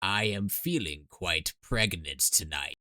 I am feeling quite pregnant tonight.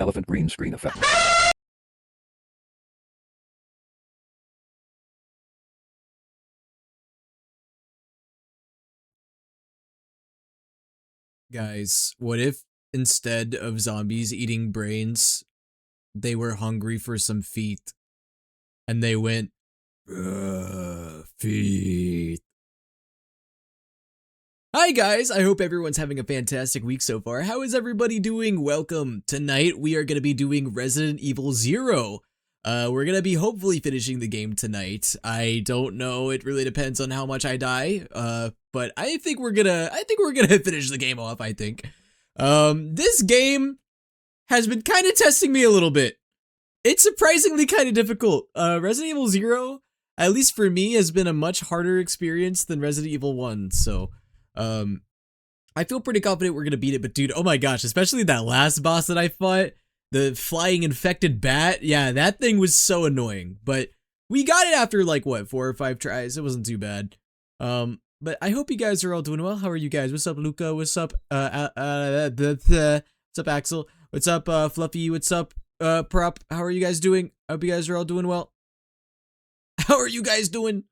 Elephant green screen effect. Guys, what if instead of zombies eating brains, they were hungry for some feet and they went, feet. Hi guys, I hope everyone's having a fantastic week so far. How is everybody doing? Welcome. Tonight we are going to be doing Resident Evil 0. We're going to be hopefully finishing the game tonight. I don't know, it really depends on how much I die. But I think we're gonna finish the game off, I think. This game has been kind of testing me a little bit. It's surprisingly kind of difficult. Resident Evil 0, at least for me, has been a much harder experience than Resident Evil 1, so I feel pretty confident we're gonna beat it, but dude, oh my gosh, especially that last boss that I fought, the flying infected bat, yeah, that thing was so annoying, but we got it after like, what, 4 or 5 tries, it wasn't too bad. But I hope you guys are all doing well. How are you guys? What's up, Luca? What's up, what's up, Axel? What's up, Fluffy? What's up, Prop? How are you guys doing? I hope you guys are all doing well. How are you guys doing?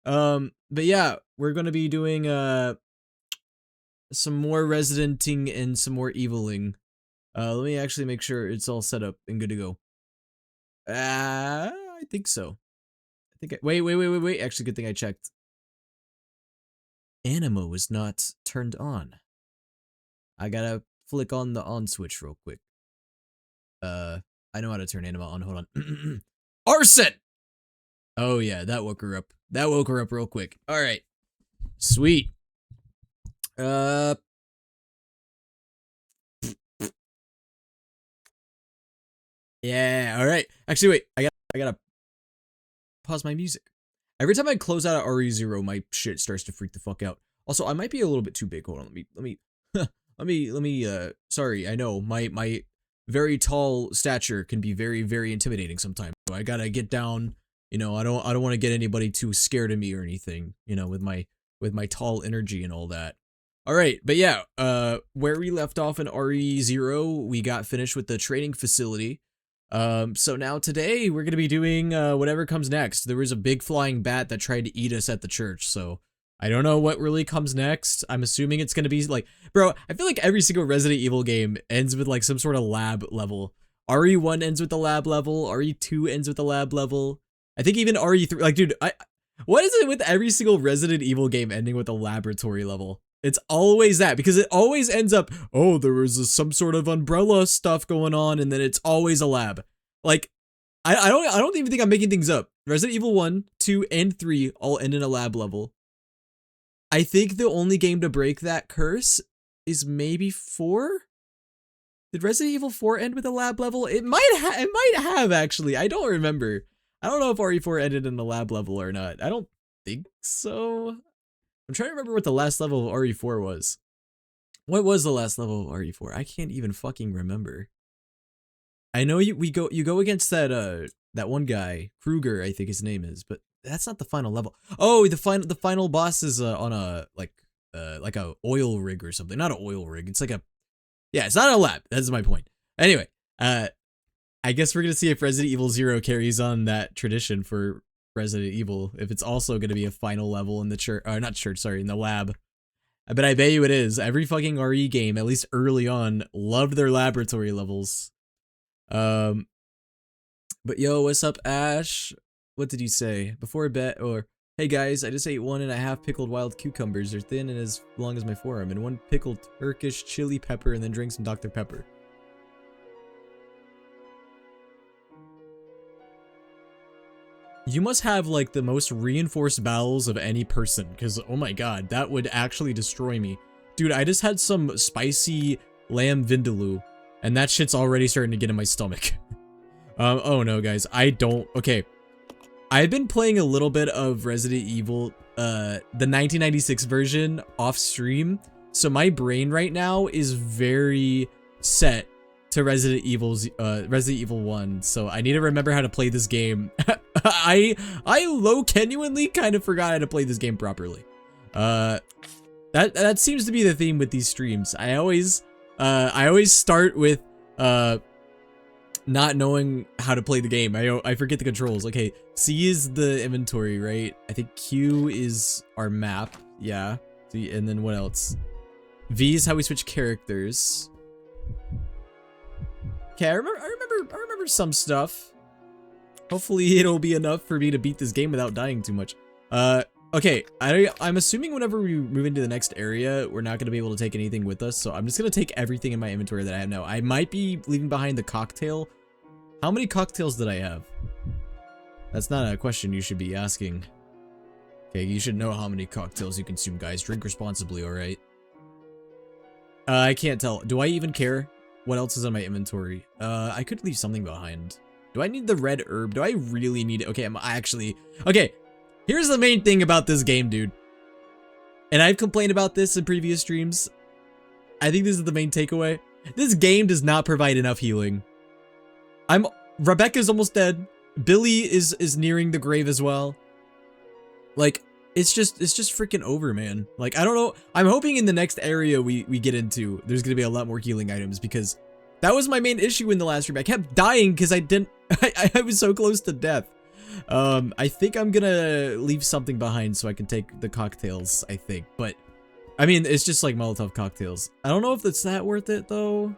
But yeah, we're gonna be doing, some more residenting and some more eviling. Let me actually make sure it's all set up and good to go. I think so. Wait. Actually, good thing I checked. Anima is not turned on. I gotta flick on the on switch real quick. I know how to turn anima on. Hold on. Arson! Oh yeah, that woke her up. That woke her up real quick. All right. Sweet. Yeah, all right. Actually, wait. I gotta pause my music. Every time I close out of RE0, my shit starts to freak the fuck out. Also, I might be a little bit too big. Hold on. Let me, sorry. I know my very tall stature can be very, very intimidating sometimes. So I gotta get down. You know, I don't want to get anybody too scared of me or anything, you know, with my with my tall energy and all that. All right, but yeah, where we left off in RE0, we got finished with the training facility. So now today we're gonna be doing whatever comes next. There was a big flying bat that tried to eat us at the church, so I don't know what really comes next. I'm assuming it's gonna be like, bro, I feel like every single Resident Evil game ends with like some sort of lab level. RE1 ends with the lab level, RE2 ends with the lab level. I think even RE3, like, dude, what is it with every single Resident Evil game ending with a laboratory level? It's always that, because it always ends up, oh, there was some sort of umbrella stuff going on, and then it's always a lab. Like, I don't even think I'm making things up. Resident Evil 1, 2, and 3 all end in a lab level. I think the only game to break that curse is maybe 4? Did Resident Evil 4 end with a lab level? It might have, actually. I don't remember. I don't know if RE4 ended in a lab level or not. I don't think so. I'm trying to remember what the last level of RE4 was. What was the last level of RE4? I can't even fucking remember. I know you go against that one guy, Kruger, I think his name is, but that's not the final level. Oh, the final boss is on a like a oil rig or something. Not an oil rig. It's like yeah, it's not a lab. That's my point. Anyway, I guess we're gonna see if Resident Evil 0 carries on that tradition for Resident Evil, if it's also gonna be a final level in the church, or not church, sorry, in the lab. But I bet you it is. Every fucking RE game, at least early on, loved their laboratory levels. But yo, what's up, Ash? What did you say? Before bed, or hey guys, I just ate 1.5 pickled wild cucumbers. They're thin and as long as my forearm, and 1 pickled Turkish chili pepper, and then drank some Dr. Pepper. You must have like the most reinforced bowels of any person, because oh my god, that would actually destroy me. Dude, I just had some spicy lamb vindaloo, and that shit's already starting to get in my stomach. Oh no, guys, okay. I've been playing a little bit of Resident Evil, the 1996 version off stream, so my brain right now is very set to Resident Evil 1, so I need to remember how to play this game. I genuinely kind of forgot how to play this game properly. That seems to be the theme with these streams. I always start with not knowing how to play the game. I forget the controls. Okay, C is the inventory, right? I think Q is our map. Yeah. See, and then what else? V is how we switch characters. Okay, I remember some stuff. Hopefully it'll be enough for me to beat this game without dying too much. Okay, I'm assuming whenever we move into the next area, we're not going to be able to take anything with us, so I'm just going to take everything in my inventory that I have now. I might be leaving behind the cocktail. How many cocktails did I have? That's not a question you should be asking. Okay, you should know how many cocktails you consume, guys. Drink responsibly, alright? I can't tell. Do I even care what else is on my inventory? I could leave something behind. Do I need the red herb? Do I really need it? Okay, okay, here's the main thing about this game, dude. And I've complained about this in previous streams. I think this is the main takeaway. This game does not provide enough healing. Rebecca's almost dead. Billy is nearing the grave as well. Like, it's just freaking over, man. Like, I don't know. I'm hoping in the next area we get into, there's gonna be a lot more healing items, because that was my main issue in the last stream. I kept dying because I was so close to death. I think I'm gonna leave something behind so I can take the cocktails, I think. But, I mean, it's just like Molotov cocktails. I don't know if it's that worth it, though.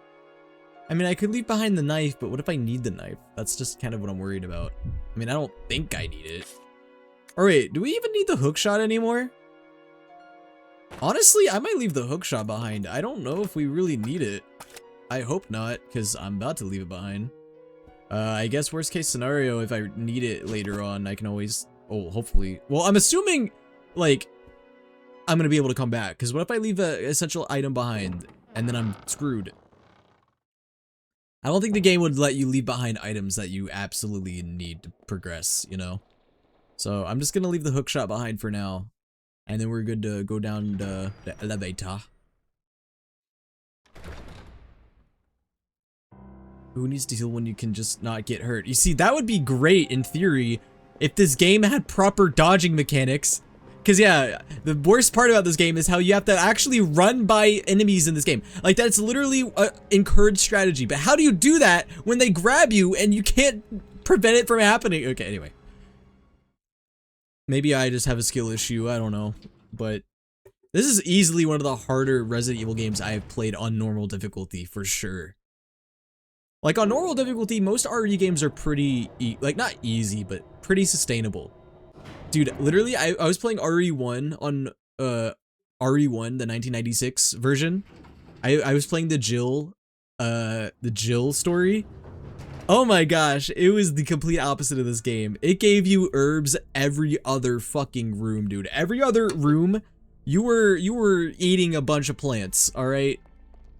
I mean, I could leave behind the knife, but what if I need the knife? That's just kind of what I'm worried about. I mean, I don't think I need it. Or wait, do we even need the hookshot anymore? Honestly, I might leave the hookshot behind. I don't know if we really need it. I hope not, because I'm about to leave it behind. I guess worst case scenario, if I need it later on, I can always, oh, hopefully. Well, I'm assuming, like, I'm going to be able to come back, because what if I leave an essential item behind, and then I'm screwed? I don't think the game would let you leave behind items that you absolutely need to progress, you know? So I'm just going to leave the hookshot behind for now, and then we're good to go down the elevator. Who needs to heal when you can just not get hurt? You see, that would be great in theory if this game had proper dodging mechanics Cause yeah, the worst part about this game is how you have to actually run by enemies in this game. Like that's literally encouraged strategy. But how do you do that when they grab you and you can't prevent it from happening? Okay, anyway. Maybe I just have a skill issue, I don't know. But this is easily one of the harder Resident Evil games I have played on normal difficulty, for sure. Like, on normal difficulty, most RE games are pretty, like, not easy, but pretty sustainable. Dude, literally, I was playing RE1 on, RE1, the 1996 version. I was playing the Jill story. Oh my gosh, it was the complete opposite of this game. It gave you herbs every other fucking room, dude. Every other room, you were eating a bunch of plants, all right?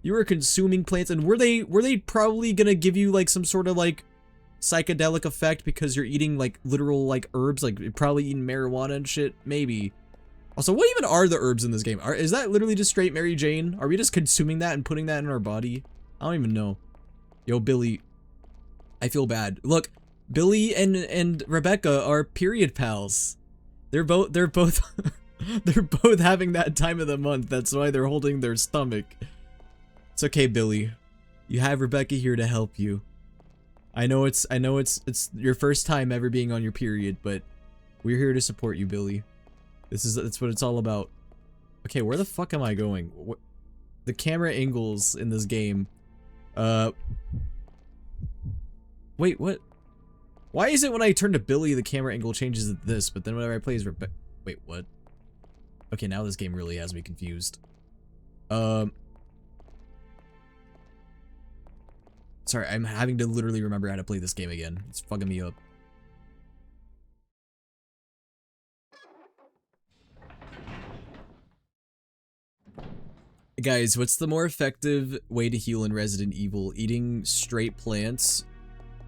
You were consuming plants, and were they probably gonna give you like some sort of like psychedelic effect because you're eating like literal like herbs, like you're probably eating marijuana and shit? Maybe. Also, what even are the herbs in this game? Is that literally just straight Mary Jane? Are we just consuming that and putting that in our body? I don't even know. Yo, Billy. I feel bad. Look, Billy and Rebecca are period pals. They're both they're both having that time of the month. That's why they're holding their stomach. It's okay, Billy. You have Rebecca here to help you. I know it's your first time ever being on your period, but we're here to support you, Billy. That's what it's all about. Okay, where the fuck am I going? What, the camera angles in this game. Wait, what? Why is it when I turn to Billy, the camera angle changes to this, but then whenever I play as Rebecca... Wait, what? Okay, now this game really has me confused. Sorry, I'm having to literally remember how to play this game again. It's fucking me up. Guys, what's the more effective way to heal in Resident Evil? Eating straight plants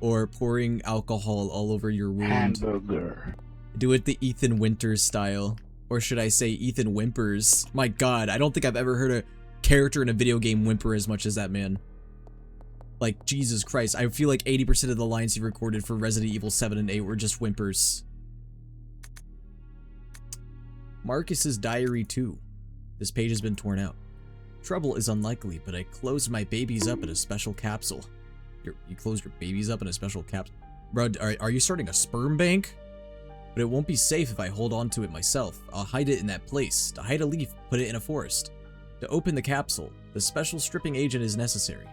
or pouring alcohol all over your wound? Hamburger. Do it the Ethan Winters style. Or should I say Ethan Whimpers? My god, I don't think I've ever heard a character in a video game whimper as much as that man. Like, Jesus Christ, I feel like 80% of the lines he recorded for Resident Evil 7 and 8 were just whimpers. Marcus's Diary 2. This page has been torn out. Trouble is unlikely, but I closed my babies up in a special capsule. You closed your babies up in a special capsule? Bro, are you starting a sperm bank? But it won't be safe if I hold on to it myself. I'll hide it in that place. To hide a leaf, put it in a forest. To open the capsule, the special stripping agent is necessary.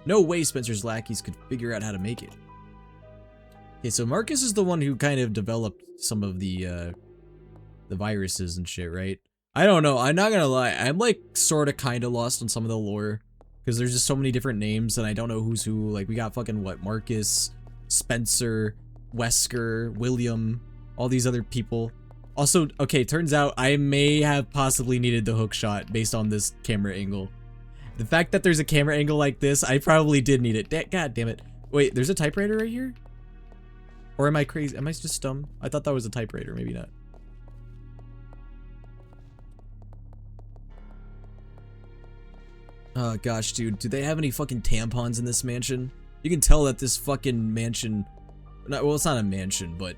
No way Spencer's lackeys could figure out how to make it. Okay, so Marcus is the one who kind of developed some of the viruses and shit, right? I don't know, I'm not gonna lie, I'm like sorta kinda lost on some of the lore. Because there's just so many different names and I don't know who's who. Like, we got fucking what, Marcus, Spencer, Wesker, William, all these other people. Also, okay, turns out I may have possibly needed the hook shot based on this camera angle. The fact that there's a camera angle like this, I probably did need it. God damn it. Wait, there's a typewriter right here? Or am I crazy? Am I just dumb? I thought that was a typewriter, maybe not. Oh gosh, dude, do they have any fucking tampons in this mansion? You can tell that this fucking mansion, well, it's not a mansion, but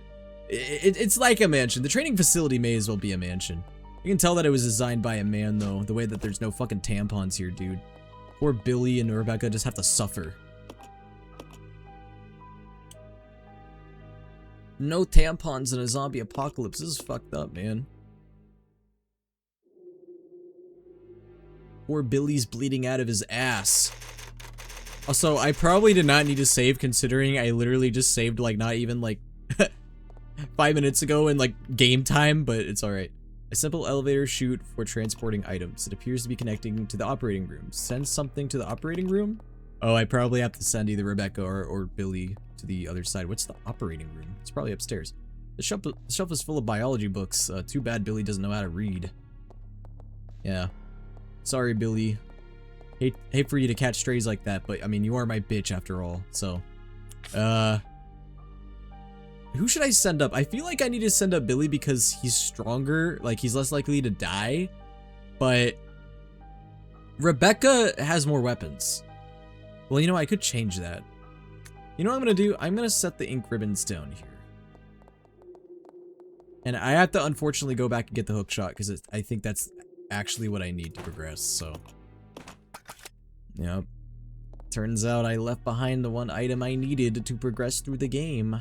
it's like a mansion. The training facility may as well be a mansion. You can tell that it was designed by a man, though, the way that there's no fucking tampons here, dude. Poor Billy and Rebecca just have to suffer. No tampons in a zombie apocalypse. This is fucked up, man. Poor Billy's bleeding out of his ass. Also, I probably did not need to save, considering I literally just saved, like, not even, like, 5 minutes ago in, like, game time, but it's alright. A simple elevator chute for transporting items. It appears to be connecting to the operating room. Send something to the operating room? Oh, I probably have to send either Rebecca or Billy to the other side. What's the operating room? It's probably upstairs. The shelf is full of biology books. Too bad Billy doesn't know how to read. Yeah. Sorry, Billy. Hate for you to catch strays like that, but I mean, you are my bitch after all, so. Who should I send up? I feel like I need to send up Billy because he's stronger, like he's less likely to die, but Rebecca has more weapons. Well, you know, I could change that. You know what I'm gonna do? I'm gonna set the ink ribbons down here. And I have to unfortunately go back and get the hook shot because I think that's actually what I need to progress, so. Yep. Turns out I left behind the one item I needed to progress through the game.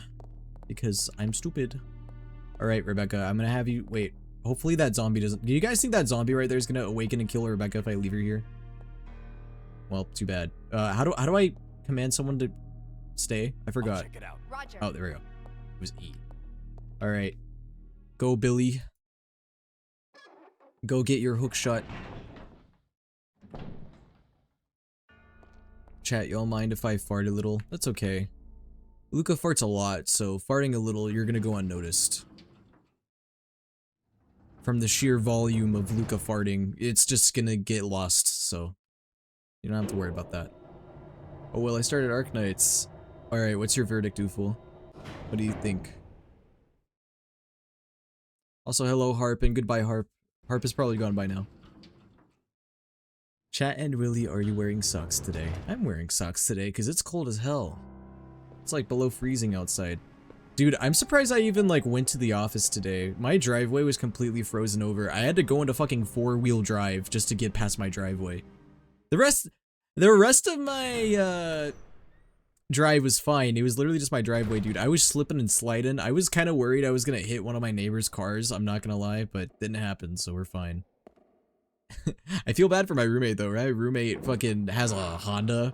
Because I'm stupid. Alright, Rebecca, I'm gonna have you- wait. Hopefully that zombie doesn't- do you guys think that zombie right there is gonna awaken and kill Rebecca if I leave her here? Well, too bad. How do I command someone to stay? I forgot. Check it out. Roger. Oh, there we go. It was E. Alright. Go, Billy. Go get your hook shot. Chat, y'all mind if I fart a little? That's okay. Luca farts a lot, so farting a little, you're gonna go unnoticed. From the sheer volume of Luca farting, it's just gonna get lost, so you don't have to worry about that. Oh well, I started Arknights. Alright, what's your verdict, Ooful? What do you think? Also, hello, Harp, and goodbye, Harp. Harp is probably gone by now. Chat and Willie, are you wearing socks today? I'm wearing socks today because it's cold as hell. It's like below freezing outside. Dude, I'm surprised I even like went to the office today. My driveway was completely frozen over. I had to go into fucking 4-wheel drive just to get past my driveway. The rest of my drive was fine. It was literally just my driveway, dude. I was slipping and sliding. I was kind of worried I was gonna hit one of my neighbor's cars. I'm not gonna lie, but didn't happen, so we're fine. I feel bad for my roommate though, right? My roommate fucking has a Honda.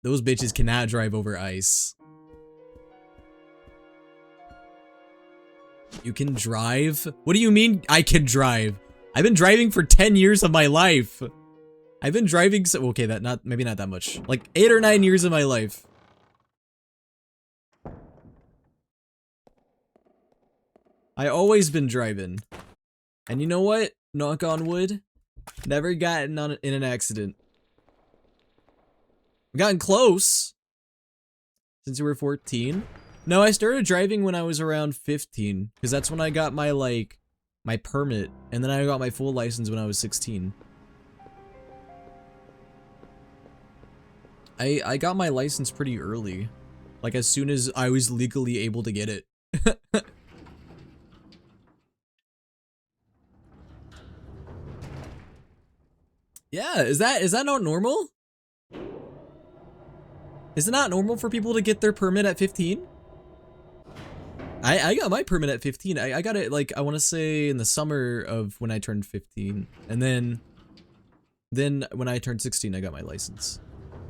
Those bitches cannot drive over ice. You can drive? What do you mean I can drive? I've been driving for 10 years of my life. I've been driving so okay, maybe not that much. Like 8 or 9 years of my life. I always been driving. And you know what? Knock on wood. Never gotten in an accident. I've gotten close. Since you were 14. No, I started driving when I was around 15. Because that's when I got my, like, my permit. And then I got my full license when I was 16. I got my license pretty early. Like, as soon as I was legally able to get it. Yeah, is that not normal? Is it not normal for people to get their permit at 15? I got my permit at 15. I got it, like, I want to say in the summer of when I turned 15. And then when I turned 16, I got my license.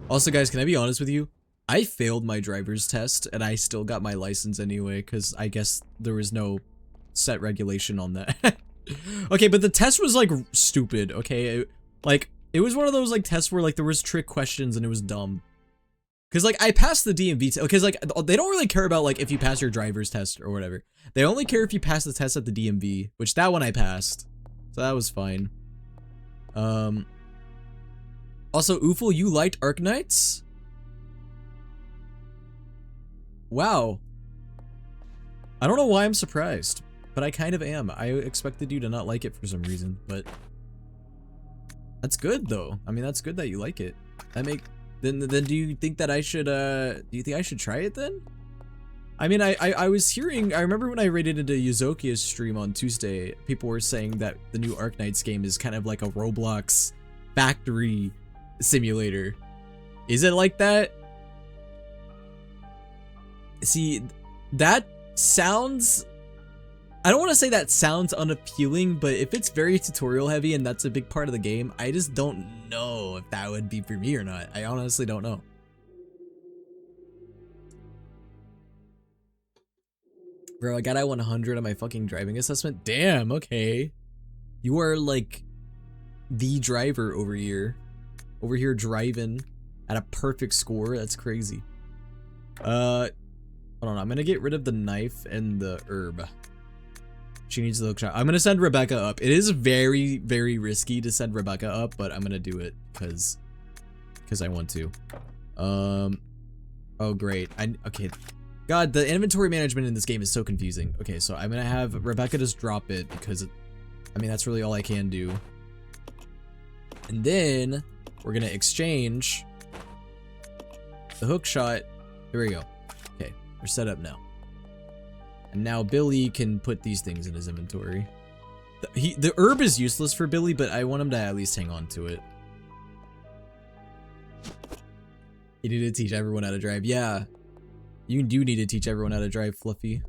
Also, guys, can I be honest with you? I failed my driver's test, and I still got my license anyway, because I guess there was no set regulation on that. Okay, but the test was, like, stupid, okay? It was one of those, like, tests where, like, there was trick questions and it was dumb. Because, like, I passed the DMV test, because, like, they don't really care about, like, if you pass your driver's test or whatever. They only care if you pass the test at the DMV, which that one I passed. So that was fine. Also, Ooful, you liked Arknights? Wow. I don't know why I'm surprised, but I kind of am. I expected you to not like it for some reason, but that's good though. I mean, that's good that you like it. Then do you think that I should do you think I should try it then? I mean, I was hearing, I remember when I raided into Yuzokia's stream on Tuesday, people were saying that the new Arknights game is kind of like a Roblox factory simulator. Is it like that? See, that sounds, I don't want to say that sounds unappealing, but if it's very tutorial heavy and that's a big part of the game, I just don't know if that would be for me or not. I honestly don't know. Bro, I got a 100 on my fucking driving assessment. Damn, okay. You are like the driver over here. Over here driving at a perfect score. That's crazy. Hold on. I'm gonna get rid of the knife and the herb. She needs the hook shot. I'm gonna send Rebecca up. It is very, very risky to send Rebecca up, but I'm gonna do it because I want to. Oh great. Okay. God, the inventory management in this game is so confusing. Okay, so I'm gonna have Rebecca just drop it because I mean that's really all I can do. And then we're gonna exchange the hook shot. Here we go. Okay, we're set up now. And now Billy can put these things in his inventory. The herb is useless for Billy, but I want him to at least hang on to it. You need to teach everyone how to drive. Yeah, you do need to teach everyone how to drive, Fluffy.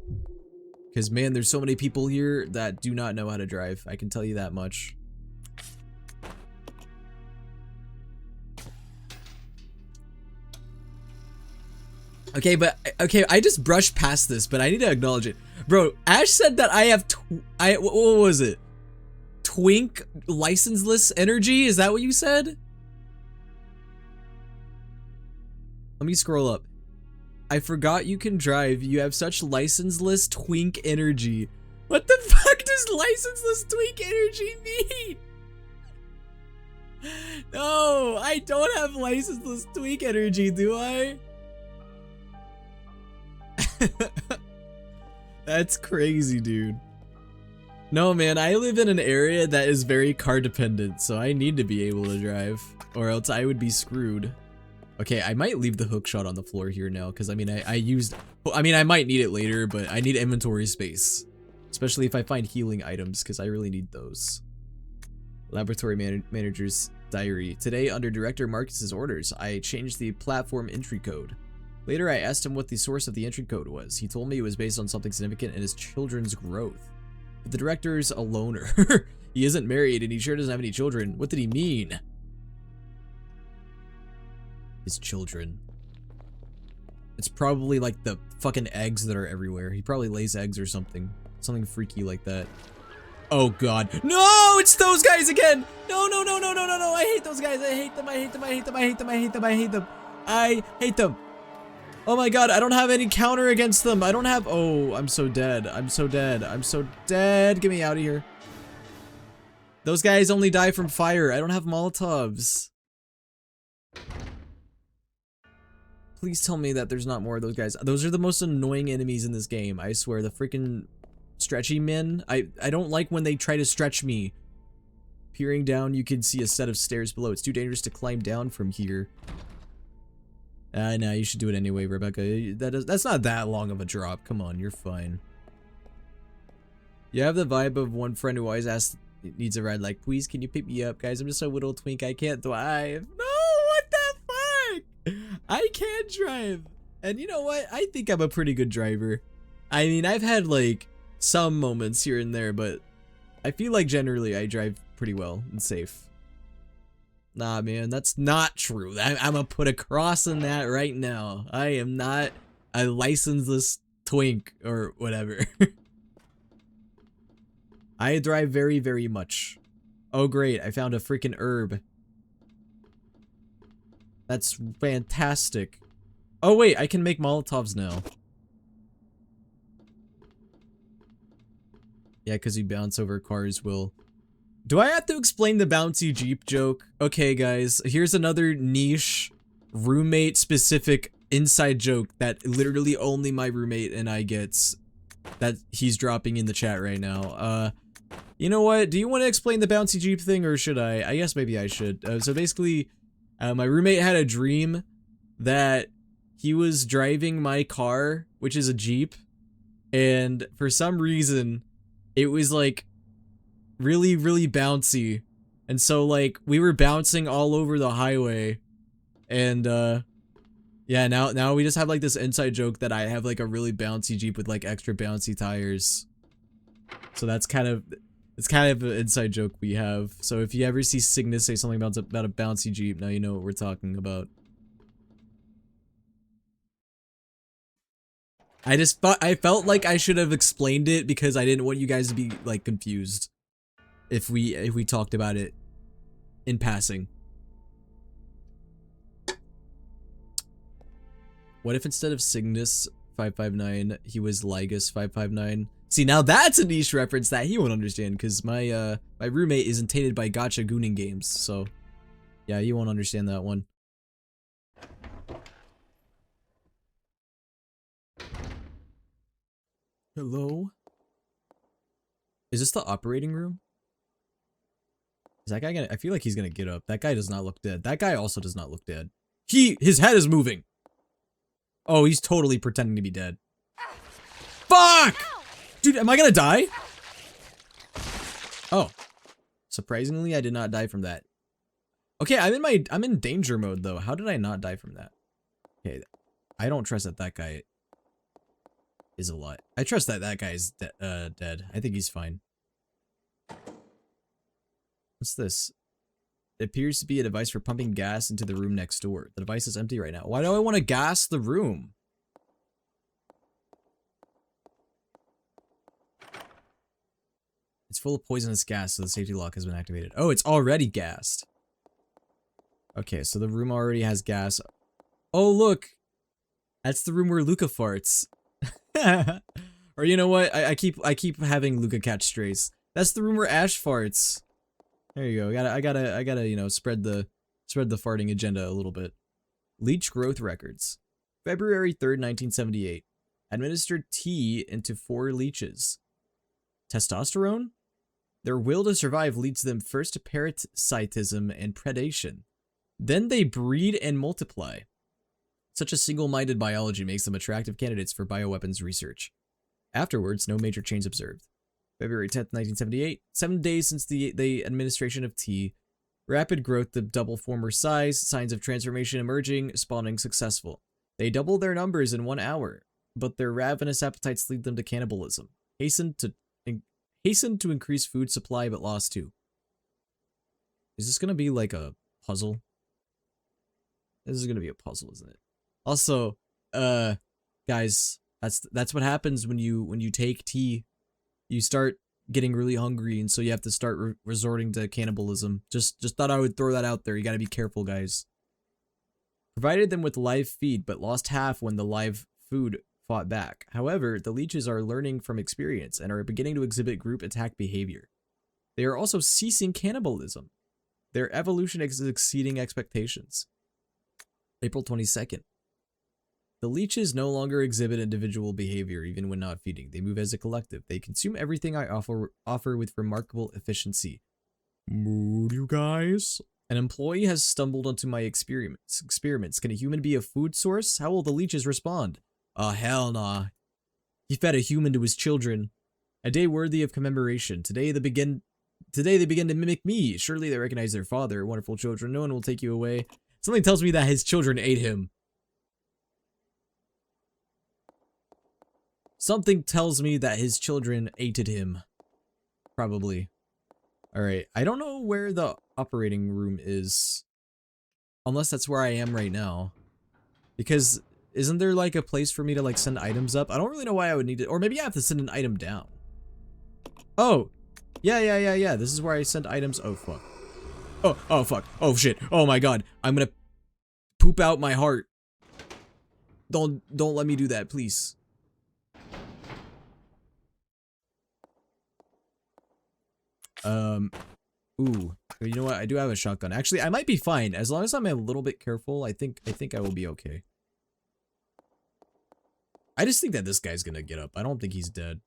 Because, man, there's so many people here that do not know how to drive. I can tell you that much. Okay, I just brushed past this, but I need to acknowledge it. Bro, Ash said that I have, what was it? Twink licenseless energy? Is that what you said? Let me scroll up. I forgot you can drive. You have such licenseless twink energy. What the fuck does licenseless twink energy mean? No, I don't have licenseless twink energy, do I? That's crazy, dude. No, man, I live in an area that is very car dependent, so I need to be able to drive, or else I would be screwed. Okay, I might leave the hook shot on the floor here now, because I mean, I might need it later, but I need inventory space. Especially if I find healing items, because I really need those. Laboratory manager's diary. Today, under Director Marcus's orders, I changed the platform entry code. Later, I asked him what the source of the entry code was. He told me it was based on something significant in his children's growth. But the director's a loner. He isn't married, and he sure doesn't have any children. What did he mean? His children. It's probably like the fucking eggs that are everywhere. He probably lays eggs or something. Something freaky like that. Oh god. No! It's those guys again! No, no, no, no, no, no, no! I hate those guys! I hate them! I hate them! I hate them! I hate them! I hate them! I hate them! I hate them! Oh my god, I don't have any counter against them! I don't have- Oh, I'm so dead. I'm so dead. I'm so dead! Get me out of here. Those guys only die from fire. I don't have Molotovs. Please tell me that there's not more of those guys. Those are the most annoying enemies in this game. I swear, the freaking stretchy men. I don't like when they try to stretch me. Peering down, you can see a set of stairs below. It's too dangerous to climb down from here. Nah, you should do it anyway, Rebecca. That's not that long of a drop. Come on, you're fine. You have the vibe of one friend who always asks, needs a ride, like, please, can you pick me up? Guys, I'm just a little twink. I can't drive. No, what the fuck? I can't drive. And you know what? I think I'm a pretty good driver. I mean, I've had, like, some moments here and there, but I feel like generally I drive pretty well and safe. Nah, man, that's not true. I'm gonna put a cross in that right now. I am not a licenseless twink or whatever. I drive very, very much. Oh, great. I found a freaking herb. That's fantastic. Oh, wait. I can make Molotovs now. Yeah, because you bounce over cars will. Do I have to explain the bouncy Jeep joke? Okay, guys. Here's another niche, roommate-specific inside joke that literally only my roommate and I gets. That he's dropping in the chat right now. You know what? Do you want to explain the bouncy Jeep thing, or should I? I guess maybe I should. So basically, my roommate had a dream that he was driving my car, which is a Jeep, and for some reason, it was like really, really bouncy. And so like we were bouncing all over the highway, and yeah, now we just have like this inside joke that I have like a really bouncy Jeep with like extra bouncy tires. So that's kind of, it's kind of an inside joke we have. So if you ever see Cygnus say something about a bouncy Jeep, now you know what we're talking about. I felt like I should have explained it because I didn't want you guys to be like confused if we talked about it in passing. What if instead of Cygnus 559 he was Ligus 559? See, now that's a niche reference that he won't understand because my my roommate isn't tainted by gacha gooning games, so yeah, you won't understand that one. Hello? Is this the operating room? Is that guy gonna— I feel like he's gonna get up. That guy does not look dead. That guy also does not look dead. His head is moving! Oh, he's totally pretending to be dead. Fuck! Dude, am I gonna die? Oh. Surprisingly, I did not die from that. Okay, I'm in danger mode though. How did I not die from that? Okay, I don't trust that that guy is alive. I trust that that guy is dead. I think he's fine. What's this? It appears to be a device for pumping gas into the room next door. The device is empty right now. Why do I want to gas the room? It's full of poisonous gas, so the safety lock has been activated. Oh, it's already gassed. Okay, so the room already has gas. Oh, look! That's the room where Luca farts. Or you know what? I keep having Luca catch strays. That's the room where Ash farts. There you go. I gotta, you know, spread the farting agenda a little bit. Leech growth records. February 3rd, 1978. Administered tea into 4 leeches. Testosterone? Their will to survive leads them first to parasitism and predation. Then they breed and multiply. Such a single-minded biology makes them attractive candidates for bioweapons research. Afterwards, no major change observed. February 10th, 1978. 7 days since the administration of tea. Rapid growth to double former size. Signs of transformation emerging. Spawning successful. They double their numbers in 1 hour, but their ravenous appetites lead them to cannibalism. Hastened to increase food supply, but lost 2. Is this gonna be like a puzzle? This is gonna be a puzzle, isn't it? Also, guys, that's what happens when you take tea. You start getting really hungry, and so you have to start resorting to cannibalism. Just thought I would throw that out there. You gotta be careful, guys. Provided them with live feed, but lost half when the live food fought back. However, the leeches are learning from experience and are beginning to exhibit group attack behavior. They are also ceasing cannibalism. Their evolution is exceeding expectations. April 22nd. The leeches no longer exhibit individual behavior even when not feeding. They move as a collective. They consume everything I offer with remarkable efficiency. Mood, you guys? An employee has stumbled onto my experiments. Can a human be a food source? How will the leeches respond? Hell nah. He fed a human to his children. A day worthy of commemoration. Today they begin to mimic me. Surely they recognize their father. Wonderful children. No one will take you away. Something tells me that his children ate him. Something tells me that his children ate him. Probably. Alright, I don't know where the operating room is. Unless that's where I am right now. Because, isn't there like a place for me to like send items up? I don't really know why I would need it. Or maybe I have to send an item down. Oh! Yeah. This is where I send items. Oh, fuck. Oh, fuck. Oh, shit. Oh my god. I'm gonna poop out my heart. Don't let me do that, please. Ooh, you know what? I do have a shotgun. Actually, I might be fine as long as I'm a little bit careful. I think I will be okay. I just think that this guy's gonna get up. I don't think he's dead.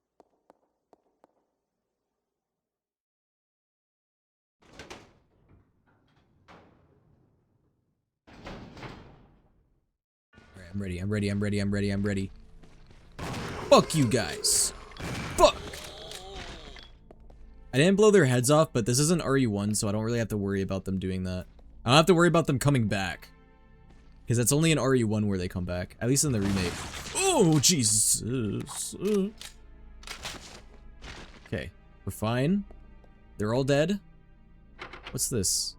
Alright, I'm ready. Fuck you guys. Fuck! I didn't blow their heads off, but this isn't RE1, so I don't really have to worry about them doing that. I don't have to worry about them coming back. Because that's only in RE1 where they come back. At least in the remake. Oh, Jesus. Okay, we're fine. They're all dead. What's this?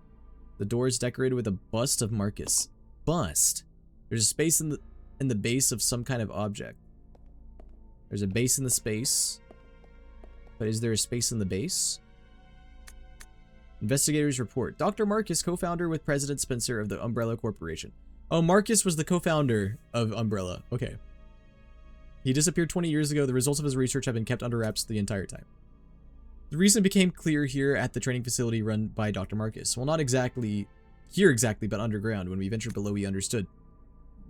The door is decorated with a bust of Marcus. Bust? There's a space in the base of some kind of object. There's a base in the space. But is there a space in the base? Investigators report. Dr. Marcus, co-founder with President Spencer of the Umbrella Corporation. Oh, Marcus was the co-founder of Umbrella. Okay. He disappeared 20 years ago. The results of his research have been kept under wraps the entire time. The reason became clear here at the training facility run by Dr. Marcus. Well, not exactly here exactly, but underground. When we ventured below, we understood.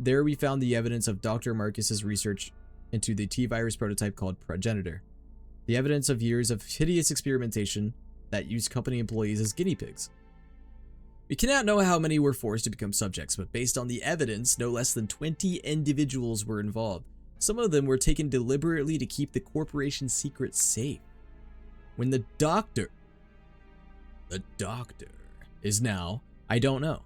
There we found the evidence of Dr. Marcus's research into the T-virus prototype called Progenitor. The evidence of years of hideous experimentation that used company employees as guinea pigs. We cannot know how many were forced to become subjects, but based on the evidence, no less than 20 individuals were involved. Some of them were taken deliberately to keep the corporation's secrets safe. When the doctor is now, I don't know.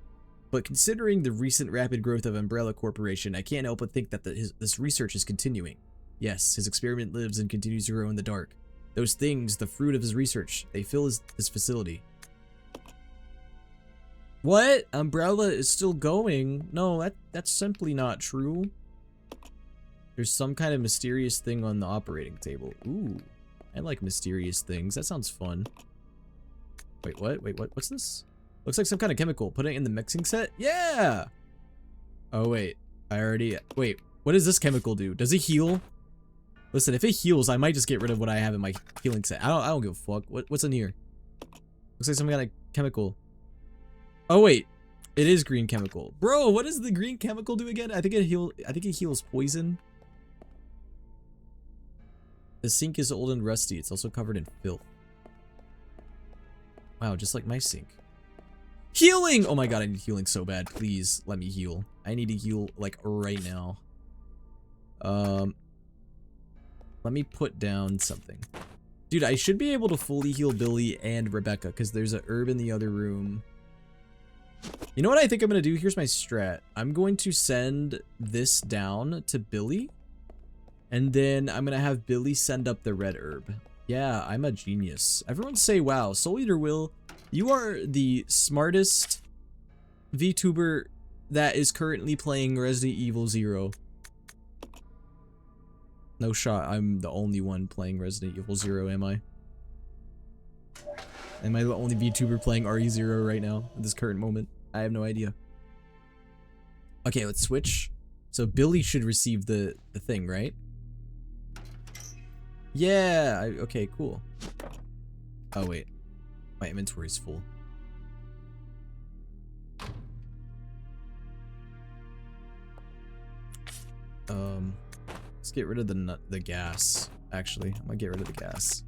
But considering the recent rapid growth of Umbrella Corporation, I can't help but think that this research is continuing. Yes, his experiment lives and continues to grow in the dark. Those things, the fruit of his research, they fill his facility. What? Umbrella is still going? No, that's simply not true. There's some kind of mysterious thing on the operating table. Ooh, I like mysterious things. That sounds fun. Wait, what? Wait, what? What's this? Looks like some kind of chemical. Put it in the mixing set? Yeah! Oh, wait. Wait, what does this chemical do? Does it heal? Listen, if it heals, I might just get rid of what I have in my healing set. I don't give a fuck. What's in here? Looks like some kind of chemical. Oh, wait. It is green chemical. Bro, what does the green chemical do again? I think it heals poison. The sink is old and rusty. It's also covered in filth. Wow, just like my sink. Healing! Oh my god, I need healing so bad. Please, let me heal. I need to heal, like, right now. Let me put down something. Dude, I should be able to fully heal Billy and Rebecca, because there's a herb in the other room. You know what I think I'm going to do? Here's my strat. I'm going to send this down to Billy. And then I'm going to have Billy send up the red herb. Yeah, I'm a genius. Everyone say, wow, souleaterwill, you are the smartest VTuber that is currently playing Resident Evil 0. No shot, I'm the only one playing Resident Evil 0, am I? Am I the only VTuber playing RE0 right now, at this current moment? I have no idea. Okay, let's switch. So Billy should receive the thing, right? Yeah, okay, cool. Oh, wait. My inventory's full. Let's get rid of the gas. Actually, I'm gonna get rid of the gas.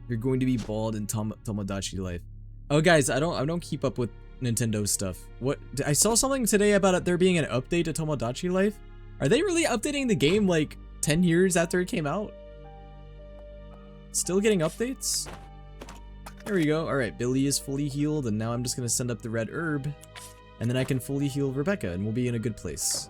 You're going to be bald in Tomodachi life. Oh, guys, I don't keep up with Nintendo stuff. What? I saw something today about there being an update to Tomodachi life. Are they really updating the game like 10 years after it came out? Still getting updates? There we go. All right, Billy is fully healed, and now I'm just gonna send up the red herb, and then I can fully heal Rebecca, and we'll be in a good place.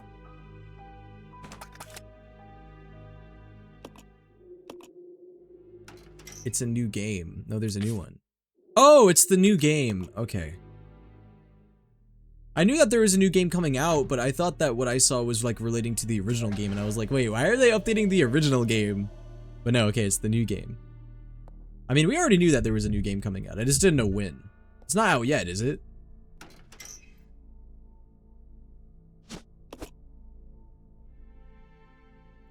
It's a new game. No, there's a new one. Oh, it's the new game. Okay. I knew that there was a new game coming out, but I thought that what I saw was like relating to the original game, and I was like, wait, why are they updating the original game? But no, okay, it's the new game. I mean, we already knew that there was a new game coming out. I just didn't know when. It's not out yet, is it?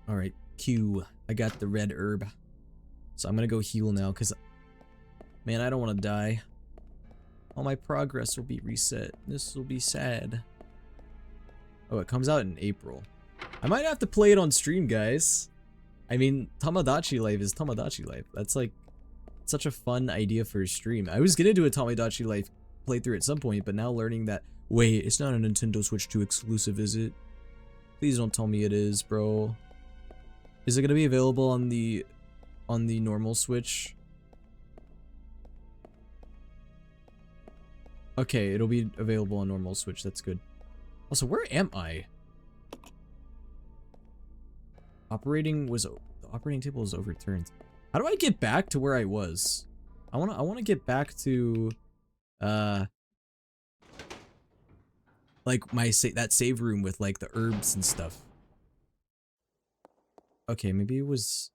Alright, Q. I got the red herb. So I'm gonna go heal now, because, man, I don't want to die. All my progress will be reset. This will be sad. Oh, it comes out in April. I might have to play it on stream, guys. I mean, Tomodachi Life is Tomodachi Life. That's like such a fun idea for a stream. I was gonna do a Tomodachi Life playthrough at some point, but now learning that, wait, it's not a Nintendo Switch 2 exclusive, is it? Please don't tell me it is, bro. Is it gonna be available on the normal Switch? Okay, it'll be available on normal Switch. That's good. Also, where am I? The operating table is overturned. How do I get back to where I was? I wanna get back to like that save room with like the herbs and stuff. Okay, maybe it was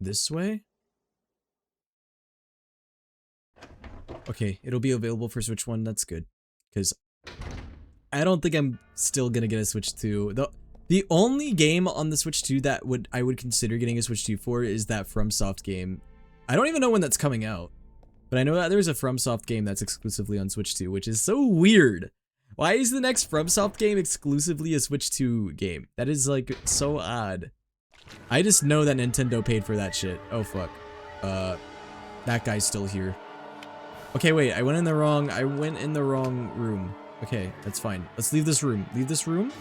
this way? Okay, it'll be available for Switch 1, that's good. Because I don't think I'm still gonna get a Switch 2. The only game on the Switch 2 that I would consider getting a Switch 2 for is that FromSoft game. I don't even know when that's coming out. But I know that there's a FromSoft game that's exclusively on Switch 2, which is so weird. Why is the next FromSoft game exclusively a Switch 2 game? That is like so odd. I just know that Nintendo paid for that shit. Oh fuck. That guy's still here. Okay, wait, I went in the wrong room. Okay, that's fine. Let's leave this room. Leave this room.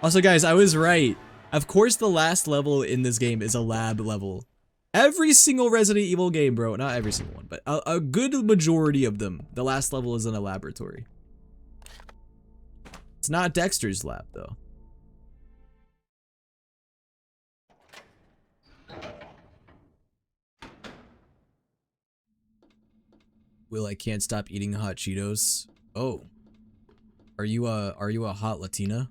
Also, guys, I was right. Of course, the last level in this game is a lab level. Every single Resident Evil game, bro. Not every single one, but a good majority of them. The last level is in a laboratory. It's not Dexter's lab, though. Will, I can't stop eating hot Cheetos. Oh. Are you a hot Latina?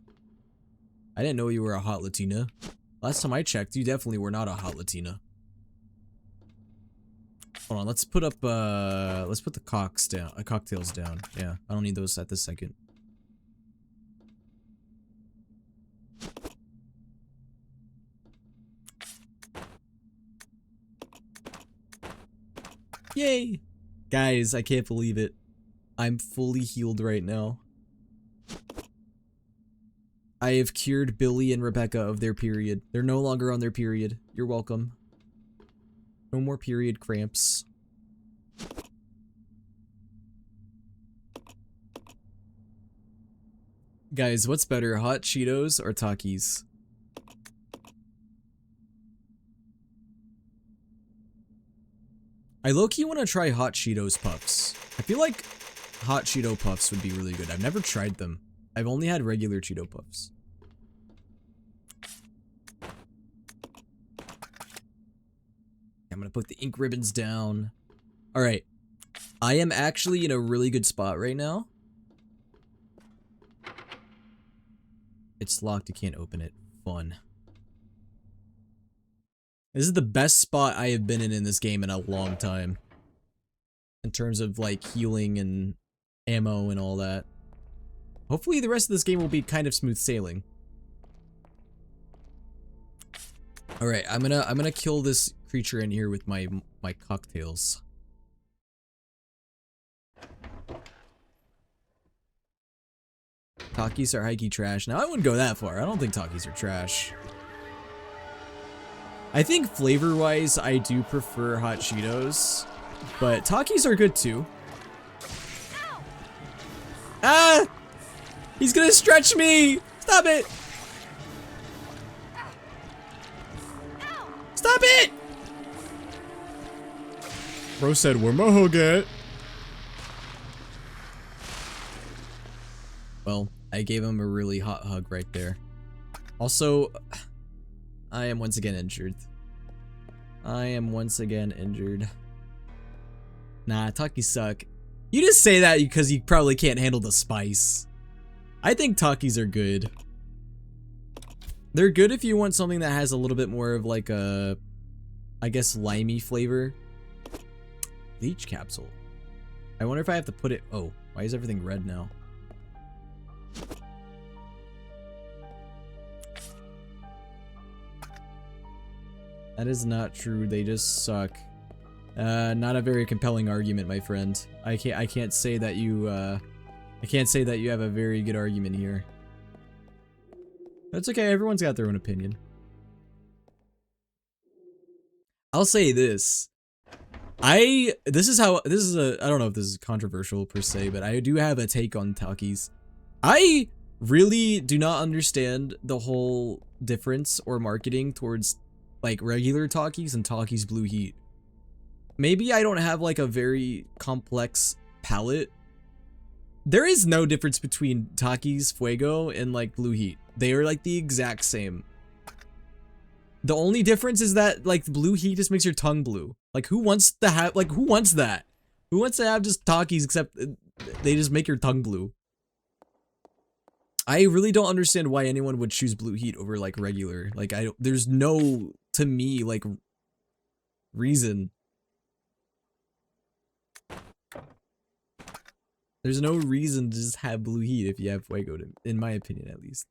I didn't know you were a hot Latina. Last time I checked, you definitely were not a hot Latina. Hold on, let's put the cocktails down. Yeah, I don't need those at this second. Yay! Guys, I can't believe it. I'm fully healed right now. I have cured Billy and Rebecca of their period. They're no longer on their period. You're welcome. No more period cramps. Guys, what's better, hot Cheetos or Takis? I low-key want to try hot Cheetos puffs. I feel like hot Cheeto puffs would be really good. I've never tried them. I've only had regular Cheeto puffs. I'm gonna put the ink ribbons down. Alright. I am actually in a really good spot right now. It's locked, you can't open it. Fun. This is the best spot I have been in this game in a long time. In terms of, like, healing and ammo and all that. Hopefully the rest of this game will be kind of smooth sailing. Alright, I'm gonna kill this creature in here with my cocktails. Takis are hikey trash. Now, I wouldn't go that far. I don't think Takis are trash. I think flavor-wise, I do prefer hot Cheetos, but Takis are good too. Ah! He's gonna stretch me! Stop it! Stop it! Bro said, where my hug at? Well, I gave him a really hot hug right there. Also, I am once again injured. I am once again injured. Nah, Takis suck. You just say that because you probably can't handle the spice. I think Takis are good. They're good if you want something that has a little bit more of like a, I guess, limey flavor. Leech capsule. I wonder if I have to put it, oh, why is everything red now? That is not true. They just suck. Not a very compelling argument, my friend. I can't say that you have a very good argument here. That's okay. Everyone's got their own opinion. I'll say this. I don't know if this is controversial per se, but I do have a take on Takis. I really do not understand the whole difference or marketing towards like regular Takis and Takis Blue Heat. Maybe I don't have like a very complex palate. There is no difference between Takis Fuego and like Blue Heat. They are like the exact same. The only difference is that like Blue Heat just makes your tongue blue. Like who wants to have who wants that? Who wants to have just Takis except they just make your tongue blue? I really don't understand why anyone would choose Blue Heat over like regular. Like there's no, to me, like reason. There's no reason to just have Blue Heat if you have Fuego, in my opinion at least.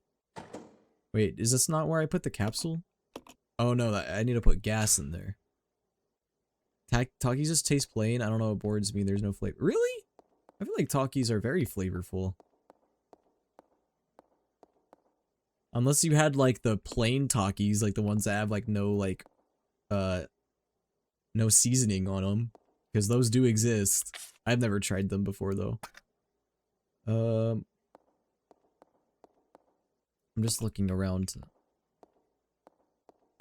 Wait, is this not where I put the capsule? Oh no, I need to put gas in there. Takis just taste plain. I don't know what boards me. There's no flavor. Really? I feel like Takis are very flavorful. Unless you had like the plain Takis, like the ones that have like no like, no seasoning on them. Because those do exist. I've never tried them before though. I'm just looking around.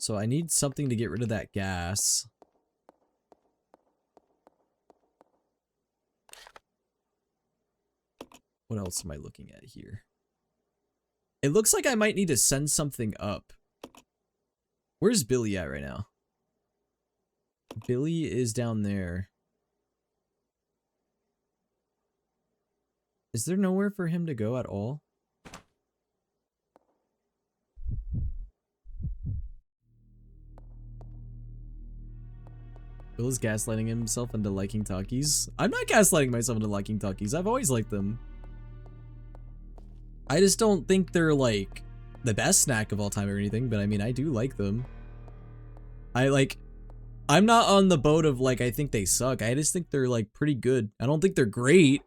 So I need something to get rid of that gas. What else am I looking at here? It looks like I might need to send something up. Where's Billy at right now? Billy is down there. Is there nowhere for him to go at all? Bill is gaslighting himself into liking Takis. I'm not gaslighting myself into liking Takis. I've always liked them. I just don't think they're like the best snack of all time or anything, but I mean, I do like them. I'm not on the boat of like, I think they suck. I just think they're like pretty good. I don't think they're great.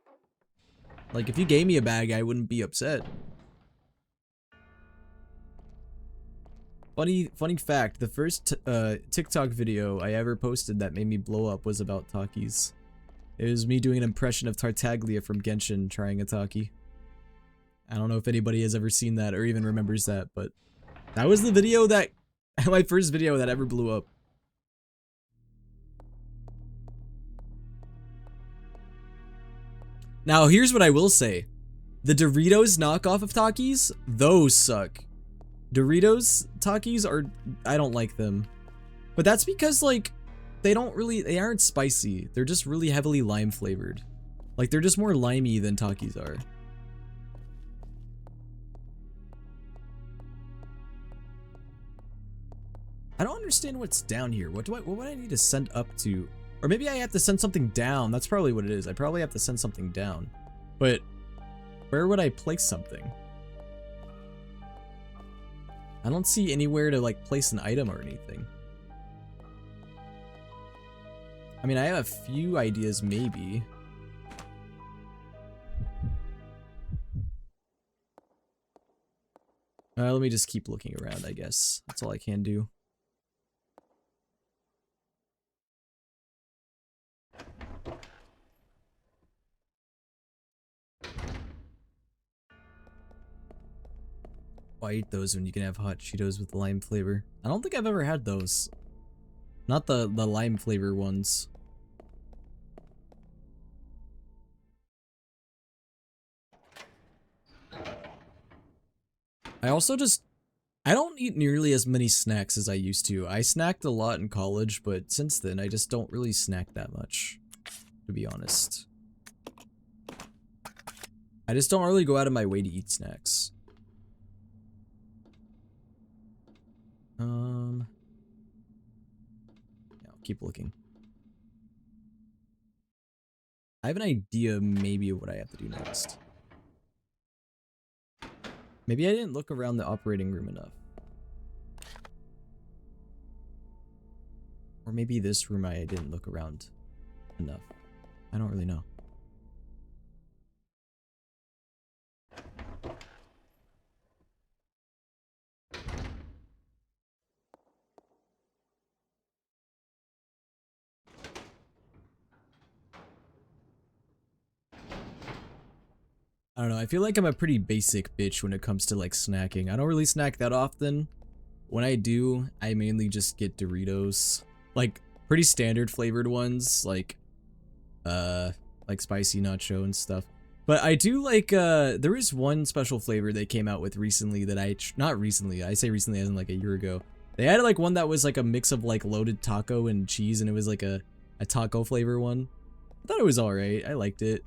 Like if you gave me a bag, I wouldn't be upset. Funny fact, the first TikTok video I ever posted that made me blow up was about Takis. It was me doing an impression of Tartaglia from Genshin trying a Taki. I don't know if anybody has ever seen that or even remembers that, but that was the video that, my first video that ever blew up. Now, here's what I will say. The Doritos knockoff of Takis, those suck. Doritos Takis are, I don't like them. But that's because, like, they aren't spicy. They're just really heavily lime flavored. Like, they're just more limey than Takis are. I don't understand what's down here. What would I need to send up to? Or maybe I have to send something down. That's probably what it is. I probably have to send something down. But where would I place something? I don't see anywhere to like place an item or anything. I mean, I have a few ideas maybe. Let me just keep looking around, I guess. That's all I can do. Why eat those when you can have hot Cheetos with lime flavor? I don't think I've ever had those. Not the lime flavor ones. I don't eat nearly as many snacks as I used to. I snacked a lot in college, but since then I just don't really snack that much, to be honest. I just don't really go out of my way to eat snacks. Yeah, I'll keep looking. I have an idea maybe of what I have to do next. Maybe I didn't look around the operating room enough. Or maybe this room I didn't look around enough. I don't really know. I don't know, I feel like I'm a pretty basic bitch when it comes to like snacking. I don't really snack that often. When I do, I mainly just get Doritos. Like pretty standard flavored ones, like spicy nacho and stuff. But I do like there is one special flavor they came out with recently that not recently, I say recently as in like a year ago. They had like one that was like a mix of like loaded taco and cheese, and it was like a taco flavor one. I thought it was alright. I liked it.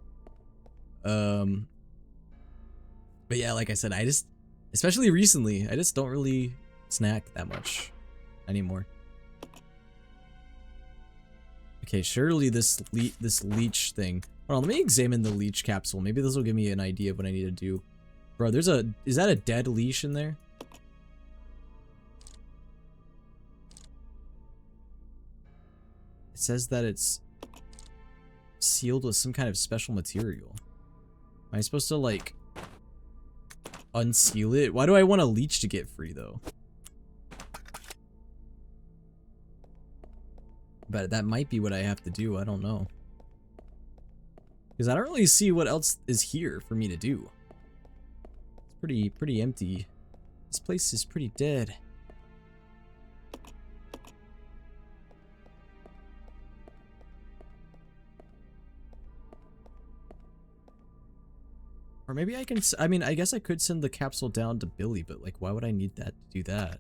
But yeah, like I said, especially recently, I just don't really snack that much anymore. Okay, surely this leech thing. Hold on, let me examine the leech capsule. Maybe this will give me an idea of what I need to do. Bro, is that a dead leash in there? It says that it's sealed with some kind of special material. Am I supposed to like unseal it? Why do I want a leech to get free though? But that might be what I have to do. I don't know. Because I don't really see what else is here for me to do. It's pretty empty. This place is pretty dead. Or maybe I can, I mean, I guess I could send the capsule down to Billy, but like, why would I need that to do that?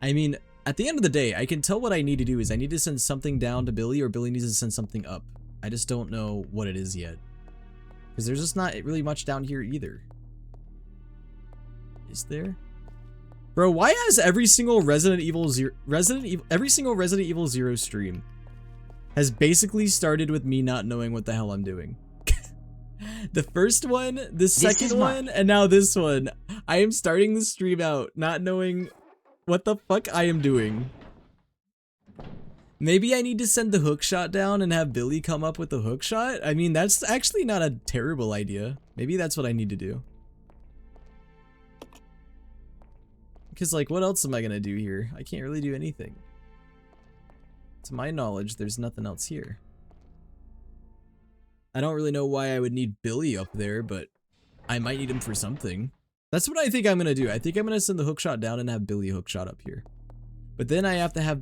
I mean, at the end of the day, I can tell what I need to do is I need to send something down to Billy, or Billy needs to send something up. I just don't know what it is yet. Because there's just not really much down here either. Is there? Bro, why has every single Resident Evil 0 stream has basically started with me not knowing what the hell I'm doing? The first one, the second one, and now this one. I am starting the stream out not knowing what the fuck I am doing. Maybe I need to send the hook shot down and have Billy come up with the hook shot? I mean, that's actually not a terrible idea. Maybe that's what I need to do. Because, like, what else am I gonna do here? I can't really do anything. To my knowledge, there's nothing else here. I don't really know why I would need Billy up there, but I might need him for something. That's what I think I'm gonna do. I think I'm gonna send the hook shot down and have Billy hook shot up here. But then I have to have,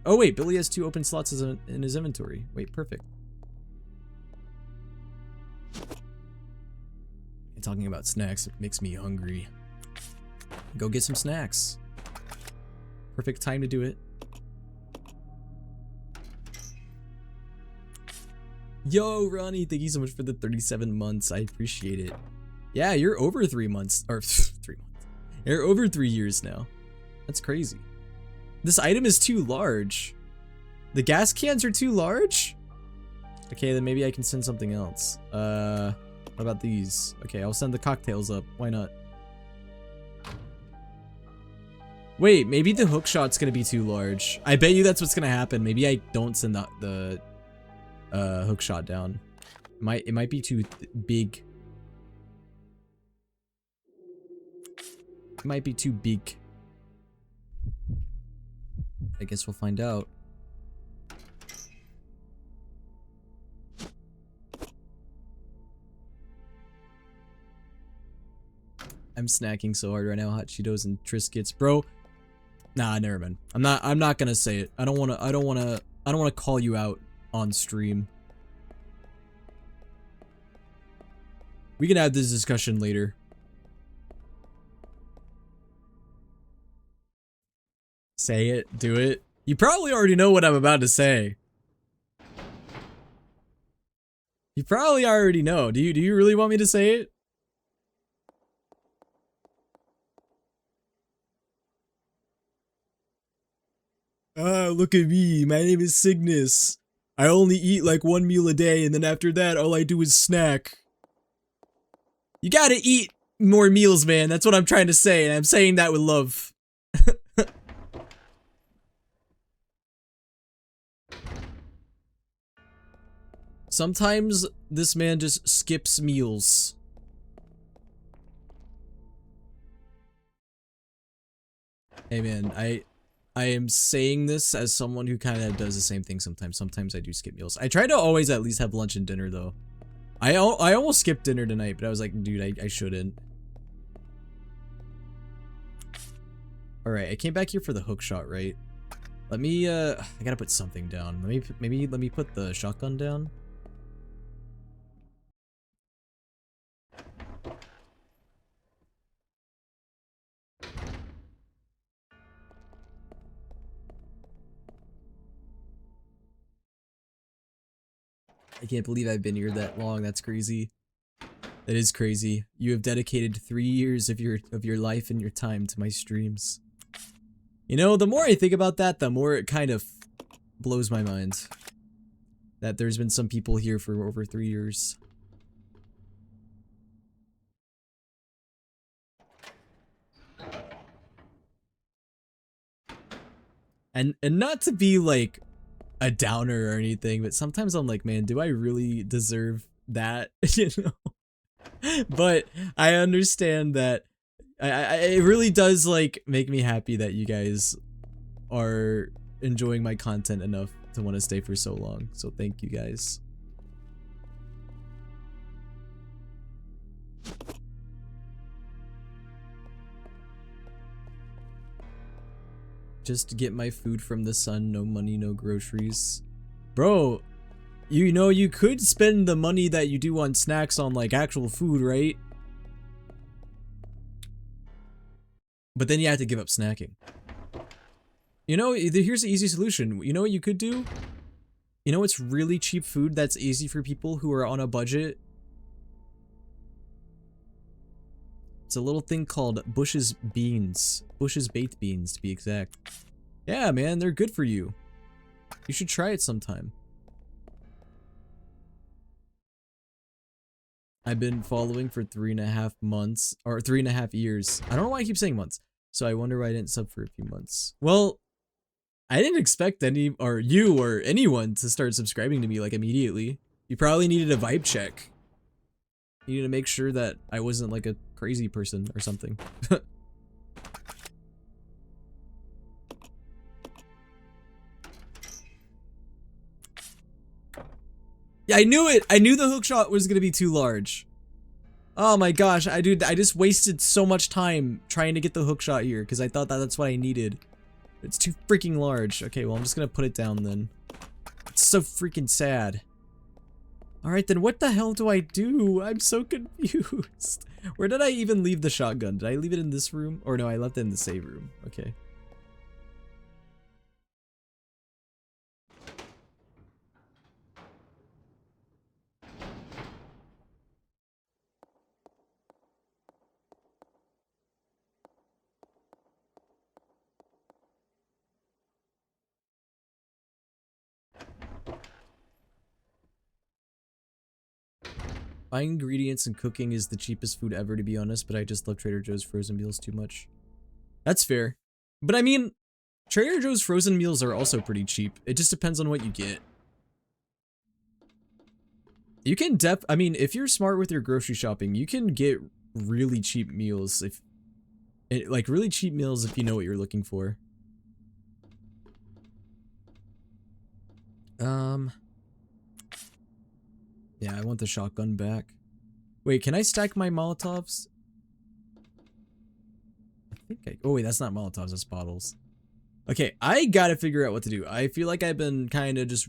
oh wait, Billy has 2 open slots in his inventory. Wait, perfect. And talking about snacks, it makes me hungry. Go get some snacks. Perfect time to do it. Yo, Ronnie, thank you so much for the 37 months. I appreciate it. Yeah, you're over 3 months, or 3 months. You're over 3 years now. That's crazy. This item is too large. The gas cans are too large? Okay, then maybe I can send something else. What about these? Okay, I'll send the cocktails up. Why not? Wait, maybe the hook shot's gonna be too large. I bet you that's what's gonna happen. Maybe I don't send the hook shot down. It might be too big. It might be too big. I guess we'll find out. I'm snacking so hard right now. Hot Cheetos and Triscuits, bro. Nah, never mind. I'm not gonna say it. I don't wanna call you out on stream. We can have this discussion later. Say it, do it. You probably already know what I'm about to say. You probably already know. Do you really want me to say it? Ah, look at me. My name is Cygnus. I only eat like 1 meal a day, and then after that, all I do is snack. You gotta eat more meals, man. That's what I'm trying to say, and I'm saying that with love. Sometimes this man just skips meals. Hey man, I am saying this as someone who kind of does the same thing sometimes. Sometimes I do skip meals. I try to always at least have lunch and dinner though. I almost skipped dinner tonight, but I was like, dude, I shouldn't. Alright, I came back here for the hook shot, right? Let me, I gotta put something down. Maybe let me put the shotgun down. I can't believe I've been here that long. That's crazy. That is crazy. You have dedicated 3 years of your life and your time to my streams. You know, the more I think about that, the more it kind of blows my mind. That there's been some people here for over 3 years. And not to be like a downer or anything, but sometimes I'm like, man, do I really deserve that? You know? But I understand that it really does like make me happy that you guys are enjoying my content enough to want to stay for so long. So thank you guys. Just get my food from the sun. No money, no groceries. Bro, you know, you could spend the money that you do on snacks on like actual food, right? But then you have to give up snacking. You know, here's the easy solution. You know what you could do? You know what's really cheap food that's easy for people who are on a budget? It's a little thing called Bush's beans. Bush's baked beans, to be exact. Yeah, man, they're good for you. You should try it sometime. I've been following for 3.5 months, or 3.5 years. I don't know why I keep saying months. So I wonder why I didn't sub for a few months. Well, I didn't expect any, or you, or anyone to start subscribing to me like immediately. You probably needed a vibe check. You need to make sure that I wasn't like a crazy person or something. Yeah, I knew it! I knew the hookshot was gonna be too large. Oh my gosh, I just wasted so much time trying to get the hookshot here because I thought that that's what I needed. It's too freaking large. Okay, well I'm just gonna put it down then. It's so freaking sad. Alright then, what the hell do I do? I'm so confused. Where did I even leave the shotgun? Did I leave it in this room? Or no, I left it in the save room. Okay. Buying ingredients and cooking is the cheapest food ever, to be honest, but I just love Trader Joe's frozen meals too much. That's fair. But I mean, Trader Joe's frozen meals are also pretty cheap. It just depends on what you get. You can I mean, if you're smart with your grocery shopping, you can get really cheap meals like really cheap meals if you know what you're looking for. Yeah, I want the shotgun back. Wait, can I stack my Molotovs? I think oh wait, that's not Molotovs, that's bottles. Okay, I gotta figure out what to do. I feel like I've been kind of just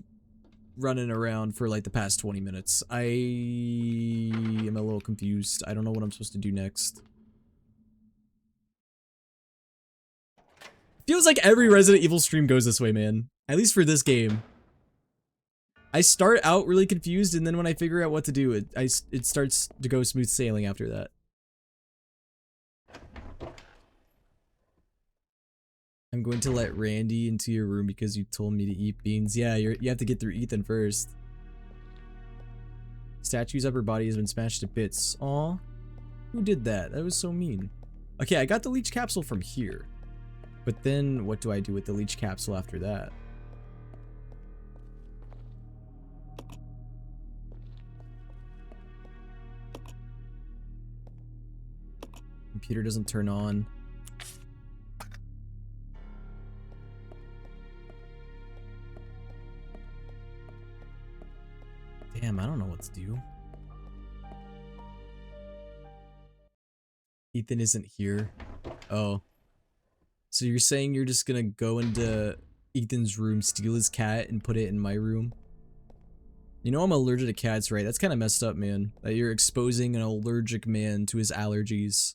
running around for like the past 20 minutes. I am a little confused. I don't know what I'm supposed to do next. Feels like every Resident Evil stream goes this way, man. At least for this game. I start out really confused, and then when I figure out what to do, it starts to go smooth sailing after that. I'm going to let Randy into your room because you told me to eat beans. Yeah, you have to get through Ethan first. Statue's upper body has been smashed to bits. Aw. Who did that? That was so mean. Okay, I got the leech capsule from here. But then, what do I do with the leech capsule after that? Computer doesn't turn on. Damn, I don't know what to do. Ethan isn't here. Oh. So you're saying you're just gonna go into Ethan's room, steal his cat, and put it in my room? You know I'm allergic to cats, right? That's kind of messed up, man. That you're exposing an allergic man to his allergies.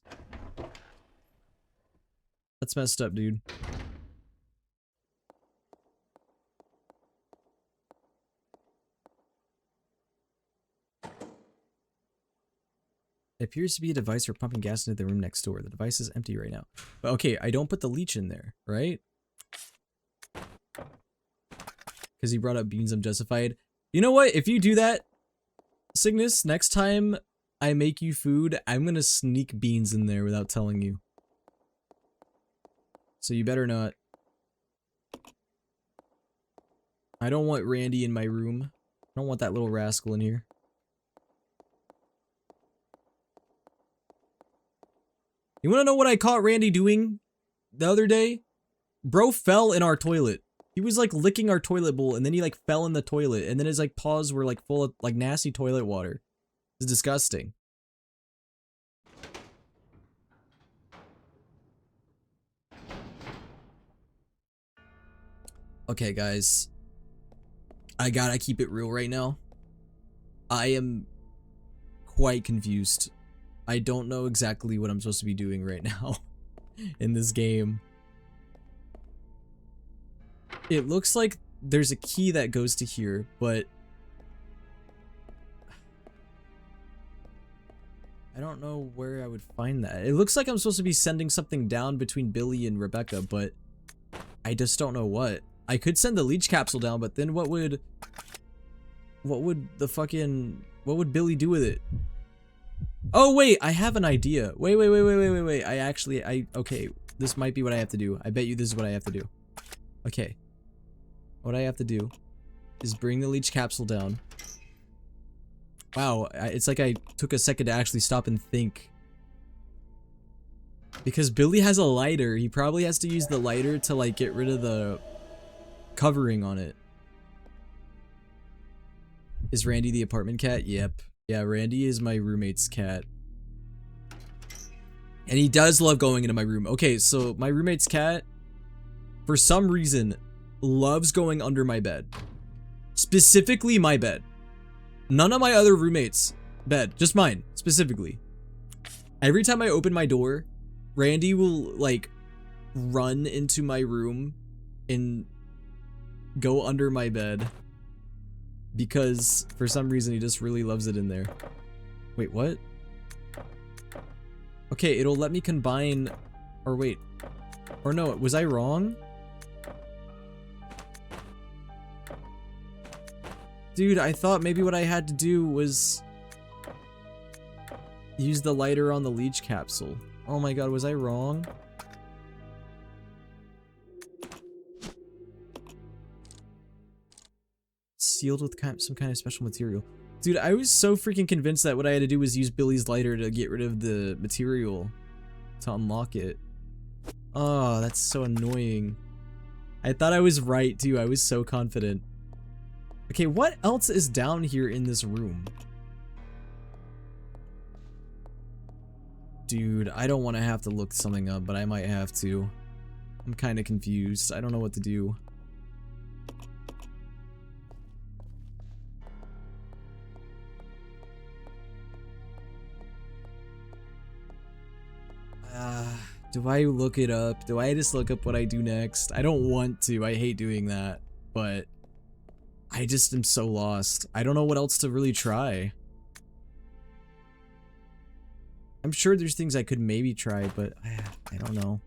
That's messed up, dude. It appears to be a device for pumping gas into the room next door. The device is empty right now. But okay, I don't put the leech in there, right? Because he brought up beans, I'm justified. You know what? If you do that, Cygnus, next time I make you food, I'm gonna sneak beans in there without telling you. So you better not. I don't want Randy in my room. I don't want that little rascal in here. You wanna know what I caught Randy doing the other day? Bro fell in our toilet. He was like licking our toilet bowl and then he like fell in the toilet and then his like paws were like full of like nasty toilet water. It's disgusting. Okay, guys. I gotta keep it real right now. I am quite confused. I don't know exactly what I'm supposed to be doing right now in this game. It looks like there's a key that goes to here, but I don't know where I would find that. It looks like I'm supposed to be sending something down between Billy and Rebecca, but I just don't know what. I could send the leech capsule down, but then what would Billy do with it? Oh wait, I have an idea. Wait. Okay, this might be what I have to do. I bet you this is what I have to do. Okay. What I have to do is bring the leech capsule down. Wow, it's like I took a second to actually stop and think. Because Billy has a lighter, he probably has to use the lighter to like get rid of the covering on it. Is Randy the apartment cat? Yep. Yeah, Randy is my roommate's cat. And he does love going into my room. Okay, so my roommate's cat, for some reason, loves going under my bed. Specifically my bed. None of my other roommates' bed, just mine, specifically. Every time I open my door, Randy will like run into my room and go under my bed because for some reason he just really loves it in there. Wait, what? Okay, it'll let me combine, or wait, or no, was I wrong? Dude, I thought maybe what I had to do was use the lighter on the leech capsule. Oh my god, was I wrong? Sealed with some kind of special material. Dude, I was so freaking convinced that what I had to do was use Billy's lighter to get rid of the material to unlock it. Oh, that's so annoying. I thought I was right too. I was so confident. Okay, what else is down here in this room? Dude, I don't want to have to look something up, but I might have to. I'm kind of confused. I don't know what to do. Do I look it up? Do I just look up what I do next? I don't want to. I hate doing that, but I just am so lost. I don't know what else to really try. I'm sure there's things I could maybe try, but I don't know.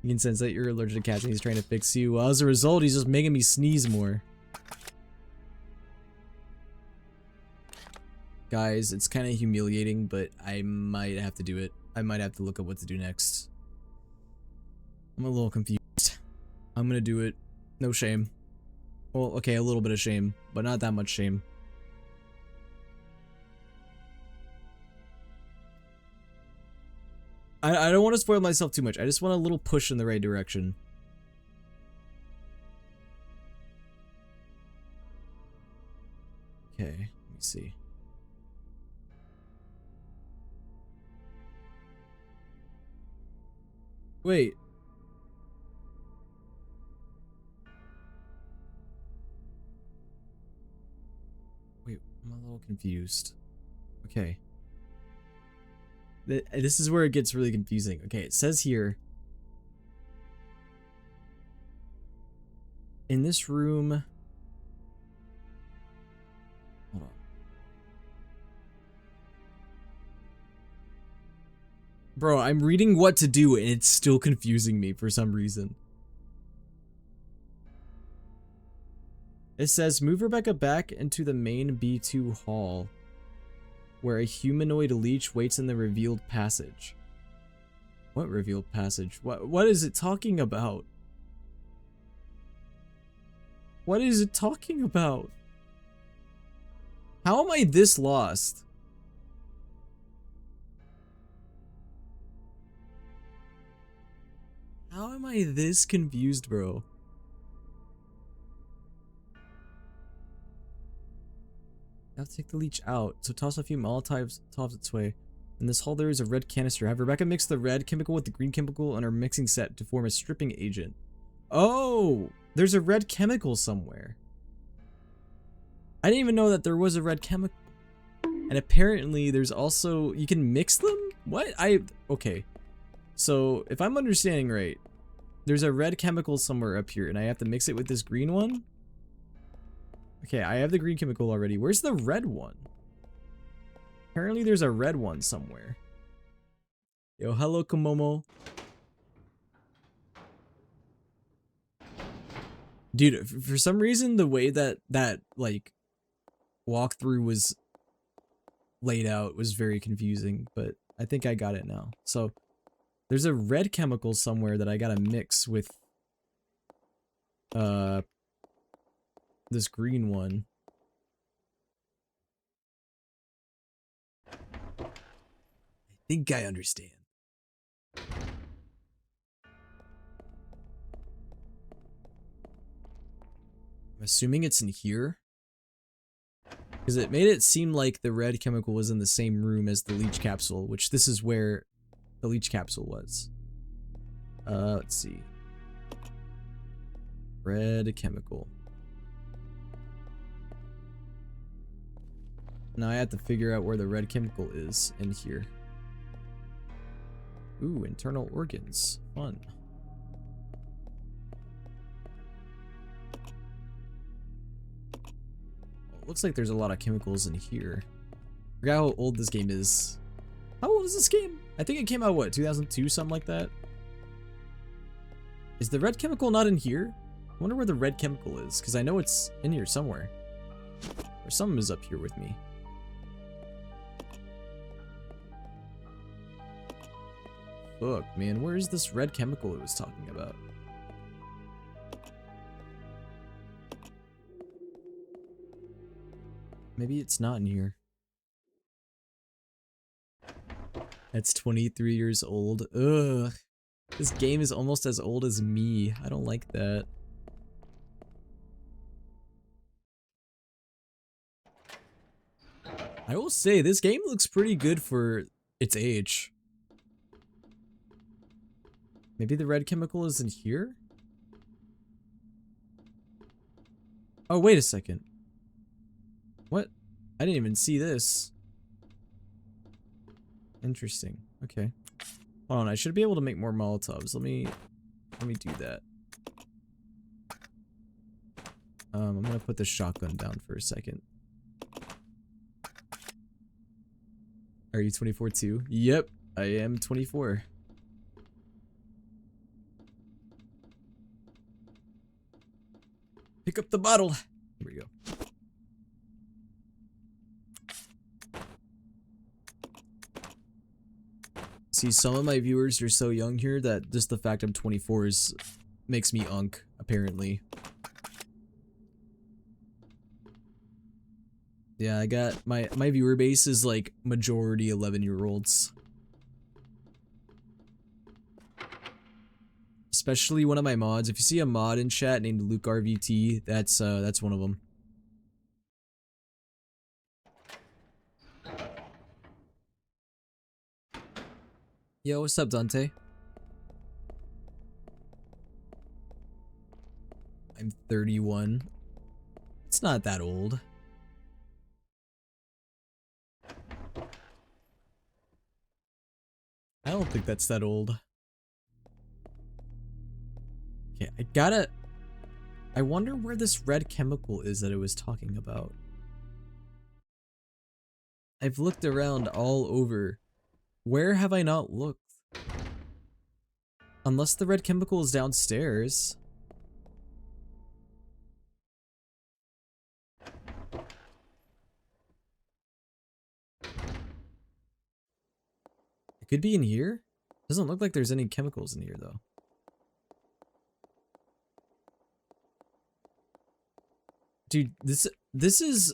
You can sense that you're allergic to cats and he's trying to fix you. Well, as a result, he's just making me sneeze more. Guys, it's kind of humiliating, but I might have to do it. I might have to look up what to do next. I'm a little confused. I'm gonna do it. No shame. Well, okay, a little bit of shame, but not that much shame. I don't want to spoil myself too much. I just want a little push in the right direction. Okay, let me see. Wait. Wait, I'm a little confused. Okay. This is where it gets really confusing. Okay, it says here. In this room. Hold on. Bro, I'm reading what to do and it's still confusing me for some reason. It says, move Rebecca back into the main B2 hall, where a humanoid leech waits in the revealed passage. What revealed passage? What is it talking about? What is it talking about? How am I this lost? How am I this confused, bro? Now take the leech out. So toss a few Molotovs its way. In this hall there is a red canister. Have Rebecca mix the red chemical with the green chemical on her mixing set to form a stripping agent. Oh, there's a red chemical somewhere. I didn't even know that there was a red chemical. And apparently there's also, you can mix them? What? Okay. So if I'm understanding right, there's a red chemical somewhere up here and I have to mix it with this green one? Okay, I have the green chemical already. Where's the red one? Apparently there's a red one somewhere. Yo, hello Komomo. Dude, for some reason the way that like walkthrough was laid out was very confusing, but I think I got it now. So there's a red chemical somewhere that I gotta mix with this green one. I think I understand. I'm assuming it's in here. Because it made it seem like the red chemical was in the same room as the leech capsule, which this is where the leech capsule was. Let's see. Red chemical. Now I have to figure out where the red chemical is in here. Ooh, internal organs. Fun. Looks like there's a lot of chemicals in here. Forgot how old this game is. How old is this game? I think it came out, what, 2002, something like that? Is the red chemical not in here? I wonder where the red chemical is, because I know it's in here somewhere. Or something is up here with me. Fuck, man, where is this red chemical it was talking about? Maybe it's not in here. That's 23 years old. Ugh. This game is almost as old as me. I don't like that. I will say, this game looks pretty good for its age. Maybe the red chemical is in here? Oh, wait a second. What? I didn't even see this. Interesting. Okay. Hold on, I should be able to make more Molotovs. Let me do that. I'm gonna put the shotgun down for a second. Are you 24 too? Yep, I am 24. Pick up the bottle. Here we go. See, some of my viewers are so young here that just the fact I'm 24 makes me unk, apparently. Yeah, I got my viewer base is like majority 11-year-olds. Especially one of my mods. If you see a mod in chat named Luke RVT, that's one of them. Yo, what's up, Dante? I'm 31. It's not that old. I don't think that's that old. Okay, I wonder where this red chemical is that it was talking about. I've looked around all over. Where have I not looked? Unless the red chemical is downstairs. It could be in here. Doesn't look like there's any chemicals in here though. Dude, this is...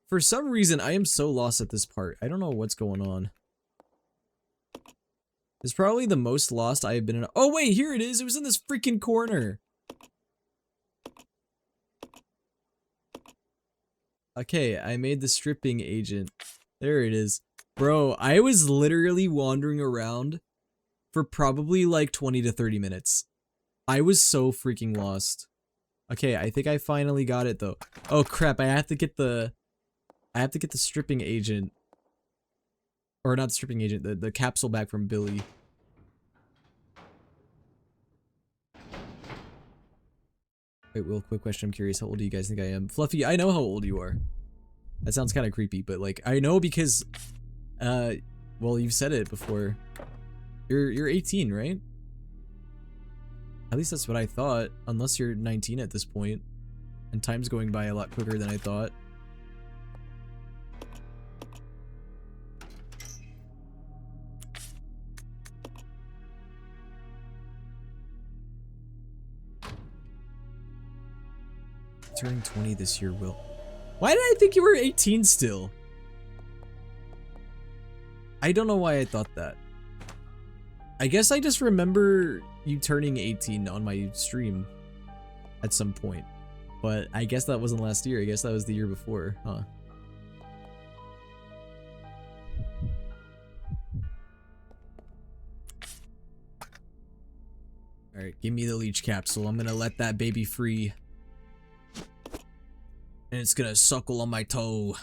For some reason, I am so lost at this part. I don't know what's going on. It's probably the most lost I have been in. Oh wait, here it is. It was in this freaking corner. Okay, I made the stripping agent. There it is. Bro, I was literally wandering around for probably like 20 to 30 minutes. I was so freaking lost. Okay, I think I finally got it though. Oh crap, I have to get the stripping agent. Or not the stripping agent, the capsule back from Billy. Wait, Will, quick question. I'm curious. How old do you guys think I am? Fluffy, I know how old you are. That sounds kind of creepy, but like, I know because, well, you've said it before. You're 18, right? At least that's what I thought, unless you're 19 at this point. And time's going by a lot quicker than I thought. Turning 20 this year, Will. Why did I think you were 18 still? I don't know why I thought that. I guess I just remember you turning 18 on my stream at some point. But I guess that wasn't last year. I guess that was the year before, huh? Alright, give me the leech capsule. I'm gonna let that baby free. And it's gonna suckle on my toe.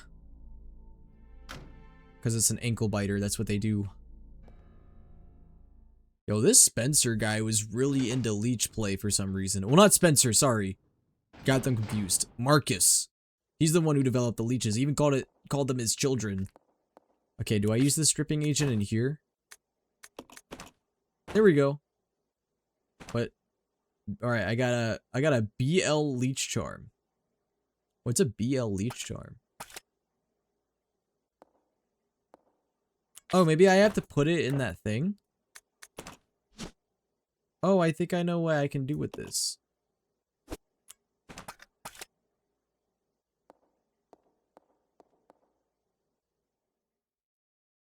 Because it's an ankle biter, that's what they do. Yo, this Spencer guy was really into leech play for some reason. Well, not Spencer, sorry. Got them confused. Marcus. He's the one who developed the leeches. He even called them his children. Okay, do I use the stripping agent in here? There we go. But alright, I got a BL leech charm. What's a BL leech charm? Oh, maybe I have to put it in that thing? Oh, I think I know what I can do with this.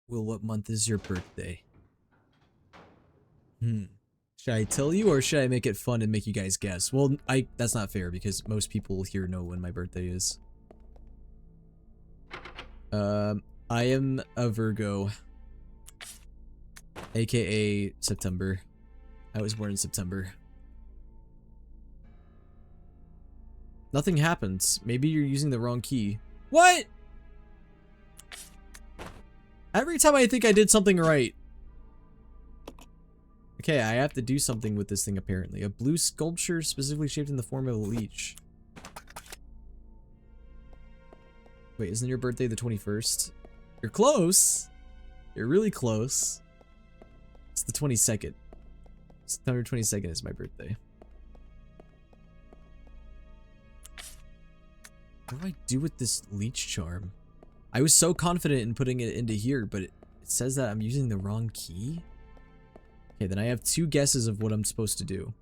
Will, what month is your birthday? Should I tell you or should I make it fun and make you guys guess? Well, that's not fair because most people here know when my birthday is. I am a Virgo. AKA September. I was born in September. Nothing happens. Maybe you're using the wrong key. What? Every time I think I did something right. Okay, I have to do something with this thing apparently. A blue sculpture specifically shaped in the form of a leech. Wait, isn't your birthday the 21st? You're close. You're really close. It's the 22nd. September 22nd is my birthday. What do I do with this leech charm? I was so confident in putting it into here, but it says that I'm using the wrong key? Okay, then I have two guesses of what I'm supposed to do.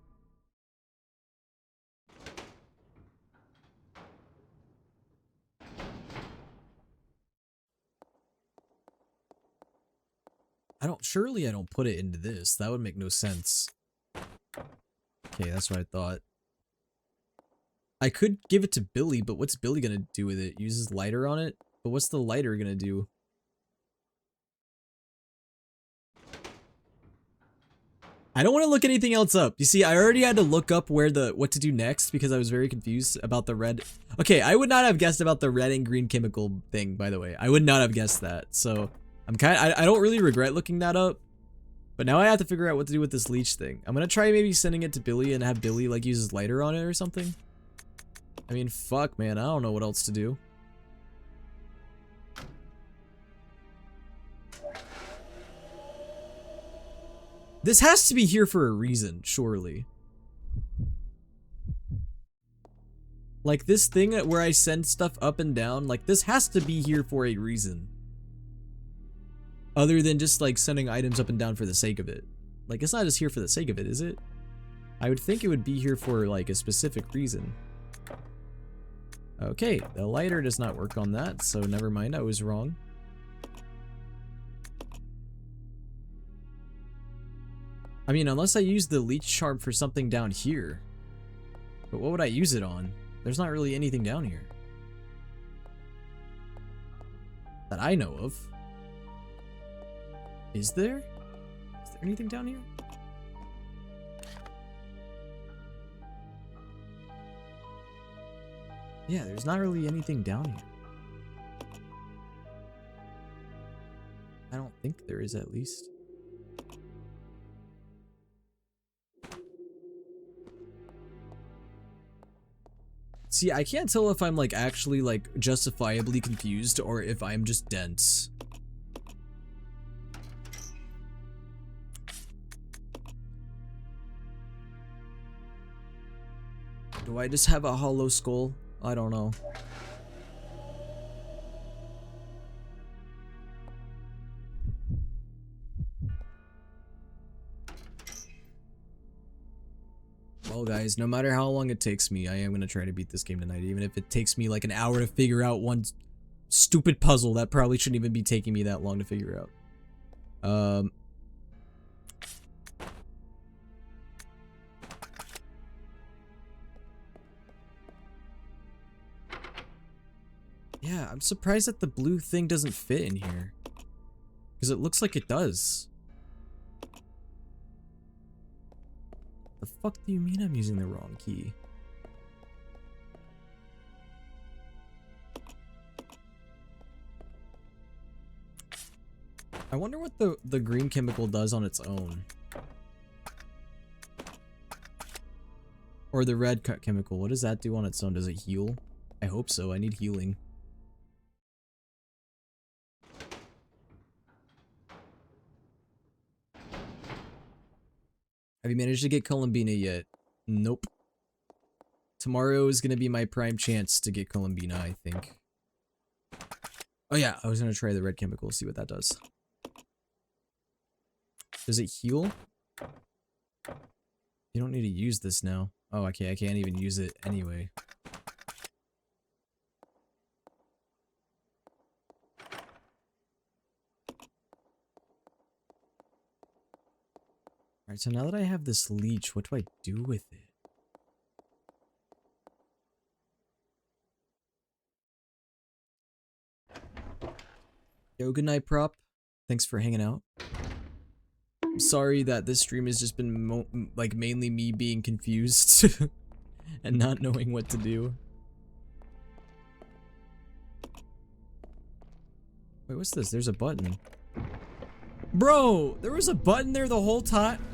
Surely I don't put it into this. That would make no sense. Okay, that's what I thought. I could give it to Billy, but what's Billy gonna do with it? Use his lighter on it? But what's the lighter gonna do? I don't want to look anything else up. You see, I already had to look up what to do next because I was very confused about the red. Okay, I would not have guessed about the red and green chemical thing, by the way. I would not have guessed that. So I don't really regret looking that up. But now I have to figure out what to do with this leech thing. I'm gonna try maybe sending it to Billy and have Billy like use his lighter on it or something. I mean, fuck, man. I don't know what else to do. This has to be here for a reason, surely. Like this thing where I send stuff up and down, like this has to be here for a reason. Other than just like sending items up and down for the sake of it. Like it's not just here for the sake of it, is it? I would think it would be here for like a specific reason. Okay, the lighter does not work on that, so never mind, I was wrong. I mean, unless I use the leech charm for something down here. But what would I use it on? There's not really anything down here. That I know of. Is there? Is there anything down here? Yeah, there's not really anything down here. I don't think there is, at least. See, I can't tell if I'm like actually like justifiably confused or if I'm just dense. Do I just have a hollow skull? I don't know. Well, guys, no matter how long it takes me, I am going to try to beat this game tonight. Even if it takes me like an hour to figure out one stupid puzzle that probably shouldn't even be taking me that long to figure out. Yeah, I'm surprised that the blue thing doesn't fit in here. Because it looks like it does. The fuck do you mean I'm using the wrong key? I wonder what the green chemical does on its own. Or the red chemical. What does that do on its own? Does it heal? I hope so. I need healing. Have you managed to get Columbina yet? Nope. Tomorrow is going to be my prime chance to get Columbina, I think. Oh yeah, I was going to try the red chemical, see what that does. Does it heal? You don't need to use this now. Oh, okay, I can't even use it anyway. Alright, so now that I have this leech, what do I do with it? Yo, good night, Prop. Thanks for hanging out. I'm sorry that this stream has just been like mainly me being confused and not knowing what to do. Wait, what's this? There's a button. Bro, there was a button there the whole time.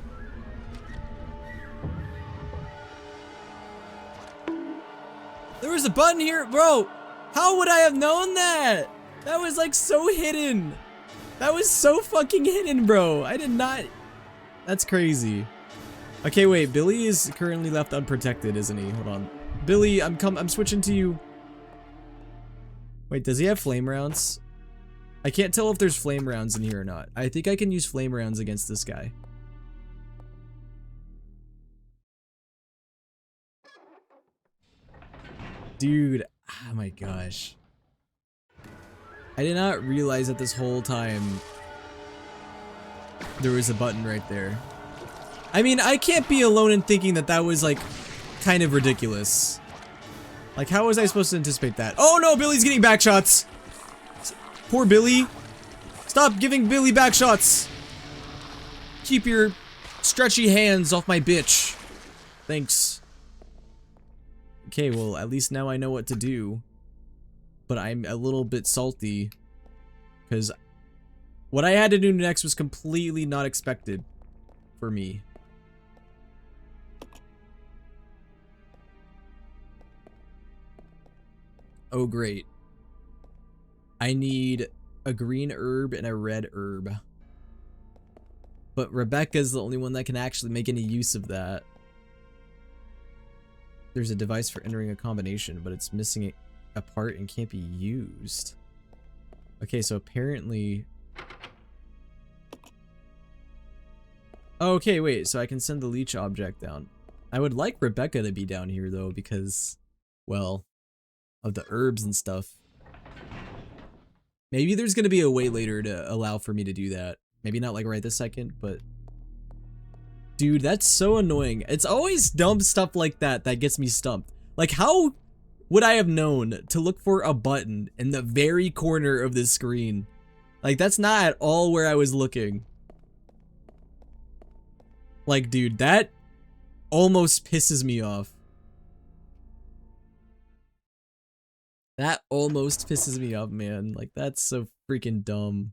There was a button here, bro. How would I have known that? That was like so hidden. That was so fucking hidden, bro. I did not. That's crazy. Okay, wait. Billy is currently left unprotected, isn't he? Hold on. Billy, I'm switching to you. Wait, does he have flame rounds? I can't tell if there's flame rounds in here or not. I think I can use flame rounds against this guy. Dude, oh my gosh. I did not realize that this whole time there was a button right there. I mean, I can't be alone in thinking that that was like kind of ridiculous. Like, how was I supposed to anticipate that? Oh no, Billy's getting back shots. Poor Billy. Stop giving Billy back shots. Keep your stretchy hands off my bitch. Thanks. Okay, well, at least now I know what to do. But I'm a little bit salty. Because what I had to do next was completely not expected for me. Oh, great. I need a green herb and a red herb. But Rebecca's the only one that can actually make any use of that. There's a device for entering a combination, but it's missing a part and can't be used. Okay, so apparently... Okay, wait, so I can send the leech object down. I would like Rebecca to be down here, though, because, well, of the herbs and stuff. Maybe there's gonna be a way later to allow for me to do that. Maybe not like right this second, but... Dude, that's so annoying. It's always dumb stuff like that that gets me stumped. Like, how would I have known to look for a button in the very corner of this screen? Like, that's not at all where I was looking. Like, dude, that almost pisses me off. That almost pisses me off, man. Like, that's so freaking dumb.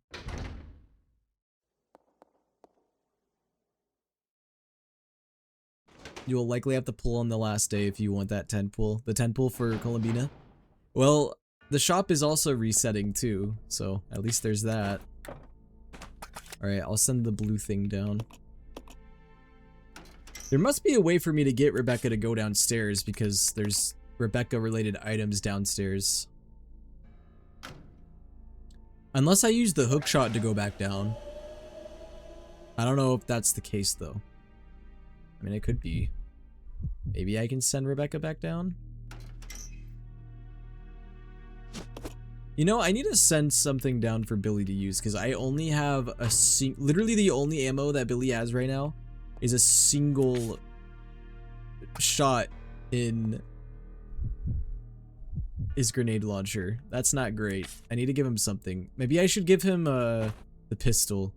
You will likely have to pull on the last day if you want that 10 pull. The 10 pull for Columbina. Well, the shop is also resetting too, so at least there's that. Alright, I'll send the blue thing down. There must be a way for me to get Rebecca to go downstairs because there's Rebecca-related items downstairs. Unless I use the hook shot to go back down. I don't know if that's the case though. I mean, it could be. Maybe I can send Rebecca back down? You know, I need to send something down for Billy to use because I only have a literally the only ammo that Billy has right now is a single shot in his grenade launcher. That's not great. I need to give him something. Maybe I should give him the pistol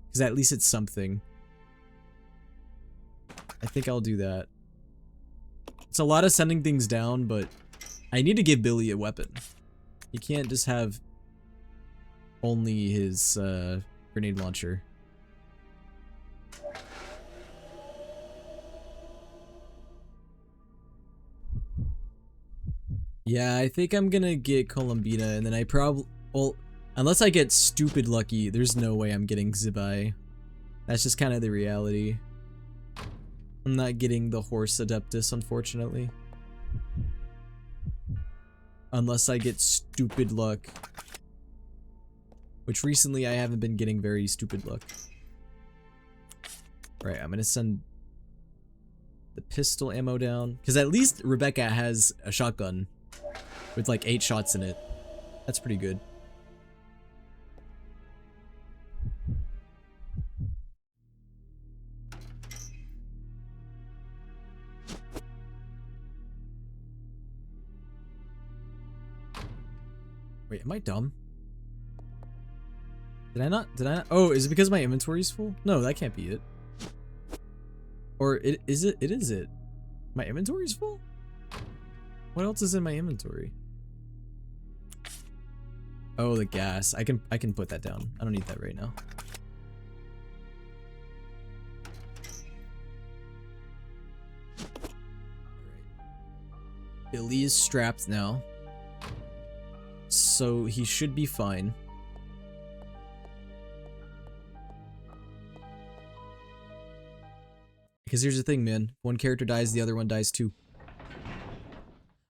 because at least it's something. I think I'll do that. It's a lot of sending things down, but I need to give Billy a weapon. You can't just have only his grenade launcher. Yeah, I think I'm gonna get Columbina, and then I probably... Well, unless I get stupid lucky, there's no way I'm getting Zibai. That's just kind of the reality. I'm not getting the Horse Adeptus, unfortunately. Unless I get stupid luck. Which recently I haven't been getting very stupid luck. Right, I'm gonna send the pistol ammo down. Because at least Rebecca has a shotgun with like 8 shots in it. That's pretty good. Wait, am I dumb? Did I not? Oh, is it because my inventory's full? No, that can't be it. Or is it? It is it. My inventory's full? What else is in my inventory? Oh, the gas. I can put that down. I don't need that right now. Alright. Billy is strapped now. So he should be fine. Because here's the thing, man. One character dies, the other one dies too.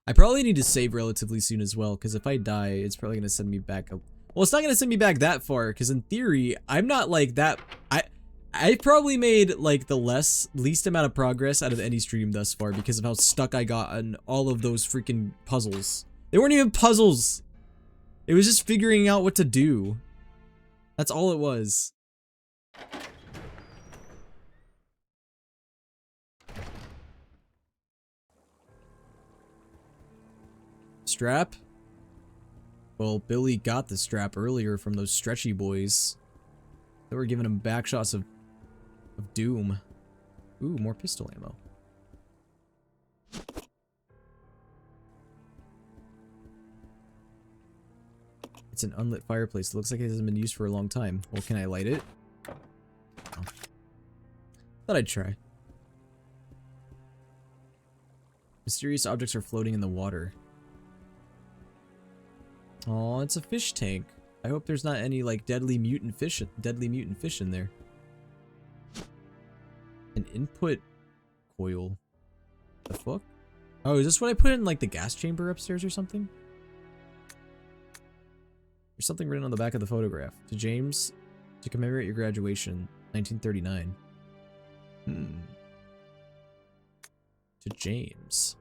I probably need to save relatively soon as well, because if I die, it's probably going to send me back up. Well, it's not going to send me back that far, because in theory, I'm not like that. I probably made like the least amount of progress out of any stream thus far because of how stuck I got on all of those freaking puzzles. They weren't even puzzles. It was just figuring out what to do. That's all it was. Strap? Well, Billy got the strap earlier from those stretchy boys. They were giving him backshots of doom. Ooh, more pistol ammo. It's an unlit fireplace. It looks like it hasn't been used for a long time. Well, can I light it? Oh. Thought I'd try. Mysterious objects are floating in the water. Oh, it's a fish tank. I hope there's not any like deadly mutant fish in there. An input coil. The fuck? Oh, is this what I put in like the gas chamber upstairs or something? There's something written on the back of the photograph. To James, to commemorate your graduation, 1939. To James.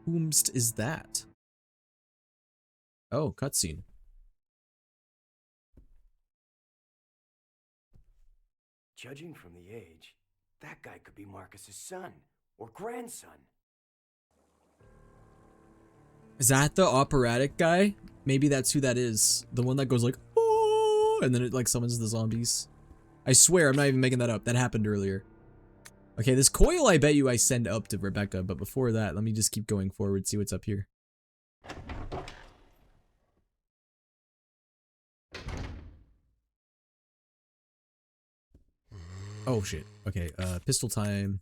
Whomst is that? Oh, cutscene. Judging from the age, that guy could be Marcus's son or grandson. Is that the operatic guy? Maybe that's who that is. The one that goes like, oh, and then it like summons the zombies. I swear, I'm not even making that up. That happened earlier. Okay, this coil I bet you I send up to Rebecca, but before that, let me just keep going forward, see what's up here. Oh shit. Okay, pistol time.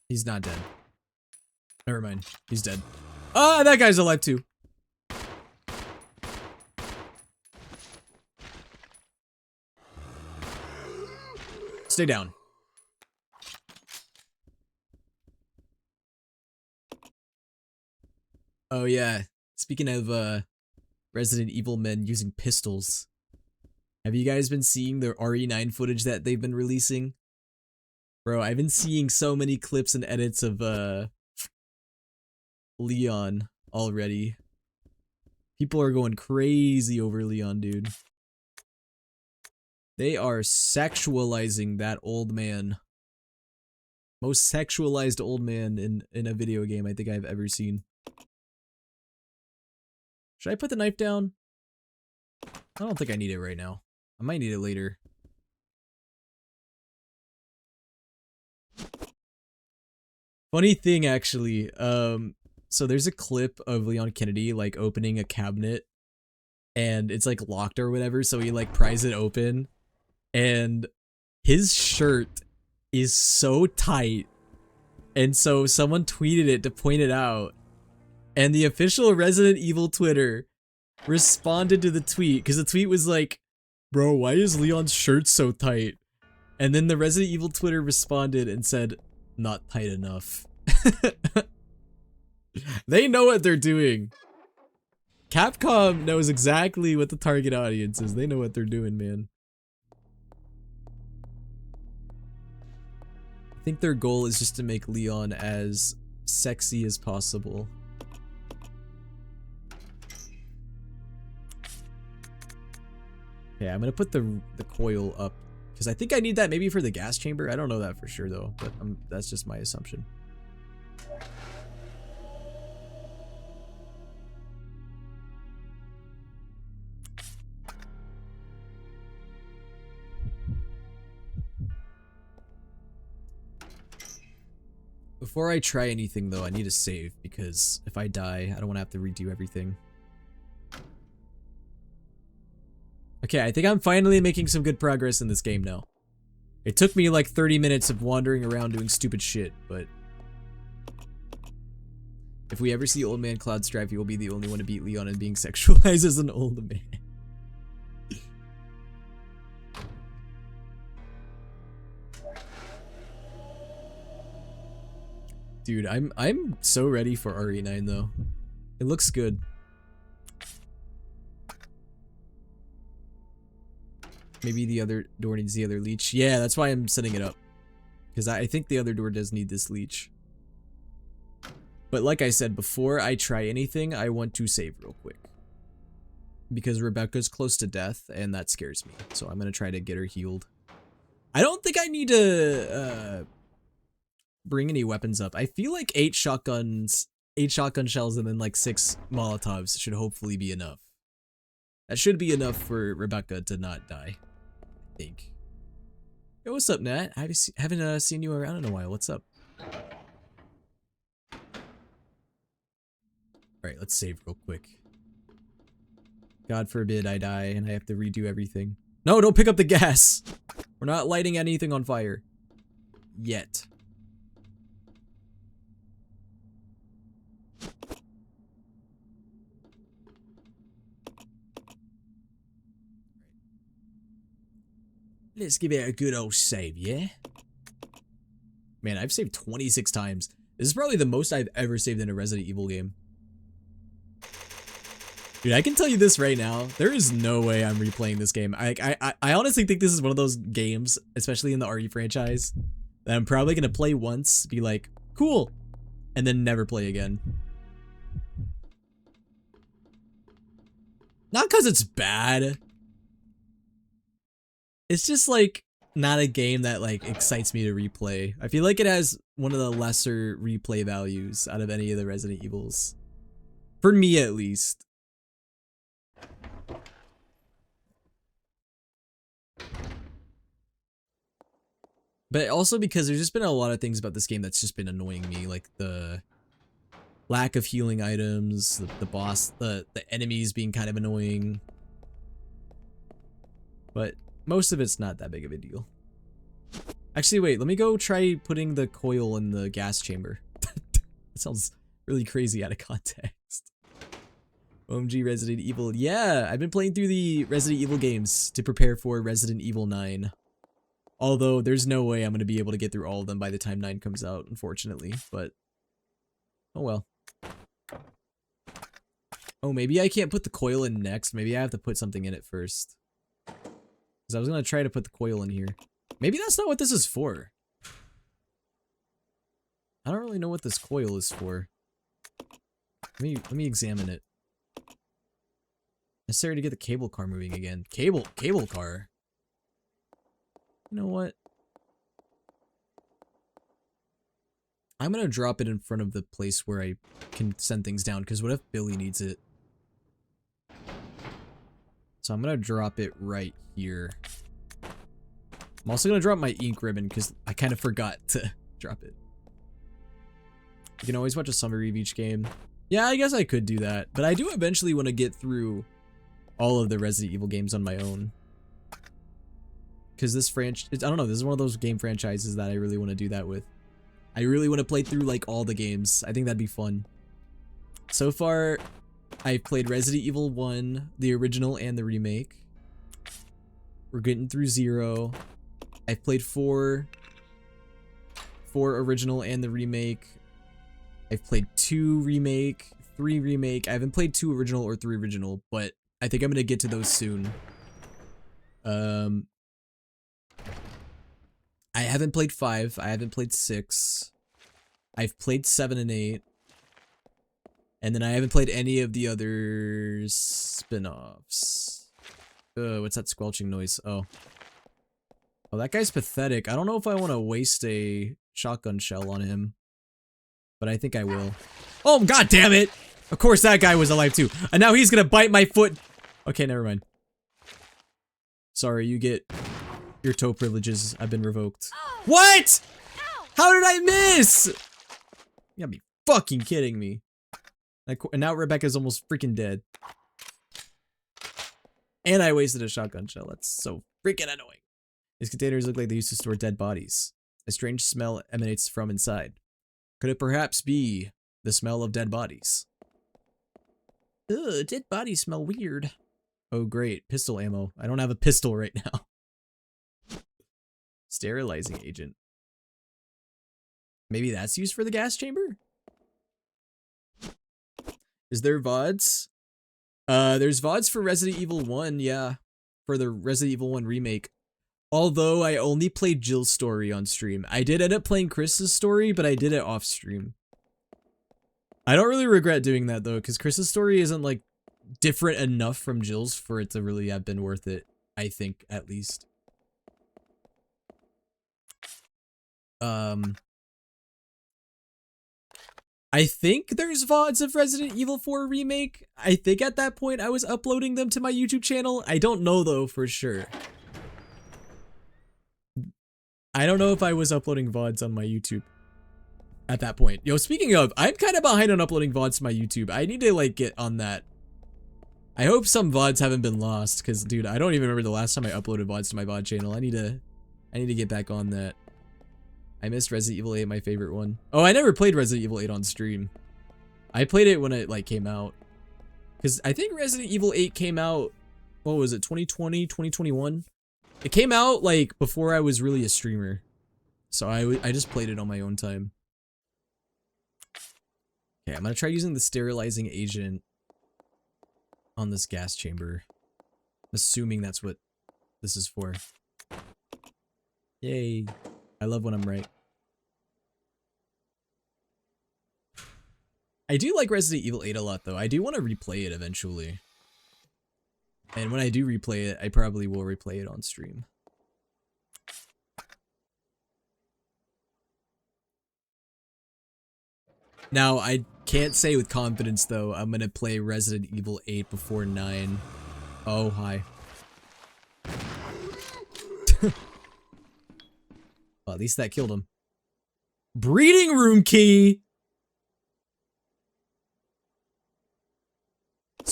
He's not dead. Never mind. He's dead. Ah, that guy's alive too. Stay down. Oh yeah. Speaking of Resident Evil men using pistols. Have you guys been seeing the RE9 footage that they've been releasing? Bro, I've been seeing so many clips and edits of Leon already. People are going crazy over Leon, dude. They are sexualizing that old man. Most sexualized old man in a video game I think I've ever seen. Should I put the knife down? I don't think I need it right now. I might need it later. Funny thing actually, so there's a clip of Leon Kennedy like opening a cabinet and it's like locked or whatever, so he like pries it open and his shirt is so tight. And so someone tweeted it to point it out. And the official Resident Evil Twitter responded to the tweet because the tweet was like, bro, why is Leon's shirt so tight? And then the Resident Evil Twitter responded and said, not tight enough. They know what they're doing. Capcom knows exactly what the target audience is. They know what they're doing, man. I think their goal is just to make Leon as sexy as possible. Okay, I'm gonna put the coil up because I think I need that maybe for the gas chamber. I don't know that for sure though, but that's just my assumption. Before I try anything though, I need to save because if I die, I don't want to have to redo everything. Okay, I think I'm finally making some good progress in this game now. It took me like 30 minutes of wandering around doing stupid shit, but if we ever see Old Man Cloud Strife, he will be the only one to beat Leon in being sexualized as an old man. Dude, I'm so ready for RE9 though. It looks good. Maybe the other door needs the other leech. Yeah, that's why I'm setting it up. Because I think the other door does need this leech. But like I said, before I try anything, I want to save real quick. Because Rebecca's close to death, and that scares me. So I'm going to try to get her healed. I don't think I need to bring any weapons up. I feel like 8 shotgun shells and then like 6 Molotovs should hopefully be enough. That should be enough for Rebecca to not die. I think. Yo, what's up, Nat? I haven't seen you around in a while. What's up? Alright, let's save real quick. God forbid I die and I have to redo everything. No, don't pick up the gas! We're not lighting anything on fire. Yet. Let's give it a good old save, yeah? Man, I've saved 26 times. This is probably the most I've ever saved in a Resident Evil game. Dude, I can tell you this right now. There is no way I'm replaying this game. I honestly think this is one of those games, especially in the RE franchise, that I'm probably going to play once, be like, cool, and then never play again. Not because it's bad. It's just like not a game that like excites me to replay. I feel like it has one of the lesser replay values out of any of the Resident Evils. For me at least. But also because there's just been a lot of things about this game that's just been annoying me, like the lack of healing items, the boss, the enemies being kind of annoying. But most of it's not that big of a deal. Actually, wait, let me go try putting the coil in the gas chamber. That sounds really crazy out of context. OMG Resident Evil. Yeah, I've been playing through the Resident Evil games to prepare for Resident Evil 9. Although, there's no way I'm going to be able to get through all of them by the time 9 comes out, unfortunately. But, oh well. Oh, maybe I can't put the coil in next. Maybe I have to put something in it first. Because I was going to try to put the coil in here. Maybe that's not what this is for. I don't really know what this coil is for. Let me examine it. Necessary to get the cable car moving again. Cable car. You know what? I'm gonna drop it in front of the place where I can send things down, because what if Billy needs it? So I'm gonna drop it right here. I'm also gonna drop my ink ribbon, because I kind of forgot to drop it. You can always watch a summary of each game. Yeah, I guess I could do that, but I do eventually want to get through all of the Resident Evil games on my own. Because this franchise, I don't know, this is one of those game franchises that I really want to do that with. I really want to play through like all the games. I think that'd be fun. So far, I've played Resident Evil 1, the original and the remake. We're getting through 0. I've played 4 original and the remake. I've played 2 remake, 3 remake. I haven't played 2 original or 3 original, but I think I'm gonna get to those soon. I haven't played 5. I haven't played 6. I've played 7 and 8. And then I haven't played any of the other spin-offs. What's that squelching noise? Oh. Oh, that guy's pathetic. I don't know if I want to waste a shotgun shell on him. But I think I will. Oh, god damn it! Of course that guy was alive too. And now he's gonna bite my foot. Okay, never mind. Sorry, you get... your toe privileges have been revoked. What?! How did I miss?! You gotta be fucking kidding me. And now Rebecca's almost freaking dead. And I wasted a shotgun shell. That's so freaking annoying. These containers look like they used to store dead bodies. A strange smell emanates from inside. Could it perhaps be the smell of dead bodies? Ugh, dead bodies smell weird. Oh great, pistol ammo. I don't have a pistol right now. Sterilizing agent. Maybe that's used for the gas chamber? Is there VODs? There's VODs for Resident Evil 1, yeah. For the Resident Evil 1 remake. Although I only played Jill's story on stream. I did end up playing Chris's story, but I did it off stream. I don't really regret doing that though, because Chris's story isn't like different enough from Jill's for it to really have been worth it. I think, at least. I think there's VODs of Resident Evil 4 Remake. I think at that point I was uploading them to my YouTube channel. I don't know though for sure. I don't know if I was uploading VODs on my YouTube at that point. Yo, speaking of, I'm kind of behind on uploading VODs to my YouTube. I need to like get on that. I hope some VODs haven't been lost, because dude, I don't even remember the last time I uploaded VODs to my VOD channel. I need to get back on that. I missed Resident Evil 8, my favorite one. Oh, I never played Resident Evil 8 on stream. I played it when it like came out. Because I think Resident Evil 8 came out, what was it, 2020, 2021? It came out like before I was really a streamer. So I just played it on my own time. Okay, I'm gonna try using the sterilizing agent on this gas chamber. I'm assuming that's what this is for. Yay. I love when I'm right. I do like Resident Evil 8 a lot though. I do want to replay it eventually. And when I do replay it, I probably will replay it on stream. Now, I can't say with confidence though, I'm gonna play Resident Evil 8 before 9. Oh, hi. Well, at least that killed him. Breeding room key!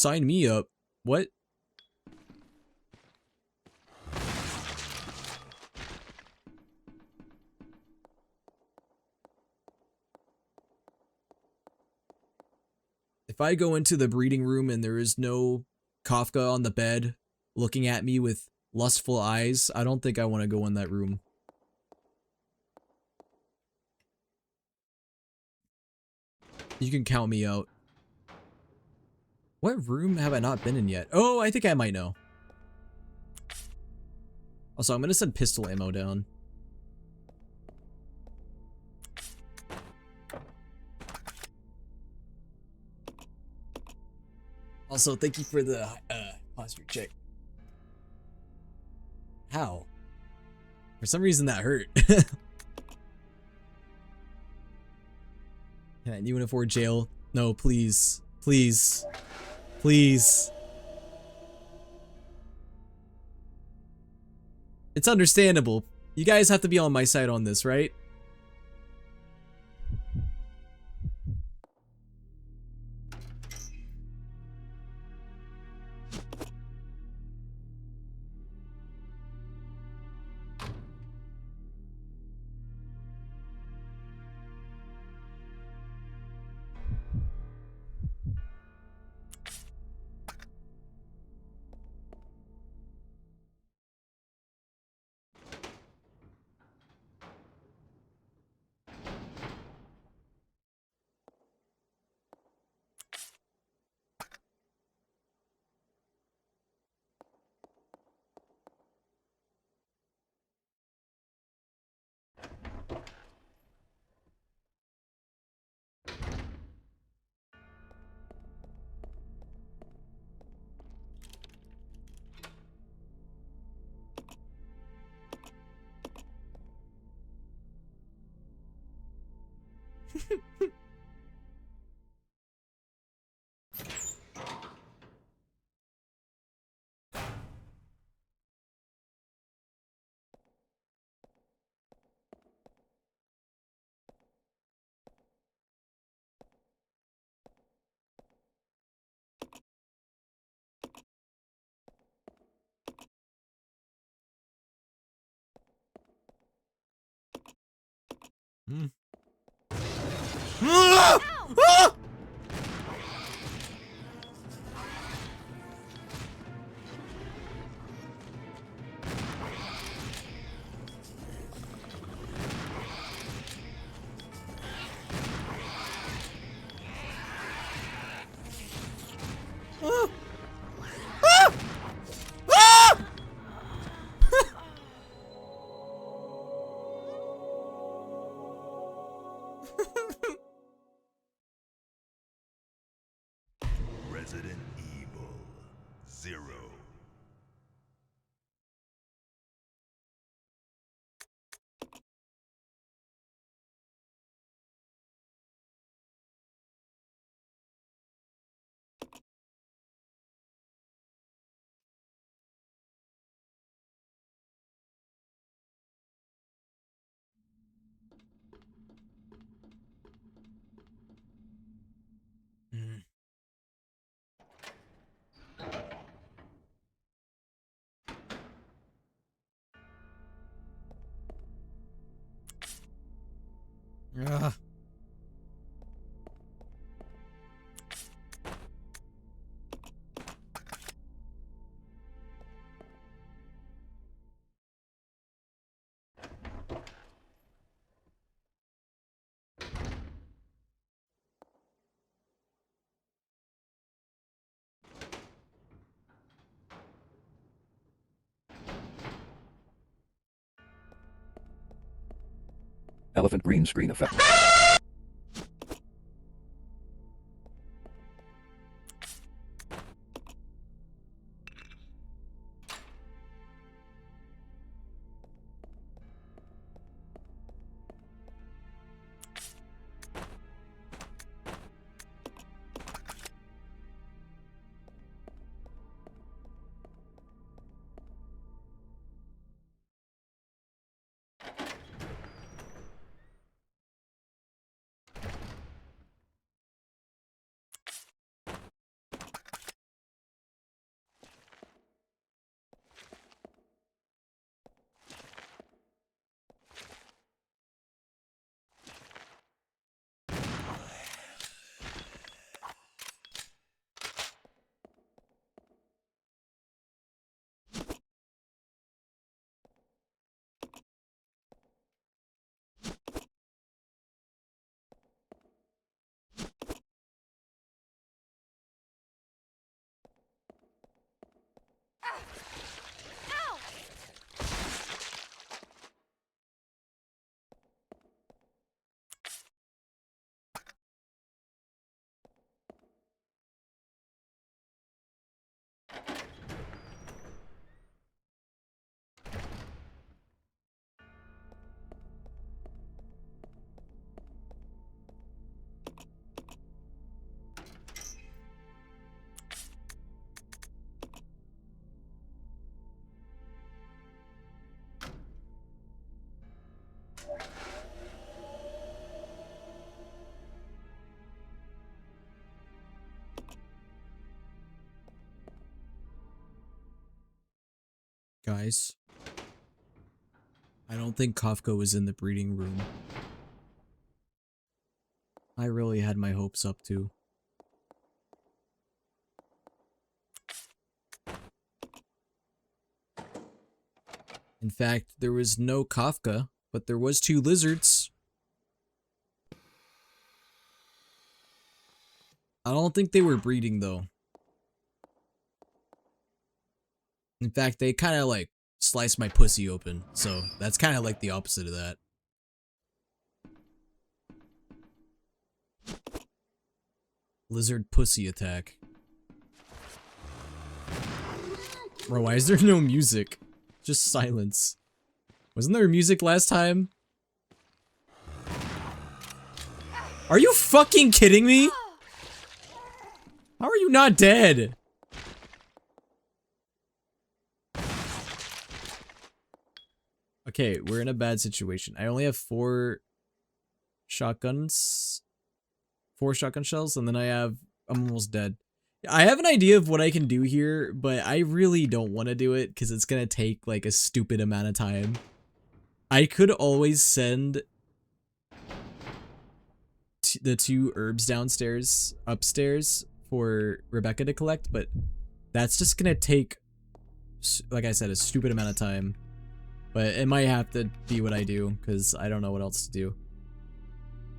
sign me up. What? If I go into the breeding room and there is no Kafka on the bed looking at me with lustful eyes, I don't think I want to go in that room. You can count me out. What room have I not been in yet? Oh, I think I might know. Also, I'm gonna send pistol ammo down. Also, thank you for the posture check. How? For some reason that hurt. Yeah, you can afford jail. No, please. Please. Please. It's understandable. You guys have to be on my side on this, right? Hmm. Ah! Ah! Ah! Ah! Ah! Resident Evil 0. Hmm. Ah. Elephant green screen effect. Guys, I don't think Kafka was in the breeding room. I really had my hopes up too. In fact, there was no Kafka, but there was 2 lizards. I don't think they were breeding though. In fact, they kind of like sliced my pussy open, so that's kind of like the opposite of that. Lizard pussy attack. Bro, why is there no music? Just silence. Wasn't there music last time? Are you fucking kidding me? How are you not dead? Okay, we're in a bad situation. I only have 4 shotguns. 4 shotgun shells, and then I'm almost dead. I have an idea of what I can do here, but I really don't want to do it because it's gonna take like a stupid amount of time. I could always send the 2 herbs upstairs for Rebecca to collect, but that's just gonna take, like I said, a stupid amount of time. But it might have to be what I do because I don't know what else to do.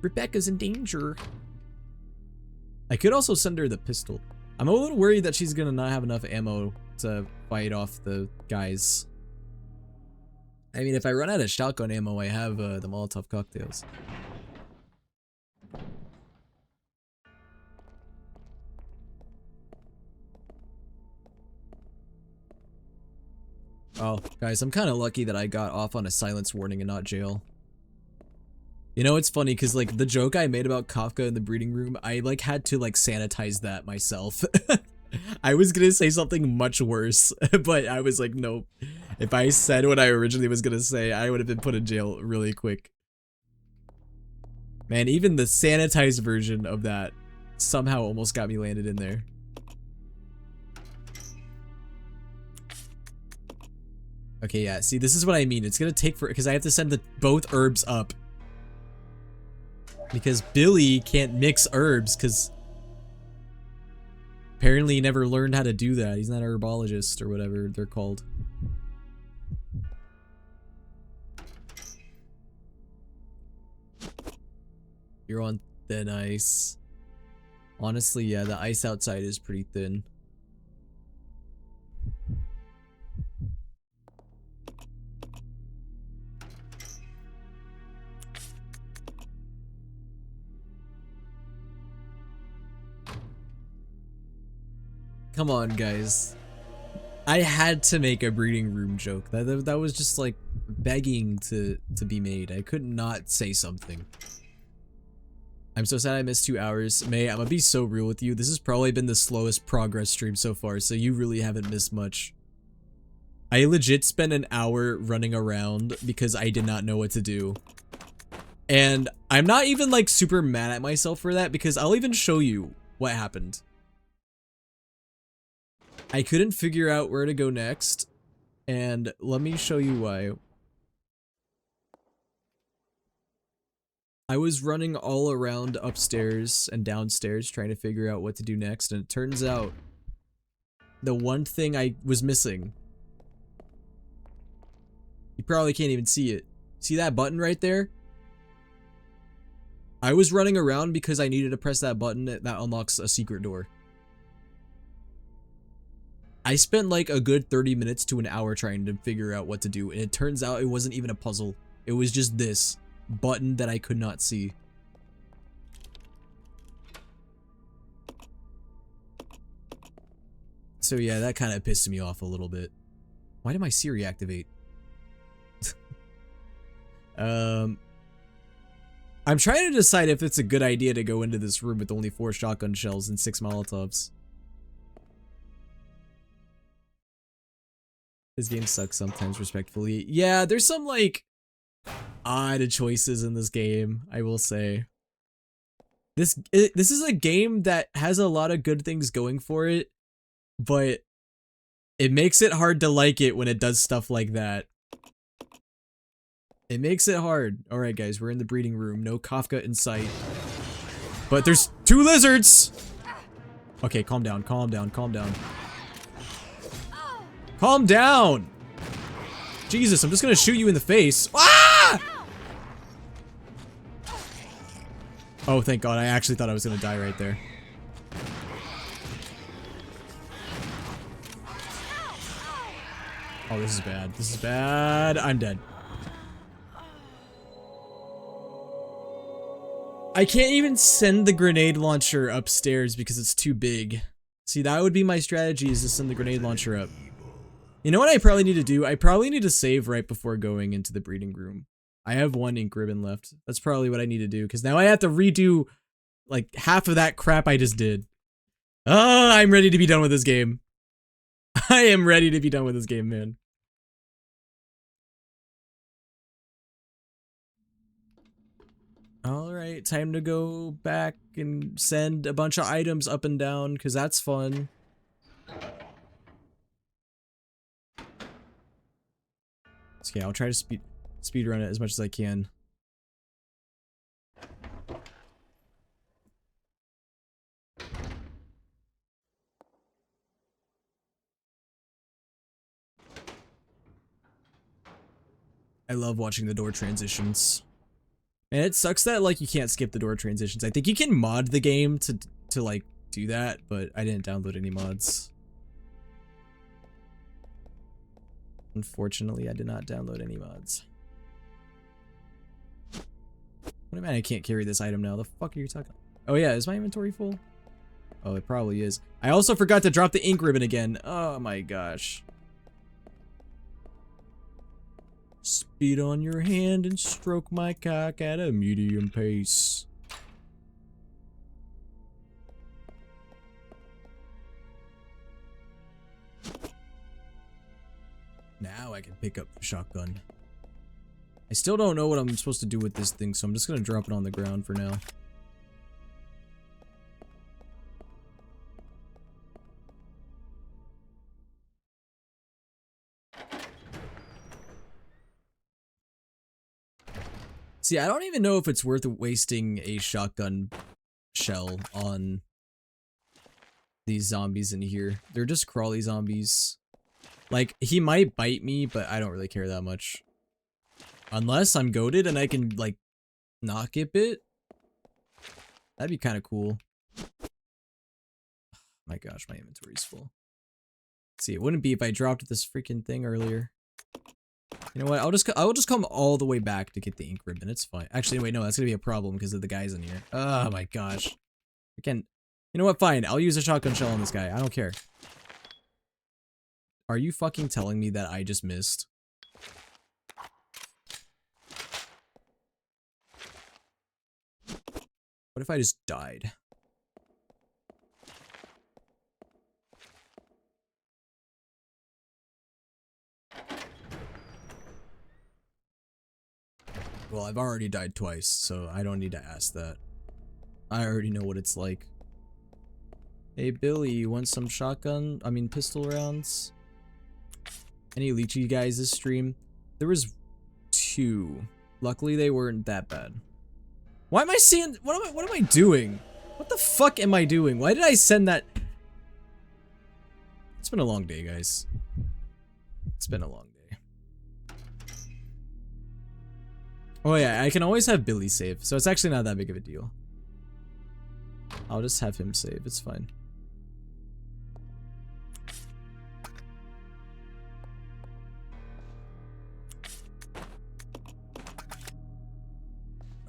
Rebecca's in danger. I could also send her the pistol. I'm a little worried that she's gonna not have enough ammo to fight off the guys. I mean, if I run out of shotgun ammo, I have the Molotov cocktails. Oh, guys, I'm kind of lucky that I got off on a silence warning and not jail. You know, it's funny because, like, the joke I made about Kafka in the breeding room, I, like, had to, like, sanitize that myself. I was gonna say something much worse, but I was like, nope. If I said what I originally was gonna say, I would have been put in jail really quick. Man, even the sanitized version of that somehow almost got me landed in there. Okay, yeah, see, this is what I mean. It's gonna take because I have to send both herbs up. Because Billy can't mix herbs, because apparently he never learned how to do that. He's not a herbologist or whatever they're called. You're on thin ice. Honestly, yeah, the ice outside is pretty thin. Come on, guys. I had to make a breeding room joke. That was just like begging to be made. I could not say something. I'm so sad I missed 2 hours. May, I'm gonna be so real with you. This has probably been the slowest progress stream so far, so you really haven't missed much. I legit spent an hour running around because I did not know what to do. And I'm not even like super mad at myself for that because I'll even show you what happened. I couldn't figure out where to go next, and let me show you why. I was running all around upstairs and downstairs trying to figure out what to do next, and it turns out the one thing I was missing. You probably can't even see it. See that button right there? I was running around because I needed to press that button that unlocks a secret door. I spent like a good 30 minutes to an hour trying to figure out what to do, and it turns out it wasn't even a puzzle. It was just this button that I could not see. So yeah, that kind of pissed me off a little bit. Why did my Siri activate? I'm trying to decide if it's a good idea to go into this room with only 4 shotgun shells and 6 Molotovs. This game sucks sometimes, respectfully. Yeah, there's some, like, odd choices in this game, I will say. This is a game that has a lot of good things going for it, but it makes it hard to like it when it does stuff like that. It makes it hard. Alright guys, we're in the breeding room. No Kafka in sight. But there's 2 lizards! Okay, calm down, calm down, calm down. Calm down! Jesus, I'm just gonna shoot you in the face. Ah! Oh, thank God. I actually thought I was gonna die right there. Oh, this is bad. This is bad. I'm dead. I can't even send the grenade launcher upstairs because it's too big. See, that would be my strategy, is to send the grenade launcher up. You know what I probably need to do? I probably need to save right before going into the breeding room. I have 1 ink ribbon left. That's probably what I need to do, because now I have to redo like half of that crap I just did. I'm ready to be done with this game. I am ready to be done with this game, man. Alright, time to go back and send a bunch of items up and down, because that's fun. Okay, I'll try to speed run it as much as I can. I love watching the door transitions. And it sucks that like you can't skip the door transitions. I think you can mod the game to like do that, but I didn't download any mods. Unfortunately, I did not download any mods. What do you mean I can't carry this item now? The fuck are you talking about? Oh yeah, is my inventory full? Oh, it probably is. I also forgot to drop the ink ribbon again. Oh my gosh. Speed on your hand and stroke my cock at a medium pace. Now I can pick up the shotgun. I still don't know what I'm supposed to do with this thing, so I'm just gonna drop it on the ground for now. See, I don't even know if it's worth wasting a shotgun shell on these zombies in here. They're just crawly zombies. Like, he might bite me, but I don't really care that much. Unless I'm goated and I can, like, not get bit. That'd be kind of cool. My gosh, my inventory's full. See, it wouldn't be if I dropped this freaking thing earlier. You know what? I'll just come all the way back to get the ink ribbon. It's fine. Actually, wait, no, that's gonna be a problem because of the guys in here. Oh my gosh. Again, you know what? Fine. I'll use a shotgun shell on this guy. I don't care. Are you fucking telling me that I just missed? What if I just died? Well, I've already died twice, so I don't need to ask that. I already know what it's like. Hey Billy, you want some pistol rounds? Any lychee guys this stream? There was 2. Luckily they weren't that bad. Why am I seeing, what am I doing? What the fuck am I doing? Why did I send that? It's been a long day, guys. It's been a long day. Oh yeah, I can always have Billy save, so it's actually not that big of a deal. I'll just have him save, it's fine.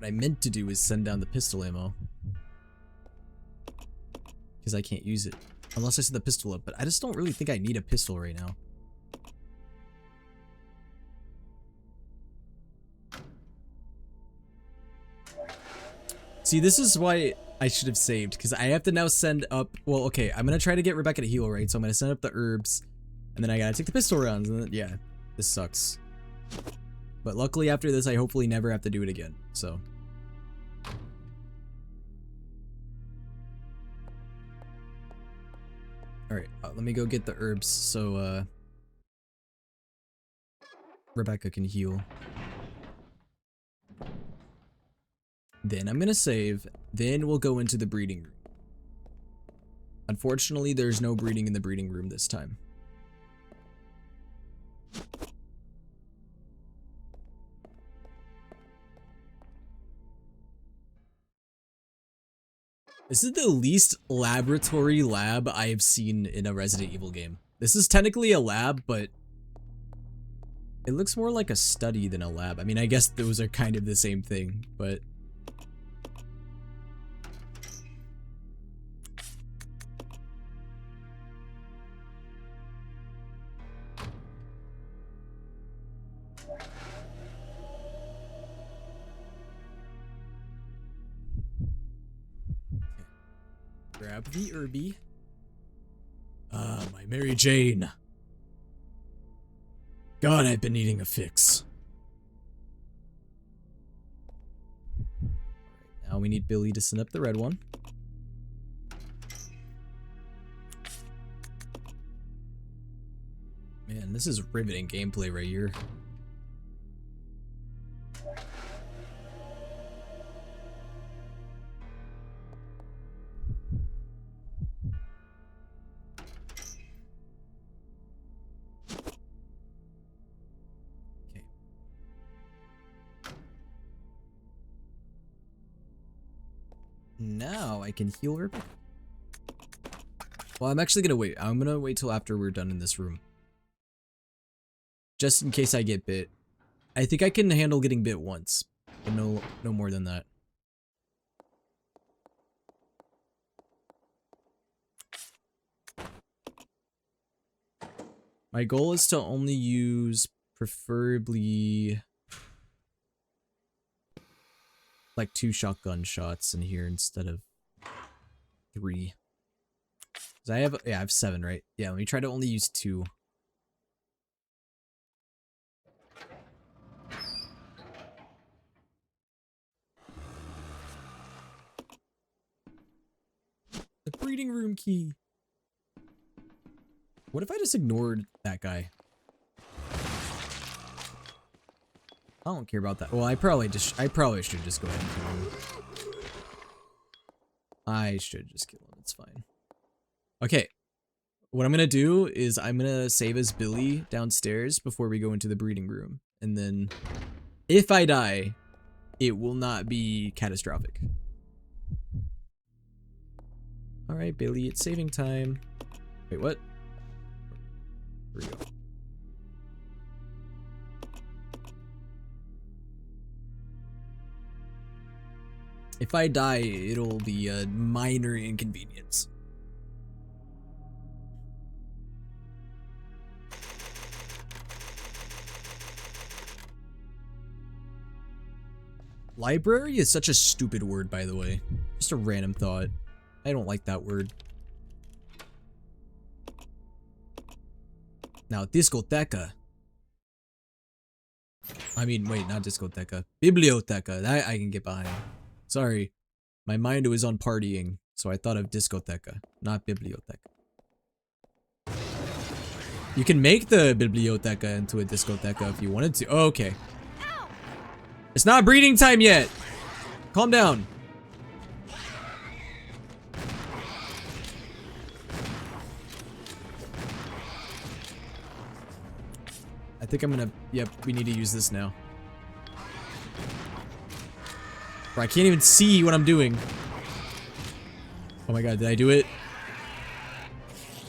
What I meant to do is send down the pistol ammo. Because I can't use it. Unless I set the pistol up, but I just don't really think I need a pistol right now. See, this is why I should have saved, because I have to now send up... Well, okay, I'm going to try to get Rebecca to heal, right? So I'm going to send up the herbs, and then I got to take the pistol rounds, and then, yeah, this sucks. But luckily after this, I hopefully never have to do it again, so... Alright, let me go get the herbs so Rebecca can heal. Then I'm gonna save, then we'll go into the breeding room. Unfortunately, there's no breeding in the breeding room this time. This is the least laboratory lab I have seen in a Resident Evil game. This is technically a lab, but it looks more like a study than a lab. I mean, I guess those are kind of the same thing, but... Grab the herby. My Mary Jane. God, I've been needing a fix. Alright, now we need Billy to send up the red one. Man, this is riveting gameplay right here. Now I can heal her. Well, I'm actually gonna wait. I'm gonna wait till after we're done in this room. Just in case I get bit. I think I can handle getting bit once, but no more than that. My goal is to only use preferably like 2 shotgun shots in here instead of 3. 'Cause I have 7, right? Yeah, let me try to only use 2. The breeding room key. What if I just ignored that guy? I don't care about that. Well, I probably should just go ahead and kill him. I should just kill him. It's fine. Okay. What I'm gonna do is I'm gonna save as Billy downstairs before we go into the breeding room. And then if I die, it will not be catastrophic. Alright, Billy, it's saving time. Wait, what? Here we go. If I die, it'll be a minor inconvenience. Library is such a stupid word, by the way. Just a random thought. I don't like that word. Now, discoteca. I mean, wait, not discoteca. Biblioteca. That I can get behind. Sorry. My mind was on partying, so I thought of discoteca, not biblioteca. You can make the biblioteca into a discoteca if you wanted to. Oh, okay. It's not breeding time yet. Calm down. I think I'm gonna... Yep, we need to use this now. Bro, I can't even see what I'm doing. Oh my god, did I do it?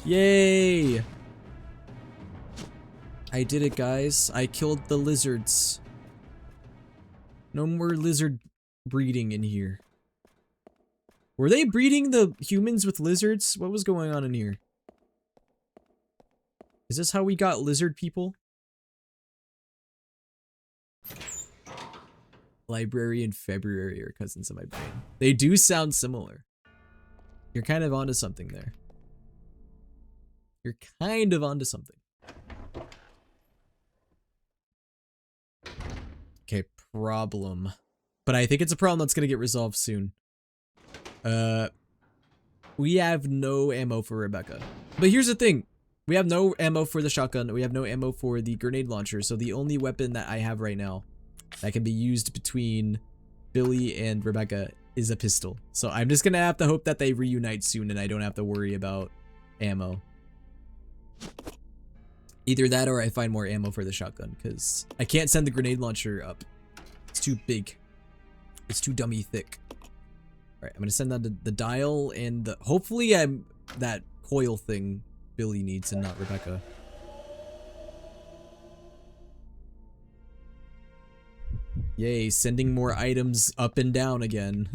Yay! I did it, guys. I killed the lizards. No more lizard breeding in here? Were they breeding the humans with lizards? What was going on in here? Is this how we got lizard people? Library and February are cousins of my brain. They do sound similar. You're kind of onto something there. You're kind of onto something. Okay, problem. But I think it's a problem that's gonna get resolved soon. We have no ammo for Rebecca. But here's the thing. We have no ammo for the shotgun. We have no ammo for the grenade launcher. So the only weapon that I have right now that can be used between Billy and Rebecca is a pistol. So I'm just gonna have to hope that they reunite soon and I don't have to worry about ammo. Either that or I find more ammo for the shotgun, because I can't send the grenade launcher up. It's too big. It's too dummy thick. Alright, I'm gonna send down the dial and the, hopefully I'm that coil thing Billy needs and not Rebecca. Yay, sending more items up and down again.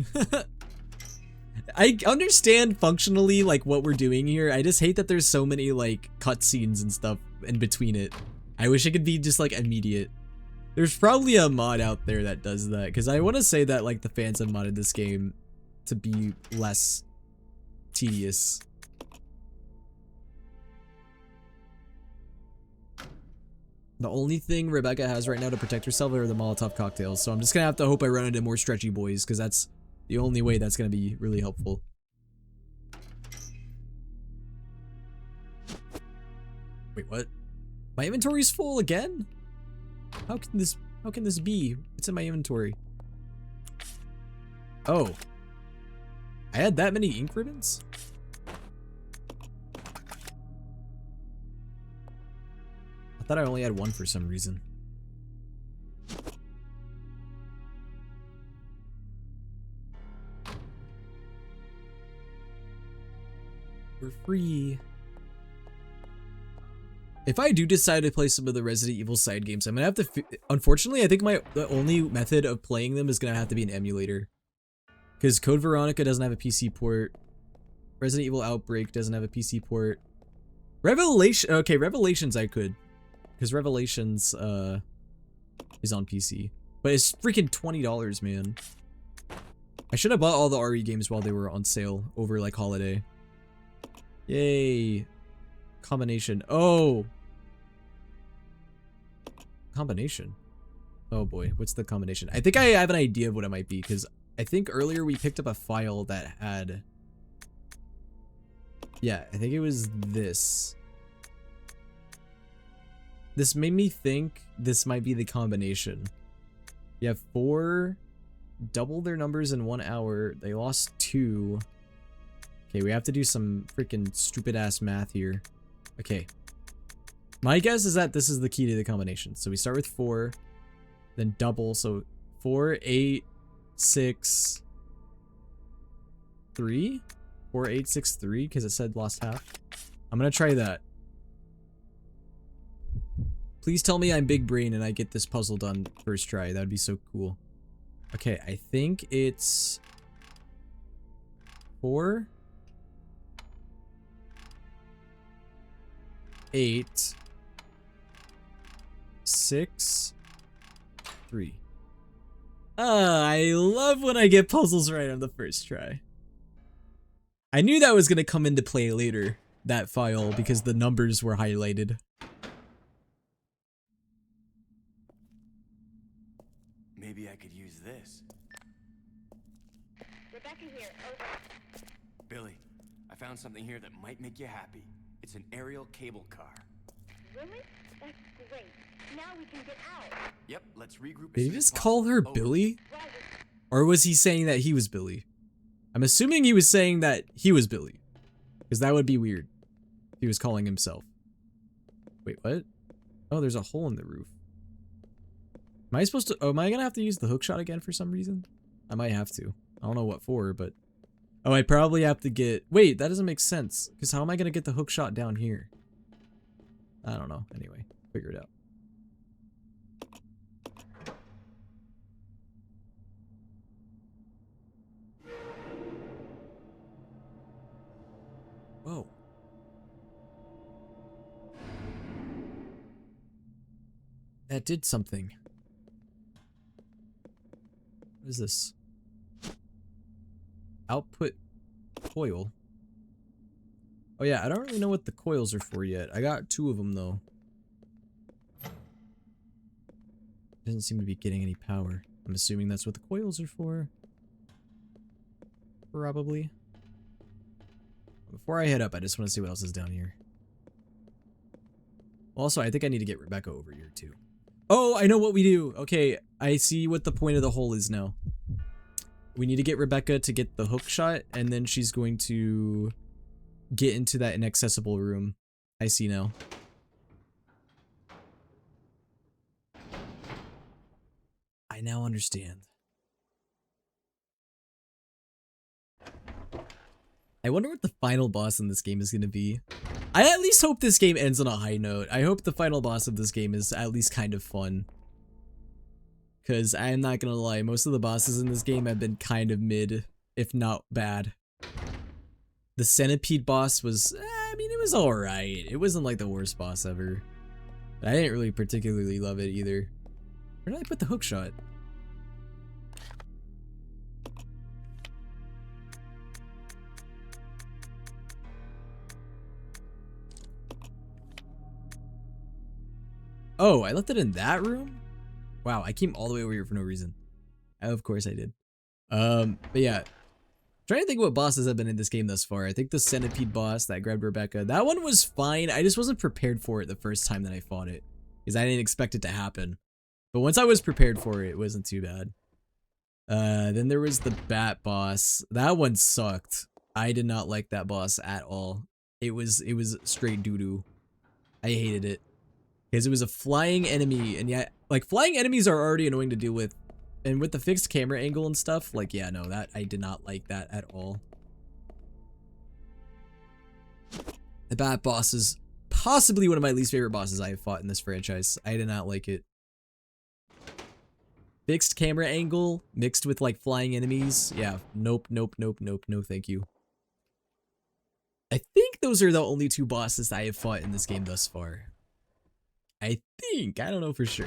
I understand functionally like what we're doing here. I just hate that there's so many like cutscenes and stuff in between it. I wish it could be just like immediate. There's probably a mod out there that does that, because I want to say that like the fans have modded this game to be less tedious. The only thing Rebecca has right now to protect herself are the Molotov cocktails, so I'm just gonna have to hope I run into more stretchy boys, because that's the only way that's gonna be really helpful. Wait, what? My inventory's full again? How can this be? It's in my inventory. Oh. I had that many ink ribbons? I thought I only had one for some reason. We're free. If I do decide to play some of the Resident Evil side games, I'm gonna have to. Unfortunately, I think the only method of playing them is gonna have to be an emulator, because Code Veronica doesn't have a PC port. Resident Evil Outbreak doesn't have a PC port. Revelations I could, because Revelations is on PC, but it's freaking $20, man. I should have bought all the RE games while they were on sale over like holiday. Yay. Combination. Oh. Combination. Oh boy, what's the combination? I think I have an idea of what it might be, because I think earlier we picked up a file that had... Yeah, I think it was this. This made me think this might be the combination. You have 4, double their numbers in 1 hour. They lost 2. Okay, we have to do some freaking stupid ass math here. Okay. My guess is that this is the key to the combination. So we start with 4, then double. So 4, 8, 6, 3. 4, 8, 6, 3, because it said lost half. I'm gonna try that. Please tell me I'm big brain and I get this puzzle done first try. That'd be so cool. Okay, I think it's 4, 8, 6, 3. I love when I get puzzles right on the first try. I knew that was gonna come into play later, that file, because the numbers were highlighted. Maybe I could use this. Rebecca here, over. Billy, I found something here that might make you happy. It's an aerial cable car. Really? That's great. Now we can get out. Yep, let's regroup. Did he just call her Billy? Roger. Or was he saying that he was Billy? I'm assuming he was saying that he was Billy, because that would be weird. He was calling himself. Wait, what? Oh, there's a hole in the roof. Am I supposed to... Oh, am I gonna have to use the hookshot again for some reason? I might have to. I don't know what for, but... Oh, I probably have to get... Wait, that doesn't make sense, because how am I gonna get the hookshot down here? I don't know. Anyway, figure it out. That did something. What is this? Output coil. Oh yeah, I don't really know what the coils are for yet. I got 2 of them though. Doesn't seem to be getting any power. I'm assuming that's what the coils are for. Probably. Before I head up, I just want to see what else is down here. Also, I think I need to get Rebecca over here too. Oh, I know what we do. Okay, I see what the point of the hole is now. We need to get Rebecca to get the hook shot, and then she's going to get into that inaccessible room. I see now. I now understand. I wonder what the final boss in this game is going to be. I at least hope this game ends on a high note. I hope the final boss of this game is at least kind of fun. Because I'm not going to lie, most of the bosses in this game have been kind of mid, if not bad. The centipede boss was, I mean, it was alright. It wasn't like the worst boss ever. But I didn't really particularly love it either. Where did I put the hook shot? Oh, I left it in that room? Wow, I came all the way over here for no reason. Of course I did. But yeah. Trying to think what bosses have been in this game thus far. I think the centipede boss that grabbed Rebecca, that one was fine. I just wasn't prepared for it the first time that I fought it. Because I didn't expect it to happen. But once I was prepared for it, it wasn't too bad. Then there was the bat boss. That one sucked. I did not like that boss at all. It was straight doo-doo. I hated it. Because it was a flying enemy, and yeah, like, flying enemies are already annoying to deal with. And with the fixed camera angle and stuff, like, yeah, no, that, I did not like that at all. The bat boss is possibly one of my least favorite bosses I have fought in this franchise. I did not like it. Fixed camera angle, mixed with, like, flying enemies. Yeah, nope, nope, nope, nope, no thank you. I think those are the only 2 bosses I have fought in this game thus far. I think. I don't know for sure.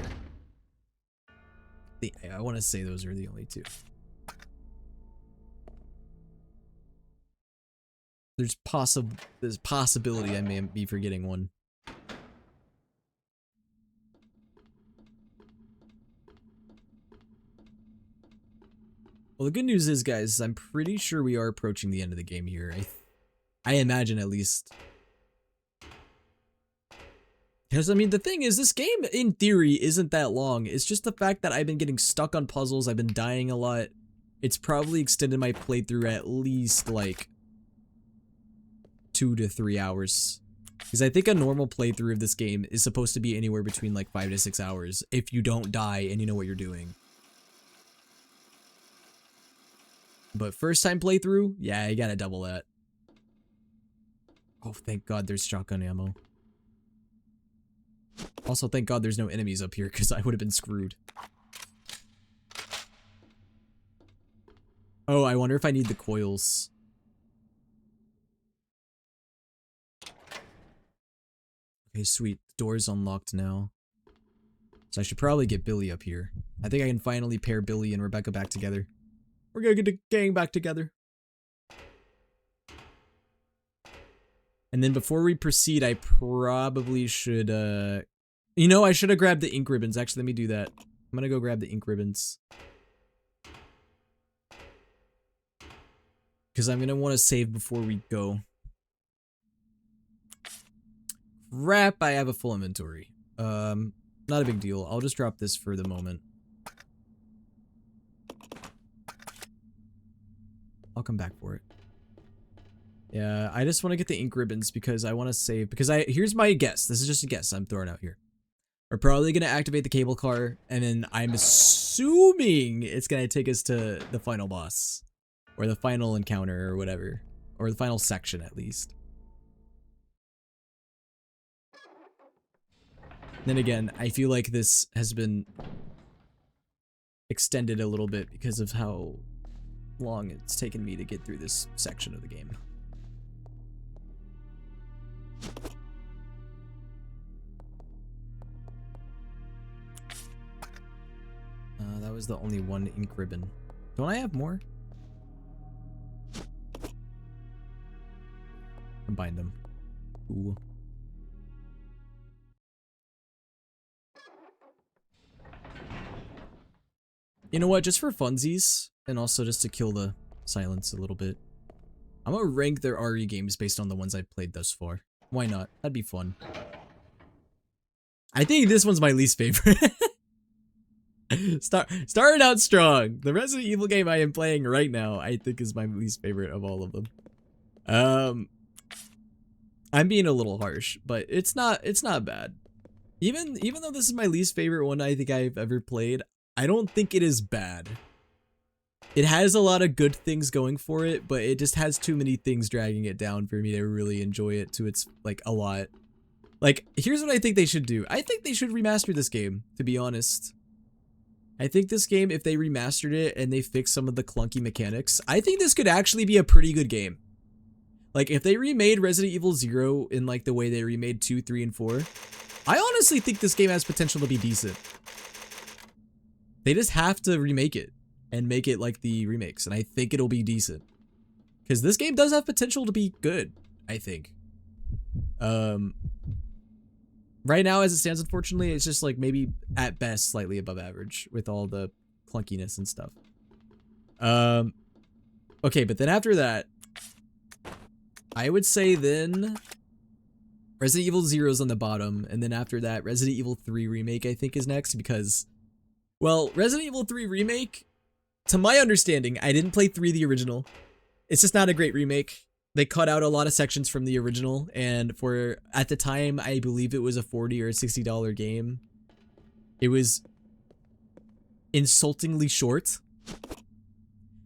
I want to say those are the only 2. There's possibility I may be forgetting one. Well, the good news is, guys, I'm pretty sure we are approaching the end of the game here. I imagine at least. Because, I mean, the thing is, this game, in theory, isn't that long. It's just the fact that I've been getting stuck on puzzles, I've been dying a lot. It's probably extended my playthrough at least, like, 2 to 3 hours. Because I think a normal playthrough of this game is supposed to be anywhere between, like, 5 to 6 hours, if you don't die and you know what you're doing. But first time playthrough, yeah, you gotta double that. Oh, thank God there's shotgun ammo. Also, thank God there's no enemies up here, because I would have been screwed. Oh, I wonder if I need the coils. Okay, sweet. The door's unlocked now. So I should probably get Billy up here. I think I can finally pair Billy and Rebecca back together. We're gonna get the gang back together. And then before we proceed, I probably should, you know, I should have grabbed the ink ribbons. Actually, let me do that. I'm gonna go grab the ink ribbons. Because I'm gonna want to save before we go. Crap, I have a full inventory. Not a big deal. I'll just drop this for the moment. I'll come back for it. Yeah, I just want to get the ink ribbons because I want to save. Because here's my guess. This is just a guess I'm throwing out here. We're probably going to activate the cable car, and then I'm assuming it's going to take us to the final boss. Or the final encounter, or whatever. Or the final section, at least. Then again, I feel like this has been extended a little bit because of how long it's taken me to get through this section of the game. That was the only one ink ribbon. Don't I have more? Combine them. Ooh. You know what? Just for funsies, and also just to kill the silence a little bit, I'm gonna rank their RE games based on the ones I've played thus far. Why not? That'd be fun. I think this one's my least favorite. Started out strong. The Resident Evil game I am playing right now, I think, is my least favorite of all of them. I'm being a little harsh, but it's not bad. Even though this is my least favorite one I think I've ever played, I don't think it is bad. It has a lot of good things going for it, but it just has too many things dragging it down for me to really enjoy it to its, like, a lot. Like, here's what I think they should do. I think they should remaster this game, to be honest. I think this game, if they remastered it and they fixed some of the clunky mechanics, I think this could actually be a pretty good game. Like, if they remade Resident Evil 0 in, like, the way they remade 2, 3, and 4, I honestly think this game has potential to be decent. They just have to remake it and make it like the remakes, and I think it'll be decent. Because this game does have potential to be good, I think. Right now, as it stands, unfortunately, it's just like maybe at best slightly above average with all the clunkiness and stuff. Okay, but then after that, I would say then Resident Evil 0 is on the bottom, and then after that, Resident Evil 3 Remake I think is next because, well, Resident Evil 3 Remake, to my understanding, I didn't play 3 the original. It's just not a great remake. They cut out a lot of sections from the original, and for, at the time, I believe it was a $40 or $60 game. It was insultingly short.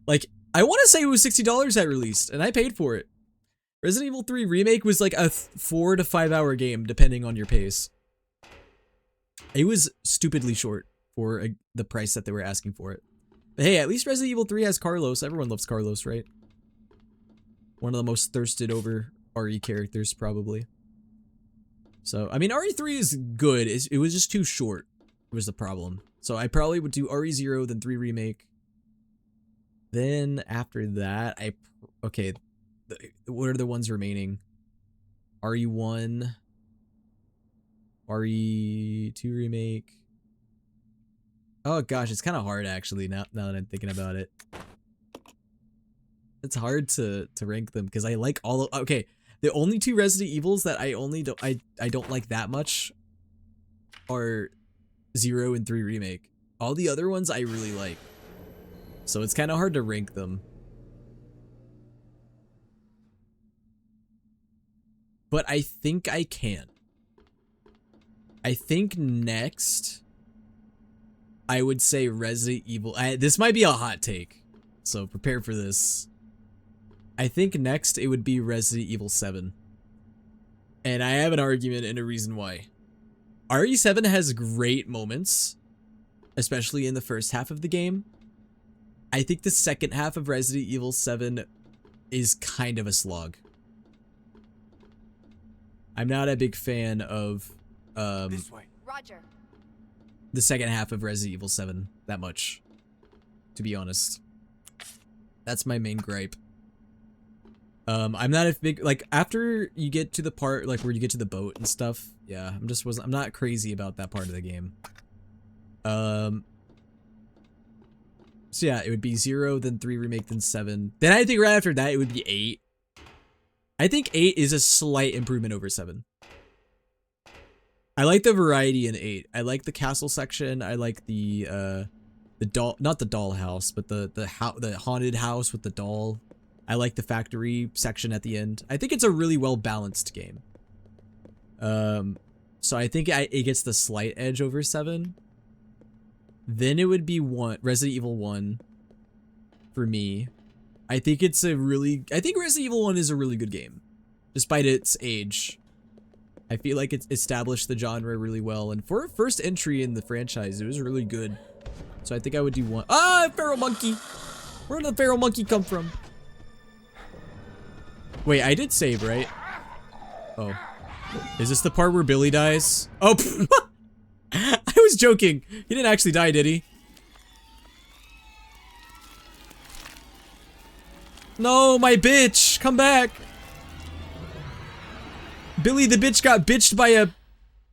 Like, I want to say it was $60 at release, and I paid for it. Resident Evil 3 Remake was like a 4 to 5 hour game, depending on your pace. It was stupidly short for the price that they were asking for it. But hey, at least Resident Evil 3 has Carlos. Everyone loves Carlos, right? One of the most thirsted over RE characters, probably. So, I mean, RE3 is good. It was just too short, was the problem. So I probably would do RE0, then 3 Remake. Then after that, okay, what are the ones remaining? RE1, RE2 Remake. Oh gosh, it's kind of hard actually, now that I'm thinking about it. It's hard to rank them because I like all of, okay, the only 2 Resident Evils that I don't like that much are 0 and 3 Remake. All the other ones I really like. So it's kind of hard to rank them. But I think I can. I think next I would say Resident Evil. This might be a hot take, so prepare for this. I think next it would be Resident Evil 7. And I have an argument and a reason why. RE7 has great moments, especially in the first half of the game. I think the second half of Resident Evil 7 is kind of a slog. I'm not a big fan of This way. Roger. the second half of Resident Evil 7 that much, to be honest. That's my main gripe. I'm not a big, like, after you get to the part, like, where you get to the boat and stuff, yeah, I'm not crazy about that part of the game. So yeah, it would be 0, then 3 Remake, then 7. Then I think right after that, it would be 8. I think 8 is a slight improvement over 7. I like the variety in 8. I like the castle section. I like the doll, not the doll house, but the haunted house with the doll. I like the factory section at the end. I think it's a really well balanced game. So I think it gets the slight edge over 7. Then it would be Resident Evil 1 for me. I think Resident Evil 1 is a really good game, despite its age. I feel like it's established the genre really well, and for a first entry in the franchise, it was really good. So I think I would do 1. Ah, feral monkey! Where did the feral monkey come from? Wait, I did save, right? Oh. Is this the part where Billy dies? Oh, I was joking. He didn't actually die, did he? No, my bitch! Come back! Billy the bitch got bitched by a...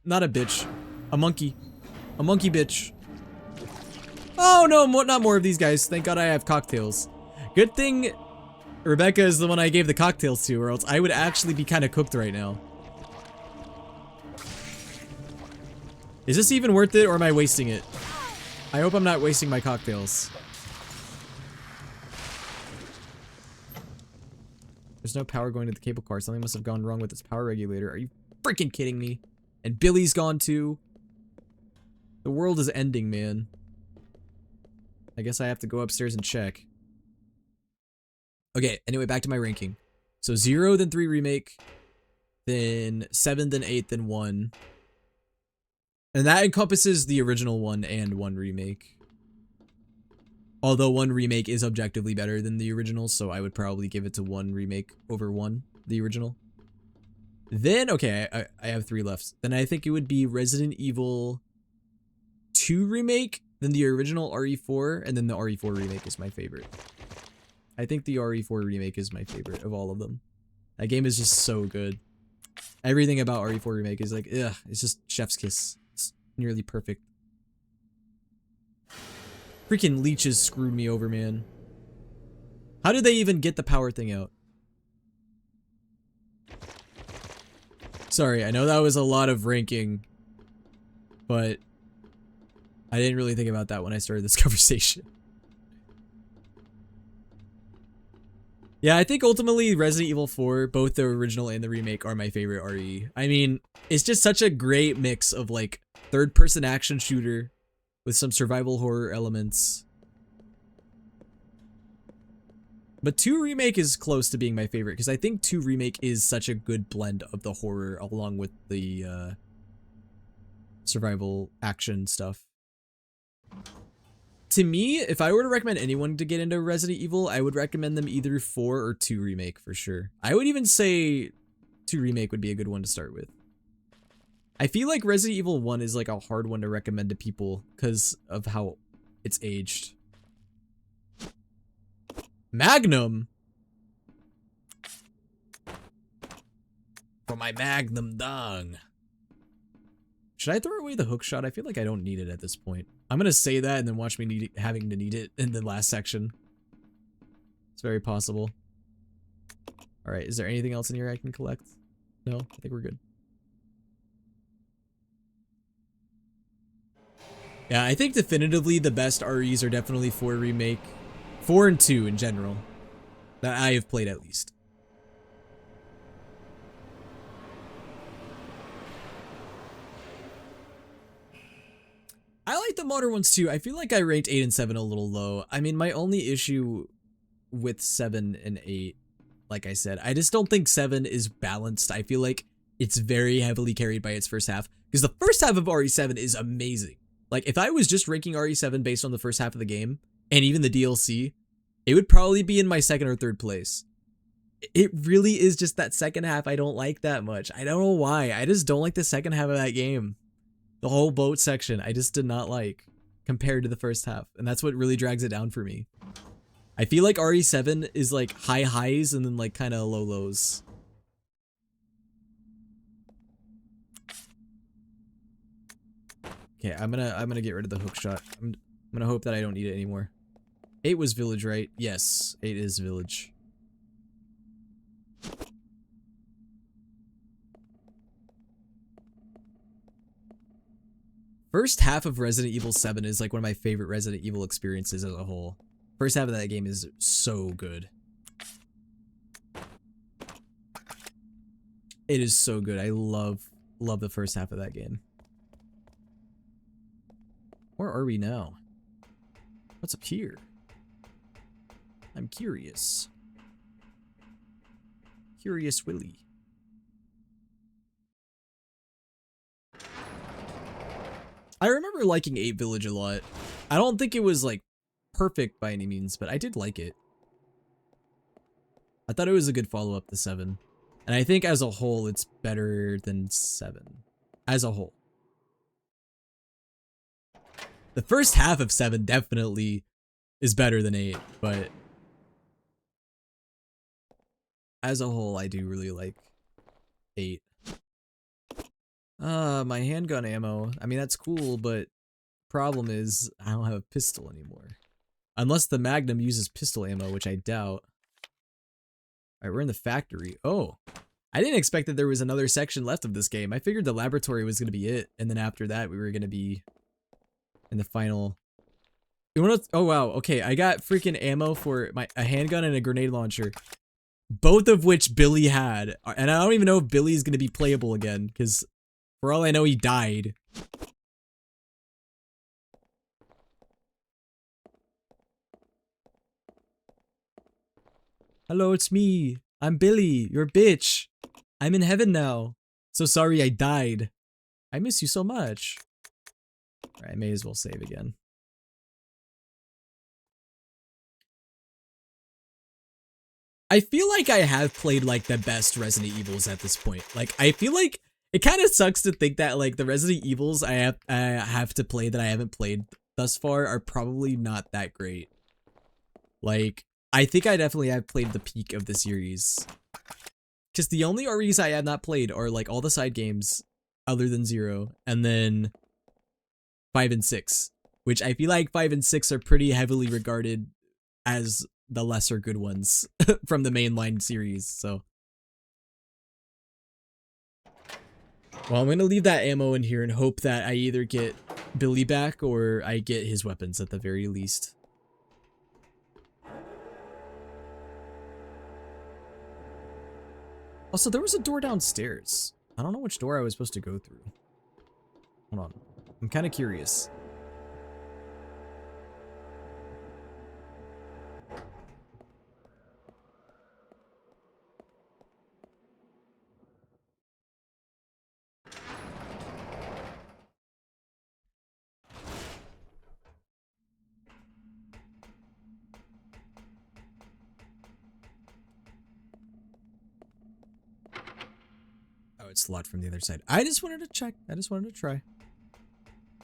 Not a bitch. A monkey. A monkey bitch. Oh no, not more of these guys. Thank God I have cocktails. Good thing Rebecca is the one I gave the cocktails to, or else I would actually be kind of cooked right now. Is this even worth it, or am I wasting it? I hope I'm not wasting my cocktails. There's no power going to the cable car. Something must have gone wrong with its power regulator. Are you freaking kidding me? And Billy's gone too. The world is ending, man. I guess I have to go upstairs and check. Okay, anyway, back to my ranking. So 0, then 3 remake, then 7, then 8, then 1. And that encompasses the original 1 and 1 remake. Although 1 remake is objectively better than the original, so I would probably give it to 1 remake over 1, the original. Then, okay, I have 3 left. Then I think it would be Resident Evil 2 remake, then the original RE4, and then the RE4 remake is my favorite. I think the RE4 remake is my favorite of all of them. That game is just so good. Everything about RE4 remake is like, ugh, it's just chef's kiss. It's nearly perfect. Freaking leeches screwed me over, man. How did they even get the power thing out? Sorry, I know that was a lot of ranking, but I didn't really think about that when I started this conversation. Yeah, I think ultimately Resident Evil 4, both the original and the remake, are my favorite RE. I mean, it's just such a great mix of like third-person action shooter with some survival horror elements. But 2 remake is close to being my favorite because I think 2 remake is such a good blend of the horror along with the survival action stuff. To me, if I were to recommend anyone to get into Resident Evil, I would recommend them either 4 or 2 remake for sure. I would even say 2 remake would be a good one to start with. I feel like Resident Evil 1 is like a hard one to recommend to people because of how it's aged. Magnum? For my magnum dong. Should I throw away the hook shot? I feel like I don't need it at this point. I'm gonna say that and then watch me having to need it in the last section. It's very possible. Alright, is there anything else in here I can collect? No? I think we're good. Yeah, I think definitively the best REs are definitely 4 remake. 4 and 2 in general. That I have played at least. I like the modern ones too. I feel like I ranked 8 and 7 a little low. I mean, my only issue with 7 and 8, like I said, I just don't think 7 is balanced. I feel like it's very heavily carried by its first half. Because the first half of RE7 is amazing. Like, if I was just ranking RE7 based on the first half of the game, and even the DLC, it would probably be in my 2nd or 3rd place. It really is just that second half I don't like that much. I don't know why. I just don't like the second half of that game. The whole boat section, I just did not like compared to the first half. And that's what really drags it down for me. I feel like RE7 is like high highs and then like kind of low lows. Okay, I'm gonna get rid of the hook shot. I'm gonna hope that I don't need it anymore. 8 was village, right? Yes, 8 is village. First half of Resident Evil 7 is like one of my favorite Resident Evil experiences as a whole. First half of that game is so good. It is so good. I love the first half of that game. Where are we now? What's up here? I'm curious. Curious Willy. I remember liking 8 Village a lot. I don't think it was like perfect by any means, but I did like it. I thought it was a good follow-up to 7. And I think as a whole, it's better than 7. As a whole. The first half of 7 definitely is better than 8, but as a whole, I do really like 8. My handgun ammo. I mean, that's cool, but problem is I don't have a pistol anymore. Unless the Magnum uses pistol ammo, which I doubt. Alright, we're in the factory. Oh, I didn't expect that there was another section left of this game. I figured the laboratory was going to be it, and then after that we were going to be in the final... You wanna... Oh wow, okay, I got freaking ammo for a handgun and a grenade launcher. Both of which Billy had. And I don't even know if Billy's going to be playable again, because for all I know, he died. Hello, it's me. I'm Billy, your bitch. I'm in heaven now. So sorry I died. I miss you so much. Alright, I may as well save again. I feel like I have played like the best Resident Evils at this point. Like, I feel like it kind of sucks to think that like the Resident Evils I have to play that I haven't played thus far are probably not that great. Like, I think I definitely have played the peak of the series. Because the only REs I have not played are like all the side games other than 0, and then 5 and 6, which I feel like 5 and 6 are pretty heavily regarded as the lesser good ones from the mainline series, so. Well, I'm gonna leave that ammo in here and hope that I either get Billy back or I get his weapons at the very least. Also, there was a door downstairs. I don't know which door I was supposed to go through. Hold on. I'm kind of curious. Oh, it's locked from the other side. I just wanted to check. I just wanted to try.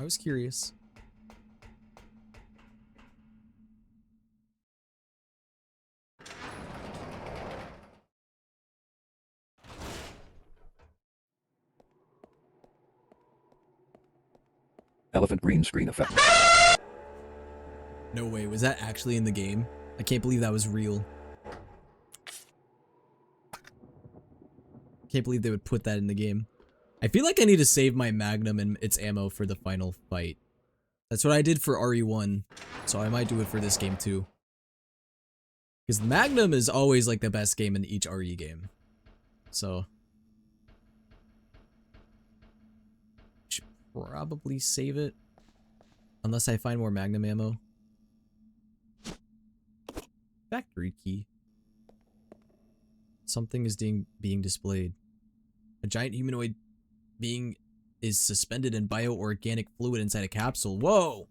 I was curious. Elephant green screen effect. No way, was that actually in the game? I can't believe that was real. Can't believe they would put that in the game. I feel like I need to save my Magnum and its ammo for the final fight. That's what I did for RE1, so I might do it for this game too. Because Magnum is always like the best game in each RE game. So. Should probably save it. Unless I find more Magnum ammo. Factory key. Something is being displayed. A giant humanoid being is suspended in bioorganic fluid inside a capsule. Whoa!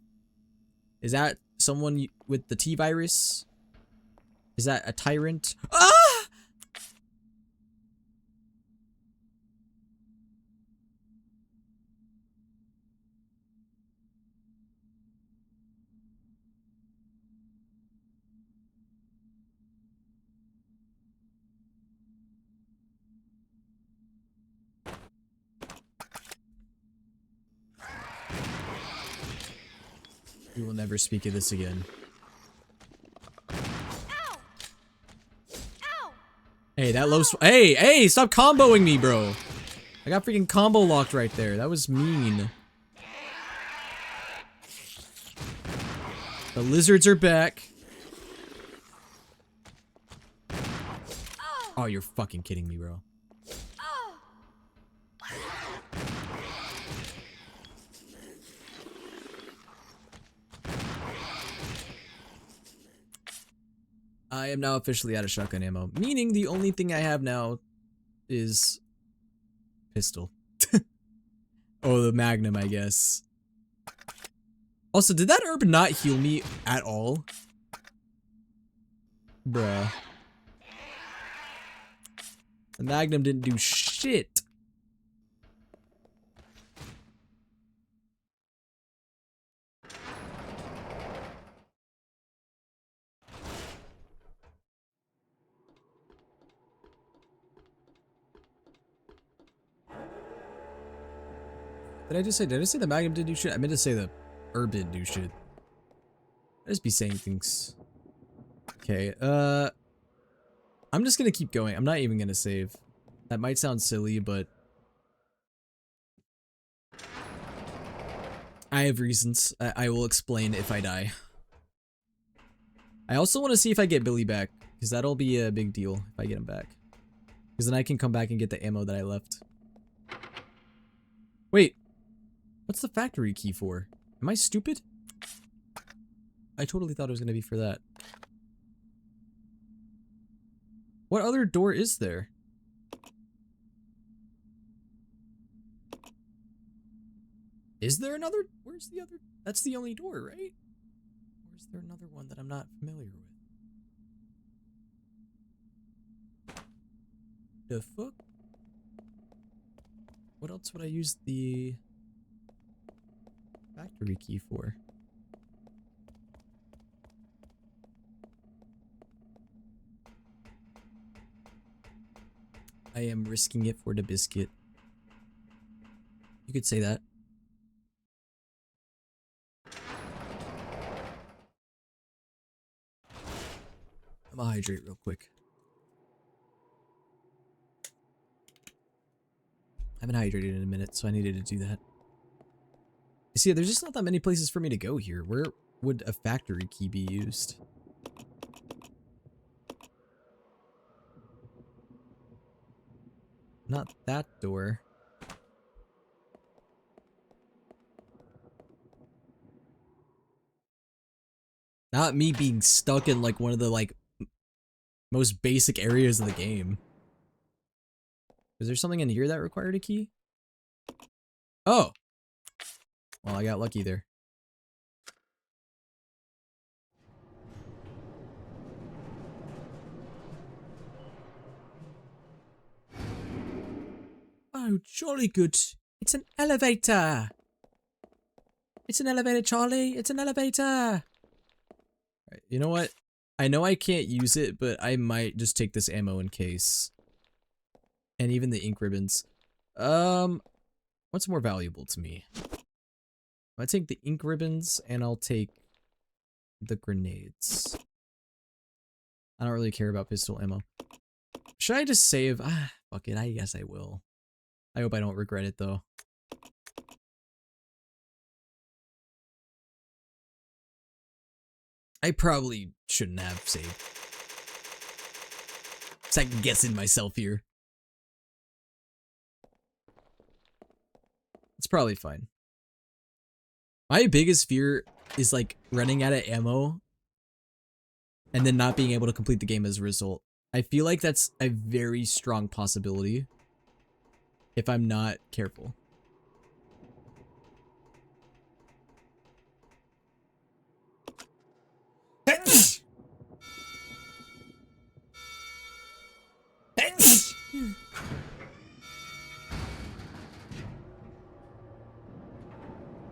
Is that someone with the T-virus? Is that a tyrant? Ah! We will never speak of this again. Ow! Ow! Hey, that low hey, stop comboing me, bro. I got freaking combo locked right there. That was mean. The lizards are back. Oh, you're fucking kidding me, bro. I am now officially out of shotgun ammo, meaning the only thing I have now is pistol. Oh, the Magnum, I guess. Also, did that herb not heal me at all? Bruh. The Magnum didn't do shit. Did I just say? Did I say the Magnum did do shit? I meant to say the herb did do shit. I just be saying things. Okay. I'm just gonna keep going. I'm not even gonna save. That might sound silly, but I have reasons. I will explain if I die. I also want to see if I get Billy back, because that'll be a big deal if I get him back. Because then I can come back and get the ammo that I left. Wait. What's the factory key for? Am I stupid? I totally thought it was going to be for that. What other door is there? Is there another? Where's the other? That's the only door, right? Or is there another one that I'm not familiar with? The fuck? What else would I use the factory key for? I am risking it for the biscuit. You could say that. I'm gonna hydrate real quick. I haven't hydrated in a minute, so I needed to do that. You see, there's just not that many places for me to go here. Where would a factory key be used? Not that door. Not me being stuck in like one of the like most basic areas of the game. Is there something in here that required a key? Oh! Well, I got lucky there. Oh, jolly good. It's an elevator. It's an elevator, Charlie. It's an elevator. Right, you know what? I know I can't use it, but I might just take this ammo in case. And even the ink ribbons. What's more valuable to me? I'll take the ink ribbons and I'll take the grenades. I don't really care about pistol ammo. Should I just save? Ah, fuck it. I guess I will. I hope I don't regret it though. I probably shouldn't have saved. Second guessing myself here. It's probably fine. My biggest fear is like running out of ammo and then not being able to complete the game as a result. I feel like that's a very strong possibility if I'm not careful.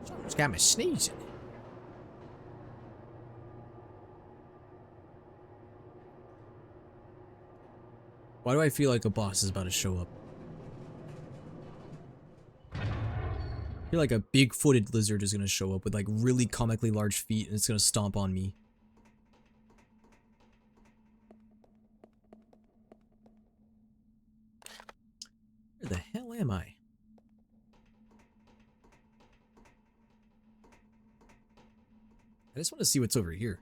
Someone's got me sneezing. Why do I feel like a boss is about to show up? I feel like a big-footed lizard is gonna show up with like really comically large feet and it's gonna stomp on me. Where the hell am I? I just want to see what's over here.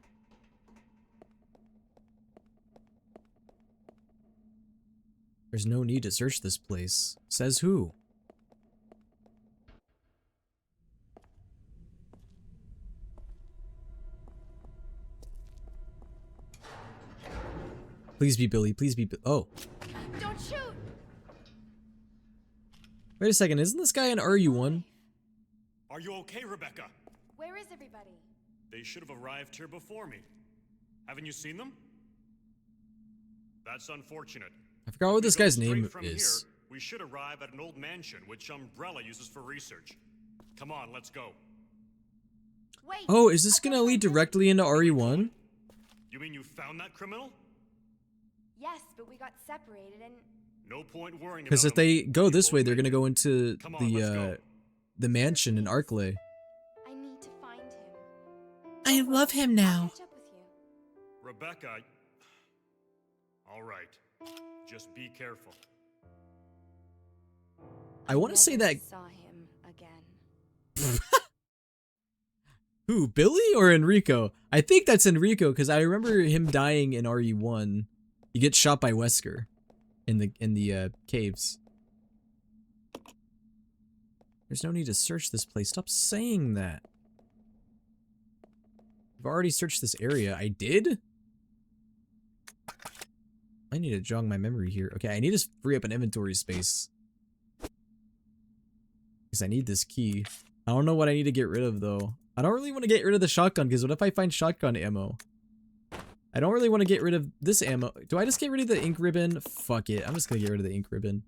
There's no need to search this place. Says who? Please be Billy. Please be Oh. Don't shoot! Wait a second. Isn't this guy an RU1? Are you okay, Rebecca? Where is everybody? They should have arrived here before me. Haven't you seen them? That's unfortunate. I forgot what this If we go guy's straight name from is. Here, we should arrive at an old mansion which Umbrella uses for research. Come on, let's go. Wait! Oh, is this I gonna can't lead find directly into RE1? You mean you found that criminal? Yes, but we got separated and... No point worrying about Because if him. they go We this both way, they're made gonna it. go into Come on, let's go. the mansion in Arklay. I need to find him. I love him now. Catch up with you. Rebecca. All right. Just be careful. I want to say Never that. saw him again. Who, Billy or Enrico? I think that's Enrico because I remember him dying in RE1. He gets shot by Wesker in the caves. There's no need to search this place. Stop saying that. I've already searched this area. I did? I need to jog my memory here. Okay, I need to free up an inventory space. Because I need this key. I don't know what I need to get rid of, though. I don't really want to get rid of the shotgun, because what if I find shotgun ammo? I don't really want to get rid of this ammo. Do I just get rid of the ink ribbon? Fuck it. I'm just going to get rid of the ink ribbon.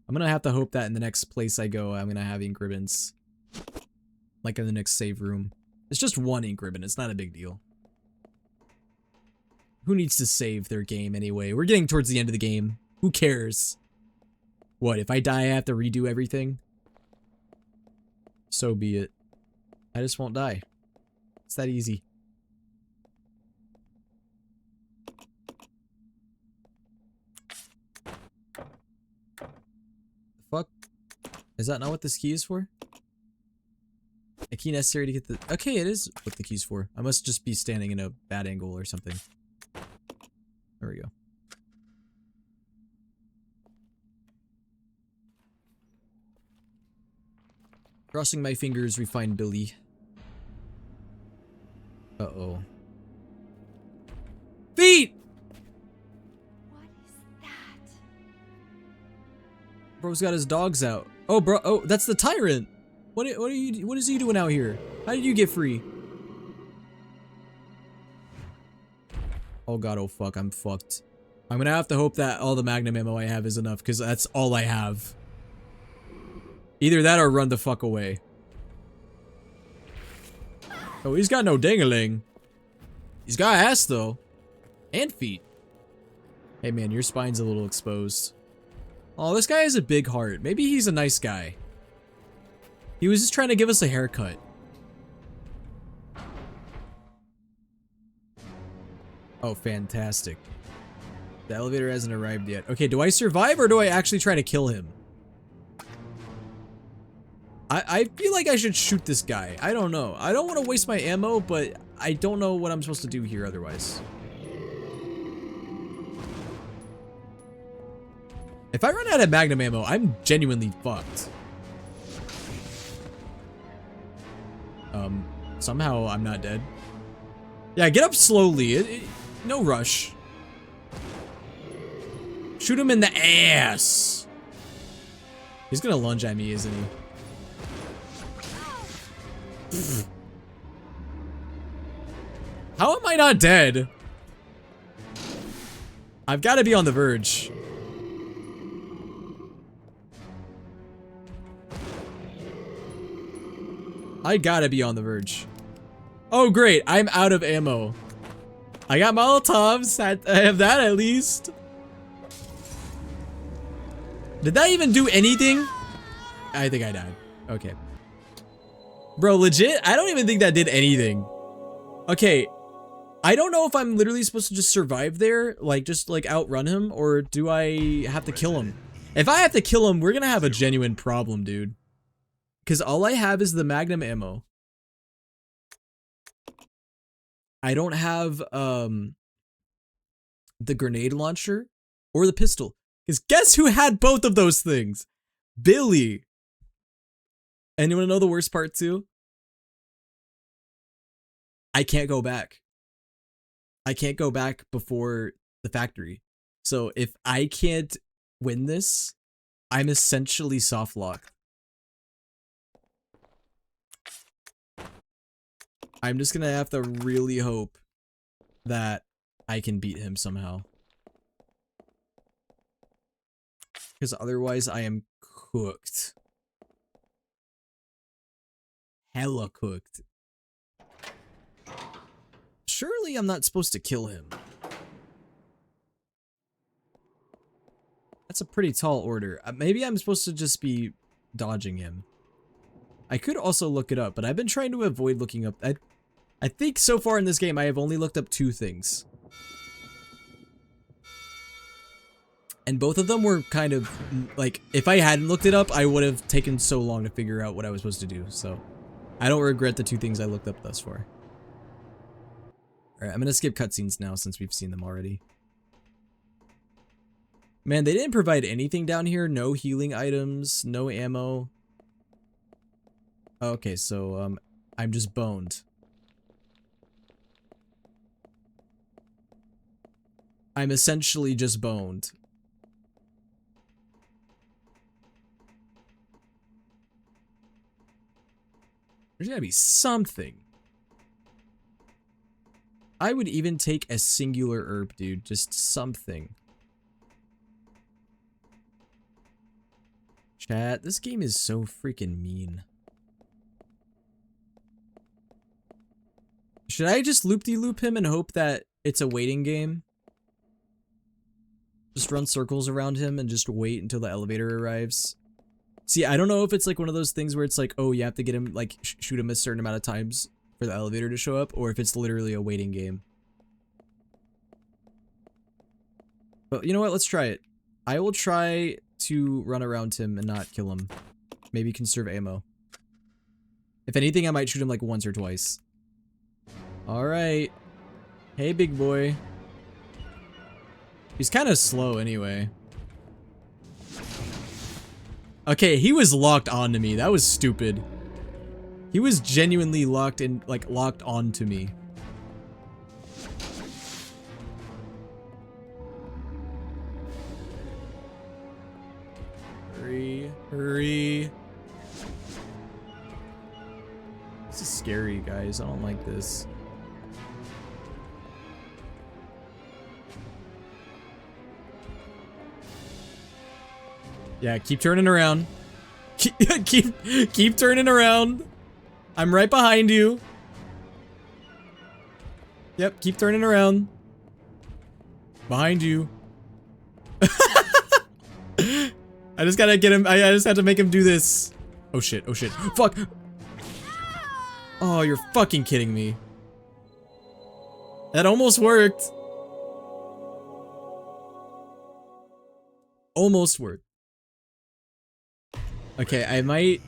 I'm going to have to hope that in the next place I go, I'm going to have ink ribbons. Like in the next save room. It's just one ink ribbon. It's not a big deal. Who needs to save their game anyway? We're getting towards the end of the game. Who cares? What, if I die I have to redo everything? So be it. I just won't die. It's that easy. Fuck? Is that not what this key is for? A key necessary to get the... Okay, it is what the key's for. I must just be standing in a bad angle or something. There we go. Crossing my fingers, we find Billy. Uh-oh. Feet! What is that? Bro's got his dogs out. Oh, bro. Oh, that's the tyrant. What is he doing out here? How did you get free? Oh god, oh fuck, I'm fucked. I'm gonna have to hope that all the magnum ammo I have is enough, because that's all I have. Either that or run the fuck away. Oh, he's got no ding-a-ling. He's got ass, though. And feet. Hey, man, your spine's a little exposed. Oh, this guy has a big heart. Maybe he's a nice guy. He was just trying to give us a haircut. Oh, fantastic. The elevator hasn't arrived yet. Okay, do I survive or do I actually try to kill him? I feel like I should shoot this guy. I don't know. I don't want to waste my ammo, but I don't know what I'm supposed to do here otherwise. If I run out of magnum ammo, I'm genuinely fucked. Somehow I'm not dead. Yeah, get up slowly. No rush. Shoot him in the ass. He's gonna lunge at me, isn't he? How am I not dead? I've got to be on the verge. I gotta be on the verge. Oh great, I'm out of ammo. I got Molotovs, I have that at least. Did that even do anything? I think I died. Okay. Bro, legit, I don't even think that did anything. Okay, I don't know if I'm literally supposed to just survive there, like just like outrun him, or do I have to kill him? If I have to kill him, we're gonna have a genuine problem, dude. Because all I have is the magnum ammo. I don't have the grenade launcher or the pistol. Because guess who had both of those things? Billy. And you want to know the worst part too? I can't go back. I can't go back before the factory. So if I can't win this, I'm essentially soft locked. I'm just gonna have to really hope that I can beat him somehow. Because otherwise I am cooked. Hella cooked. Surely I'm not supposed to kill him. That's a pretty tall order. Maybe I'm supposed to just be dodging him. I could also look it up, but I've been trying to avoid looking up. I think so far in this game, I have only looked up 2 things. And both of them were kind of, like, if I hadn't looked it up, I would have taken so long to figure out what I was supposed to do. So, I don't regret the 2 things I looked up thus far. Alright, I'm gonna skip cutscenes now since we've seen them already. Man, they didn't provide anything down here. No healing items, no ammo. Okay, so, I'm just boned. I'm essentially just boned. There's gotta be something. I would even take a singular herb, dude. Just something. Chat, this game is so freaking mean. Should I just loop-de-loop him and hope that it's a waiting game? Just run circles around him and just wait until the elevator arrives? See, I don't know if it's like one of those things where it's like, oh, you have to get him, like, shoot him a certain amount of times for the elevator to show up, or if it's literally a waiting game. But you know what? Let's try it. I will try to run around him and not kill him. Maybe conserve ammo. If anything, I might shoot him like once or twice. Alright. Hey, big boy. He's kind of slow anyway. Okay, he was locked onto me. That was stupid. He was genuinely locked in, like, locked onto me. Hurry, hurry. This is scary, guys. I don't like this. Yeah, keep turning around. Keep turning around. I'm right behind you. Yep, keep turning around. Behind you. I just gotta get him. I just had to make him do this. Oh shit, oh shit. Fuck. Oh, you're fucking kidding me. That almost worked. Almost worked. Okay, I might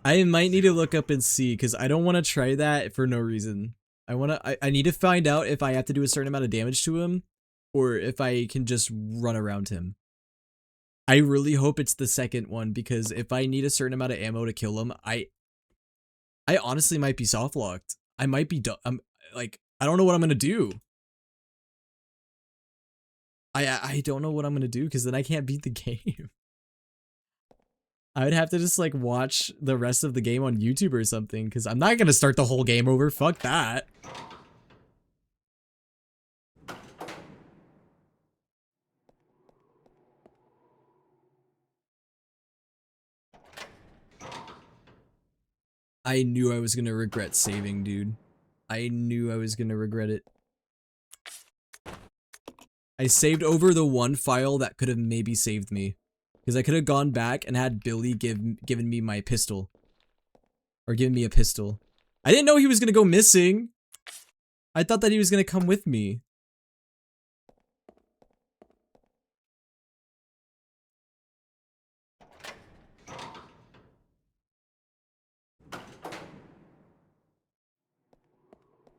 need to look up and see, because I don't want to try that for no reason. I need to find out if I have to do a certain amount of damage to him, or if I can just run around him. I really hope it's the second one, because if I need a certain amount of ammo to kill him, I honestly might be soft locked. I might be I'm like, I don't know what I'm gonna do. I don't know what I'm gonna do, because then I can't beat the game. I would have to just like watch the rest of the game on YouTube or something, because I'm not gonna start the whole game over. Fuck that. I knew I was gonna regret saving, dude. I knew I was gonna regret it. I saved over the one file that could have maybe saved me. Because I could have gone back and had Billy given me my pistol. Or given me a pistol. I didn't know he was gonna go missing. I thought that he was gonna come with me.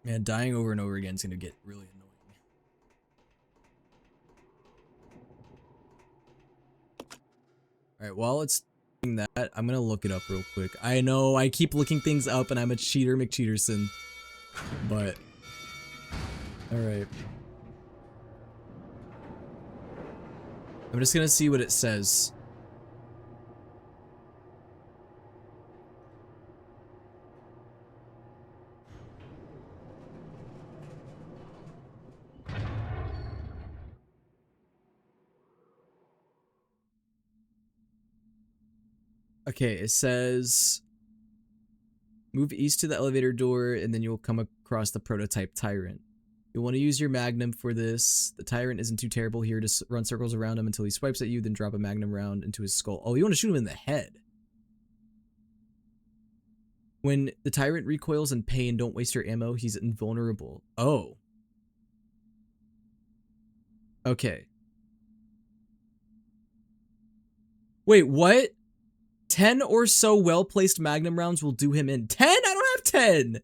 Man, dying over and over again is gonna get really annoying. Alright, while it's doing that, I'm gonna look it up real quick. I know I keep looking things up and I'm a cheater McCheaterson. But alright. I'm just gonna see what it says. Okay, it says move east to the elevator door and then you'll come across the prototype tyrant. You'll want to use your magnum for this. The tyrant isn't too terrible here. Just run circles around him until he swipes at you, then drop a magnum round into his skull. Oh, you want to shoot him in the head. When the tyrant recoils in pain, don't waste your ammo. He's invulnerable. Oh. Okay. Wait, what? 10 or so well-placed magnum rounds will do him in. 10? I don't have 10!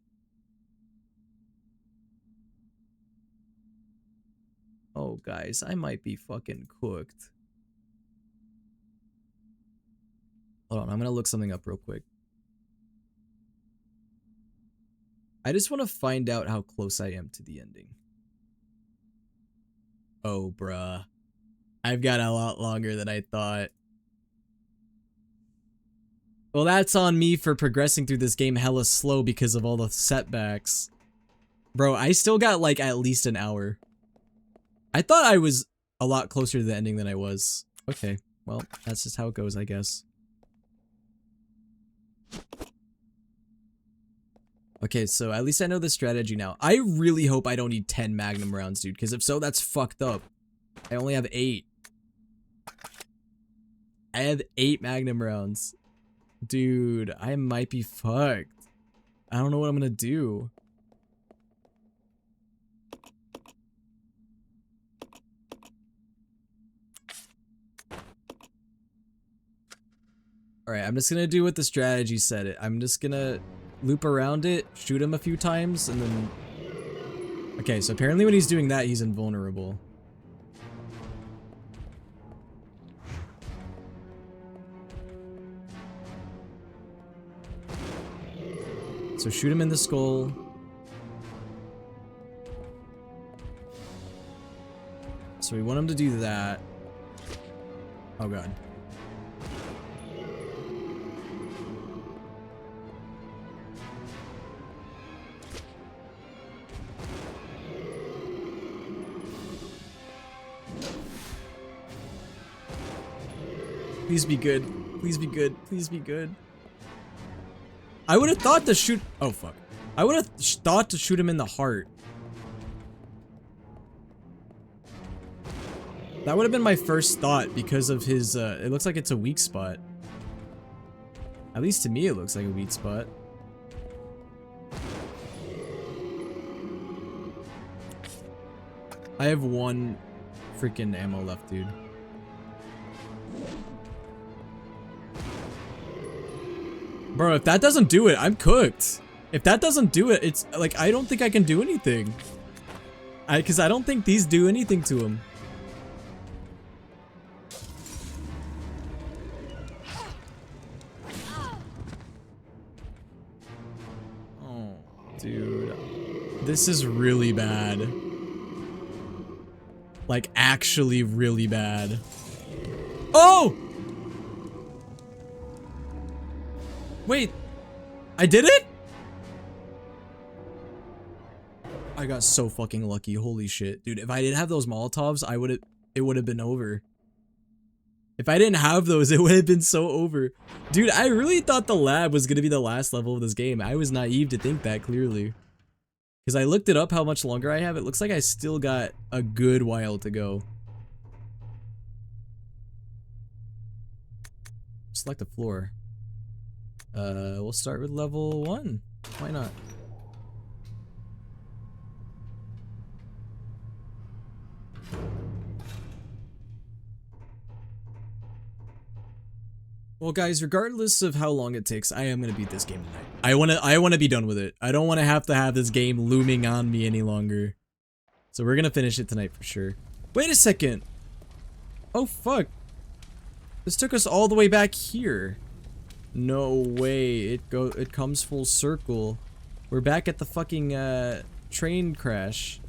Oh, guys, I might be fucking cooked. Hold on, I'm gonna look something up real quick. I just want to find out how close I am to the ending. Oh, bruh. I've got a lot longer than I thought. Well, that's on me for progressing through this game hella slow because of all the setbacks. Bro, I still got like at least an hour. I thought I was a lot closer to the ending than I was. Okay, well, that's just how it goes, I guess. Okay, so at least I know the strategy now. I really hope I don't need 10 magnum rounds, dude, because if so, that's fucked up. I only have 8. I have 8 magnum rounds. Dude, I might be fucked. I don't know what I'm gonna do. Alright, I'm just gonna do what the strategy said it. I'm just gonna loop around it, shoot him a few times, and then... Okay, so apparently when he's doing that, he's invulnerable. So shoot him in the skull. So we want him to do that. Oh god. Please be good. Please be good. Please be good. I would have thought to shoot... Oh, fuck. I would have thought to shoot him in the heart. That would have been my first thought because of his... it looks like it's a weak spot. At least to me, it looks like a weak spot. I have 1 freaking ammo left, dude. Bro, if that doesn't do it, I'm cooked. If that doesn't do it, it's like, I don't think I can do anything. Because I don't think these do anything to him. Oh, dude. This is really bad. Like, actually really bad. Oh! Wait, I did it? I got so fucking lucky, holy shit. Dude, if I didn't have those Molotovs, it would have been over. If I didn't have those, it would have been so over. Dude, I really thought the lab was gonna be the last level of this game. I was naive to think that, clearly. Because I looked it up how much longer I have. It looks like I still got a good while to go. Select a floor. We'll start with level 1. Why not? Well, guys, regardless of how long it takes, I am gonna beat this game tonight. I wanna be done with it. I don't wanna have to have this game looming on me any longer. So we're gonna finish it tonight for sure. Wait a second. Oh fuck. This took us all the way back here. No way, it comes full circle. We're back at the fucking train crash,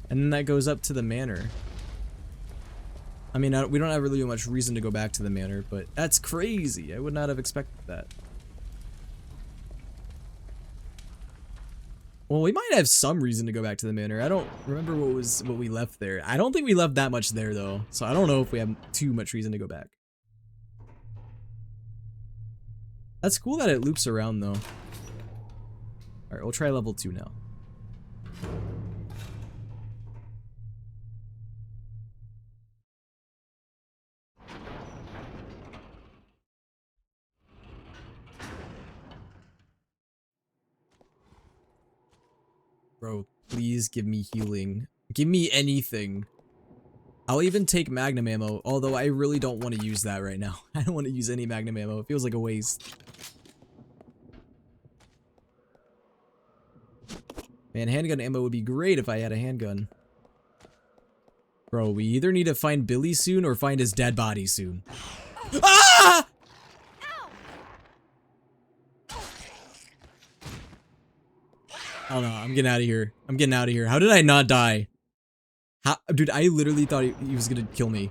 and then that goes up to the manor. I mean, we don't have really much reason to go back to the manor, but that's crazy. I would not have expected that. Well, we might have some reason to go back to the manor. I don't remember what we left there. I don't think we left that much there though, so I don't know if we have too much reason to go back. That's cool that it loops around though. Alright, we'll try level 2 now. Bro, please give me healing. Give me anything. I'll even take magnum ammo, although I really don't want to use that right now. I don't want to use any magnum ammo. It feels like a waste. Man, handgun ammo would be great if I had a handgun. Bro, we either need to find Billy soon or find his dead body soon. Ah! Oh no, I'm getting out of here. I'm getting out of here. How did I not die? How, dude, I literally thought he was gonna kill me.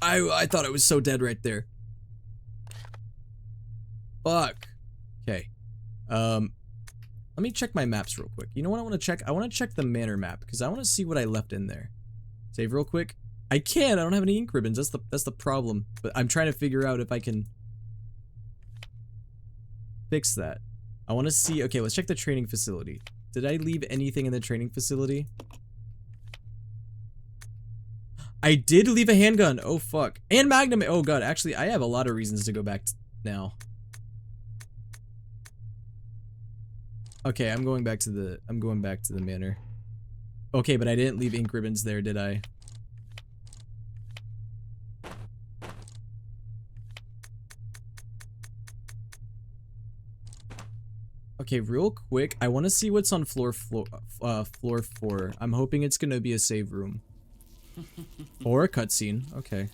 I thought I was so dead right there. Fuck. Okay. Let me check my maps real quick. You know what I want to check? I want to check the manor map because I want to see what I left in there. Save real quick. I can't. I don't have any ink ribbons. That's the problem. But I'm trying to figure out if I can fix that. I want to see. Okay, let's check the training facility. Did I leave anything in the training facility? I did leave a handgun. Oh fuck. And magnum. Oh god. Actually, I have a lot of reasons to go back now. Okay, I'm going back to the manor. Okay, but I didn't leave ink ribbons there, did I? Okay, real quick, I want to see what's on floor 4. I'm hoping it's gonna be a save room. Or a cutscene. Okay.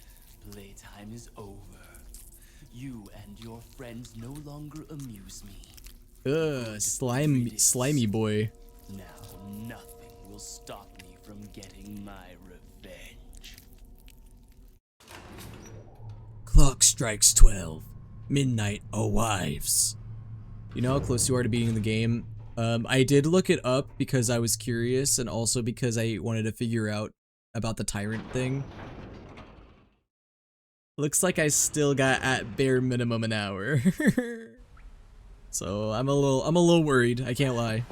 Playtime is over. You and your friends no longer amuse me. Ugh, slimy boy. Now nothing will stop me from getting my revenge. Clock strikes 12. Midnight arrives. You know how close you are to beating the game? I did look it up because I was curious and also because I wanted to figure out about the tyrant thing. Looks like I still got at bare minimum an hour. So I'm a little worried, I can't lie.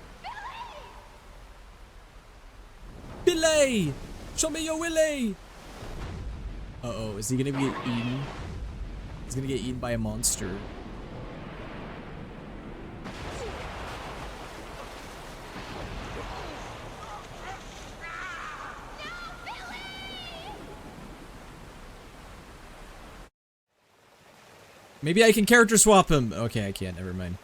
Billy! Show me your Willy! Uh-oh, is he gonna get eaten? He's gonna get eaten by a monster. Maybe I can character swap him. Okay, I can't. Never mind.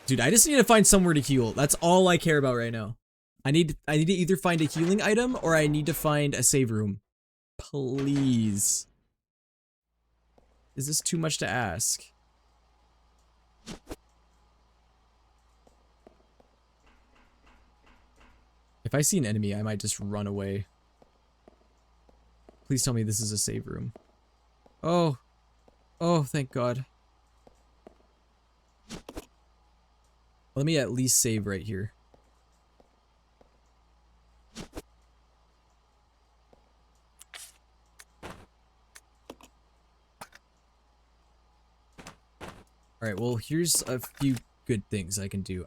Dude, I just need to find somewhere to heal. That's all I care about right now. I need to either find a healing item or I need to find a save room. Please. Is this too much to ask? If I see an enemy, I might just run away. Please tell me this is a save room. Oh. Oh, thank God. Let me at least save right here. Alright, well, here's a few good things I can do.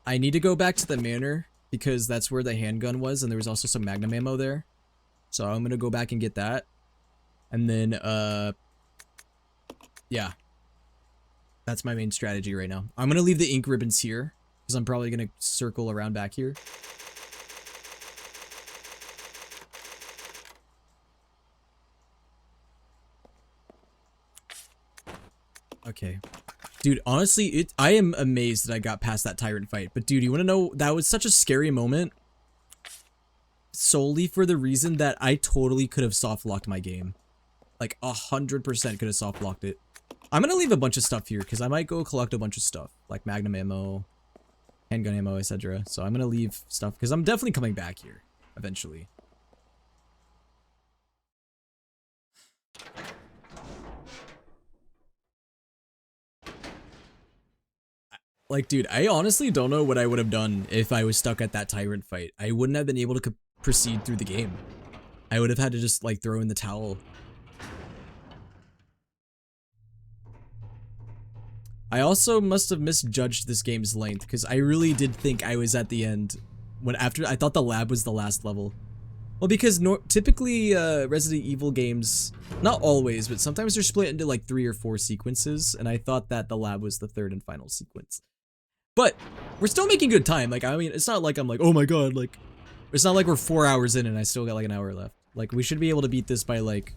I need to go back to the manor because that's where the handgun was and there was also some magnum ammo there. So I'm gonna go back and get that. And then, yeah. That's my main strategy right now. I'm gonna leave the ink ribbons here, because I'm probably gonna circle around back here. Okay. Dude, honestly, I am amazed that I got past that tyrant fight. But dude, you wanna know, that was such a scary moment. Solely for the reason that I totally could have soft-locked my game. Like 100% could have soft-locked it. I'm gonna leave a bunch of stuff here because I might go collect a bunch of stuff like magnum ammo, handgun ammo, etc. So I'm gonna leave stuff because I'm definitely coming back here eventually. Like, dude, I honestly don't know what I would have done if I was stuck at that tyrant fight. I wouldn't have been able to proceed through the game. I would have had to just like throw in the towel. I also must have misjudged this game's length because I really did think I was at the end when after I thought the lab was the last level. Well, because typically Resident Evil games, not always, but sometimes they're split into like 3 or 4 sequences, and I thought that the lab was the 3rd and final sequence. But we're still making good time. Like, I mean, it's not like I'm like, oh my god, like, it's not like we're 4 hours in and I still got like an hour left. Like, we should be able to beat this by like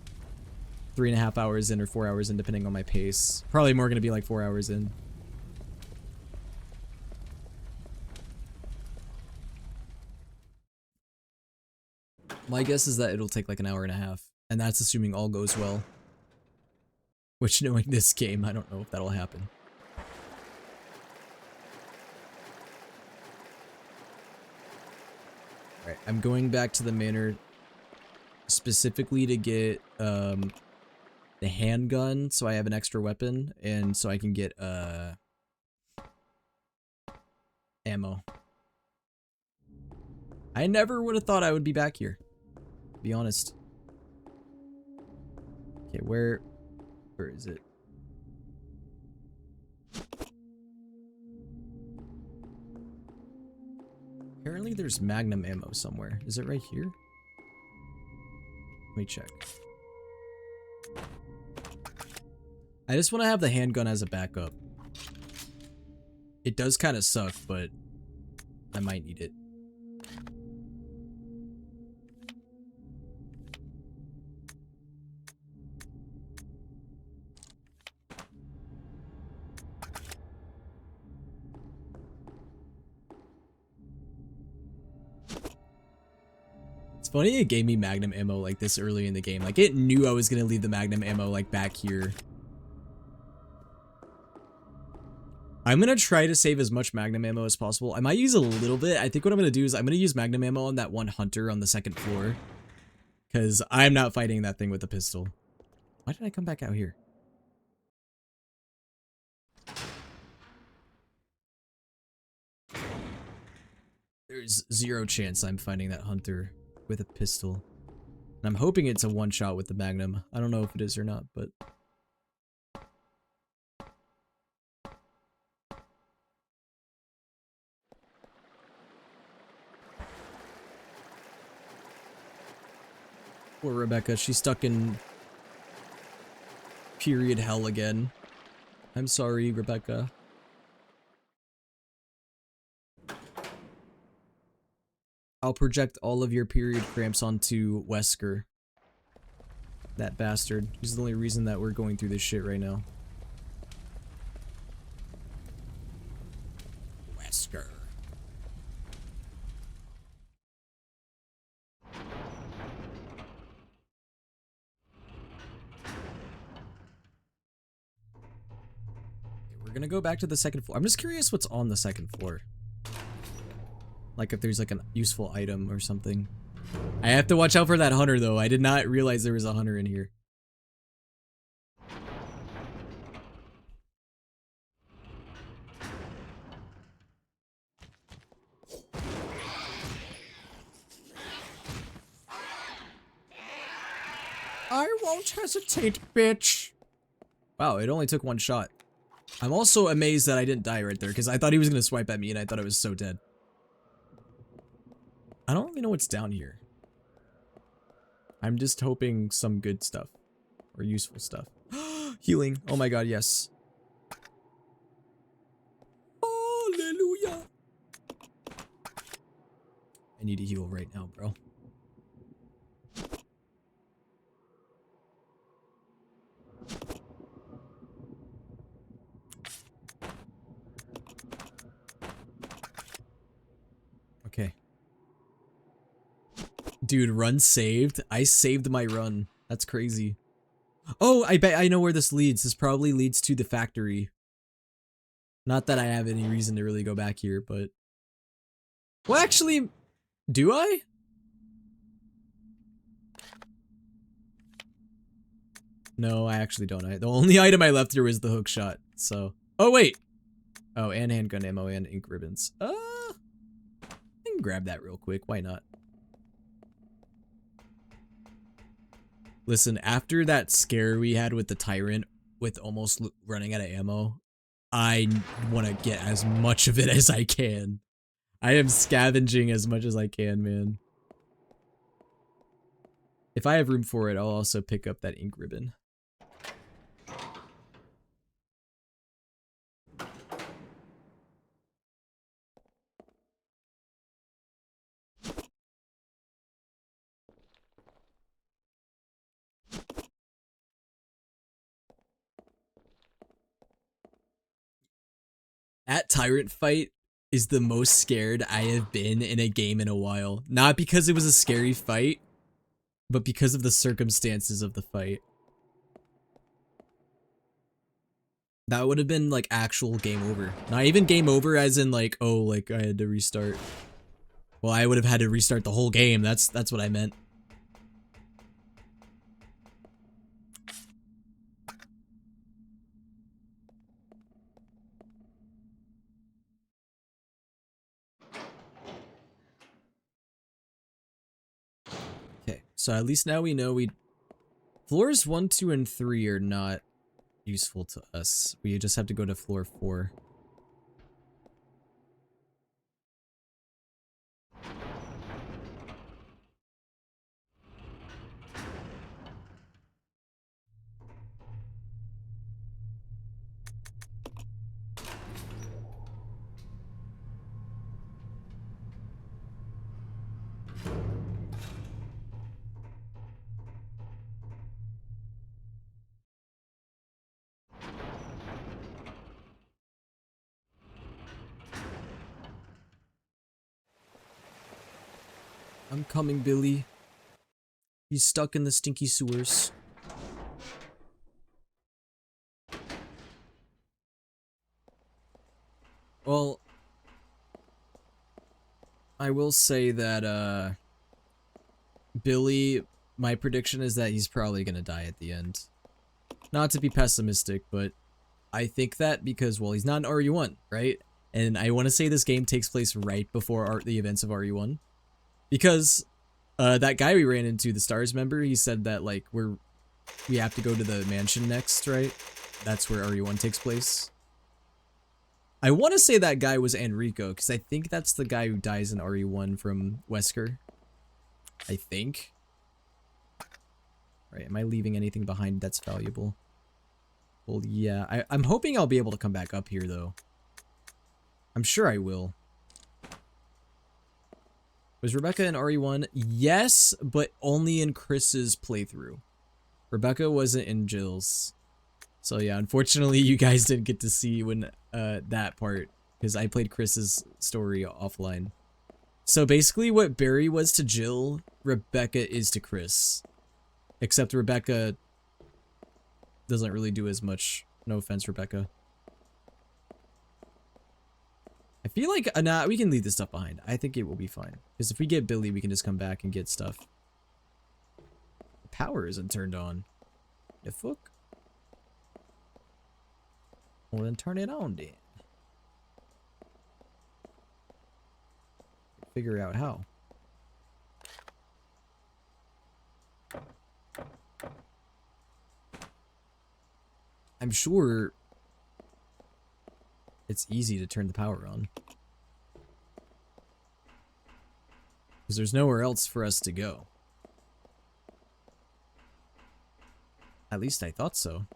3.5 hours in or 4 hours in, depending on my pace. Probably more gonna be like 4 hours in. My guess is that it'll take like an hour and a half, and that's assuming all goes well. Which, knowing this game, I don't know if that'll happen. Alright, I'm going back to the manor specifically to get the handgun so I have an extra weapon, and so I can get ammo. I never would have thought I would be back here, to be honest. Okay, where is it? Apparently there's magnum ammo somewhere. Is it right here? Let me check. I just want to have the handgun as a backup. It does kind of suck, but I might need it. It's funny it gave me magnum ammo like this early in the game. Like, it knew I was gonna leave the magnum ammo like back here. I'm gonna try to save as much magnum ammo as possible. I might use a little bit. I think what I'm gonna do is I'm gonna use magnum ammo on that one hunter on the 2nd floor. Because I'm not fighting that thing with a pistol. Why did I come back out here? There's 0 chance I'm fighting that hunter with a pistol. And I'm hoping it's a one-shot with the magnum. I don't know if it is or not, but... Poor Rebecca, she's stuck in period hell again. I'm sorry, Rebecca. I'll project all of your period cramps onto Wesker. That bastard. He's the only reason that we're going through this shit right now. Wesker. We're gonna go back to the 2nd floor. I'm just curious what's on the 2nd floor. Like if there's like a useful item or something. I have to watch out for that hunter though. I did not realize there was a hunter in here. I won't hesitate, bitch. Wow, it only took 1 shot. I'm also amazed that I didn't die right there because I thought he was gonna swipe at me and I thought I was so dead. I don't really know what's down here. I'm just hoping some good stuff. Or useful stuff. Healing. Oh my god, yes. Hallelujah. I need to heal right now, bro. Okay. Dude, run saved? I saved my run. That's crazy. Oh, I bet I know where this leads. This probably leads to the factory. Not that I have any reason to really go back here, but... Well, actually, do I? No, I actually don't. The only item I left here was the hook shot, so... Oh, wait! Oh, and handgun ammo and ink ribbons. I can grab that real quick. Why not? Listen, after that scare we had with the Tyrant, with almost running out of ammo, I want to get as much of it as I can. I am scavenging as much as I can, man. If I have room for it, I'll also pick up that ink ribbon. That tyrant fight is the most scared I have been in a game in a while. Not because it was a scary fight, but because of the circumstances of the fight. That would have been like actual game over. Not even game over as in like, oh, like I had to restart. Well, I would have had to restart the whole game. That's what I meant. Okay, so at least now we know floors 1, 2, and 3 are not useful to us. We just have to go to floor 4. I'm coming, Billy. He's stuck in the stinky sewers. Well, I will say that, Billy, my prediction is that he's probably gonna die at the end. Not to be pessimistic, but I think that because, well, he's not an RE1, right? And I want to say this game takes place right before the events of RE1. Because, that guy we ran into, the STARS member, he said that, like, we have to go to the mansion next, right? That's where RE1 takes place. I want to say that guy was Enrico, because I think that's the guy who dies in RE1 from Wesker. I think. Right, am I leaving anything behind that's valuable? Well, yeah, I'm hoping I'll be able to come back up here, though. I'm sure I will. Was Rebecca in RE1? Yes, but only in Chris's playthrough. Rebecca wasn't in Jill's. So yeah, unfortunately you guys didn't get to see when that part, because I played Chris's story offline. So basically what Barry was to Jill, Rebecca is to Chris. Except Rebecca doesn't really do as much. No offense, Rebecca. I feel like, nah, we can leave this stuff behind. I think it will be fine. Because if we get Billy, we can just come back and get stuff. The power isn't turned on. The fuck? Well, then turn it on, then. Figure out how. I'm sure it's easy to turn the power on. Because there's nowhere else for us to go. At least I thought so.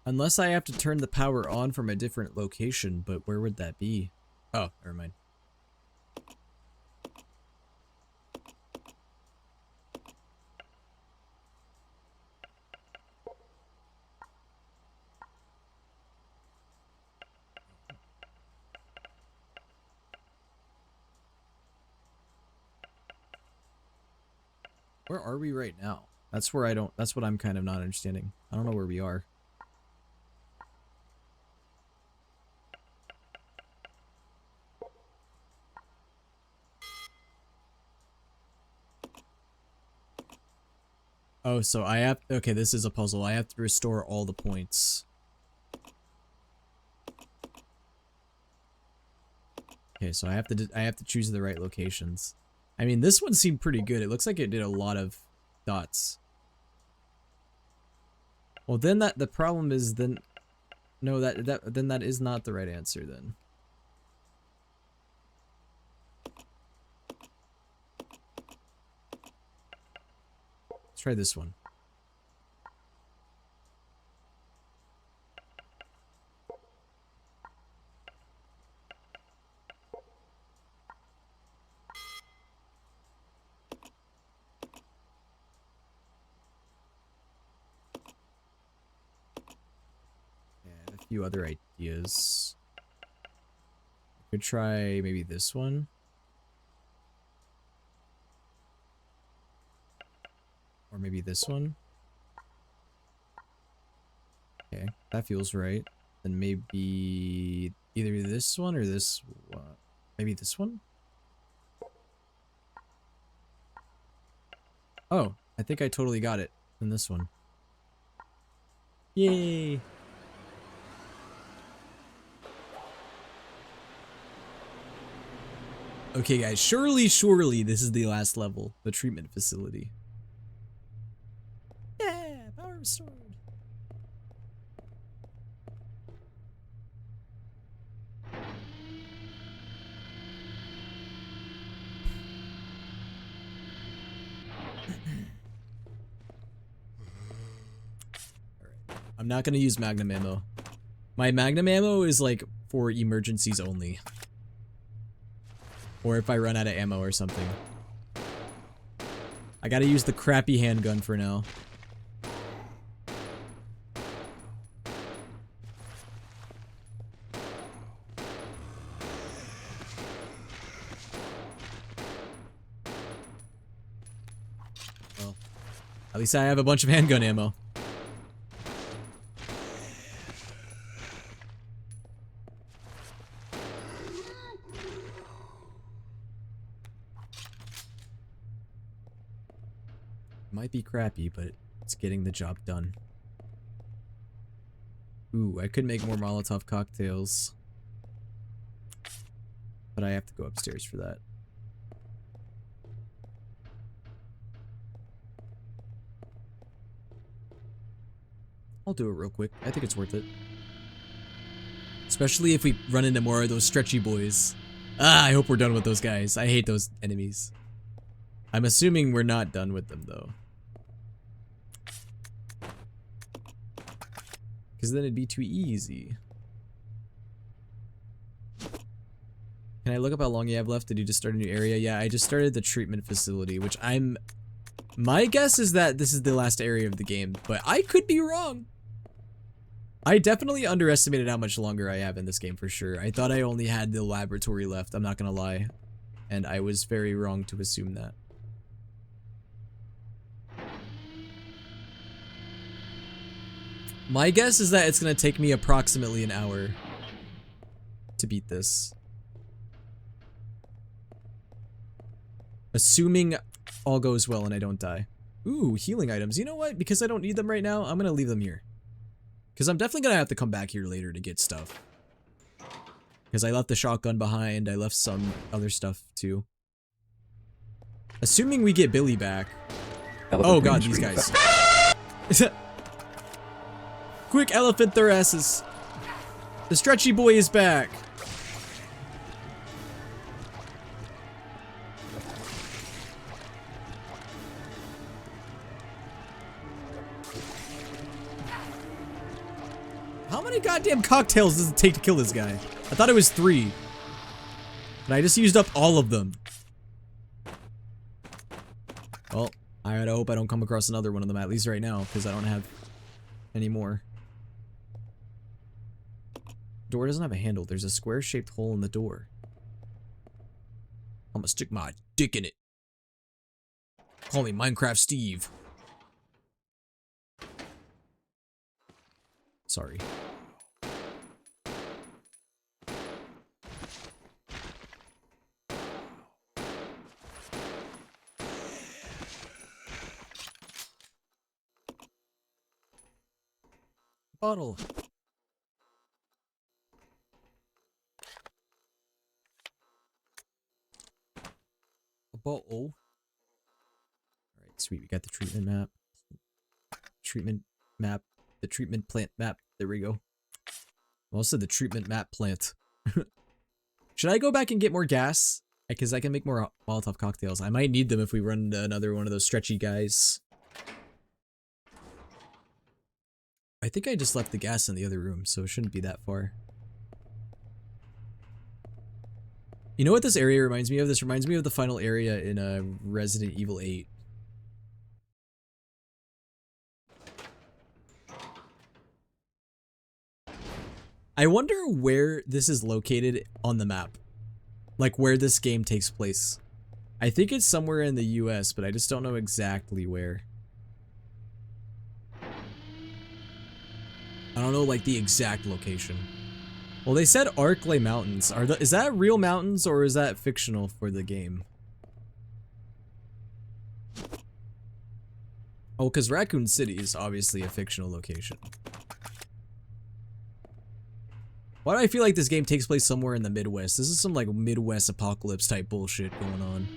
Unless I have to turn the power on from a different location, but where would that be? Oh, never mind. Where are we right now? That's where that's what I'm kind of not understanding. I don't know where we are. Oh, so I have, okay, this is a puzzle. I have to restore all the points. Okay, so I have to choose the right locations. I mean, this one seemed pretty good. It looks like it did a lot of dots. Well, then the problem is then, no, then that is not the right answer then. Try this one. Yeah, I have a few other ideas. Could try maybe this one. Or maybe this one. Okay, that feels right. Then maybe either this one or this one. Maybe this one? Oh, I think I totally got it in this one. Yay! Okay, guys, surely this is the last level, the treatment facility. Yeah, power restored. Alright, I'm not gonna use magnum ammo. My magnum ammo is like for emergencies only. Or if I run out of ammo or something. I gotta use the crappy handgun for now. Well, at least I have a bunch of handgun ammo. Might be crappy, but it's getting the job done. Ooh, I could make more Molotov cocktails. But I have to go upstairs for that. I'll do it real quick. I think it's worth it. Especially if we run into more of those stretchy boys. Ah, I hope we're done with those guys. I hate those enemies. I'm assuming we're not done with them, though. Because then it'd be too easy. Can I look up how long you have left? Did you just start a new area? Yeah, I just started the treatment facility, which my guess is that this is the last area of the game, but I could be wrong. I definitely underestimated how much longer I have in this game for sure. I thought I only had the laboratory left, I'm not gonna lie. And I was very wrong to assume that. My guess is that it's gonna take me approximately an hour to beat this. Assuming all goes well and I don't die. Ooh, healing items. You know what? Because I don't need them right now, I'm gonna leave them here. Because I'm definitely gonna have to come back here later to get stuff. Because I left the shotgun behind, I left some other stuff too. Assuming we get Billy back. Oh god, these guys. Quick, elephant their asses. The stretchy boy is back. How many goddamn cocktails does it take to kill this guy? I thought it was 3. But I just used up all of them. Well, I gotta hope I don't come across another one of them, at least right now, because I don't have any more. Door doesn't have a handle. There's a square-shaped hole in the door. I'm gonna stick my dick in it. Call me Minecraft Steve. Sorry. Bottle. A bottle. Alright, sweet. We got the treatment map. Treatment map. The treatment plant map. There we go. Also the treatment map plant. Should I go back and get more gas? Because I can make more Molotov cocktails. I might need them if we run into another one of those stretchy guys. I think I just left the gas in the other room, so it shouldn't be that far. You know what this area reminds me of? This reminds me of the final area in Resident Evil 8. I wonder where this is located on the map. Like where this game takes place. I think it's somewhere in the US, but I just don't know exactly where. I don't know like the exact location. Well, they said Arklay Mountains. Is that real mountains or is that fictional for the game? Oh, because Raccoon City is obviously a fictional location. Why do I feel like this game takes place somewhere in the Midwest? This is some like Midwest apocalypse type bullshit going on.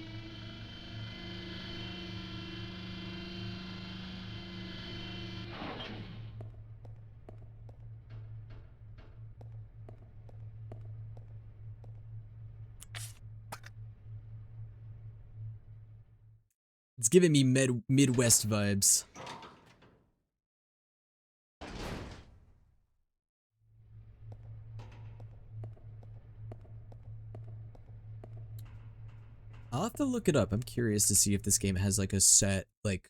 It's giving me Midwest vibes. I'll have to look it up. I'm curious to see if this game has like a set, like,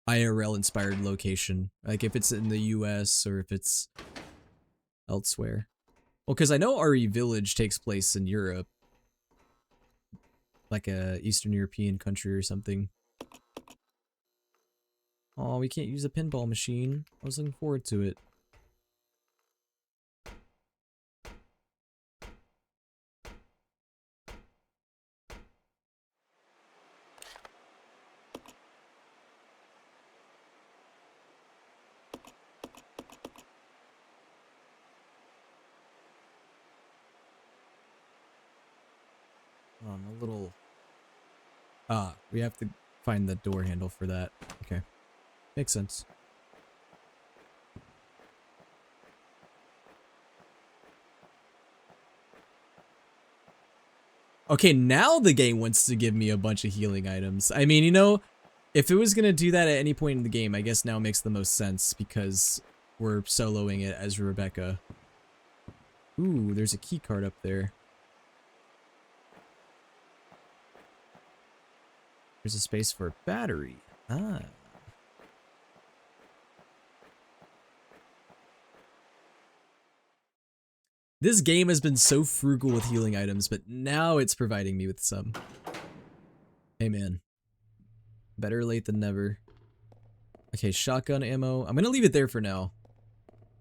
IRL inspired location. Like if it's in the US or if it's elsewhere. Well, because I know RE Village takes place in Europe. Like a Eastern European country or something. Oh, we can't use a pinball machine. I was looking forward to it. A little... we have to find the door handle for that. Okay. Makes sense. Okay, now the game wants to give me a bunch of healing items. I mean, you know, if it was gonna do that at any point in the game, I guess now makes the most sense because we're soloing it as Rebecca. Ooh, there's a key card up there. There's a space for a battery. Ah. This game has been so frugal with healing items, but now it's providing me with some. Hey man. Better late than never. Okay, shotgun ammo. I'm gonna leave it there for now.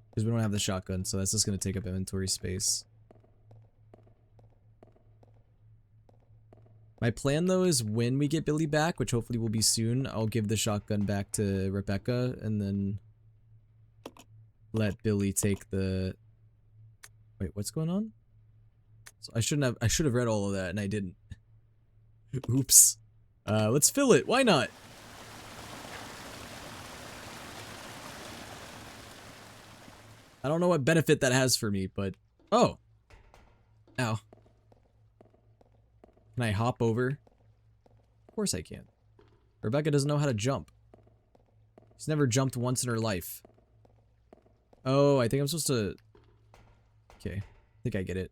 Because we don't have the shotgun, so that's just gonna take up inventory space. My plan though is when we get Billy back, which hopefully will be soon, I'll give the shotgun back to Rebecca and then let Billy take the... Wait, what's going on? So I should have read all of that and I didn't. Oops. Let's fill it. Why not? I don't know what benefit that has for me, but oh. Ow. Can I hop over? Of course I can. Rebecca doesn't know how to jump. She's never jumped once in her life. Oh, I think I'm supposed to... Okay, I think I get it.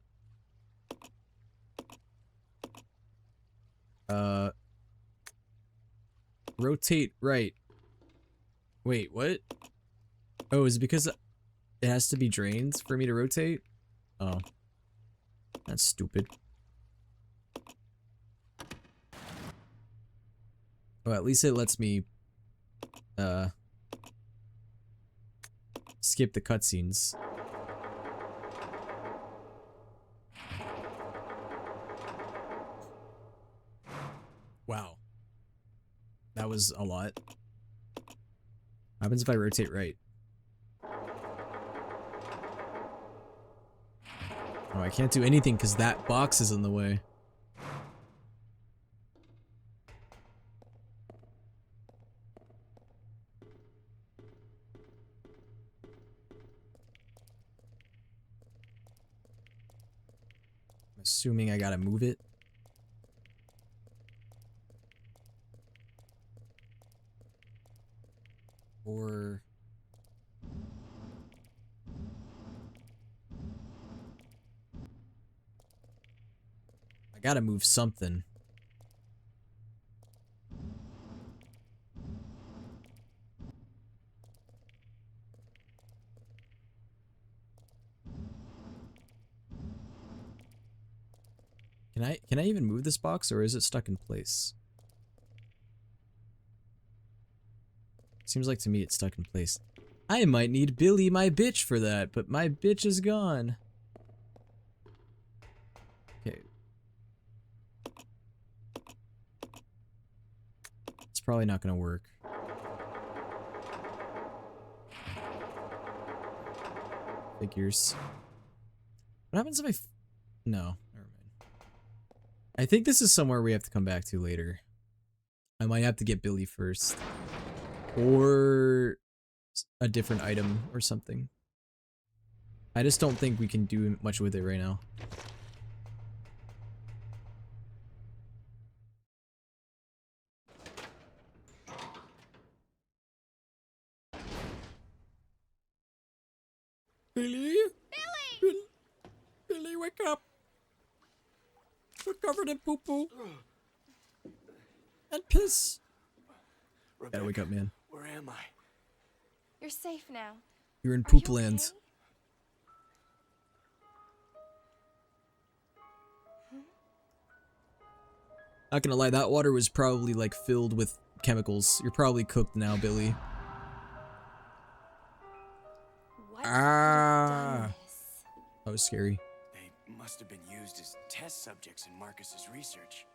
Rotate right. Wait, what? Oh, is it because it has to be drained for me to rotate? Oh. That's stupid. Oh, at least it lets me, skip the cutscenes. Wow. That was a lot. What happens if I rotate right? Oh, I can't do anything because that box is in the way. I'm assuming I gotta move it. Or... Gotta move something. Can I even move this box, or is it stuck in place? Seems like to me it's stuck in place. I might need Billy, my bitch, for that, but my bitch is gone. Okay. It's probably not gonna work. Figures. What happens if no, never mind. I think this is somewhere we have to come back to later. I might have to get Billy first. Or a different item or something. I just don't think we can do much with it right now. Billy? Billy! Billy, wake up! We're covered in poo-poo. And piss. Rebecca, Gotta wake up, man. where am I? You're safe now. You're in Are poop you land. okay? Not gonna lie, that water was probably like filled with chemicals. You're probably cooked now, Billy. What Ah. have you done this? That was scary. They must have been used as test subjects in Marcus's research.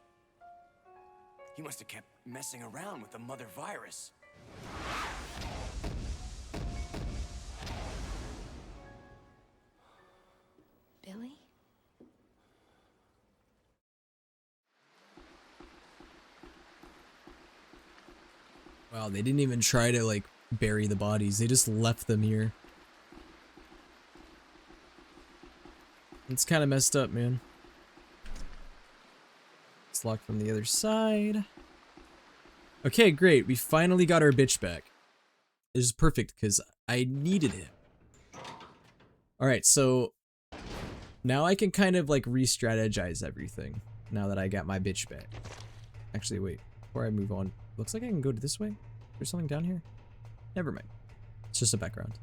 He must have kept messing around with the mother virus. Billy? Wow, they didn't even try to like bury the bodies. They just left them here. It's kind of messed up, man. It's locked from the other side. Okay, great. We finally got our bitch back. This is perfect because I needed him. Alright, so now I can kind of like re-strategize everything now that I got my bitch back. Actually, wait. Before I move on, looks like I can go this way. There's something down here? Never mind. It's just a background.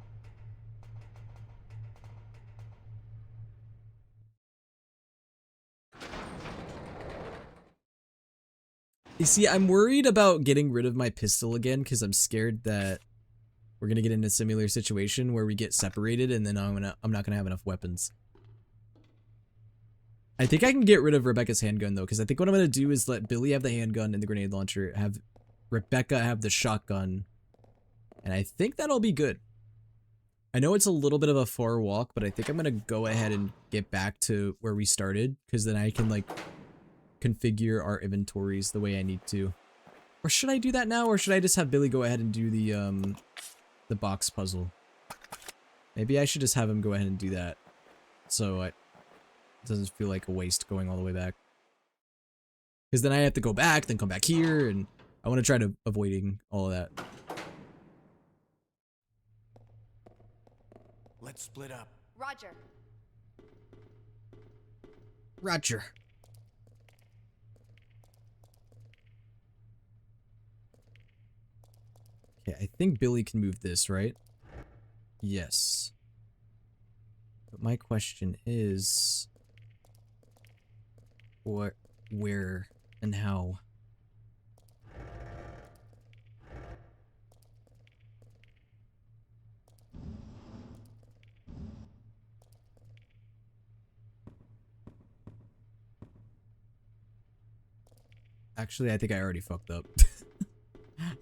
You see, I'm worried about getting rid of my pistol again because I'm scared that we're gonna get in a similar situation where we get separated and then I'm not gonna have enough weapons. I think I can get rid of Rebecca's handgun though, because I think what I'm gonna do is let Billy have the handgun and the grenade launcher, have Rebecca have the shotgun, and I think that'll be good. I know it's a little bit of a far walk, but I think I'm gonna go ahead and get back to where we started, because then I can like configure our inventories the way I need to. Or should I do that now, or should I just have Billy go ahead and do the box puzzle? Maybe I should just have him go ahead and do that, so it doesn't feel like a waste going all the way back. Because then I have to go back, then come back here, and I want to try to avoiding all of that. Let's split up. Roger. Roger. Okay, I think Billy can move this, right? Yes. But my question is, what, where, and how? Actually, I think I already fucked up.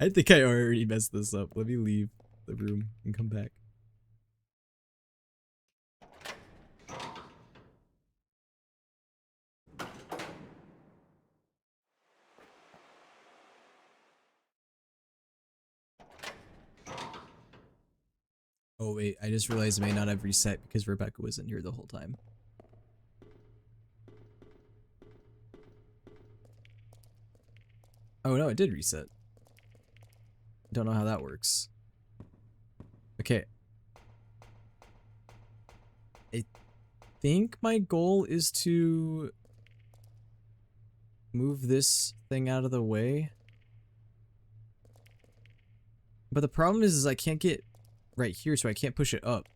I think I already messed this up. Let me leave the room and come back. Oh wait, I just realized I may not have reset because Rebecca wasn't here the whole time. Oh no, it did reset. Don't know how that works. Okay. I think my goal is to move this thing out of the way. But the problem is I can't get right here, so I can't push it up.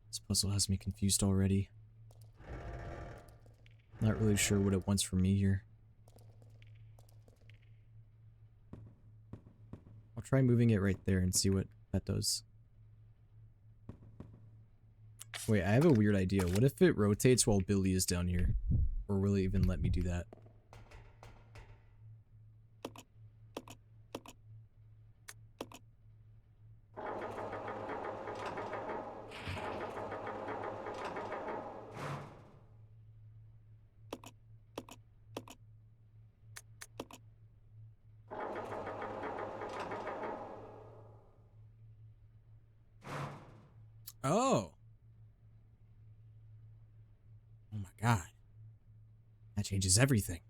This puzzle has me confused already. Not really sure what it wants from me here. I'll try moving it right there and see what that does. Wait, I have a weird idea. What if it rotates while Billy is down here? Or will it even let me do that? Oh. Oh my god. That changes everything.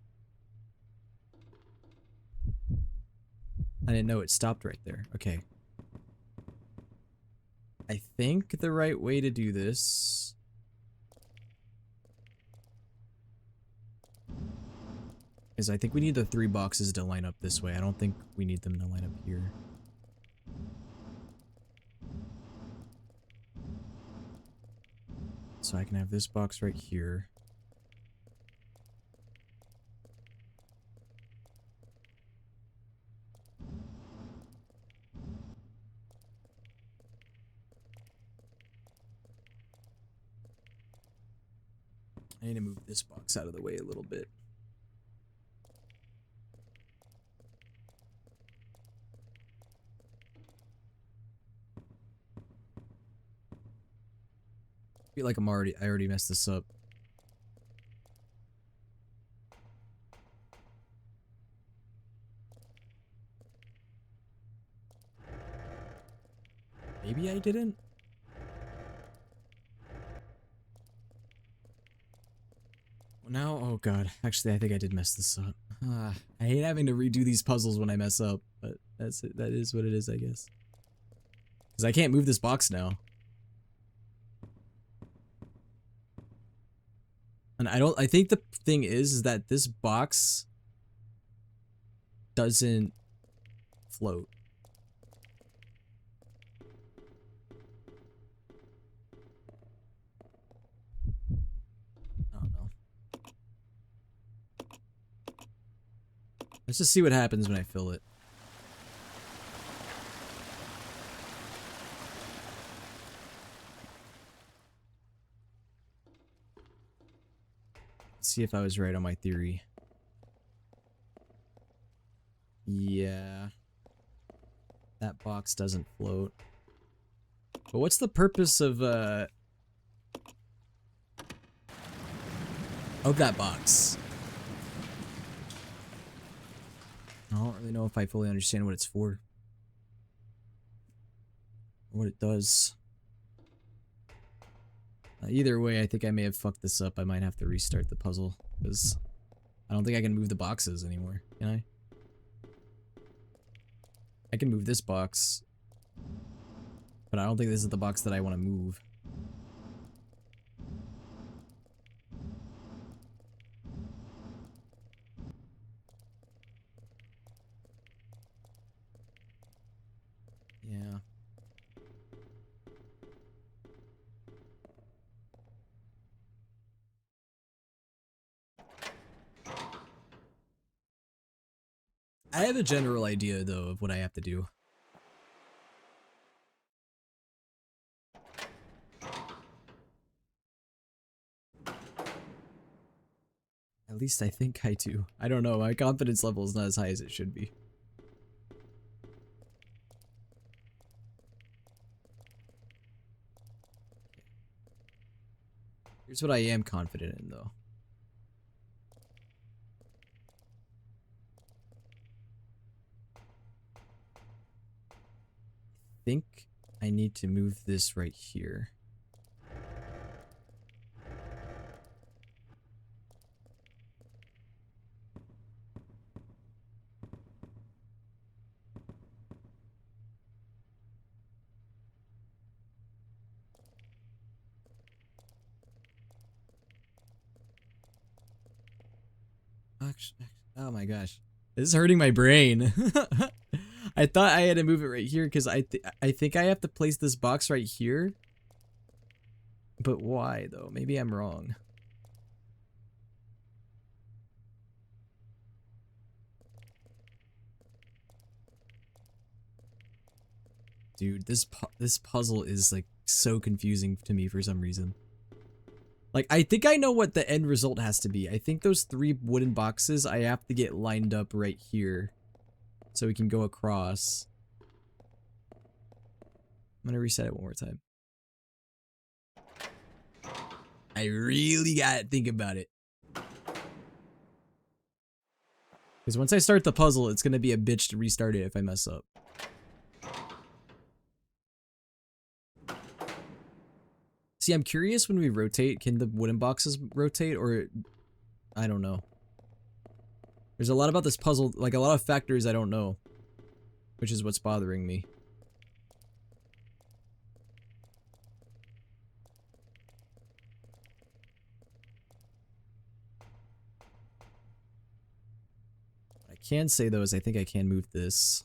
I didn't know it stopped right there. Okay. I think the right way to do this is I think we need the 3 boxes to line up this way. I don't think we need them to line up here. So I can have this box right here. I need to move this box out of the way a little bit. I feel like I already messed this up. Maybe I didn't? Well, now, oh god. Actually, I think I did mess this up. I hate having to redo these puzzles when I mess up, but that's it. That is what it is, I guess. Because I can't move this box now. And I think the thing is that this box doesn't float. I don't know. Let's just see what happens when I fill it. Let's see if I was right on my theory. Yeah. That box doesn't float. But what's the purpose of that box? I don't really know if I fully understand what it's for. Or what it does. Either way, I think I may have fucked this up. I might have to restart the puzzle, because I don't think I can move the boxes anymore, can I? I can move this box, but I don't think this is the box that I want to move. Yeah. I have a general idea, though, of what I have to do. At least I think I do. I don't know, my confidence level is not as high as it should be. Here's what I am confident in, though. I think I need to move this right here. Oh my gosh. This is hurting my brain. I thought I had to move it right here because I think I have to place this box right here. But why though? Maybe I'm wrong. Dude, this puzzle is like so confusing to me for some reason. Like, I think I know what the end result has to be. I think those 3 wooden boxes I have to get lined up right here so we can go across. I'm gonna reset it one more time. I really gotta think about it. Because once I start the puzzle, it's gonna be a bitch to restart it if I mess up. See, I'm curious when we rotate, can the wooden boxes rotate or I don't know. There's a lot about this puzzle, like a lot of factors I don't know, which is what's bothering me. What I can say though is I think I can move this.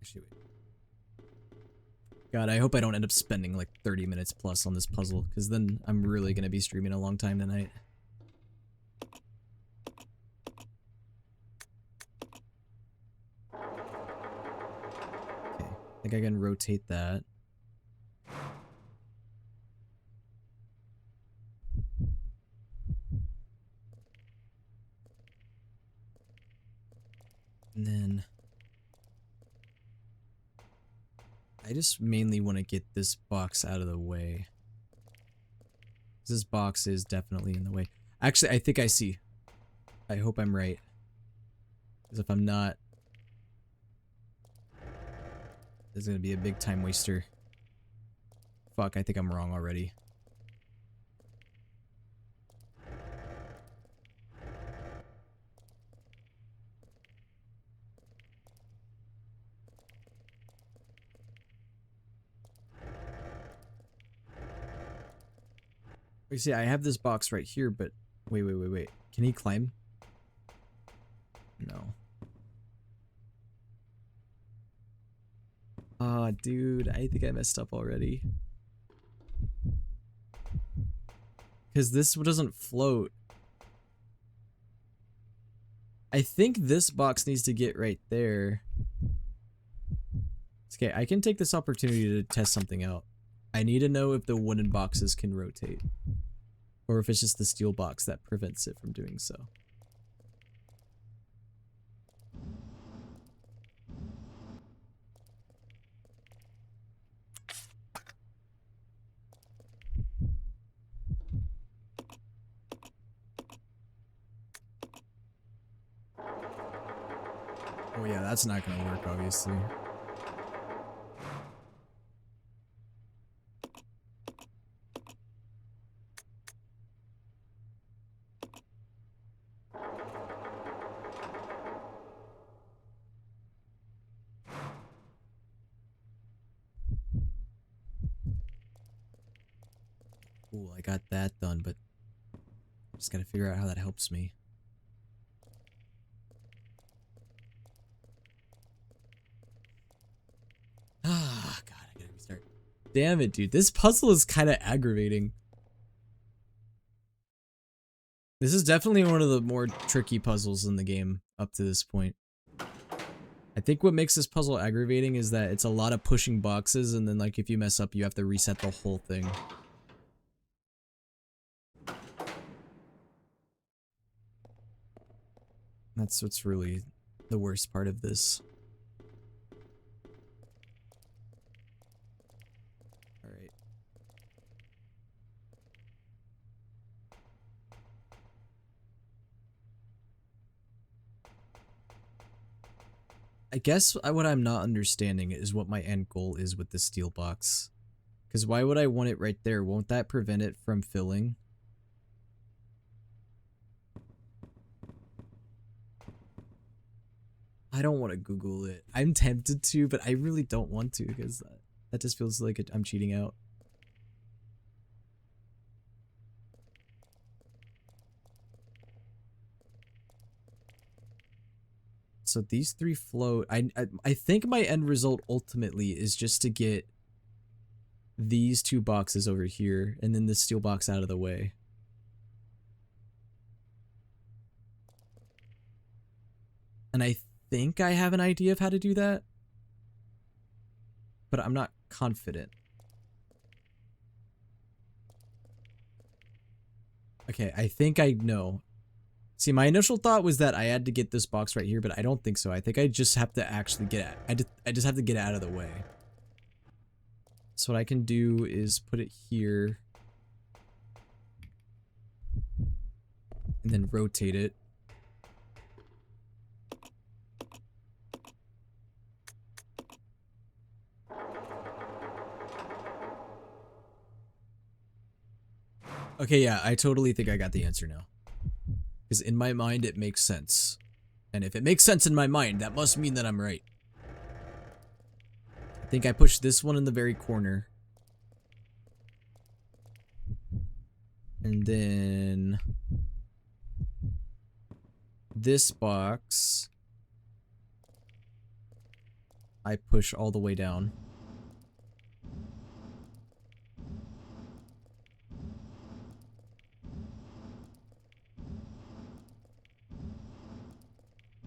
Actually, wait. God, I hope I don't end up spending like 30 minutes plus on this puzzle, because then I'm really going to be streaming a long time tonight. Okay, I think I can rotate that. And then I just mainly want to get this box out of the way. This box is definitely in the way. Actually, I think I see. I hope I'm right. Because if I'm not, this is going to be a big time waster. Fuck, I think I'm wrong already. You see, I have this box right here, but wait. Can he climb? No. Ah, dude, I think I messed up already. Because this doesn't float. I think this box needs to get right there. Okay, I can take this opportunity to test something out. I need to know if the wooden boxes can rotate. Or if it's just the steel box that prevents it from doing so. Oh yeah, that's not gonna work, obviously. Cool, I got that done, but just gotta figure out how that helps me. Ah, God, I gotta restart. Damn it, dude. This puzzle is kind of aggravating. This is definitely one of the more tricky puzzles in the game up to this point. I think what makes this puzzle aggravating is that it's a lot of pushing boxes, and then like if you mess up, you have to reset the whole thing. That's what's really the worst part of this. Alright. I guess what I'm not understanding is what my end goal is with this steel box. Because why would I want it right there? Won't that prevent it from filling? I don't want to Google it. I'm tempted to, but I really don't want to because that just feels like I'm cheating out. So these three float. I think my end result ultimately is just to get these two boxes over here and then the steel box out of the way. And I think I have an idea of how to do that, but I'm not confident. Okay, I think I know. See, my initial thought was that I had to get this box right here, but I don't think so. I think I just have to actually get it. I just have to get it out of the way. So what I can do is put it here and then rotate it. Okay, yeah, I totally think I got the answer now. Because in my mind, it makes sense. And if it makes sense in my mind, that must mean that I'm right. I think I pushed this one in the very corner. And then this box I push all the way down.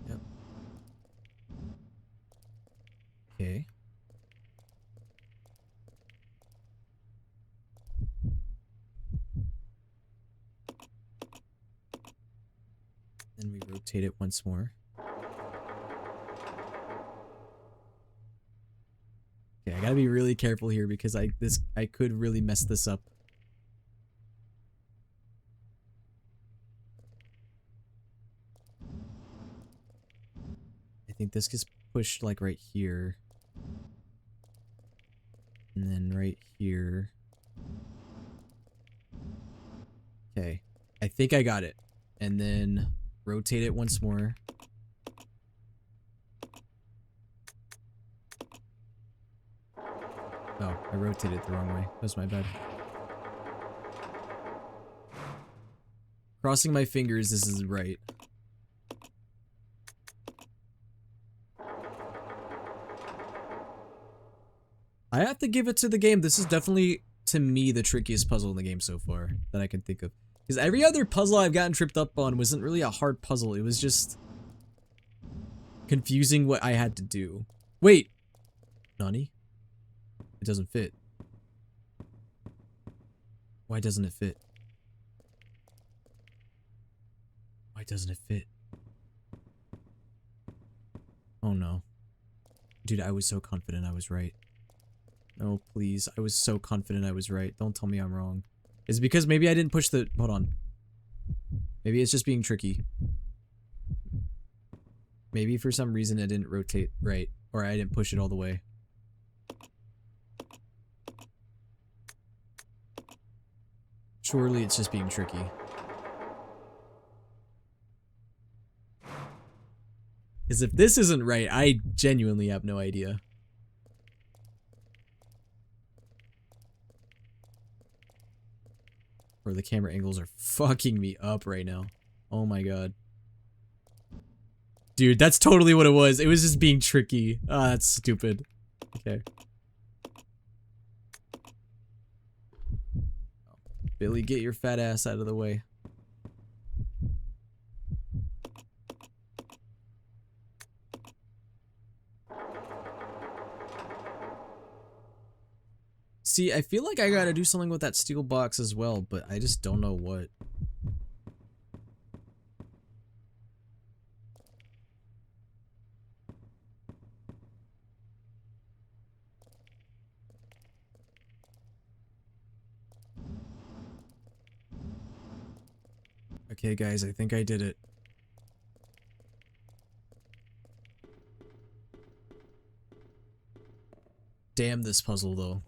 Yep. Okay. Then we rotate it once more. Okay, I gotta be really careful here because I could really mess this up. I think this gets pushed like right here. And then right here. Okay. I think I got it. And then rotate it once more. Oh, I rotated it the wrong way. That's my bad. Crossing my fingers, this is right. I have to give it to the game. This is definitely, to me, the trickiest puzzle in the game so far that I can think of. Because every other puzzle I've gotten tripped up on wasn't really a hard puzzle. It was just confusing what I had to do. Wait. Nani? It doesn't fit. Why doesn't it fit? Why doesn't it fit? Oh no. Dude, I was so confident I was right. No, please. I was so confident I was right. Don't tell me I'm wrong. Is it because maybe I didn't push the... Hold on. Maybe it's just being tricky. Maybe for some reason I didn't rotate right. Or I didn't push it all the way. Surely it's just being tricky. Because if this isn't right, I genuinely have no idea. Or the camera angles are fucking me up right now. Oh my god. Dude, that's totally what it was. It was just being tricky. Ah, that's stupid. Okay. Billy, get your fat ass out of the way. See, I feel like I gotta do something with that steel box as well, but I just don't know what. Okay, guys, I think I did it. Damn this puzzle, though.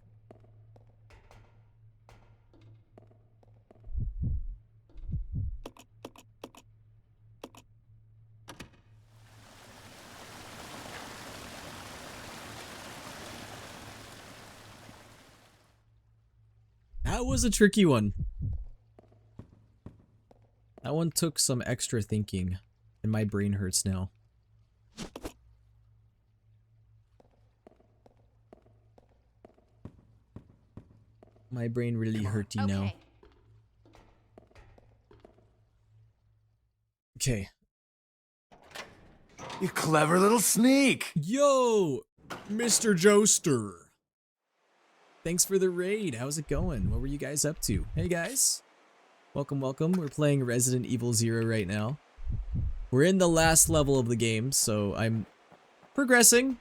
That was a tricky one. That one took some extra thinking, and my brain hurts now. My brain really hurty now. Okay. You clever little sneak. Yo, Mr. Joester. Thanks for the raid. How's it going? What were you guys up to? Hey guys. Welcome, welcome. We're playing Resident Evil 0 right now. We're in the last level of the game, so I'm progressing.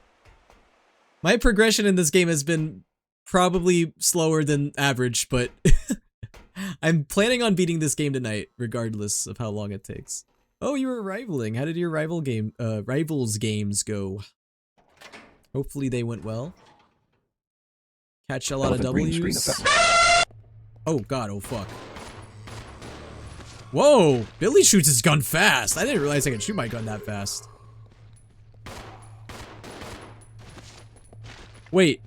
My progression in this game has been probably slower than average, but I'm planning on beating this game tonight, regardless of how long it takes. Oh, you were rivaling. How did your rivals games go? Hopefully they went well. Catch a lot of Elephant green screen W's. effect. Oh god, oh fuck. Whoa! Billy shoots his gun fast! I didn't realize I could shoot my gun that fast. Wait.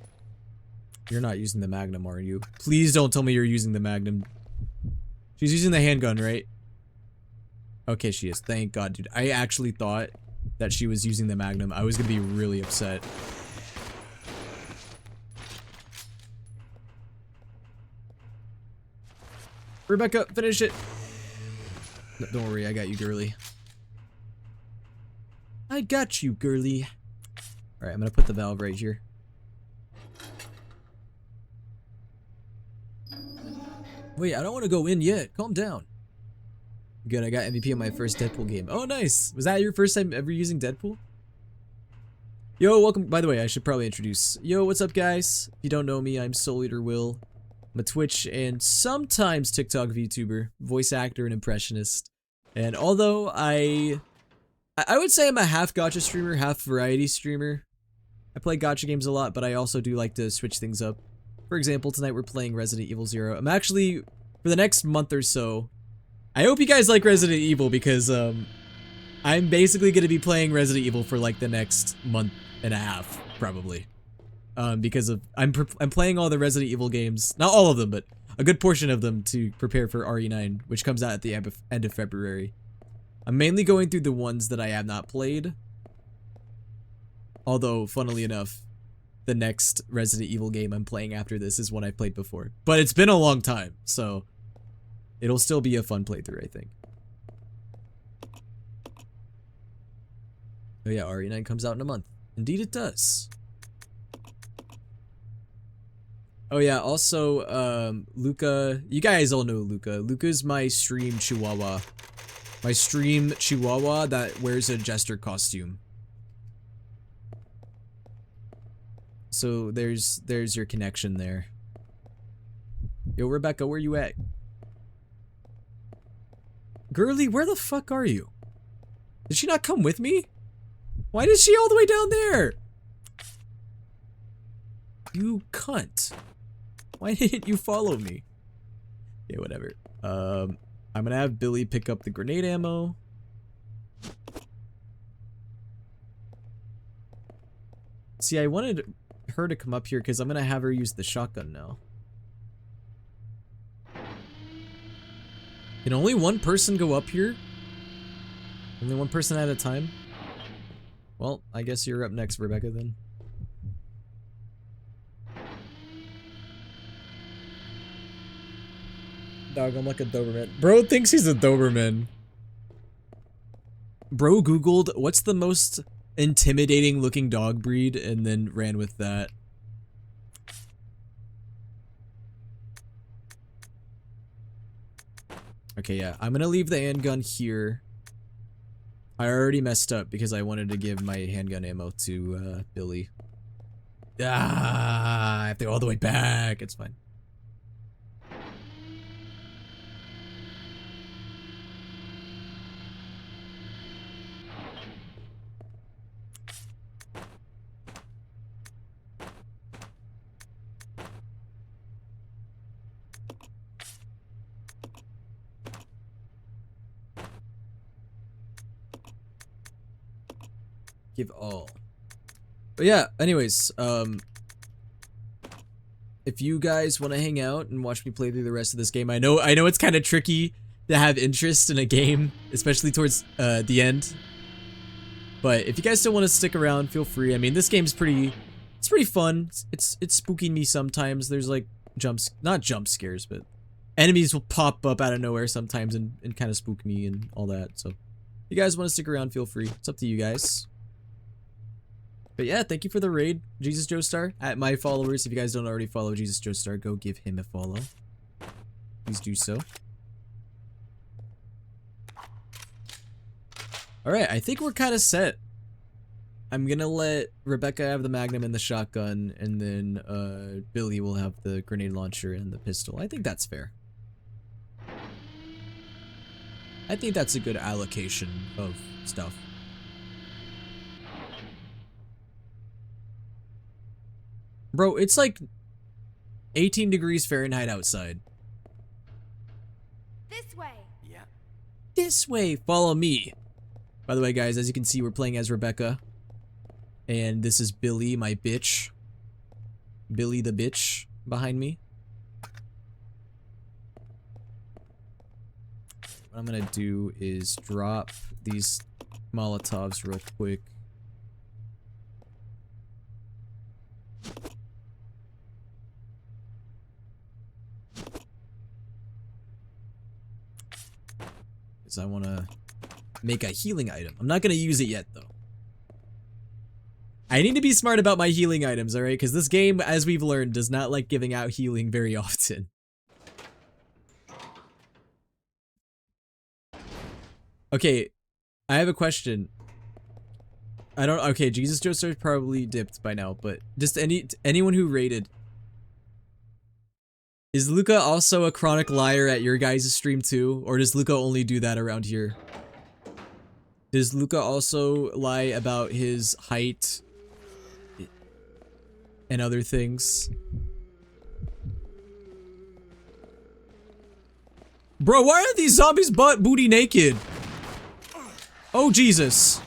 You're not using the Magnum, are you? Please don't tell me you're using the Magnum. She's using the handgun, right? Okay, she is. Thank God, dude. I actually thought that she was using the Magnum. I was gonna be really upset. Rebecca, finish it. No, don't worry, I got you, girly. I got you, girly. Alright, I'm gonna put the valve right here. Wait, I don't want to go in yet. Calm down. Good, I got MVP on my first Deadpool game. Oh, nice. Was that your first time ever using Deadpool? Yo, welcome. By the way, I should probably introduce. Yo, what's up, guys? If you don't know me, I'm souleaterwill. I'm a Twitch and sometimes TikTok VTuber, voice actor and impressionist. And although I would say I'm a half gacha streamer, half variety streamer. I play gacha games a lot, but I also do like to switch things up. For example, tonight we're playing Resident Evil 0. I'm actually, for the next month or so, I hope you guys like Resident Evil because I'm basically going to be playing Resident Evil for like the next month and a half, probably. Because of I'm playing all the Resident Evil games, not all of them, but a good portion of them to prepare for RE9, which comes out at the end of February. I'm mainly going through the ones that I have not played. Although, funnily enough, the next Resident Evil game I'm playing after this is one I played before. But it's been a long time, so it'll still be a fun playthrough, I think. Oh yeah, RE9 comes out in a month. Indeed it does. Oh yeah, also, Luca, you guys all know Luca. Luca's my stream chihuahua. My stream chihuahua that wears a jester costume. So there's your connection there. Yo, Rebecca, where you at? Girly, where the fuck are you? Did she not come with me? Why is she all the way down there? You cunt. Why didn't you follow me? Yeah, whatever. I'm gonna have Billy pick up the grenade ammo. See, I wanted her to come up here because I'm gonna have her use the shotgun now. Can only one person go up here? Only one person at a time? Well, I guess you're up next, Rebecca, then. Dog, I'm like a Doberman. Bro thinks he's a Doberman. Bro Googled, what's the most intimidating looking dog breed, and then ran with that. Okay, yeah, I'm gonna leave the handgun here. I already messed up because I wanted to give my handgun ammo to Billy. Ah, I have to go all the way back. It's fine. Give all. But yeah, anyways, if you guys want to hang out and watch me play through the rest of this game, I know it's kind of tricky to have interest in a game, especially towards the end. But if you guys still want to stick around, feel free. I mean, this game's pretty fun. It's spooking me sometimes. There's like not jump scares, but enemies will pop up out of nowhere sometimes and kind of spook me and all that. So if you guys want to stick around, feel free. It's up to you guys. But yeah, thank you for the raid, Jesus Joestar. At my followers, if you guys don't already follow Jesus Joestar, go give him a follow. Please do so. Alright, I think we're kind of set. I'm gonna let Rebecca have the Magnum and the shotgun, and then Billy will have the grenade launcher and the pistol. I think that's fair. I think that's a good allocation of stuff. Bro, it's like 18 degrees Fahrenheit outside. This way. Yeah. This way, follow me. By the way, guys, as you can see, we're playing as Rebecca. And this is Billy, my bitch. Billy the bitch behind me. What I'm gonna do is drop these Molotovs real quick. Because I want to make a healing item. I'm not going to use it yet, though. I need to be smart about my healing items, alright? Because this game, as we've learned, does not like giving out healing very often. Okay, I have a question. Okay, Jesus Joestar's probably dipped by now, but just anyone who raided. Is Luca also a chronic liar at your guys' stream too? Or does Luca only do that around here? Does Luca also lie about his height and other things? Bro, why are these zombies butt booty naked? Oh, Jesus.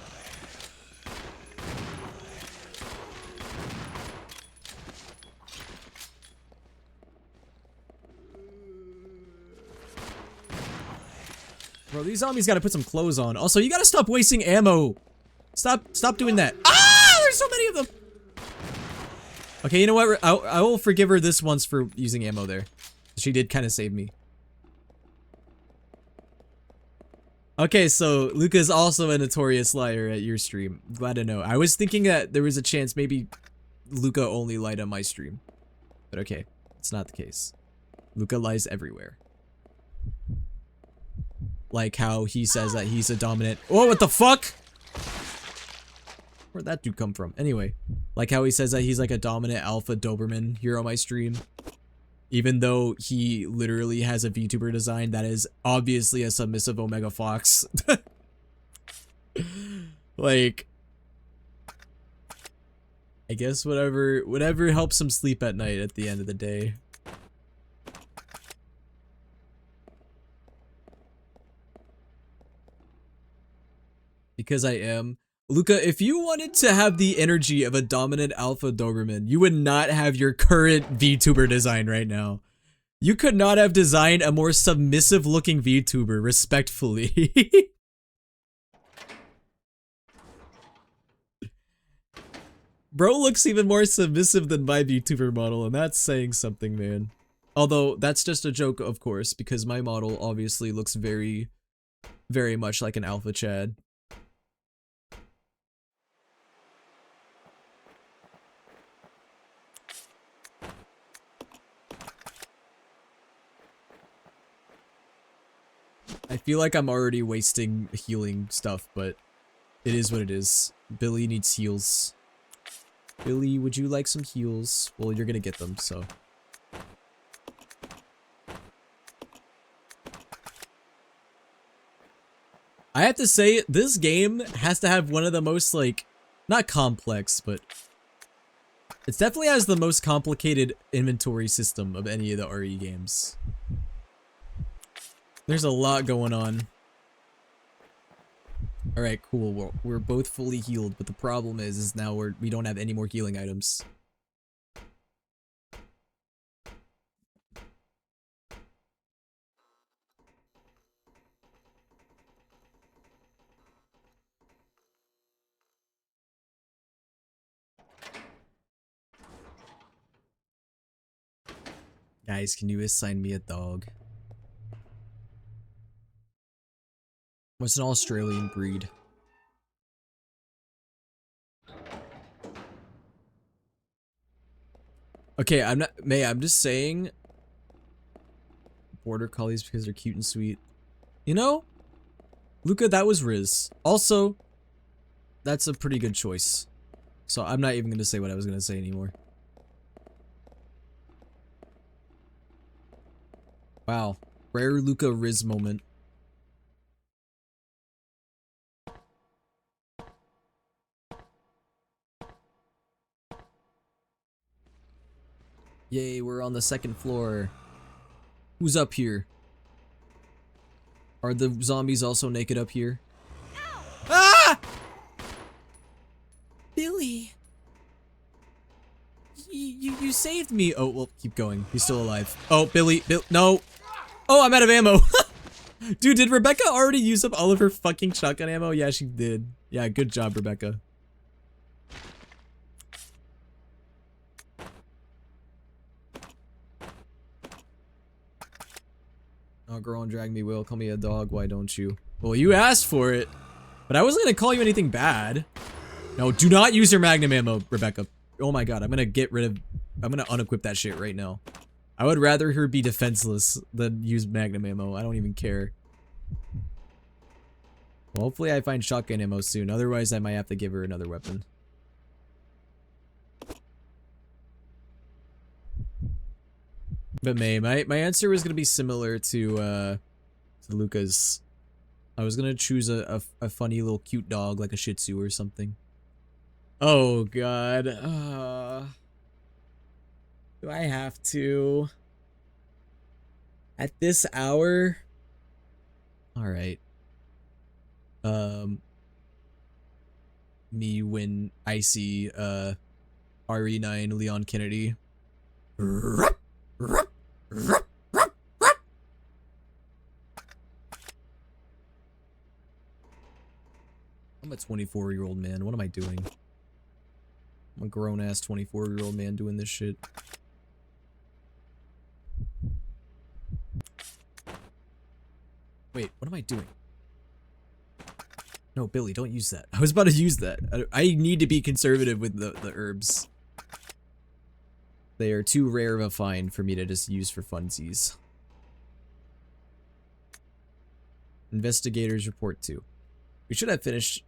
Bro, these zombies gotta put some clothes on. Also, you gotta stop wasting ammo. Stop doing that. Ah! There's so many of them! Okay, you know what? I will forgive her this once for using ammo there. She did kind of save me. Okay, so Luca's also a notorious liar at your stream. Glad to know. I was thinking that there was a chance maybe Luca only lied on my stream. But okay, it's not the case. Luca lies everywhere. Like how he says that he's a dominant— oh, what the fuck? Where'd that dude come from? Anyway, like how he says that he's like a dominant alpha Doberman here on my stream. Even though he literally has a VTuber design that is obviously a submissive Omega Fox. Like, I guess whatever helps him sleep at night at the end of the day. Because I am. Luca, if you wanted to have the energy of a dominant alpha Doberman, you would not have your current VTuber design right now. You could not have designed a more submissive looking VTuber, respectfully. Bro looks even more submissive than my VTuber model, and that's saying something, man. Although, that's just a joke, of course, because my model obviously looks very, very much like an alpha Chad. I feel like I'm already wasting healing stuff, but it is what it is. Billy needs heals. Billy, would you like some heals? Well, you're gonna get them, so. I have to say, this game has to have one of the most, like, not complex, but it definitely has the most complicated inventory system of any of the RE games. There's a lot going on. Alright, cool. We're both fully healed, but the problem is now we don't have any more healing items. Guys, can you assign me a dog? What's an Australian breed? Okay, I'm not May, I'm just saying border collies because they're cute and sweet. You know, Luca, that was Riz. Also, that's a pretty good choice. So I'm not even gonna say what I was gonna say anymore. Wow. Rare Luca Riz moment. Yay, we're on the second floor. Who's up here? Are the zombies also naked up here? Ah! Billy! You saved me! Oh, well, keep going. He's still alive. Oh, Billy, no! Oh, I'm out of ammo! Dude, did Rebecca already use up all of her fucking shotgun ammo? Yeah, she did. Yeah, good job, Rebecca. Oh, girl and drag me, Will. Call me a dog, why don't you? Well, you asked for it. But I wasn't gonna call you anything bad. No, do not use your magnum ammo, Rebecca. Oh my god, I'm gonna unequip that shit right now. I would rather her be defenseless than use magnum ammo. I don't even care. Well, hopefully I find shotgun ammo soon. Otherwise, I might have to give her another weapon. But May, my answer was gonna be similar to Luca's. I was gonna choose a funny little cute dog like a Shih Tzu or something. Oh god. Do I have to? At this hour? Alright. Me when I see RE9 Leon Kennedy. I'm a 24-year-old man. What am I doing? I'm a grown-ass 24-year-old man doing this shit. Wait, what am I doing? No, Billy, don't use that. I was about to use that. I need to be conservative with the herbs. They are too rare of a find for me to just use for funsies. Investigators report 2. We should have finished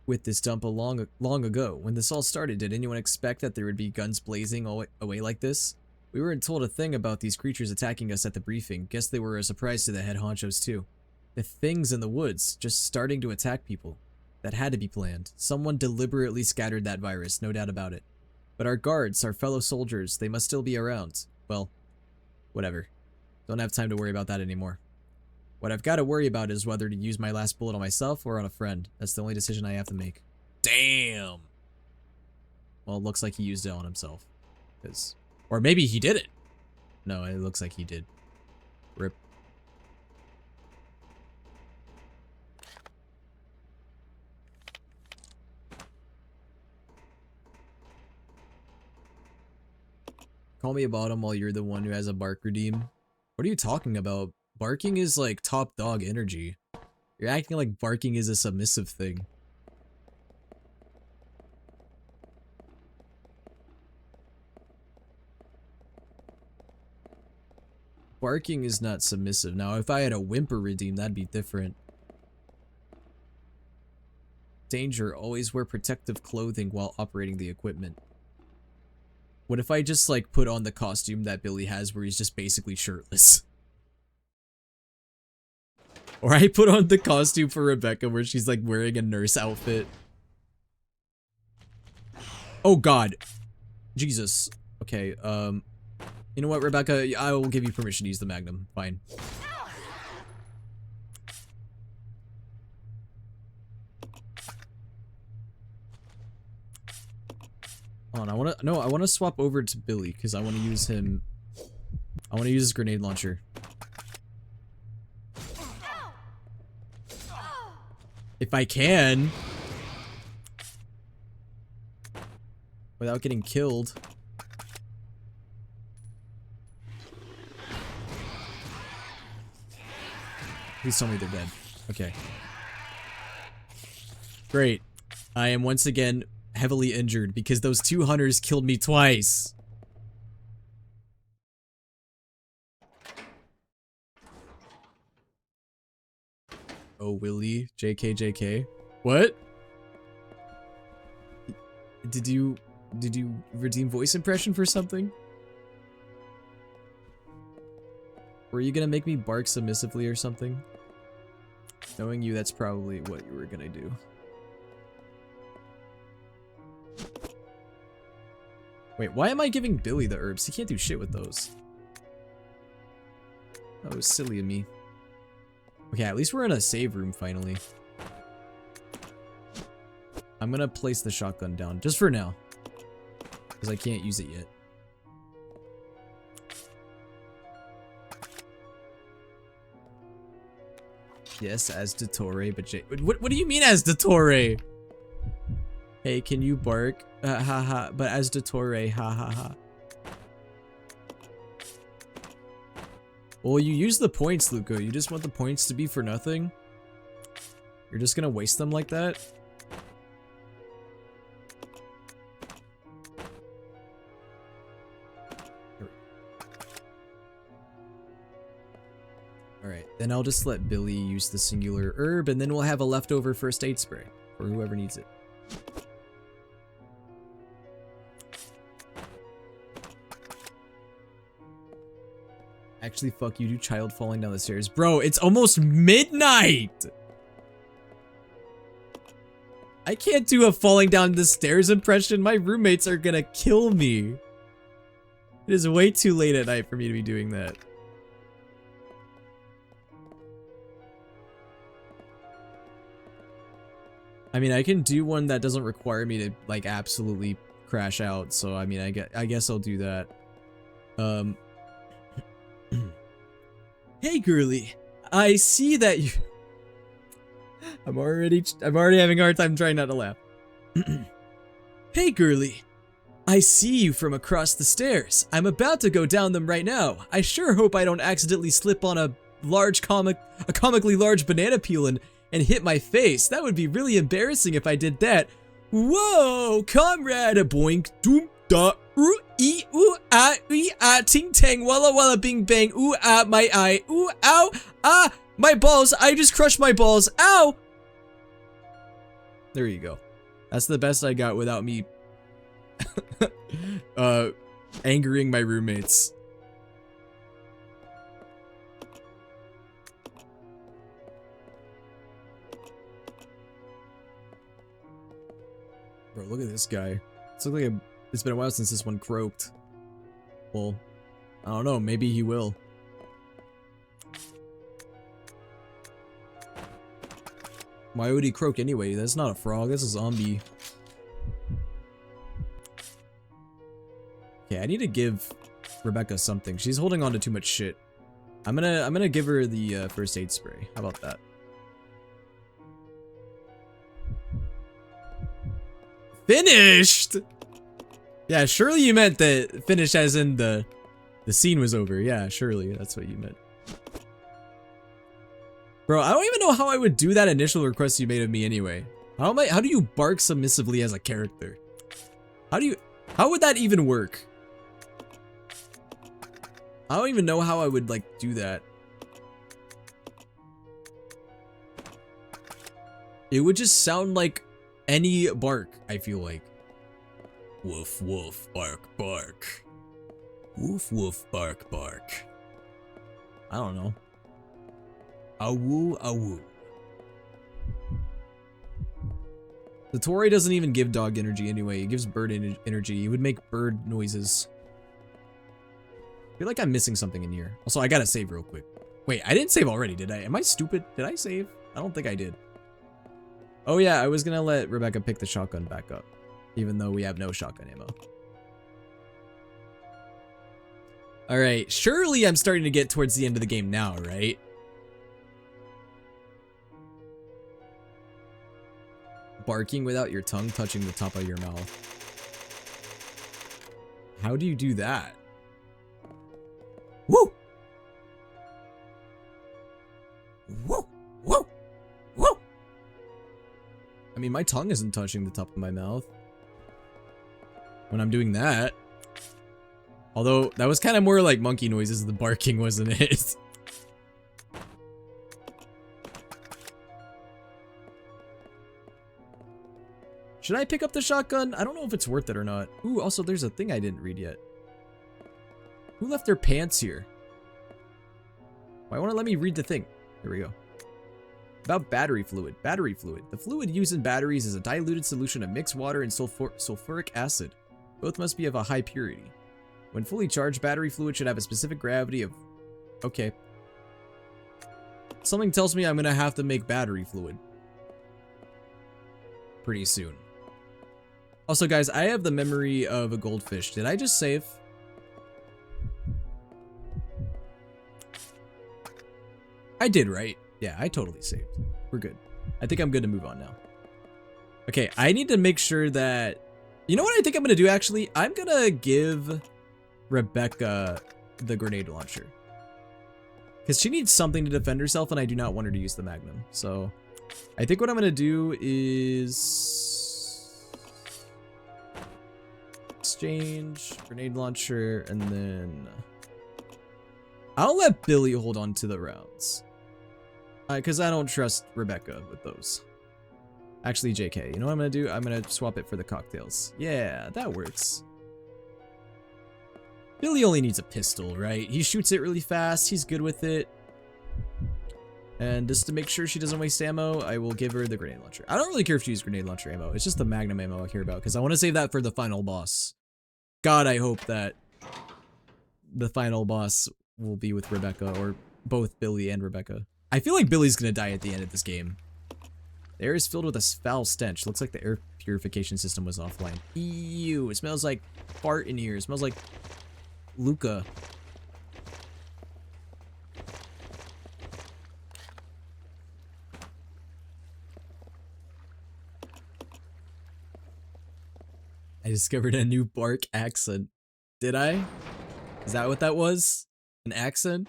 with this dump long ago. When this all started, did anyone expect that there would be guns blazing away like this? We weren't told a thing about these creatures attacking us at the briefing. Guess they were a surprise to the head honchos too. The things in the woods, just starting to attack people. That had to be planned. Someone deliberately scattered that virus, no doubt about it. But our guards, our fellow soldiers, they must still be around. Well, whatever. Don't have time to worry about that anymore. What I've got to worry about is whether to use my last bullet on myself or on a friend. That's the only decision I have to make. Damn! Well, it looks like he used it on himself. Or maybe he didn't. No, it looks like he did. Rip. Call me a bottom while you're the one who has a bark redeem. What are you talking about? Barking is like top dog energy. You're acting like barking is a submissive thing. Barking is not submissive. Now, if I had a whimper redeem, that'd be different. Danger, always wear protective clothing while operating the equipment. What if I just like put on the costume that Billy has where he's just basically shirtless? Or I put on the costume for Rebecca where she's like wearing a nurse outfit. Oh god. Jesus. Okay, you know what, Rebecca? I will give you permission to use the Magnum. Fine. Hold on, I wanna swap over to Billy because I wanna use him. I wanna use his grenade launcher. If I can. Without getting killed. Please tell me they're dead. Okay. Great. I am once again heavily injured because those 2 hunters killed me twice. Oh, Willie. JK. What? Did you redeem voice impression for something? Were you gonna make me bark submissively or something? Knowing you, that's probably what you were gonna do. Wait, why am I giving Billy the herbs? He can't do shit with those. That was silly of me. Okay, at least we're in a save room finally. I'm gonna place the shotgun down, just for now. Because I can't use it yet. Yes, as Dottore, but what do you mean as Dottore? Hey, can you bark? Haha, but as Dottore, ha ha ha. Well, you use the points, Luca. You just want the points to be for nothing? You're just gonna waste them like that? Alright, then I'll just let Billy use the singular herb, and then we'll have a leftover first aid spray for whoever needs it. Actually, fuck you, do child falling down the stairs. Bro, it's almost midnight! I can't do a falling down the stairs impression. My roommates are gonna kill me. It is way too late at night for me to be doing that. I mean, I can do one that doesn't require me to, like, absolutely crash out. So, I mean, I guess I'll do that. Hey, girly. I see that you... I'm already having a hard time trying not to laugh. Hey, girly. I see you from across the stairs. I'm about to go down them right now. I sure hope I don't accidentally slip on a comically large banana peel and hit my face. That would be really embarrassing if I did that. Whoa, comrade, a boink, doom, da, ooh, ee, ooh, ah, ee, ah, ting, tang, walla, walla, bing, bang, ooh, ah, my eye, ooh, ow, ah, my balls, I just crushed my balls, ow. There you go. That's the best I got without me, angering my roommates. Bro, look at this guy. It's been a while since this one croaked. Well, I don't know. Maybe he will. Why would he croak anyway? That's not a frog. That's a zombie. Okay, I need to give Rebecca something. She's holding on to too much shit. I'm gonna give her the first aid spray. How about that? Finished! Yeah, surely you meant that finish as in the scene was over. Yeah, surely that's what you meant. Bro, I don't even know how I would do that initial request you made of me anyway. How do you bark submissively as a character? How would that even work? I don't even know how I would, like, do that. It would just sound like any bark, I feel like. Woof woof bark bark. Woof woof bark bark. I don't know. Awoo awoo. The Tory doesn't even give dog energy anyway. It gives bird energy. It would make bird noises. I feel like I'm missing something in here. Also, I gotta save real quick. Wait, I didn't save already, did I? Am I stupid? Did I save? I don't think I did. Oh yeah, I was gonna let Rebecca pick the shotgun back up, even though we have no shotgun ammo. Alright, surely I'm starting to get towards the end of the game now, right? Barking without your tongue touching the top of your mouth. How do you do that? Woo! Woo! I mean, my tongue isn't touching the top of my mouth when I'm doing that. Although, that was kind of more like monkey noises, the barking, wasn't it? Should I pick up the shotgun? I don't know if it's worth it or not. Ooh, also there's a thing I didn't read yet. Who left their pants here? Why won't it let me read the thing? Here we go. About battery fluid. Battery fluid. The fluid used in batteries is a diluted solution of mixed water and sulfuric acid. Both must be of a high purity. When fully charged, battery fluid should have a specific gravity of... Okay. Something tells me I'm gonna have to make battery fluid pretty soon. Also, guys, I have the memory of a goldfish. Did I just save? I did, right? Yeah, I totally saved. We're good. I think I'm good to move on now. Okay, I need to make sure that... You know what I think I'm going to do, actually? I'm going to give Rebecca the grenade launcher. Because she needs something to defend herself, and I do not want her to use the Magnum. So, I think what I'm going to do is... exchange, grenade launcher, and then... I'll let Billy hold on to the rounds. Because I don't trust Rebecca with those. Actually, JK, you know what I'm going to do? I'm going to swap it for the cocktails. Yeah, that works. Billy only needs a pistol, right? He shoots it really fast. He's good with it. And just to make sure she doesn't waste ammo, I will give her the grenade launcher. I don't really care if she uses grenade launcher ammo. It's just the Magnum ammo I care about, because I want to save that for the final boss. God, I hope that the final boss will be with Rebecca, or both Billy and Rebecca. I feel like Billy's gonna die at the end of this game. The air is filled with a foul stench. Looks like the air purification system was offline. Ew, it smells like fart in here. It smells like Luca. I discovered a new bark accent. Did I? Is that what that was? An accent?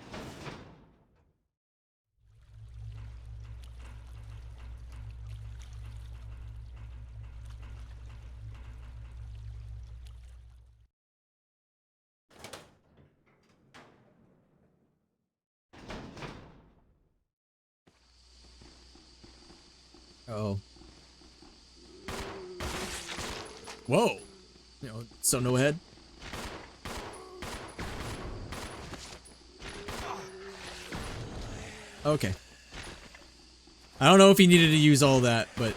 Uh-oh. Whoa. You know, so no head. Okay. I don't know if he needed to use all that, but...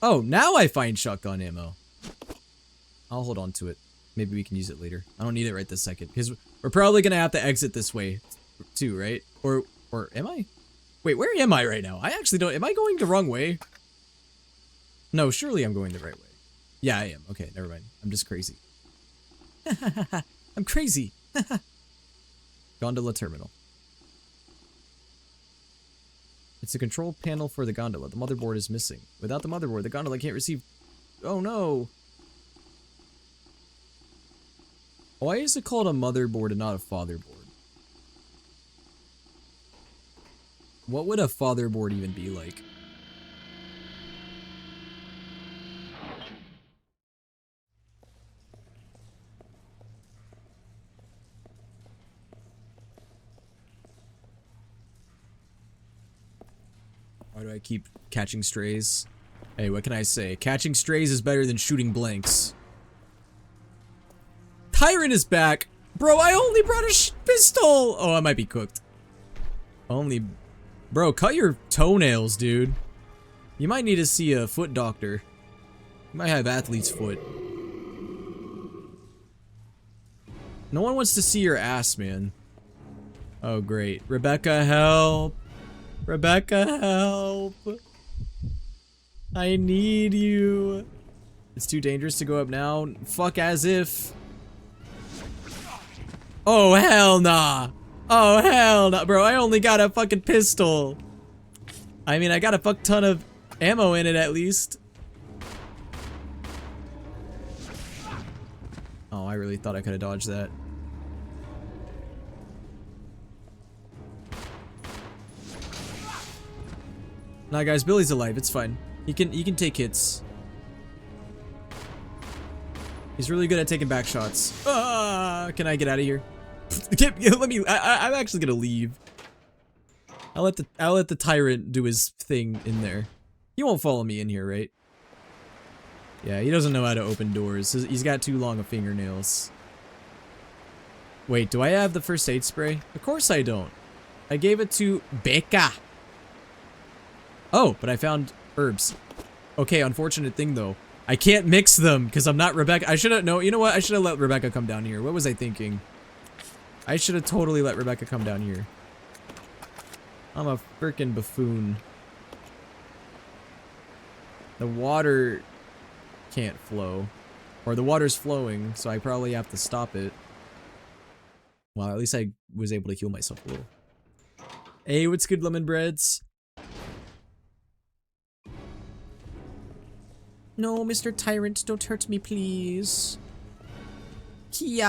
Oh, now I find shotgun ammo. I'll hold on to it. Maybe we can use it later. I don't need it right this second, because we're probably gonna have to exit this way, too, right? Or am I? Wait, where am I right now? I actually don't... Am I going the wrong way? No, surely I'm going the right way. Yeah, I am. Okay, never mind. I'm just crazy. I'm crazy. Gondola terminal. It's a control panel for the gondola. The motherboard is missing. Without the motherboard, the gondola can't receive... Oh no! Why is it called a motherboard and not a fatherboard? What would a fatherboard even be like? Why do I keep catching strays? Hey, what can I say? Catching strays is better than shooting blanks. Tyrant is back! Bro, I only brought a pistol! Oh, I might be cooked. Only... Bro, cut your toenails, dude. You might need to see a foot doctor. You might have athlete's foot. No one wants to see your ass, man. Oh, great. Rebecca, help! Rebecca, help! I need you. It's too dangerous to go up now. Fuck as if. Oh, hell nah. Oh, hell nah. Bro, I only got a fucking pistol. I mean, I got a fuck ton of ammo in it at least. Oh, I really thought I could have dodged that. Nah, guys, Billy's alive. It's fine. He can take hits. He's really good at taking back shots. Can I get out of here? Let me. I'm actually gonna leave. I'll let the tyrant do his thing in there. He won't follow me in here, right? Yeah, he doesn't know how to open doors. He's got too long of fingernails. Wait, do I have the first aid spray? Of course I don't. I gave it to Becca. Oh, but I found herbs. Okay, unfortunate thing though. I can't mix them because I'm not Rebecca. I should have, no, you know what? I should have let Rebecca come down here. What was I thinking? I should have totally let Rebecca come down here. I'm a freaking buffoon. The water can't flow. Or the water's flowing, so I probably have to stop it. Well, at least I was able to heal myself a little. Hey, what's good, lemon breads? No, Mr. Tyrant, don't hurt me, please. Kia.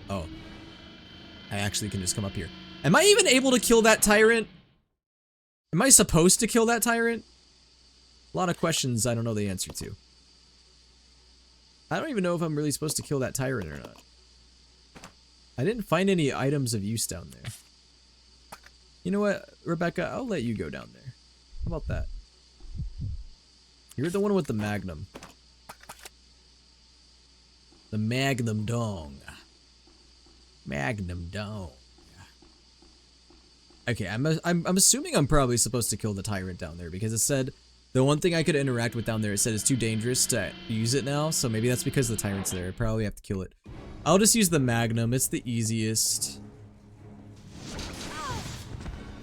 Oh. I actually can just come up here. Am I even able to kill that tyrant? Am I supposed to kill that tyrant? A lot of questions I don't know the answer to. I don't even know if I'm really supposed to kill that tyrant or not. I didn't find any items of use down there. You know what, Rebecca? I'll let you go down there. How about that? You're the one with the magnum. The magnum dong. Magnum dong. Okay, I'm assuming I'm probably supposed to kill the tyrant down there because it said the one thing I could interact with down there, it said it's too dangerous to use it now, so maybe that's because the tyrant's there. I probably have to kill it. I'll just use the magnum. It's the easiest.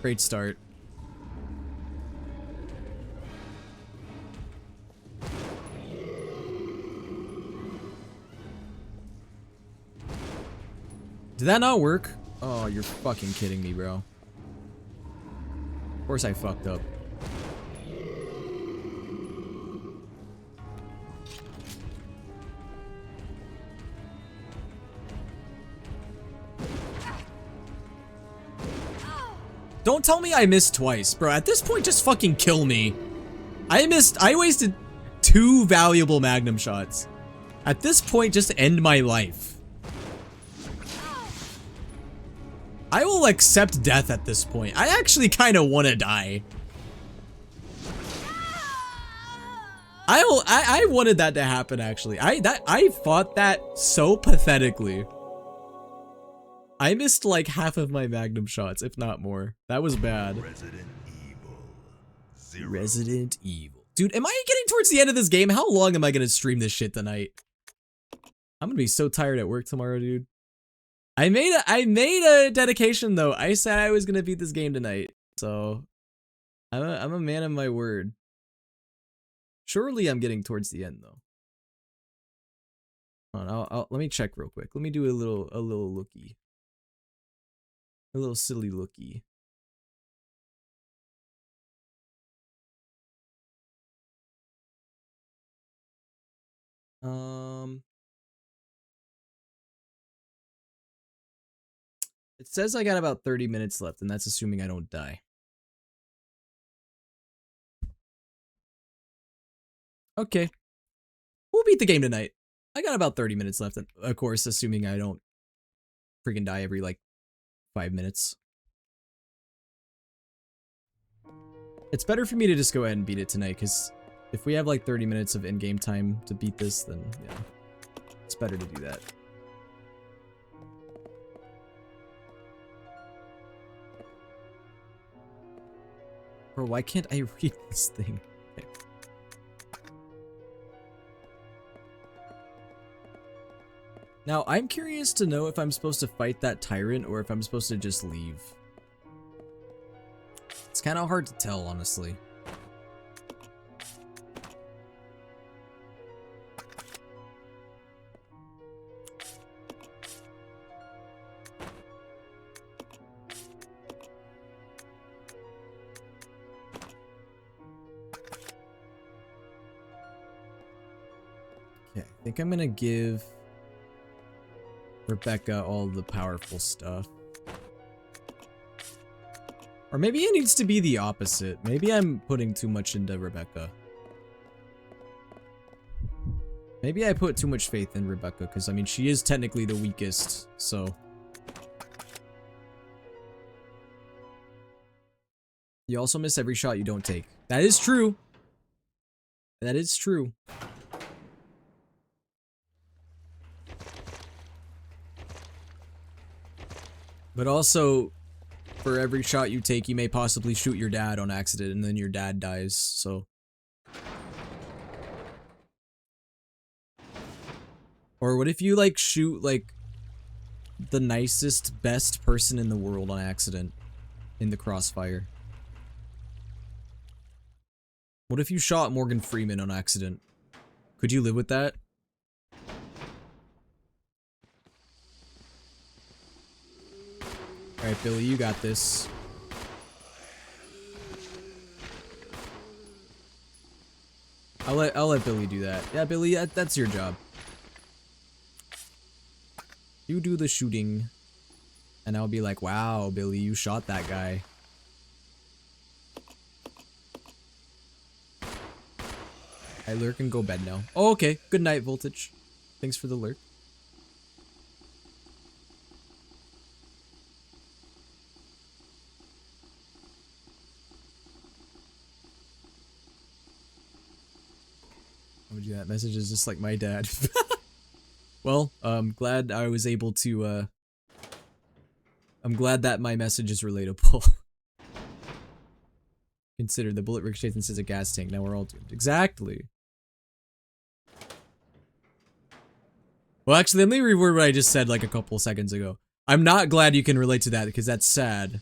Great start. Did that not work? Oh, you're fucking kidding me, bro. Of course I fucked up. Don't tell me I missed twice, bro. At this point, just fucking kill me. I wasted 2 valuable magnum shots. At this point, just end my life. I will accept death at this point. I actually kind of want to die. I wanted that to happen, actually. I fought that so pathetically. I missed like half of my magnum shots, if not more. That was bad. Resident Evil 0. Resident Evil. Dude, am I getting towards the end of this game? How long am I gonna stream this shit tonight? I'm gonna be so tired at work tomorrow, dude. I made a dedication though. I said I was gonna beat this game tonight, so I'm a man of my word. Surely I'm getting towards the end though. Hold on, let me check real quick. Let me do a little looky, a little silly looky. It says I got about 30 minutes left, and that's assuming I don't die. Okay. We'll beat the game tonight. I got about 30 minutes left, of course, assuming I don't freaking die every, like, 5 minutes. It's better for me to just go ahead and beat it tonight, because if we have, like, 30 minutes of in-game time to beat this, then, yeah. It's better to do that. Bro, why can't I read this thing? Okay. Now, I'm curious to know if I'm supposed to fight that tyrant or if I'm supposed to just leave. It's kind of hard to tell, honestly. Okay, I think I'm gonna give Rebecca all the powerful stuff. Or maybe it needs to be the opposite. Maybe I'm putting too much into Rebecca. Maybe I put too much faith in Rebecca, because, I mean, she is technically the weakest, so... You also miss every shot you don't take. That is true. That is true. But also, for every shot you take, you may possibly shoot your dad on accident, and then your dad dies, so... Or what if you, like, shoot, like, the nicest, best person in the world on accident in the crossfire? What if you shot Morgan Freeman on accident? Could you live with that? Alright, Billy, you got this. I'll let Billy do that. Yeah, Billy, that's your job. You do the shooting. And I'll be like, wow, Billy, you shot that guy. I lurk and go bed now. Oh, okay. Good night, Voltage. Thanks for the lurk. How would you that message is just like my dad. Well, glad I was able to, I'm glad that my message is relatable. Consider the bullet ricochets and says a gas tank. Now we're all doomed. Exactly. Well, actually, let me reword what I just said like a couple seconds ago. I'm not glad you can relate to that because that's sad.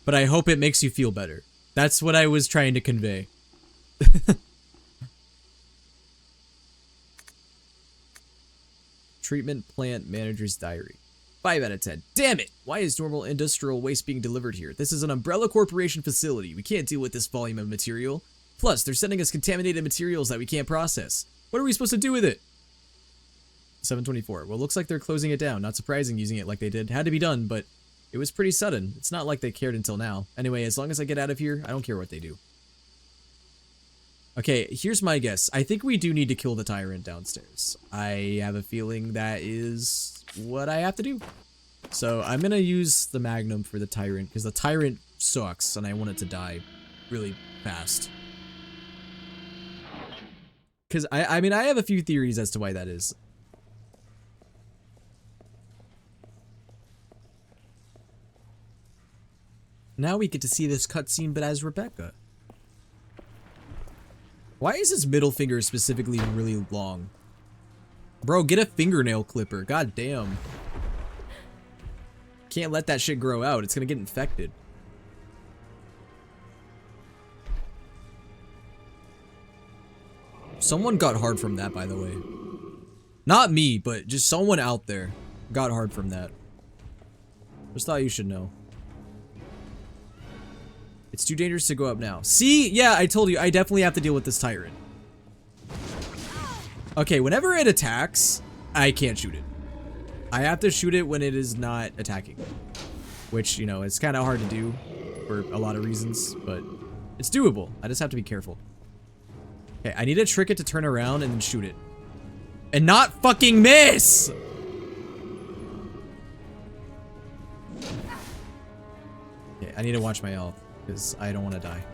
But I hope it makes you feel better. That's what I was trying to convey. Treatment plant manager's diary. 5 out of 10. Damn it! Why is normal industrial waste being delivered here? This is an umbrella corporation facility. We can't deal with this volume of material. Plus, they're sending us contaminated materials that we can't process. What are we supposed to do with it? 724. Well, looks like they're closing it down. Not surprising using it like they did. Had to be done, but it was pretty sudden. It's not like they cared until now. Anyway, as long as I get out of here, I don't care what they do. Okay, here's my guess. I think we do need to kill the tyrant downstairs. I have a feeling that is what I have to do. So I'm gonna use the Magnum for the tyrant, because the tyrant sucks, and I want it to die really fast. Because, I mean, I have a few theories as to why that is. Now we get to see this cutscene, but as Rebecca. Why is his middle finger specifically really long? Bro, get a fingernail clipper. God damn. Can't let that shit grow out. It's gonna get infected. Someone got hard from that, by the way. Not me, but just someone out there got hard from that. Just thought you should know. It's too dangerous to go up now. See? Yeah, I told you, I definitely have to deal with this tyrant. Okay, whenever it attacks, I can't shoot it. I have to shoot it when it is not attacking. Which, you know, it's kind of hard to do for a lot of reasons, but it's doable. I just have to be careful. Okay, I need to trick it to turn around and then shoot it. And not fucking miss! Okay, I need to watch my health, because I don't want to die.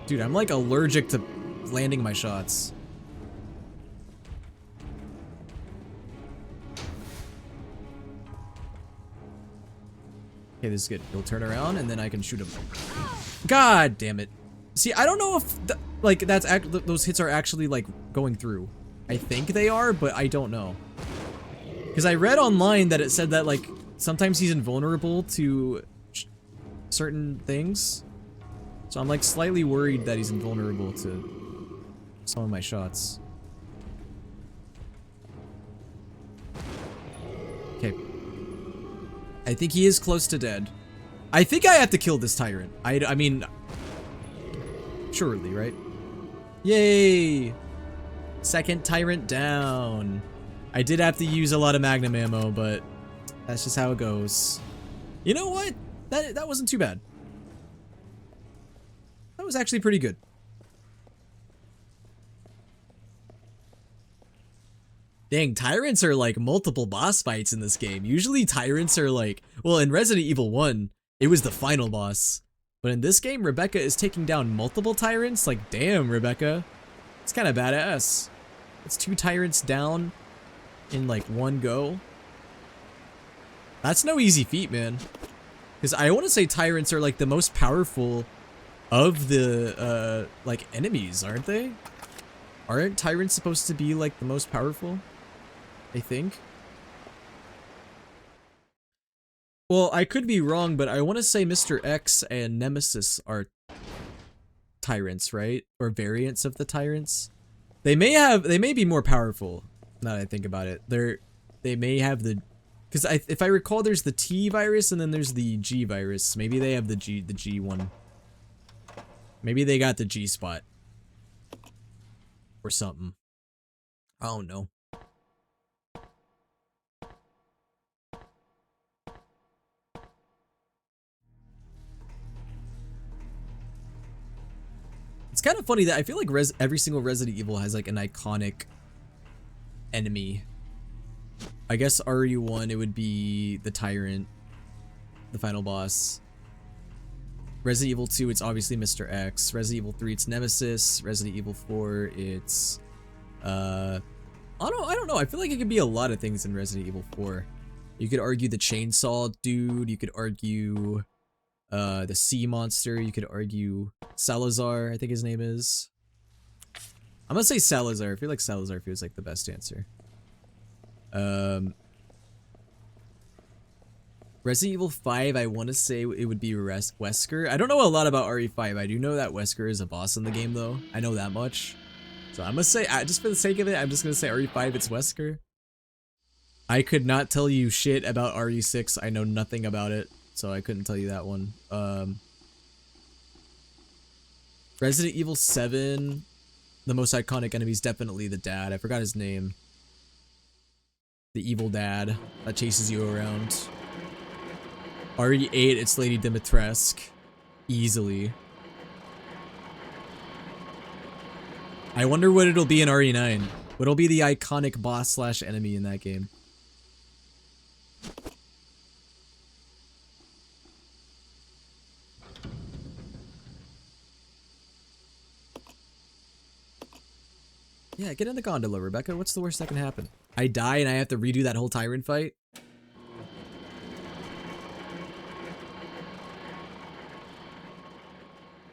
Dude, I'm like allergic to landing my shots. Okay, this is good. He'll turn around and then I can shoot him. God damn it. See, I don't know if like those hits are actually like going through. I think they are, but I don't know. Because I read online that it said that like sometimes he's invulnerable to certain things. So I'm like slightly worried that he's invulnerable to some of my shots. Okay. I think he is close to dead. I think I have to kill this tyrant. I mean, surely, right? Yay! Second tyrant down. I did have to use a lot of magnum ammo, but That's just how it goes. You know what? That wasn't too bad. That was actually pretty good. Dang, tyrants are like multiple boss fights in this game. Usually tyrants are like, well, in Resident Evil 1, it was the final boss. But in this game, Rebecca is taking down multiple tyrants. Like, damn, Rebecca. It's kind of badass. It's 2 tyrants down in like one go. That's no easy feat, man. Because I want to say tyrants are like the most powerful of the like enemies, aren't they? Aren't tyrants supposed to be like the most powerful? I think. Well, I could be wrong, but I want to say Mr. X and Nemesis are tyrants, right? Or variants of the tyrants. They may be more powerful. Now that I think about it, they may have the, because if I recall, there's the T virus and then there's the G virus. Maybe they have the G one. Maybe they got the G spot or something. I don't know. It's kind of funny that I feel like every single Resident Evil has like an iconic enemy. I guess RE1, it would be the Tyrant, the final boss. Resident Evil 2, it's obviously Mr. X. Resident Evil 3, it's Nemesis. Resident Evil 4, it's I don't know. I feel like it could be a lot of things in Resident Evil 4. You could argue the chainsaw dude. You could argue the sea monster. You could argue Salazar, I think his name is. I'm gonna say Salazar. I feel like Salazar feels like the best answer. Resident Evil 5, I want to say it would be Wesker. I don't know a lot about RE5. I do know that Wesker is a boss in the game, though. I know that much. So I'm gonna say, just for the sake of it, I'm just gonna say RE5, it's Wesker. I could not tell you shit about RE6. I know nothing about it, so I couldn't tell you that one. Resident Evil 7, the most iconic enemy is definitely the dad. I forgot his name. The evil dad that chases you around. RE8, it's Lady Dimitrescu. Easily. I wonder what it'll be in RE9. What'll be the iconic boss slash enemy in that game? Yeah, get in the gondola, Rebecca. What's the worst that can happen? I die and I have to redo that whole Tyrant fight?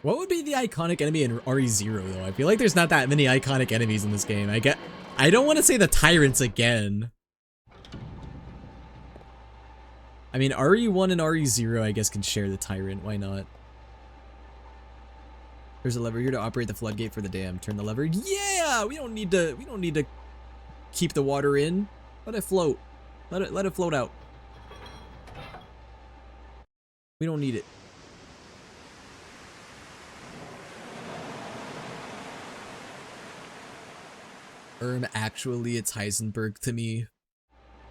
What would be the iconic enemy in RE0 though? I feel like there's not that many iconic enemies in this game. I don't want to say the tyrants again. I mean, RE1 and RE0 I guess can share the tyrant. Why not? There's a lever here to operate the floodgate for the dam. Turn the lever. Yeah, we don't need to keep the water in. Let it float. Let it float out. We don't need it. Actually, it's Heisenberg to me.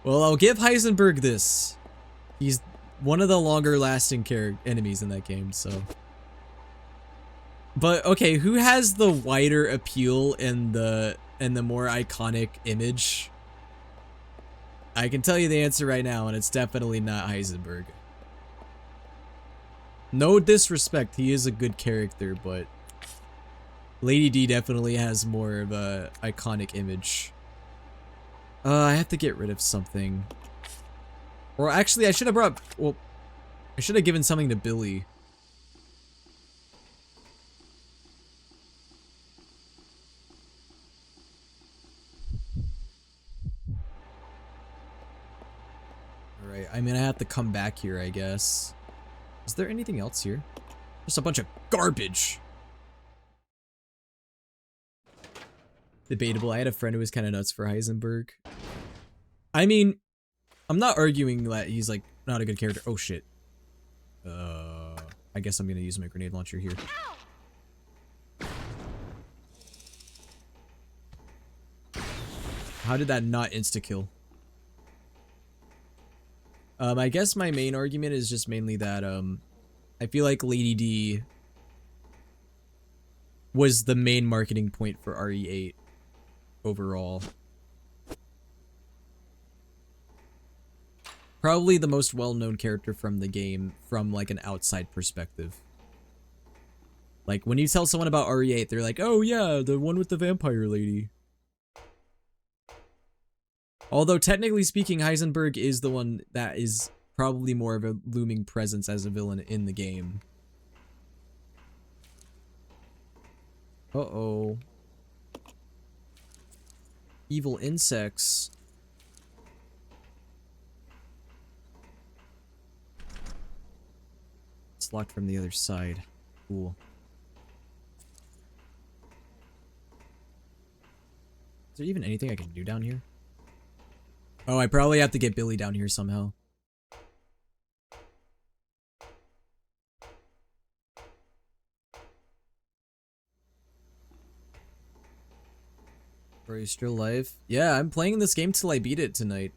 Well, I'll give Heisenberg this. He's one of the longer lasting enemies in that game, so. But okay, who has the wider appeal and the more iconic image? I can tell you the answer right now, and it's definitely not Heisenberg. No disrespect, he is a good character, but Lady D definitely has more of a iconic image. I have to get rid of something. Or actually, I should have brought, well, I should have given something to Billy. Alright, I mean, I have to come back here, I guess. Is there anything else here? Just a bunch of garbage. Debatable. I had a friend who was kind of nuts for Heisenberg. I mean, I'm not arguing that he's like not a good character. Oh shit. I guess I'm gonna use my grenade launcher here. How did that not insta-kill? I guess my main argument is just mainly that, I feel like Lady D was the main marketing point for RE8 overall. Probably the most well-known character from the game from like an outside perspective. Like when you tell someone about RE8, they're like, oh yeah, the one with the vampire lady. Although technically speaking, Heisenberg is the one that is probably more of a looming presence as a villain in the game. Uh-oh. Evil insects. It's locked from the other side. Cool. Is there even anything I can do down here? Oh, I probably have to get Billy down here somehow. Are you still alive? Yeah, I'm playing this game till I beat it tonight.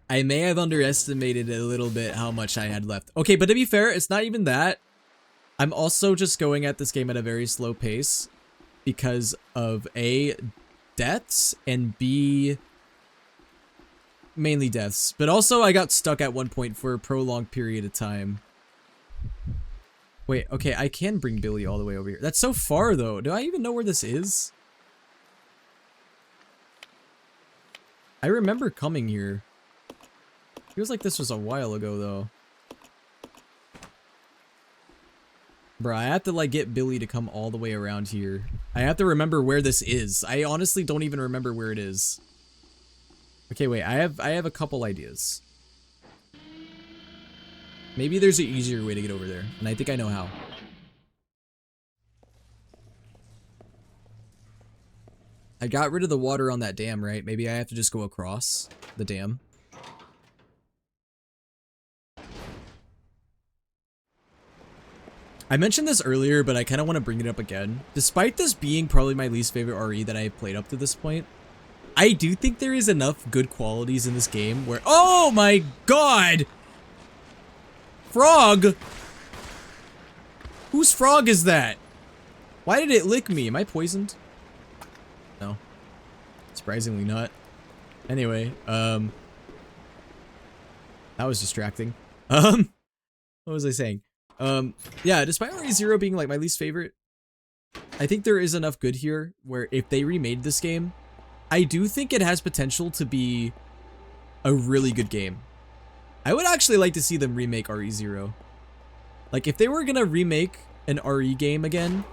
I may have underestimated a little bit how much I had left. Okay, but to be fair, it's not even that. I'm also just going at this game at a very slow pace because of A, deaths, and B, mainly deaths. But also I got stuck at one point for a prolonged period of time. Wait, okay, I can bring Billy all the way over here. That's so far though. Do I even know where this is? I remember coming here. Feels like this was a while ago though. Bruh, I have to like get Billy to come all the way around here. I have to remember where this is. I honestly don't even remember where it is. Okay, wait, I have a couple ideas. Maybe there's an easier way to get over there, and I think I know how. I got rid of the water on that dam, right? Maybe I have to just go across the dam. I mentioned this earlier, but I kind of want to bring it up again. Despite this being probably my least favorite RE that I've played up to this point, I do think there is enough good qualities in this game where— oh my god! Frog! Whose frog is that? Why did it lick me? Am I poisoned? No. Surprisingly not. Anyway, that was distracting. What was I saying? Yeah, despite RE0 being like my least favorite, I think there is enough good here where if they remade this game, I do think it has potential to be a really good game. I would actually like to see them remake RE0. Like if they were gonna remake an RE game again,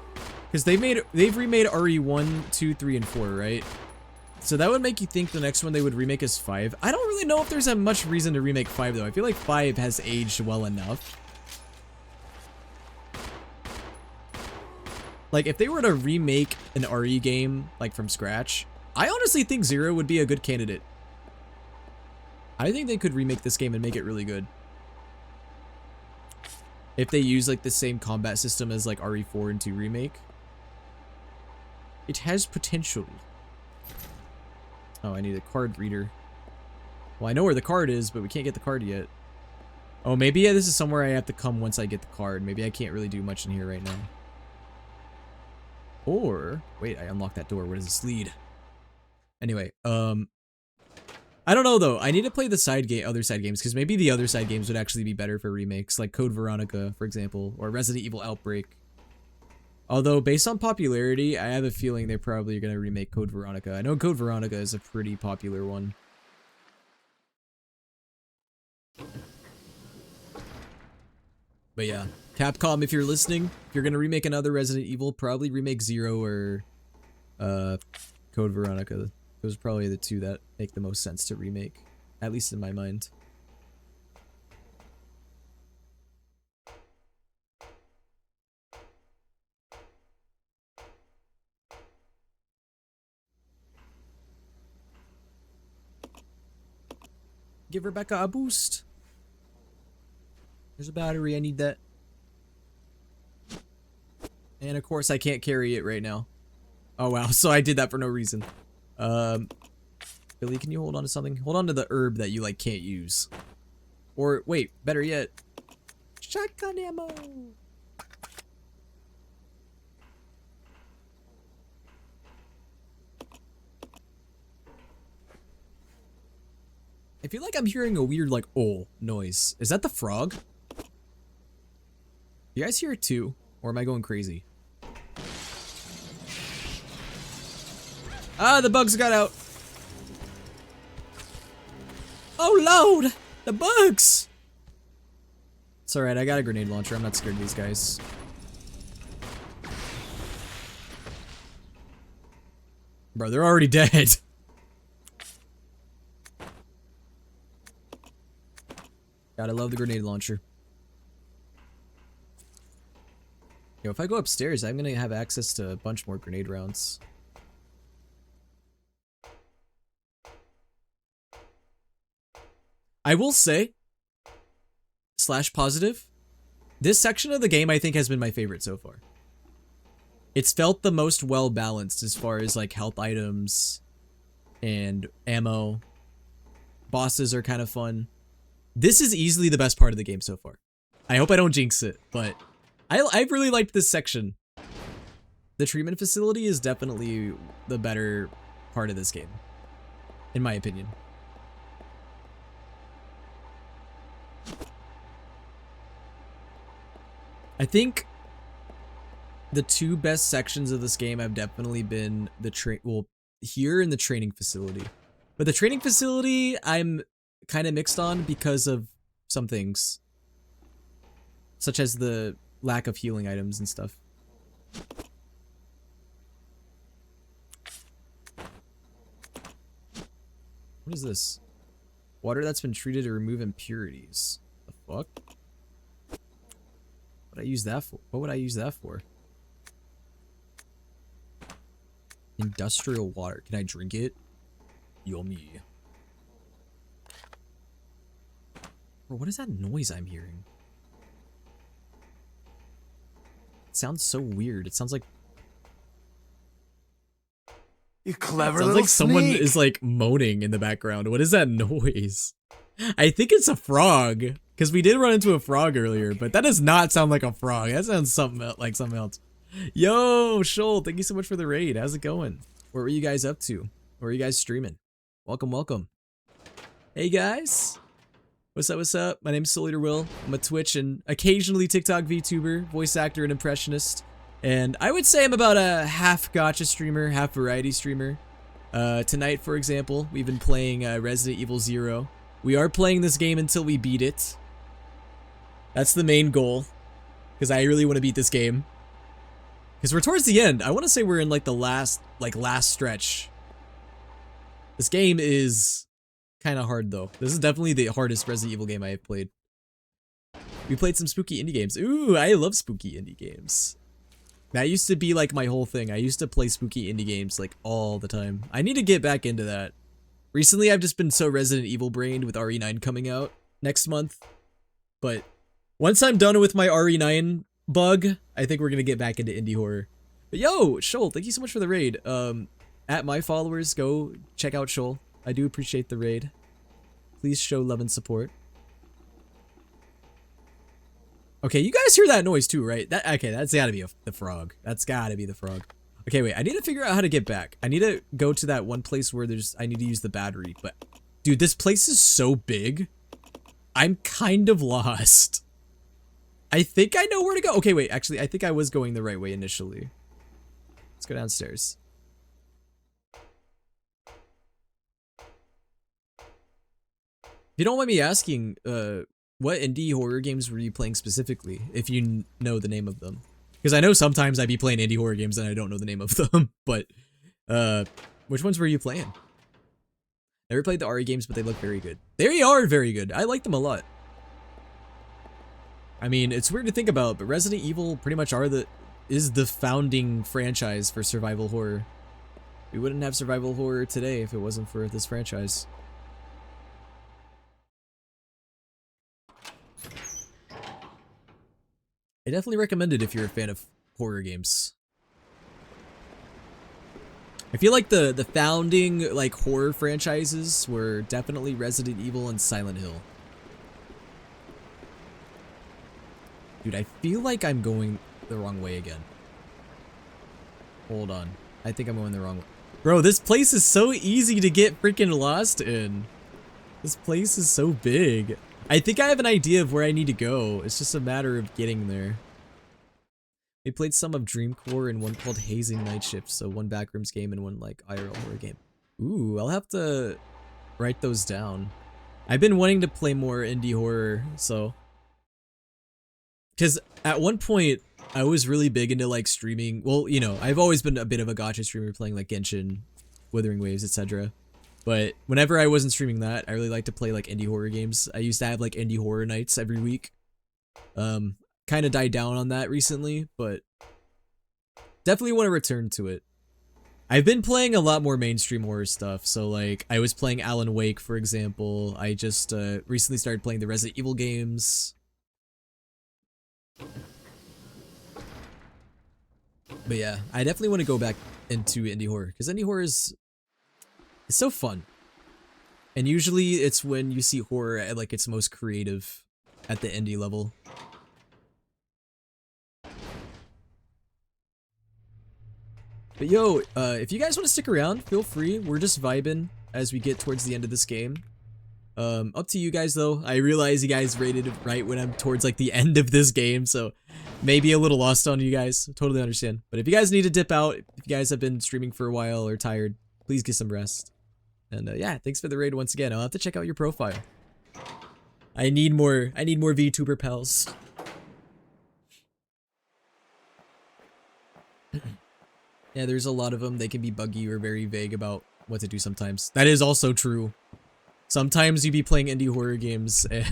because they've remade RE1, 2, 3, and 4, right? So that would make you think the next one they would remake is 5. I don't really know if there's much reason to remake 5 though. I feel like 5 has aged well enough. Like, if they were to remake an RE game, like, from scratch, I honestly think 0 would be a good candidate. I think they could remake this game and make it really good. If they use, like, the same combat system as, like, RE4 and 2 Remake. It has potential. Oh, I need a card reader. Well, I know where the card is, but we can't get the card yet. Oh, maybe this is somewhere I have to come once I get the card. Maybe I can't really do much in here right now. Or, wait, I unlocked that door. Where does this lead? Anyway, I don't know though. I need to play the other side games, because maybe the other side games would actually be better for remakes, like Code Veronica, for example, or Resident Evil Outbreak. Although, based on popularity, I have a feeling they're probably going to remake Code Veronica. I know Code Veronica is a pretty popular one. But yeah, Capcom, if you're listening, if you're going to remake another Resident Evil, probably remake 0 or Code Veronica. Those are probably the two that make the most sense to remake, at least in my mind. Give Rebecca a boost. There's a battery, I need that. And of course I can't carry it right now. Oh wow, so I did that for no reason. Billy, can you hold on to something? Hold on to the herb that you like can't use. Or wait, better yet, shotgun ammo. I feel like I'm hearing a weird like oh noise. Is that the frog? You guys hear it too? Or am I going crazy? Ah, the bugs got out. Oh Lord, the bugs. It's alright, I got a grenade launcher. I'm not scared of these guys. Bro, they're already dead. God, I love the grenade launcher. Yo, if I go upstairs, I'm gonna have access to a bunch more grenade rounds. I will say, slash positive, this section of the game I think has been my favorite so far. It's felt the most well balanced as far as like health items and ammo. Bosses are kind of fun. This is easily the best part of the game so far. I hope I don't jinx it, but I really liked this section. The treatment facility is definitely the better part of this game, in my opinion. I think the two best sections of this game have definitely been the here in the training facility. But the training facility I'm kind of mixed on because of some things, such as the lack of healing items and stuff. What is this? Water that's been treated to remove impurities. The fuck? What would I use that for? What would I use that for? Industrial water. Can I drink it? Yummy. Bro, what is that noise I'm hearing? It sounds so weird. It sounds like You clever sounds little like someone sneak. is like moaning in the background. What is that noise? I think it's a frog, because we did run into a frog earlier, but that does not sound like a frog. That sounds like something else. Yo, Shoal, thank you so much for the raid. How's it going? What were you guys up to? What were you guys streaming? Welcome, welcome. Hey guys. What's up, what's up? My name's souleaterwill. I'm a Twitch and occasionally TikTok VTuber, voice actor and impressionist. And I would say I'm about a half gacha streamer, half variety streamer. Tonight, for example, we've been playing Resident Evil 0. We are playing this game until we beat it. That's the main goal, because I really want to beat this game. Because we're towards the end. I want to say we're in like the last stretch. This game is kind of hard though. This is definitely the hardest Resident Evil game I have played. We played some spooky indie games. Ooh, I love spooky indie games. That used to be like my whole thing. I used to play spooky indie games like all the time. I need to get back into that. Recently, I've just been so Resident Evil brained with RE9 coming out next month. But once I'm done with my RE9 bug, I think we're going to get back into indie horror. But yo, Shoal, thank you so much for the raid. At my followers, go check out Shoal. I do appreciate the raid. Please show love and support. Okay, you guys hear that noise too, right? Okay, that's gotta be the frog. That's gotta be the frog. Okay, wait, I need to figure out how to get back. I need to go to that one place where I need to use the battery, but dude, this place is so big. I'm kind of lost. I think I know where to go. Okay, wait, actually, I think I was going the right way initially. Let's go downstairs. If you don't mind me asking, what indie horror games were you playing specifically, if you know the name of them? Because I know sometimes I be playing indie horror games and I don't know the name of them, but which ones were you playing? Never played the RE games, but they look very good. They are very good. I like them a lot. I mean, it's weird to think about, but Resident Evil pretty much is the founding franchise for survival horror. We wouldn't have survival horror today if it wasn't for this franchise. I definitely recommend it if you're a fan of horror games. I feel like the founding like horror franchises were definitely Resident Evil and Silent Hill. Dude, I feel like I'm going the wrong way again. Hold on. I think I'm going the wrong way. Bro, this place is so easy to get freaking lost in. This place is so big. I think I have an idea of where I need to go. It's just a matter of getting there. We played some of Dreamcore and one called Hazing Night Shift, so one Backrooms game and one like IRL horror game. Ooh, I'll have to write those down. I've been wanting to play more indie horror, so... Because at one point, I was really big into like streaming. Well, you know, I've always been a bit of a gacha streamer playing like Genshin, Wuthering Waves, etc. But whenever I wasn't streaming that, I really like to play like indie horror games. I used to have like indie horror nights every week. Kind of died down on that recently, but definitely want to return to it. I've been playing a lot more mainstream horror stuff. So like I was playing Alan Wake, for example. I just recently started playing the Resident Evil games. But yeah, I definitely want to go back into indie horror because indie horror is so fun. And usually it's when you see horror at like its most creative at the indie level. But yo, if you guys want to stick around, feel free. We're just vibing as we get towards the end of this game. Up to you guys though. I realize you guys rated it right when I'm towards like the end of this game, so maybe a little lost on you guys. Totally understand. But if you guys need to dip out, if you guys have been streaming for a while or tired, please get some rest. And yeah, thanks for the raid once again. I'll have to check out your profile. I need more VTuber pals. Yeah, there's a lot of them. They can be buggy or very vague about what to do sometimes. That is also true. Sometimes you be playing indie horror games and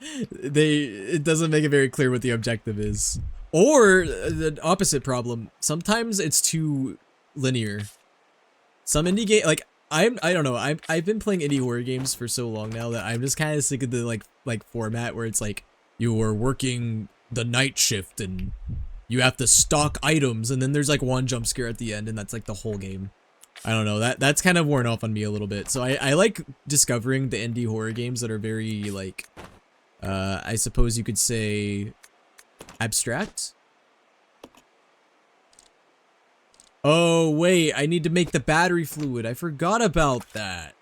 it doesn't make it very clear what the objective is. Or the opposite problem. Sometimes it's too linear. Some indie game like I don't know. I've been playing indie horror games for so long now that I'm just kind of sick of the like format where it's like you are working the night shift and you have to stock items and then there's like one jump scare at the end and that's like the whole game. I don't know, that's kind of worn off on me a little bit. So I like discovering the indie horror games that are very like, I suppose you could say abstract. Oh wait, I need to make the battery fluid. I forgot about that.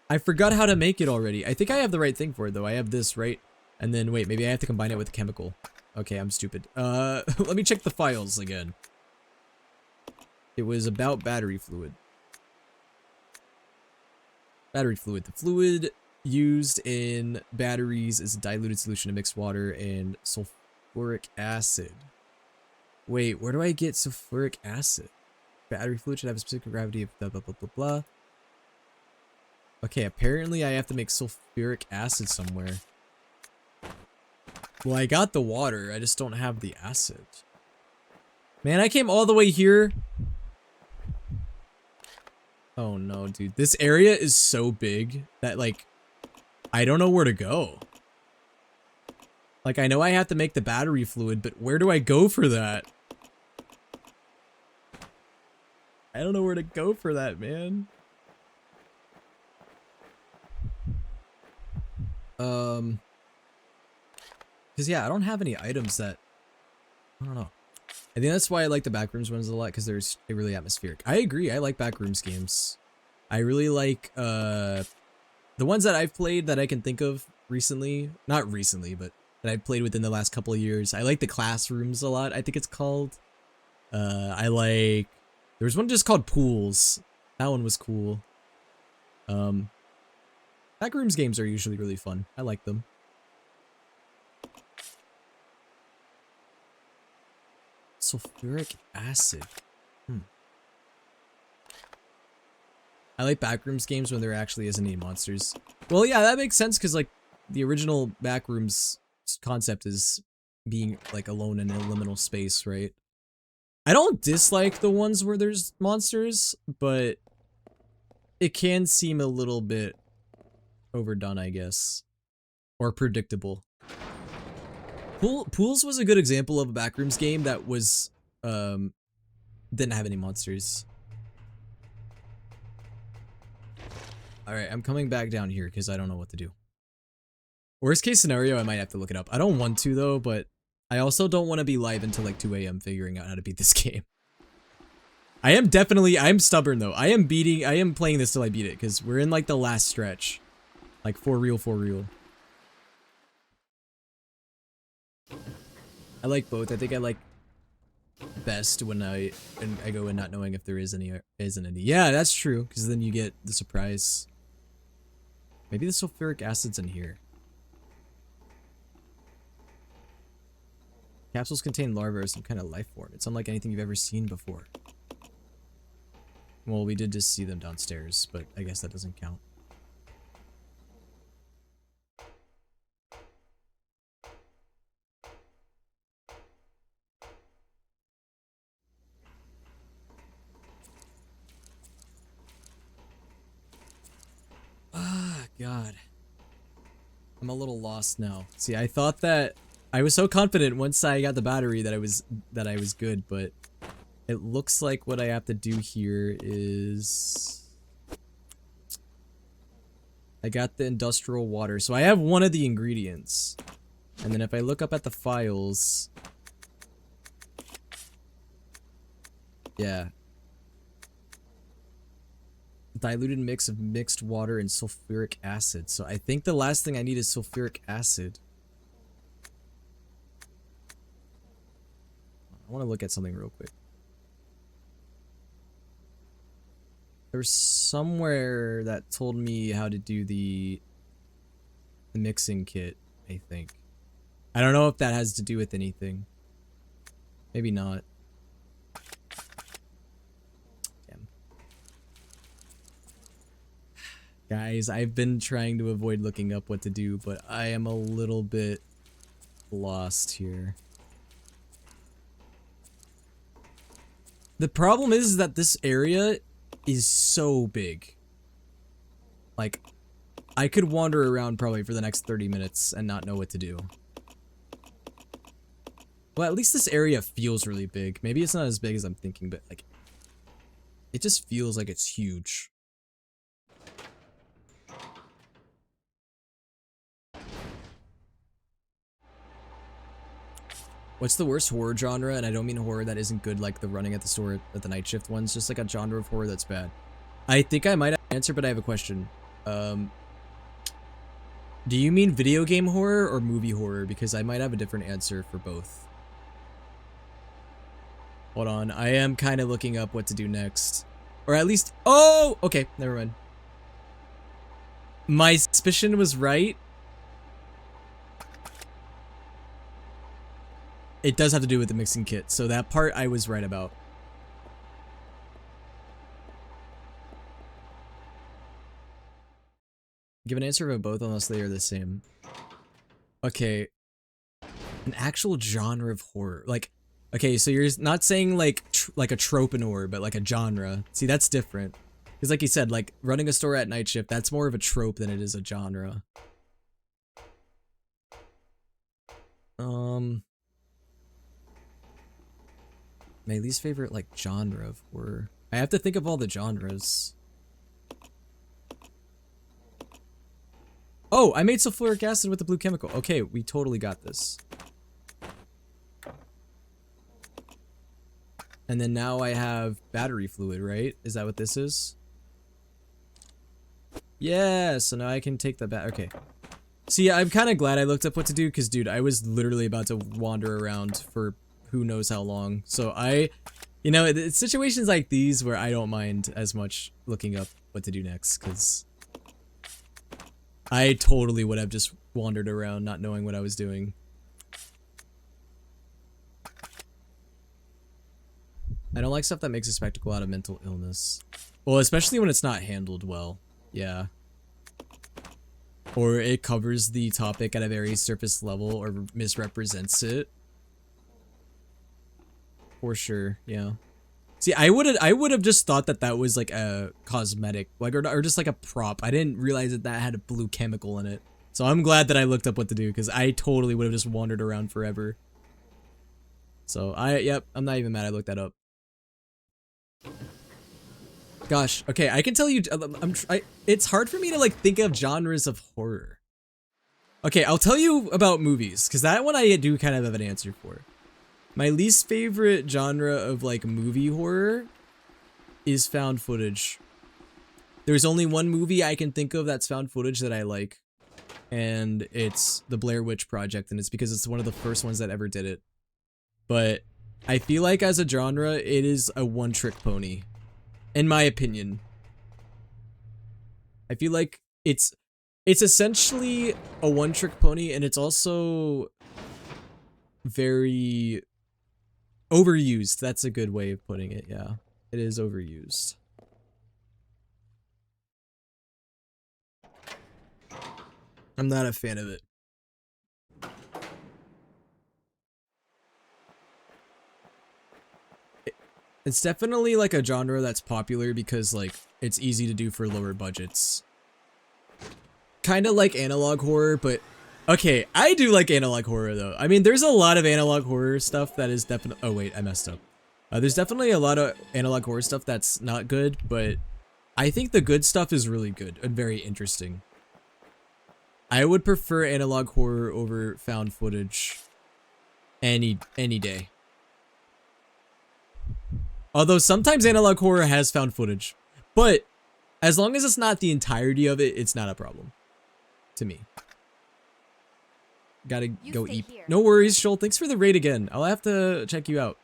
I forgot how to make it already. I think I have the right thing for it though. I have this, right? And then wait, maybe I have to combine it with a chemical. Okay, I'm stupid. Let me check the files again. It was about battery fluid. Battery fluid. The fluid used in batteries is a diluted solution of mixed water and sulfuric acid. Wait, where do I get sulfuric acid? Battery fluid should have a specific gravity of blah, blah, blah, blah, blah. Okay, apparently I have to make sulfuric acid somewhere. Well, I got the water, I just don't have the acid. Man, I came all the way here. Oh no, dude. This area is so big that, like, I don't know where to go. Like, I know I have to make the battery fluid, but where do I go for that? I don't know where to go for that, man. Because yeah, I don't have any items that, I don't know. I think that's why I like the Backrooms ones a lot, because they're really atmospheric. I agree, I like Backrooms games. I really like, the ones that I've played that I can think of recently, not recently, but that I've played within the last couple of years. I like the Classrooms a lot, I think it's called. I like, there was one just called Pools. That one was cool. Backrooms games are usually really fun. I like them. Sulfuric acid. I like Backrooms games when there actually isn't any monsters. Well, yeah, that makes sense because, like, the original Backrooms concept is being, like, alone in a liminal space, right? I don't dislike the ones where there's monsters, but it can seem a little bit overdone, I guess. Or predictable. Pools was a good example of a Backrooms game that was Didn't have any monsters. Alright, I'm coming back down here because I don't know what to do. Worst case scenario, I might have to look it up. I don't want to though, but I also don't want to be live until like 2 a.m. figuring out how to beat this game. I'm stubborn though. I am playing this till I beat it because we're in like the last stretch. Like for real, for real. I like both. I think I like best when I go in not knowing if there is any or isn't any. Yeah, that's true, because then you get the surprise. Maybe the sulfuric acid's in here. Capsules contain larvae or some kind of life form. It's unlike anything you've ever seen before. Well, we did just see them downstairs, but I guess that doesn't count. Ah, God. I'm a little lost now. See, I thought that I was so confident once I got the battery that I was good, but it looks like what I have to do here is I got the industrial water. So I have one of the ingredients. And then if I look up at the files, yeah. Diluted mix of mixed water and sulfuric acid. So I think the last thing I need is sulfuric acid. I want to look at something real quick. There's somewhere that told me how to do the mixing kit, I think. I don't know if that has to do with anything. Maybe not. Damn. Guys, I've been trying to avoid looking up what to do, but I am a little bit lost here. The problem is that this area is so big. Like, I could wander around probably for the next 30 minutes and not know what to do. Well, at least this area feels really big. Maybe it's not as big as I'm thinking, but like, it just feels like it's huge. What's the worst horror genre? And I don't mean horror that isn't good, like the running at the store at the night shift ones, just like a genre of horror that's bad. I think I might have an answer, but I have a question. Do you mean video game horror or movie horror? Because I might have a different answer for both. Hold on, I am kind of looking up what to do next. Or at least, oh, okay, never mind. My suspicion was right. It does have to do with the mixing kit, so that part I was right about. Give an answer of both unless they are the same. Okay. An actual genre of horror. Like, okay, so you're not saying like a trope in horror, but like a genre. See, that's different. Because like you said, like running a store at night shift, that's more of a trope than it is a genre. My least favorite, like, genre of horror. I have to think of all the genres. Oh, I made sulfuric acid with the blue chemical. Okay, we totally got this. And then now I have battery fluid, right? Is that what this is? Yeah, so now I can take the okay. See, I'm kind of glad I looked up what to do, because, dude, I was literally about to wander around for who knows how long. So you know, it's situations like these where I don't mind as much looking up what to do next, because I totally would have just wandered around not knowing what I was doing. I don't like stuff that makes a spectacle out of mental illness. Well, especially when it's not handled well. Yeah. Or it covers the topic at a very surface level or misrepresents it. For sure, yeah. See, I would have just thought that that was like a cosmetic, like or just like a prop. I didn't realize that that had a blue chemical in it. So I'm glad that I looked up what to do, because I totally would have just wandered around forever. So yep, I'm not even mad I looked that up. Gosh, okay, I can tell you, it's hard for me to like think of genres of horror. Okay, I'll tell you about movies, because that one I do kind of have an answer for. My least favorite genre of like movie horror is found footage. There's only one movie I can think of that's found footage that I like, and it's The Blair Witch Project, and it's because it's one of the first ones that ever did it. But I feel like as a genre, it is a one-trick pony. In my opinion. I feel like it's essentially a one-trick pony, and it's also very overused. That's a good way of putting it, yeah. It is overused. I'm not a fan of it. It's definitely like a genre that's popular because like it's easy to do for lower budgets. Kind of like analog horror, but okay, I do like analog horror though. I mean, there's a lot of analog horror stuff that is definitely— oh wait, I messed up. There's definitely a lot of analog horror stuff that's not good, but I think the good stuff is really good and very interesting. I would prefer analog horror over found footage any day. Although sometimes analog horror has found footage, but as long as it's not the entirety of it, it's not a problem to me. Gotta go eat. No worries, Shoal. Thanks for the raid again. I'll have to check you out.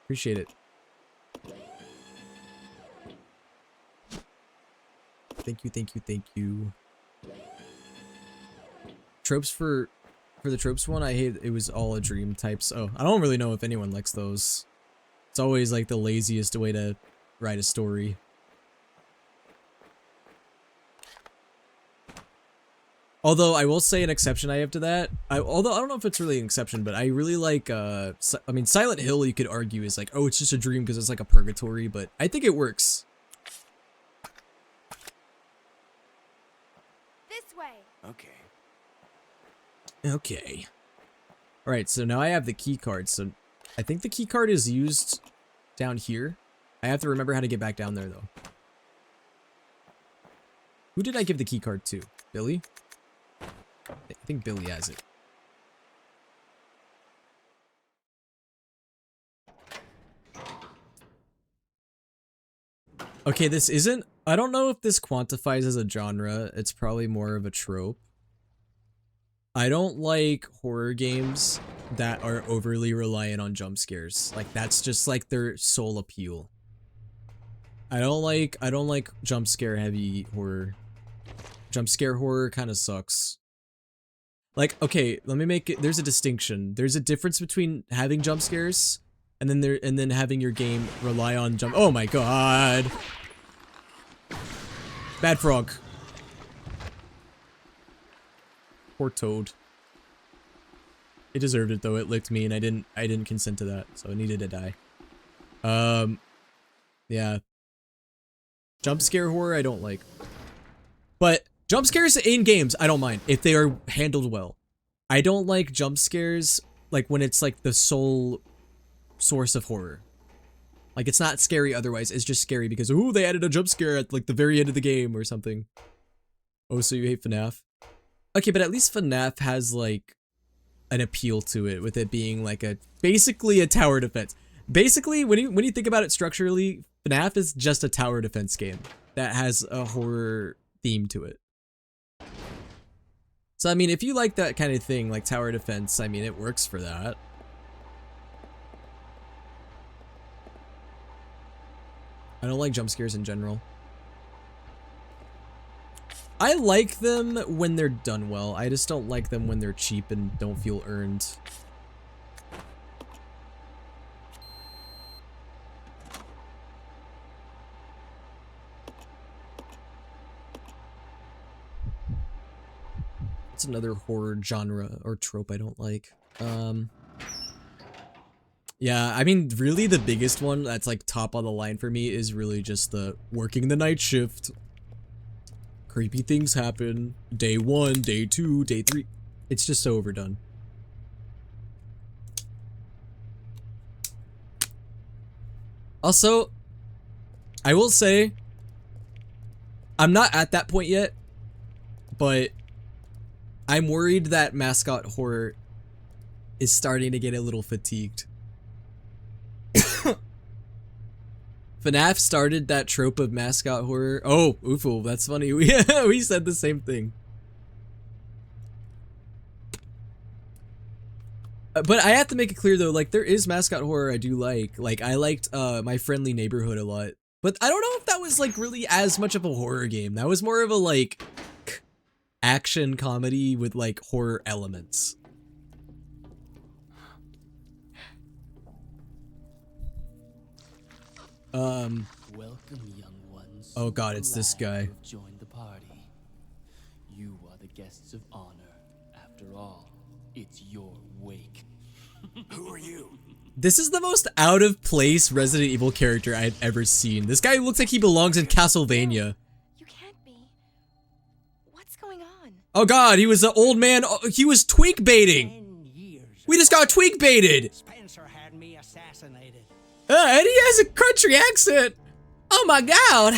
Appreciate it. Thank you, thank you, thank you. Tropes for the tropes one, I hate it was all a dream types. Oh, I don't really know if anyone likes those. It's always like the laziest way to write a story. Although I will say an exception I have to that. Although I don't know if it's really an exception, but I really like I mean Silent Hill you could argue is like, oh, it's just a dream because it's like a purgatory, but I think it works. This way. Okay. Okay. Alright, so now I have the key card, so I think the key card is used down here. I have to remember how to get back down there though. Who did I give the key card to? Billy? I think Billy has it. Okay, this isn't— I don't know if this quantifies as a genre. It's probably more of a trope. I don't like horror games that are overly reliant on jump scares. Like that's just like their sole appeal. I don't like jump scare heavy horror. Jump scare horror kind of sucks. Like, okay, let me make it— there's a distinction. There's a difference between having jump scares and then having your game rely on jump— oh my god. Bad frog. Poor toad. It deserved it though. It licked me and I didn't consent to that, so it needed to die. Yeah. Jump scare horror I don't like. But jump scares in games I don't mind if they are handled well. I don't like jump scares like when it's like the sole source of horror. Like it's not scary otherwise, it's just scary because ooh, they added a jump scare at like the very end of the game or something. Oh, so you hate FNAF? Okay, but at least FNAF has like an appeal to it with it being like basically a tower defense. Basically, when you think about it structurally, FNAF is just a tower defense game that has a horror theme to it. So I mean, if you like that kind of thing, like tower defense, I mean, it works for that. I don't like jump scares in general. I like them when they're done well. I just don't like them when they're cheap and don't feel earned. It's another horror genre or trope I don't like. Yeah, I mean, really the biggest one that's like top on the line for me is really just the working the night shift. Creepy things happen. Day 1, day 2, day 3. It's just so overdone. Also, I will say, I'm not at that point yet, but I'm worried that mascot horror is starting to get a little fatigued. FNAF started that trope of mascot horror. Oh, Oofo, that's funny. We said the same thing. But I have to make it clear though, like there is mascot horror I do like. Like I liked My Friendly Neighborhood a lot. But I don't know if that was like really as much of a horror game. That was more of a like action comedy with like horror elements. Welcome, young ones. Oh god, it's this guy. Glad you've joined the party. You are the guests of honor. After all, it's your wake. Who are you? This is the most out of place Resident Evil character I've ever seen. This guy looks like he belongs in Castlevania. You can't be. What's going on? Oh god, he was an old man. Oh, he was tweak baiting. We just got tweak baited. Spencer had me assassinated. And he has a country accent. Oh my god.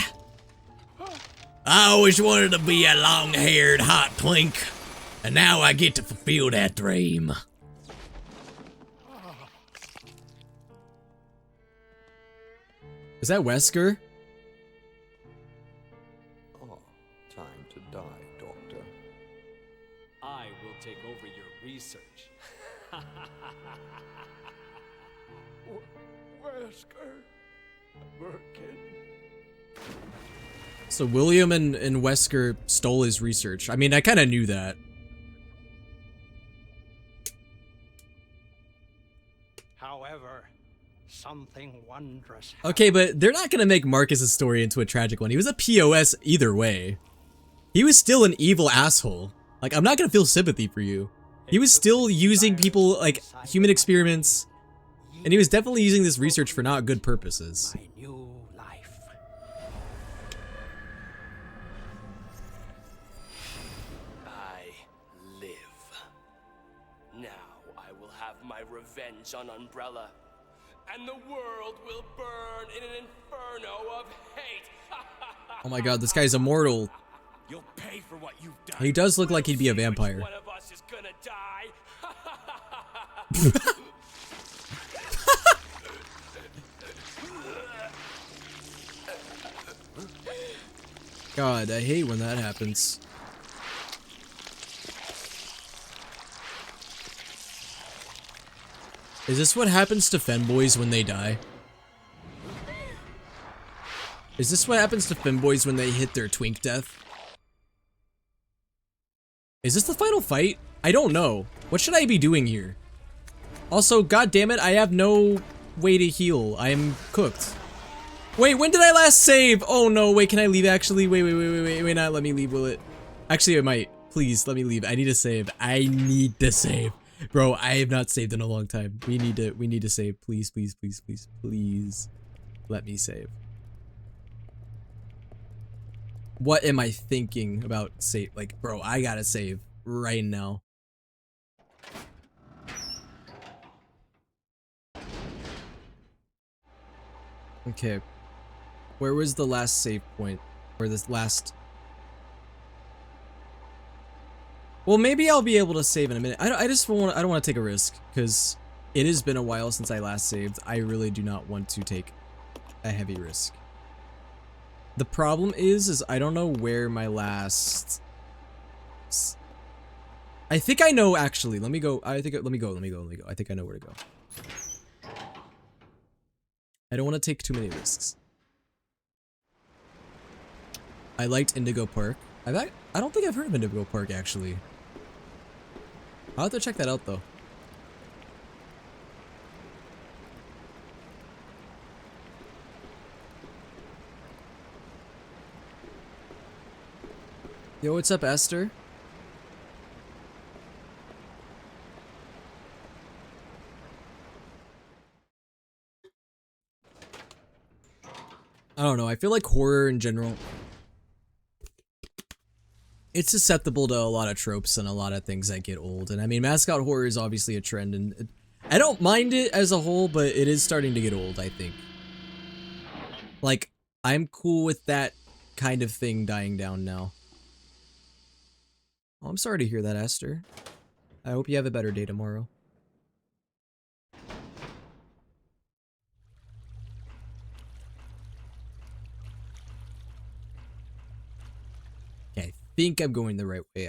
I always wanted to be a long-haired hot twink. And now I get to fulfill that dream. Is that Wesker? Oh, time to die, Doctor. I will take over your research. Wesker. Working. So William and Wesker stole his research. I mean, I kind of knew that. However, something wondrous. Okay, but they're not gonna make Marcus's story into a tragic one. He was a POS either way. He was still an evil asshole. Like, I'm not gonna feel sympathy for you. He was still using people, like, human experiments. And he was definitely using this research for not good purposes. My new life. I live. Now I will have my revenge on Umbrella. And the world will burn in an inferno of hate. Oh my god, this guy's immortal. You'll pay for what you've done. He does look like he'd be a vampire. One of us is gonna die. God, I hate when that happens. Is this what happens to femboys when they die? Is this what happens to femboys when they hit their twink death? Is this the final fight? I don't know. What should I be doing here? Also, god damn it, I have no way to heal. I am cooked. Wait, when did I last save? Oh no, wait, can I leave actually? Wait, not let me leave, will it? Actually, it might. Please, let me leave. I need to save. I need to save. Bro, I have not saved in a long time. We need to save. Please, please, please, please, please. Let me save. What am I thinking about save? Like, bro, I gotta save right now. Okay. Where was the last save point? Or this last... Well, maybe I'll be able to save in a minute. I don't want to take a risk, because it has been a while since I last saved. I really do not want to take a heavy risk. The problem is I don't know where my last... I think I know, actually. Let me go. Let me go. I think I know where to go. I don't want to take too many risks. I liked Indigo Park. I don't think I've heard of Indigo Park, actually. I'll have to check that out, though. Yo, what's up, Esther? I don't know, I feel like horror in general, it's susceptible to a lot of tropes and a lot of things that get old. And I mean, mascot horror is obviously a trend, and I don't mind it as a whole, but it is starting to get old, I think. Like, I'm cool with that kind of thing dying down now. Oh, I'm sorry to hear that, Esther. I hope you have a better day tomorrow. Okay, I think I'm going the right way.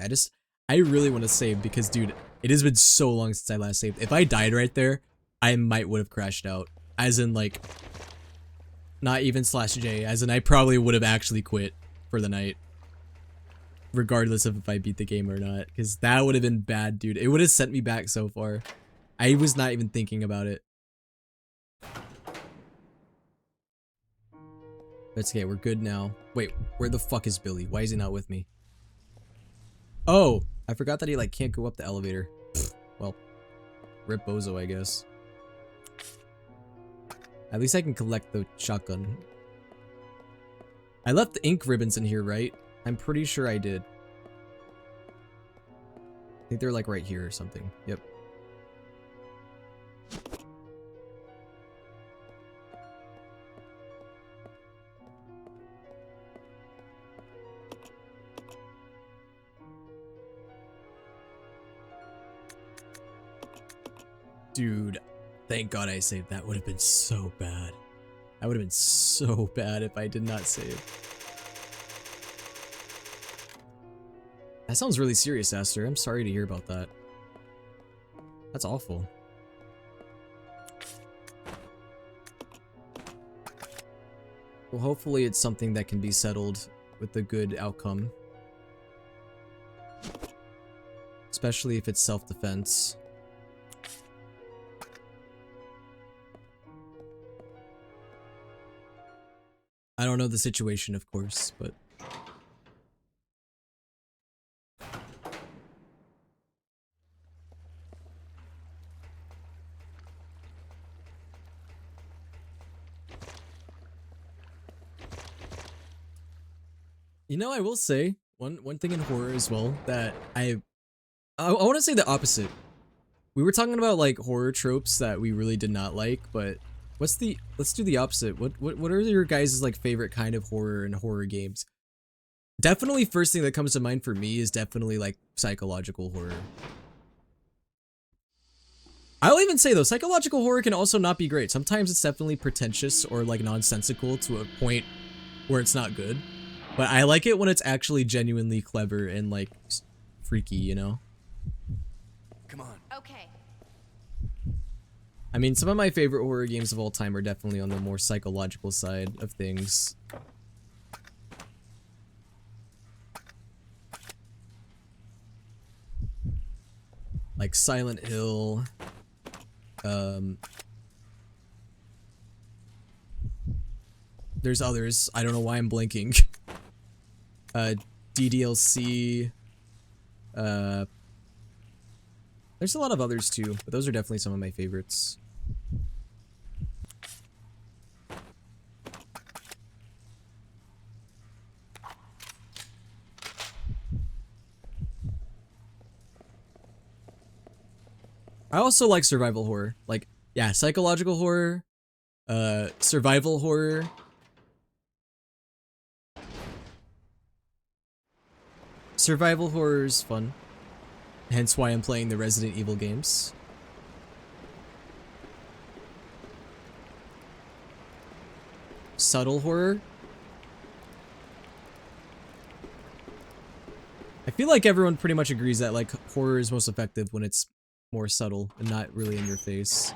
I really want to save because, dude, it has been so long since I last saved. If I died right there, I might would have crashed out. As in, like, not even /J, as in I probably would have actually quit for the night. Regardless of if I beat the game or not. Because that would have been bad, dude. It would have sent me back so far. I was not even thinking about it. That's okay, we're good now. Wait, where the fuck is Billy? Why is he not with me? Oh, I forgot that he, like, can't go up the elevator. Well, rip bozo, I guess. At least I can collect the shotgun. I left the ink ribbons in here, right? I'm pretty sure I did. I think they're like right here or something. Yep. Dude, thank God I saved. That would have been so bad. That would have been so bad if I did not save. That sounds really serious, Esther. I'm sorry to hear about that. That's awful. Well, hopefully it's something that can be settled with a good outcome. Especially if it's self-defense. I don't know the situation, of course, but... You know, I will say one thing in horror as well that I want to say the opposite. We were talking about like horror tropes that we really did not like, but let's do the opposite. What are your guys' like favorite kind of horror and horror games? Definitely first thing that comes to mind for me is definitely like psychological horror. I'll even say though, psychological horror can also not be great. Sometimes it's definitely pretentious or like nonsensical to a point where it's not good. But I like it when it's actually genuinely clever and like freaky, you know? Come on. Okay. I mean, some of my favorite horror games of all time are definitely on the more psychological side of things. Like Silent Hill. There's others. I don't know why I'm blinking. DDLC. There's a lot of others too, but those are definitely some of my favorites. I also like survival horror. Like, yeah, psychological horror, survival horror. Survival horror is fun. Hence why I'm playing the Resident Evil games. Subtle horror. I feel like everyone pretty much agrees that like horror is most effective when it's more subtle and not really in your face.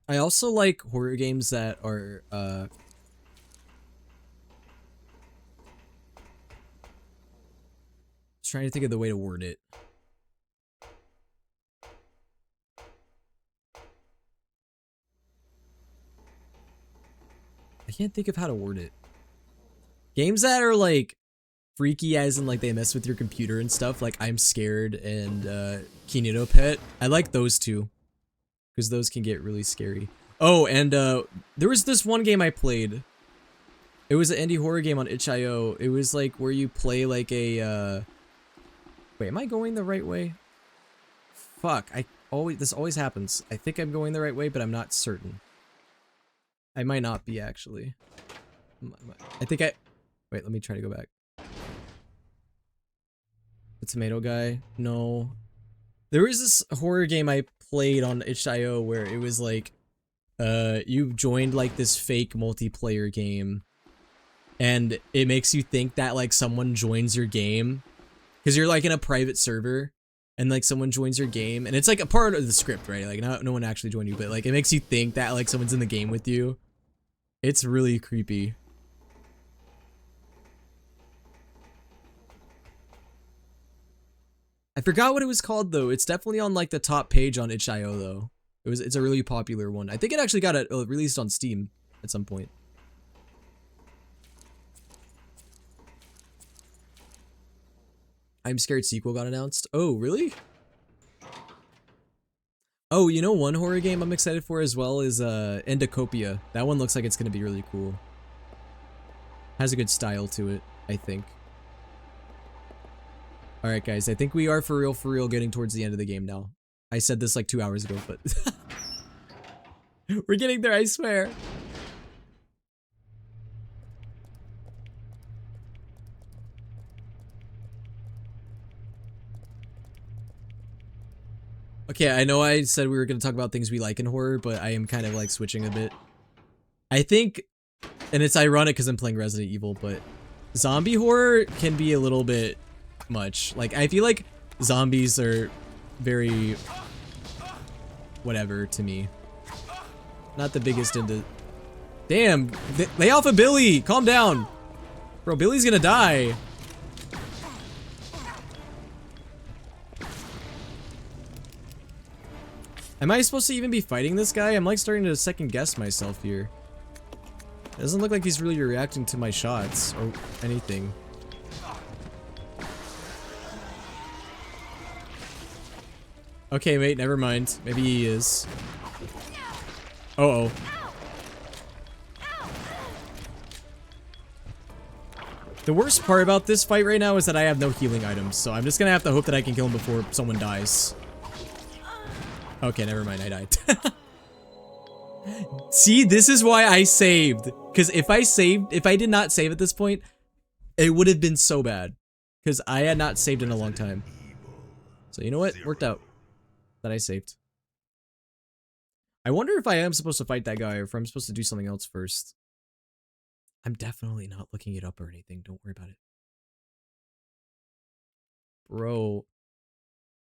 I also like horror games that are, trying to think of the way to word it. I can't think of how to word it. Games that are like freaky as in like they mess with your computer and stuff, like I'm Scared and Kinito Pet. I like those two. Because those can get really scary. Oh, and there was this one game I played. It was an indie horror game on itch.io. It was like where you play like a wait, am I going the right way? Fuck, this always happens. I think I'm going the right way, but I'm not certain. I might not be actually. I think wait, let me try to go back. The tomato guy? No. There was this horror game I played on itch.io where it was like you joined like this fake multiplayer game and it makes you think that like someone joins your game because you're like in a private server and like someone joins your game and it's like a part of the script, right? Like no one actually joined you, but like it makes you think that like someone's in the game with you. It's really creepy. I forgot what it was called though. It's definitely on like the top page on itch.io though. It's a really popular one. I think it actually got released on Steam at some point. I'm Scared sequel got announced. Oh, really? Oh, you know one horror game I'm excited for as well is Endocopia. That one looks like it's gonna be really cool. Has a good style to it, I think. Alright guys, I think we are for real getting towards the end of the game now. I said this like 2 hours ago, but we're getting there, I swear. Okay, I know I said we were going to talk about things we like in horror, but I am kind of like switching a bit. I think, and it's ironic because I'm playing Resident Evil, but zombie horror can be a little bit much. Like, I feel like zombies are very whatever to me. Not the biggest into... Damn! Lay off of Billy! Calm down! Bro, Billy's gonna die! Am I supposed to even be fighting this guy? I'm like starting to second guess myself here. It doesn't look like he's really reacting to my shots or anything. Okay, wait, never mind. Maybe he is. Uh-oh. The worst part about this fight right now is that I have no healing items, so I'm just gonna have to hope that I can kill him before someone dies. Okay, never mind, I died. See, this is why I saved. Because if I did not save at this point, it would have been so bad. Because I had not saved in a long time. So you know what? Worked out that I saved. I wonder if I am supposed to fight that guy or if I'm supposed to do something else first. I'm definitely not looking it up or anything. Don't worry about it. Bro.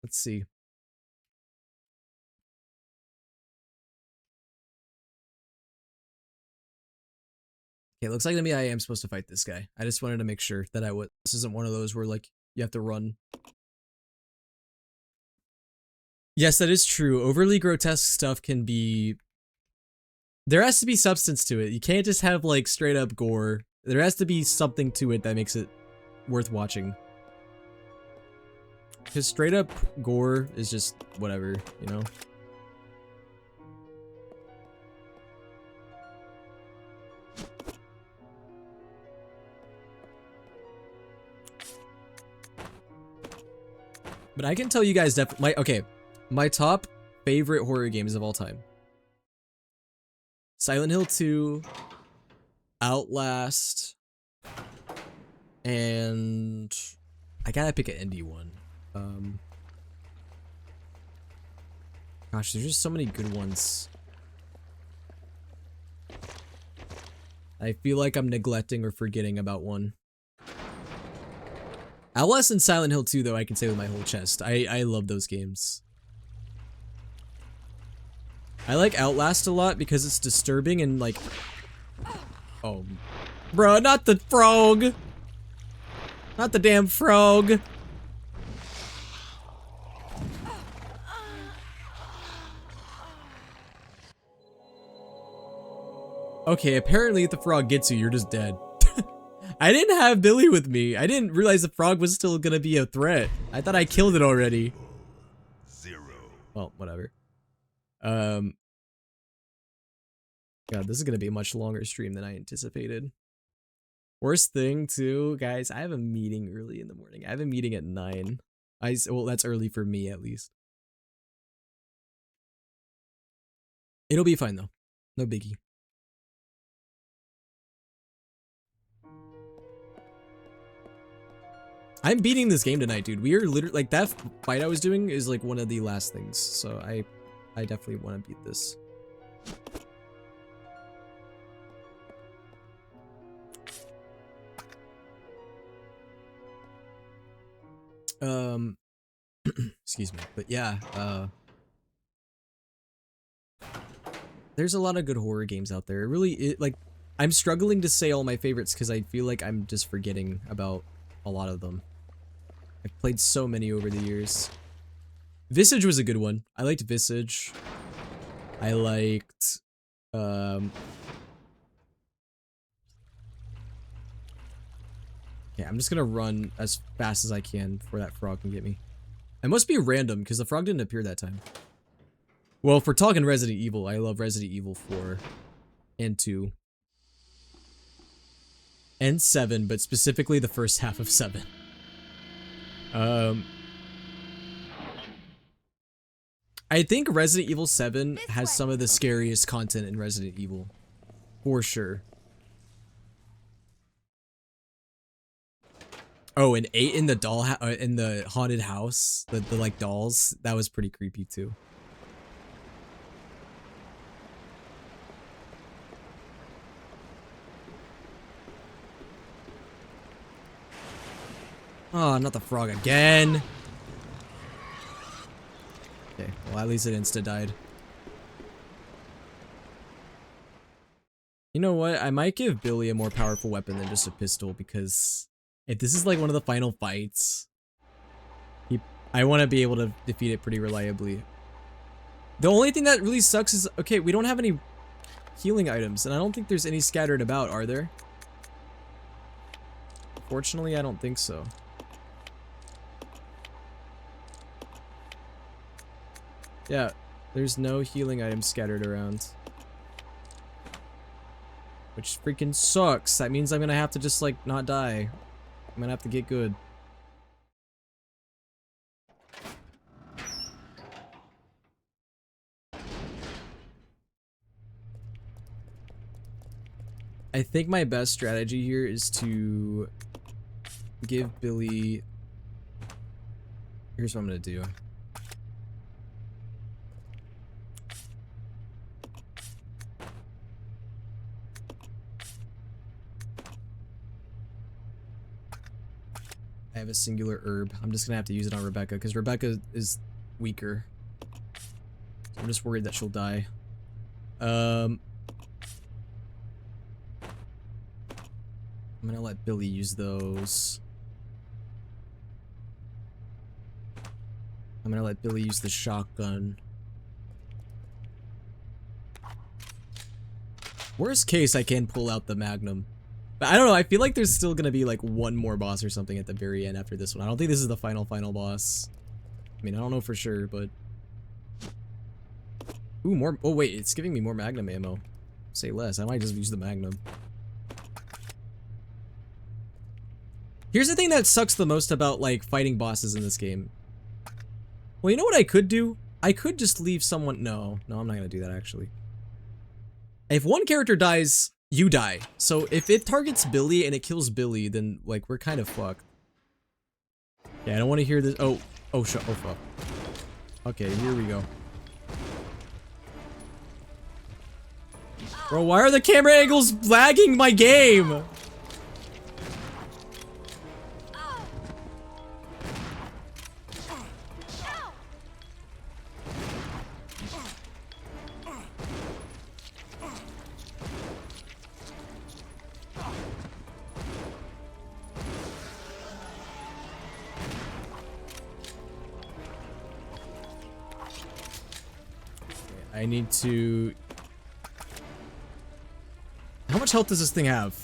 Let's see. Okay, it looks like to me I am supposed to fight this guy. I just wanted to make sure that this isn't one of those where like you have to run. Yes, that is true. Overly grotesque stuff can be... There has to be substance to it. You can't just have like straight up gore. There has to be something to it that makes it worth watching. Because straight up gore is just whatever, you know? But I can tell you guys my top favorite horror games of all time. Silent Hill 2, Outlast, and I gotta pick an indie one. Gosh, there's just so many good ones. I feel like I'm neglecting or forgetting about one. Outlast and Silent Hill 2, though, I can say with my whole chest. I love those games. I like Outlast a lot because it's disturbing and like... Oh. Bruh, not the frog! Not the damn frog! Okay, apparently if the frog gets you, you're just dead. I didn't have Billy with me. I didn't realize the frog was still gonna be a threat. I thought I killed it already. Well, whatever. God, this is gonna be a much longer stream than I anticipated. Worst thing too, guys, I have a meeting early in the morning. I have a meeting at 9. Well, that's early for me at least. It'll be fine though. No biggie. I'm beating this game tonight, dude. We are literally like that fight I was doing is like one of the last things. So I definitely want to beat this. Excuse me. But yeah, there's a lot of good horror games out there. It really like I'm struggling to say all my favorites because I feel like I'm just forgetting about a lot of them. I've played so many over the years. Visage was a good one. I liked Visage. I liked okay, I'm just gonna run as fast as I can before that frog can get me. It must be random because the frog didn't appear that time. Well, if we're talking Resident Evil, I love Resident Evil 4 and 2 and 7, but specifically the first half of 7. I think Resident Evil 7 has some of the scariest content in Resident Evil, for sure. Oh, and 8 in the in the haunted house, the like dolls, that was pretty creepy too. Oh, not the frog again. Okay, well at least it insta-died. You know what? I might give Billy a more powerful weapon than just a pistol because if this is like one of the final fights, I want to be able to defeat it pretty reliably. The only thing that really sucks is, okay, we don't have any healing items, and I don't think there's any scattered about, are there? Fortunately, I don't think so. Yeah, there's no healing items scattered around. Which freaking sucks. That means I'm gonna have to just, like, not die. I'm gonna have to get good. I think my best strategy here is to give Billy... Here's what I'm gonna do. I have a singular herb. I'm just gonna have to use it on Rebecca because Rebecca is weaker. I'm just worried that she'll die. I'm gonna let Billy use those. I'm gonna let Billy use the shotgun. Worst case, I can pull out the Magnum. But I don't know, I feel like there's still gonna be like one more boss or something at the very end after this one. I don't think this is the final boss. I mean, I don't know for sure, but... Ooh, more- oh wait, it's giving me more Magnum ammo. Say less, I might just use the Magnum. Here's the thing that sucks the most about, like, fighting bosses in this game. Well, you know what I could do? I could just leave someone- no, I'm not gonna do that, actually. If one character dies, you die. So if it targets Billy and it kills Billy, then, like, we're kind of fucked. Yeah, I don't want to hear this- oh fuck. Okay, here we go. Bro, why are the camera angles lagging my game? I need to... How much health does this thing have?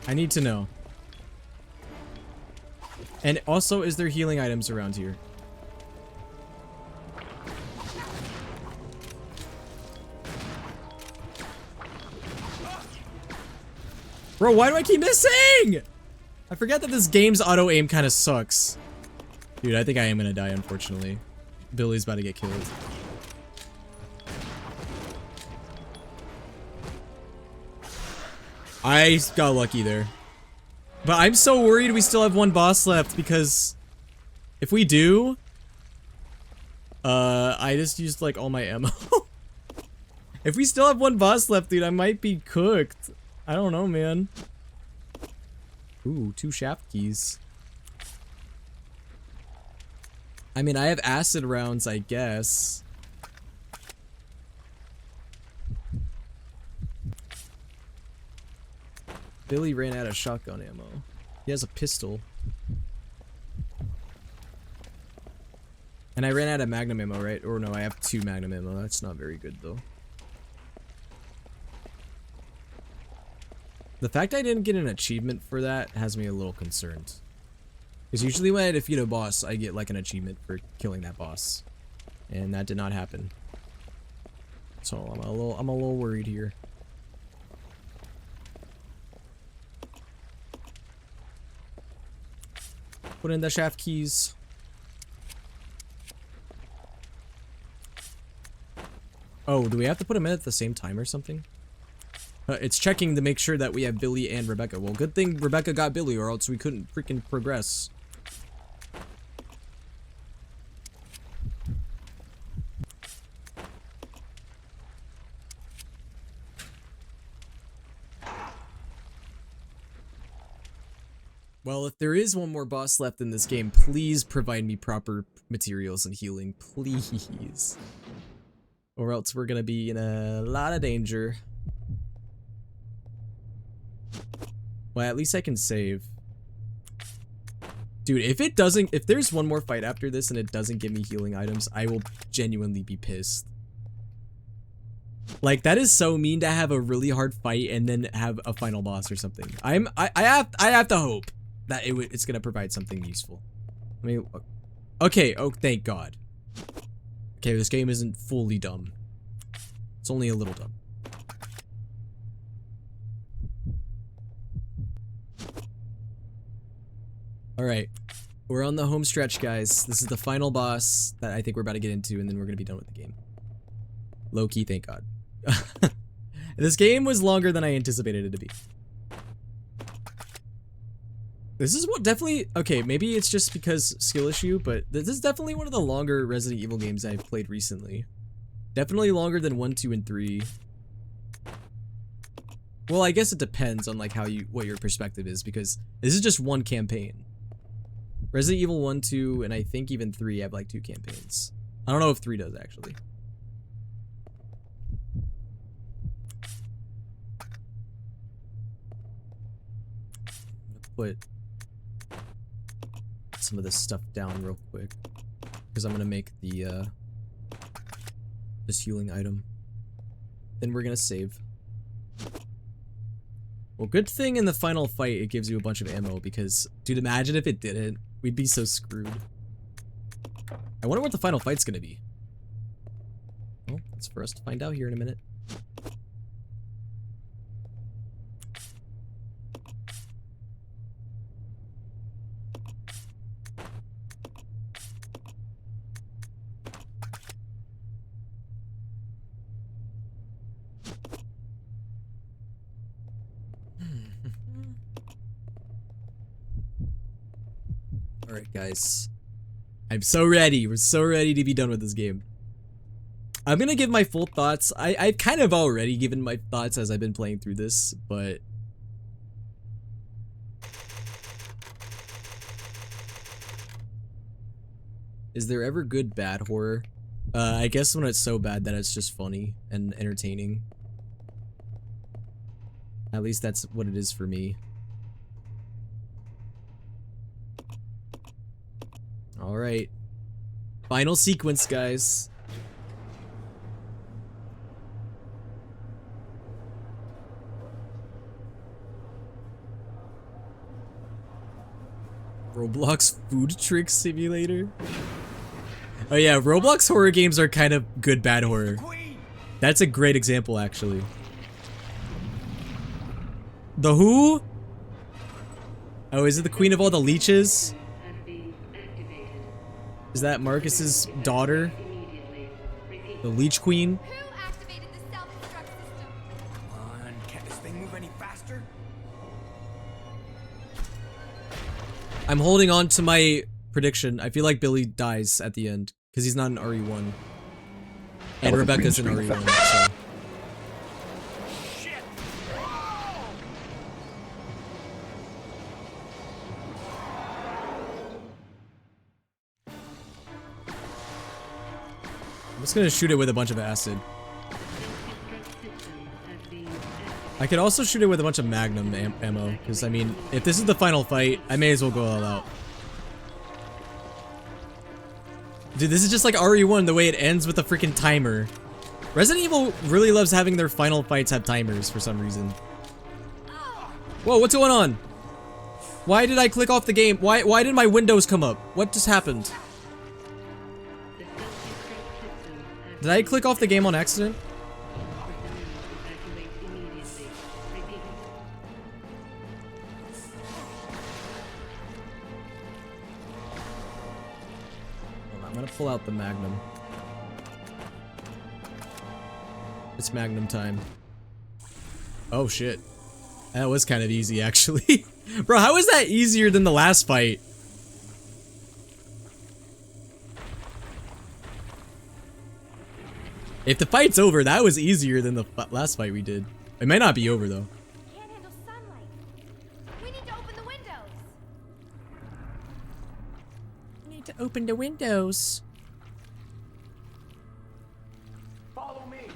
I need to know. And also, is there healing items around here? Bro, why do I keep missing? I forget that this game's auto aim kind of sucks. Dude, I think I am gonna die, unfortunately. Billy's about to get killed. I got lucky there. But I'm so worried we still have one boss left because if we do, I just used like all my ammo. If we still have one boss left, dude, I might be cooked. I don't know, man. Ooh, 2 shaft keys. I mean, I have acid rounds, I guess. Billy ran out of shotgun ammo. He has a pistol. And I ran out of magnum ammo, right? Or no, I have 2 magnum ammo. That's not very good, though. The fact I didn't get an achievement for that has me a little concerned. Because usually when I defeat a boss, I get like an achievement for killing that boss. And that did not happen. So I'm a little worried here. Put in the shaft keys. Oh, do we have to put them in at the same time or something? It's checking to make sure that we have Billy and Rebecca. Well, good thing Rebecca got Billy or else we couldn't freaking progress. Well, if there is one more boss left in this game, please provide me proper materials and healing, please. Or else we're gonna be in a lot of danger. Well, at least I can save. Dude, if there's one more fight after this and it doesn't give me healing items, I will genuinely be pissed. Like, that is so mean to have a really hard fight and then have a final boss or something. I have to hope that it's gonna provide something useful. I mean, okay, oh, thank God. Okay, this game isn't fully dumb. It's only a little dumb. Alright, we're on the home stretch, guys. This is the final boss that I think we're about to get into, and then we're gonna be done with the game. Low-key, thank God. This game was longer than I anticipated it to be. This is what definitely... Okay, maybe it's just because skill issue, but this is definitely one of the longer Resident Evil games I've played recently. Definitely longer than 1, 2, and 3. Well, I guess it depends on like what your perspective is, because this is just one campaign. Resident Evil 1, 2, and I think even 3 have like 2 campaigns. I don't know if 3 does actually. Put some of this stuff down real quick because I'm gonna make the this healing item. Then we're gonna save. Well, good thing in the final fight it gives you a bunch of ammo because, dude, imagine if it didn't. We'd be so screwed. I wonder what the final fight's gonna be. Well, it's for us to find out here in a minute. Alright, guys. I'm so ready. We're so ready to be done with this game. I'm gonna give my full thoughts. I've kind of already given my thoughts as I've been playing through this, but... Is there ever good bad horror? I guess when it's so bad that it's just funny and entertaining. At least that's what it is for me. Alright. Final sequence, guys. Roblox Food Trick Simulator? Oh yeah, Roblox horror games are kind of good bad horror. That's a great example, actually. The who? Oh, is it the queen of all the leeches? Is that Marcus's daughter? The leech queen? Who activated the self-destruct system? Come on, can't this thing move any faster? I'm holding on to my prediction. I feel like Billy dies at the end because he's not an RE1. And Elephant Rebecca's an green screen RE1, so. I'm just gonna shoot it with a bunch of acid. I could also shoot it with a bunch of magnum ammo, because I mean, if this is the final fight, I may as well go all out. Dude, this is just like RE1, the way it ends with a freaking timer. Resident Evil really loves having their final fights have timers for some reason. Whoa, what's going on? Why did I click off the game? Why did my windows come up? What just happened? Did I click off the game on accident? I'm gonna pull out the Magnum. It's Magnum time. Oh shit. That was kind of easy actually. Bro, how is that easier than the last fight? If the fight's over, that was easier than the last fight we did. It might not be over though. Can't handle sunlight. We need to open the windows. Need to open the windows. Follow me.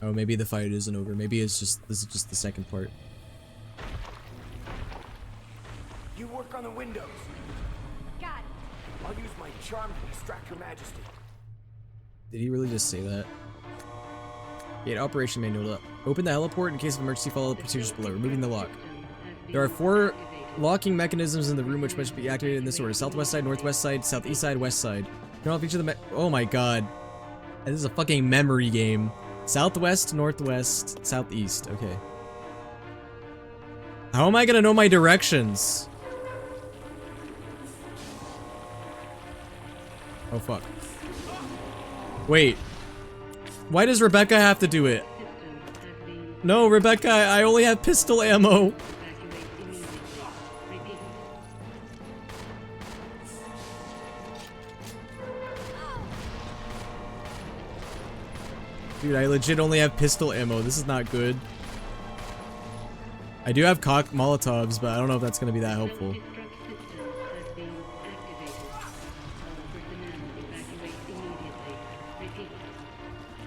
Oh, maybe the fight isn't over. Maybe it's just, this is just the second part. You work on the windows. Got it. I'll use my charm to distract Her Majesty. Did he really just say that? Gate operation manual up. Open the heliport in case of emergency. Follow the procedures below. Removing the lock. There are 4 locking mechanisms in the room which must be activated in this order: southwest side, northwest side, southeast side, west side. Turn off each of the oh my god. This is a fucking memory game. Southwest, northwest, southeast. Okay. How am I gonna know my directions? Oh fuck. Wait. Why does Rebecca have to do it? No, Rebecca, I only have pistol ammo. Dude, I legit only have pistol ammo. This is not good. I do have cock Molotovs, but I don't know if that's gonna be that helpful.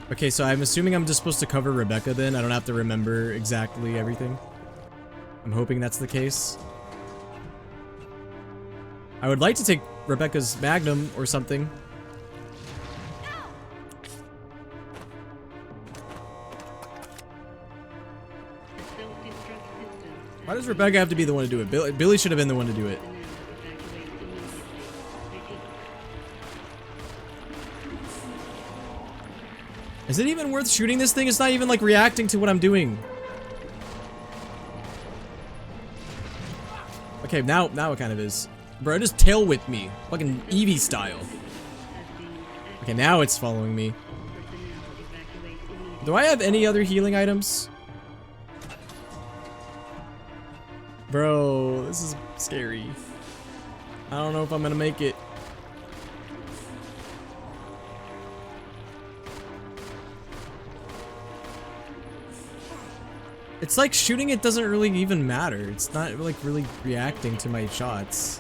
Okay, so I'm assuming I'm just supposed to cover Rebecca then. I don't have to remember exactly everything. I'm hoping that's the case. I would like to take Rebecca's Magnum or something. Why does Rebecca have to be the one to do it? Billy should have been the one to do it. Is it even worth shooting this thing? It's not even like reacting to what I'm doing. Okay, now it kind of is. Bro, just tail whip me. Fucking Eevee style. Okay, now it's following me. Do I have any other healing items? Bro, this is scary. I don't know if I'm gonna make it. It's like shooting it doesn't really even matter. It's not like really reacting to my shots.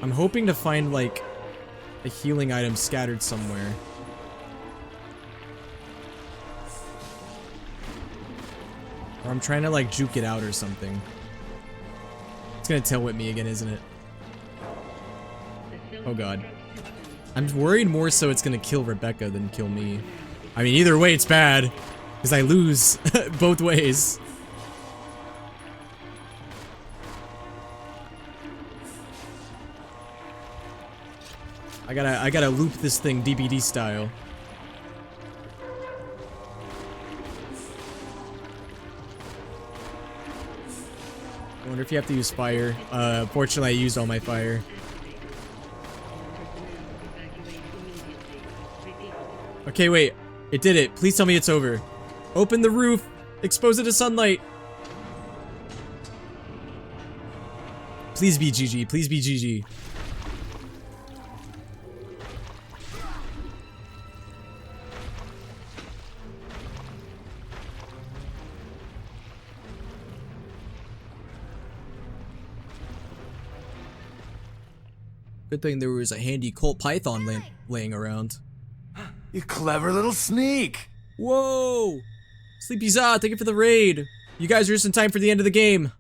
I'm hoping to find like a healing item scattered somewhere. Or I'm trying to like juke it out or something. It's gonna tail whip me again, isn't it? Oh god. I'm worried more so it's gonna kill Rebecca than kill me. I mean, either way it's bad, because I lose both ways. I gotta loop this thing DBD style. I wonder if you have to use fire. Fortunately, I used all my fire. Okay, wait. It did it. Please tell me it's over. Open the roof. Expose it to sunlight. Please be GG. Please be GG. Good thing there was a handy Colt Python laying around. You clever little sneak. Whoa! Sleepy Za, thank you for the raid. You guys are just in time for the end of the game.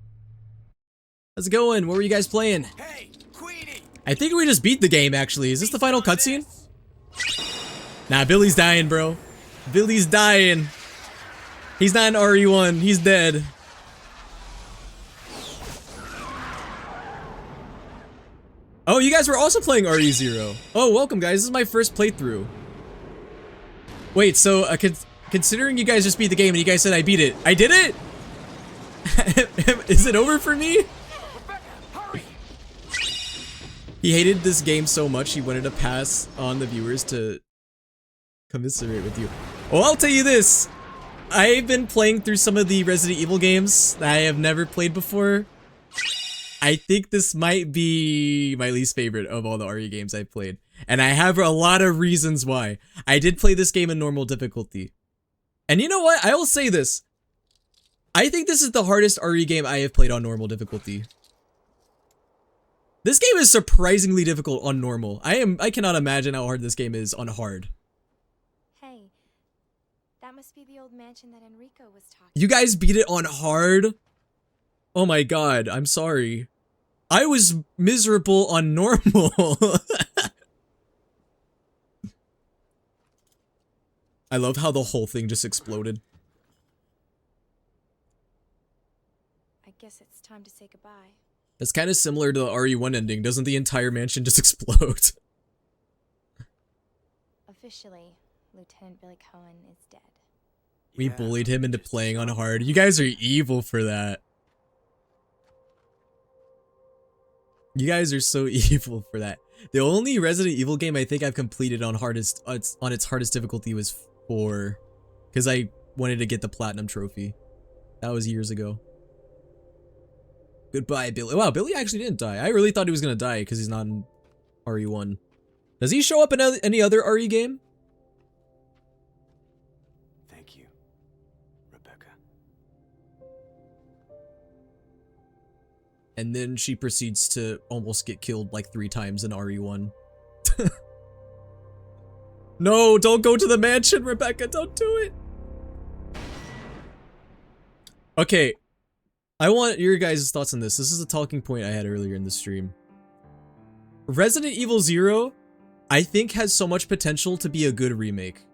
How's it going? What were you guys playing? Hey, Queenie! I think we just beat the game, actually. Is this the final cutscene? Nah, Billy's dying, bro. Billy's dying. He's not an RE1. He's dead. Oh, you guys were also playing RE0. Oh, welcome, guys. This is my first playthrough. Wait, so considering you guys just beat the game and you guys said I beat it, I did it? Is it over for me? He hated this game so much he wanted to pass on the viewers to commiserate with you. Well, I'll tell you this. I've been playing through some of the Resident Evil games that I have never played before. I think this might be my least favorite of all the RE games I've played. And I have a lot of reasons why. I did play this game in normal difficulty. And you know what? I will say this. I think this is the hardest RE game I have played on normal difficulty. This game is surprisingly difficult on normal. I cannot imagine how hard this game is on hard. Hey, that must be the old mansion that Enrico was talking You guys beat it on hard? Oh my god, I'm sorry. I was miserable on normal. I love how the whole thing just exploded. I guess it's time to say goodbye. That's kind of similar to the RE1 ending. Doesn't the entire mansion just explode? Officially, Lieutenant Billy Cohen is dead. We bullied him into playing on hard. You guys are evil for that. You guys are so evil for that. The only Resident Evil game I think I've completed on its hardest difficulty was 4. Because I wanted to get the Platinum Trophy. That was years ago. Goodbye, Billy. Wow, Billy actually didn't die. I really thought he was going to die because he's not in RE1. Does he show up in any other RE game? Thank you, Rebecca. And then she proceeds to almost get killed like 3 times in RE1. No, don't go to the mansion, Rebecca. Don't do it. Okay. I want your guys' thoughts on this. This is a talking point I had earlier in the stream. Resident Evil 0, I think, has so much potential to be a good remake.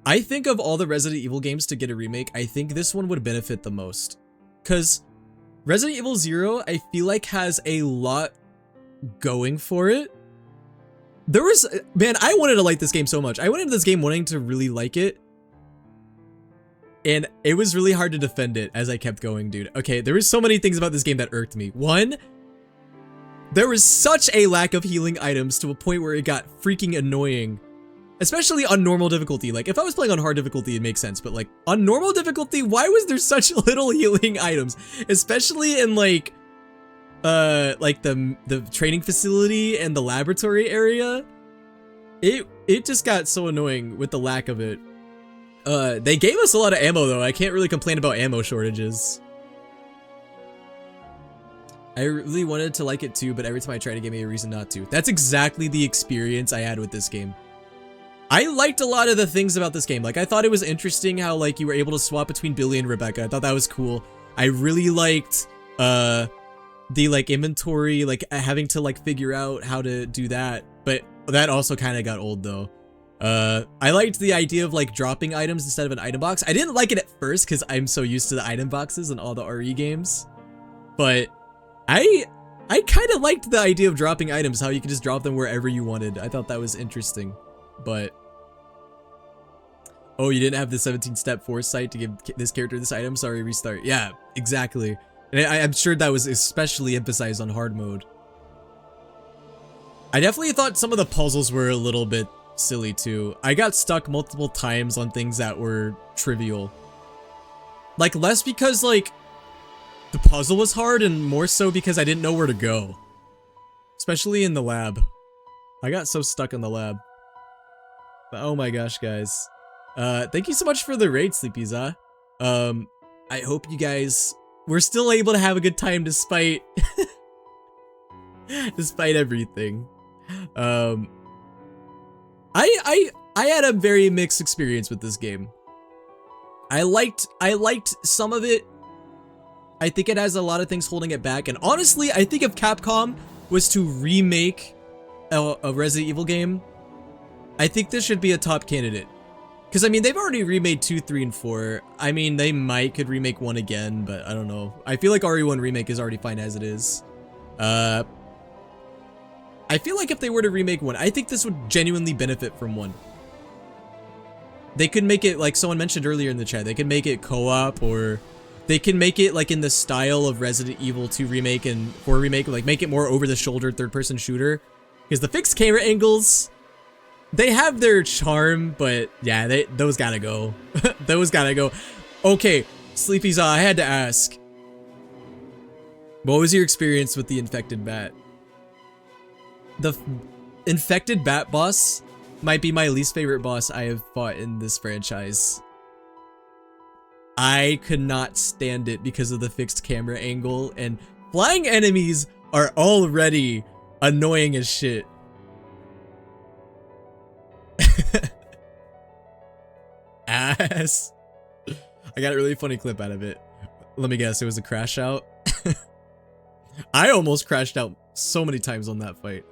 I think of all the Resident Evil games to get a remake, I think this one would benefit the most. Because Resident Evil 0, I feel like, has a lot going for it. There was, man, I wanted to like this game so much. I went into this game wanting to really like it. And it was really hard to defend it as I kept going, dude. Okay, there were so many things about this game that irked me. One, there was such a lack of healing items to a point where it got freaking annoying. Especially on normal difficulty. Like, if I was playing on hard difficulty, it makes sense. But, like, on normal difficulty, why was there such little healing items? Especially in, like the training facility and the laboratory area. It just got so annoying with the lack of it. They gave us a lot of ammo, though. I can't really complain about ammo shortages. I really wanted to like it too, but every time I tried, it gave me a reason not to. That's exactly the experience I had with this game. I liked a lot of the things about this game. Like, I thought it was interesting how, like, you were able to swap between Billy and Rebecca. I thought that was cool. I really liked, the, like, inventory, like, having to, like, figure out how to do that. But that also kind of got old, though. I liked the idea of, like, dropping items instead of an item box. I didn't like it at first because I'm so used to the item boxes in all the RE games. But I kind of liked the idea of dropping items, how you could just drop them wherever you wanted. I thought that was interesting. But oh, you didn't have the 17-step foresight to give this character this item? Sorry, restart. Yeah, exactly. And I'm sure that was especially emphasized on hard mode. I definitely thought some of the puzzles were a little bit silly too. I got stuck multiple times on things that were trivial. Like, less because, like, the puzzle was hard, and more so because I didn't know where to go. Especially in the lab. I got so stuck in the lab. But oh my gosh, guys. Thank you so much for the raid, Sleepyza. I hope you guys were still able to have a good time despite despite everything. I had a very mixed experience with this game. I liked some of it. I think it has a lot of things holding it back, and honestly, I think if Capcom was to remake a Resident Evil game, I think this should be a top candidate. Because, I mean, they've already remade 2, 3, and 4. I mean, they could remake 1 again, but I don't know. I feel like RE1 Remake is already fine as it is. I feel like if they were to remake 1, I think this would genuinely benefit from 1. They could make it, like someone mentioned earlier in the chat, they could make it co-op, or they can make it like in the style of Resident Evil 2 Remake and 4 Remake, like make it more over-the-shoulder third-person shooter. Because the fixed camera angles, they have their charm, but yeah, those gotta go. Those gotta go. Okay, Sleepy's I had to ask. What was your experience with the infected bat? The infected bat boss might be my least favorite boss I have fought in this franchise. I could not stand it because of the fixed camera angle, and flying enemies are already annoying as shit. Ass. I got a really funny clip out of it. Let me guess, it was a crash out. I almost crashed out so many times on that fight.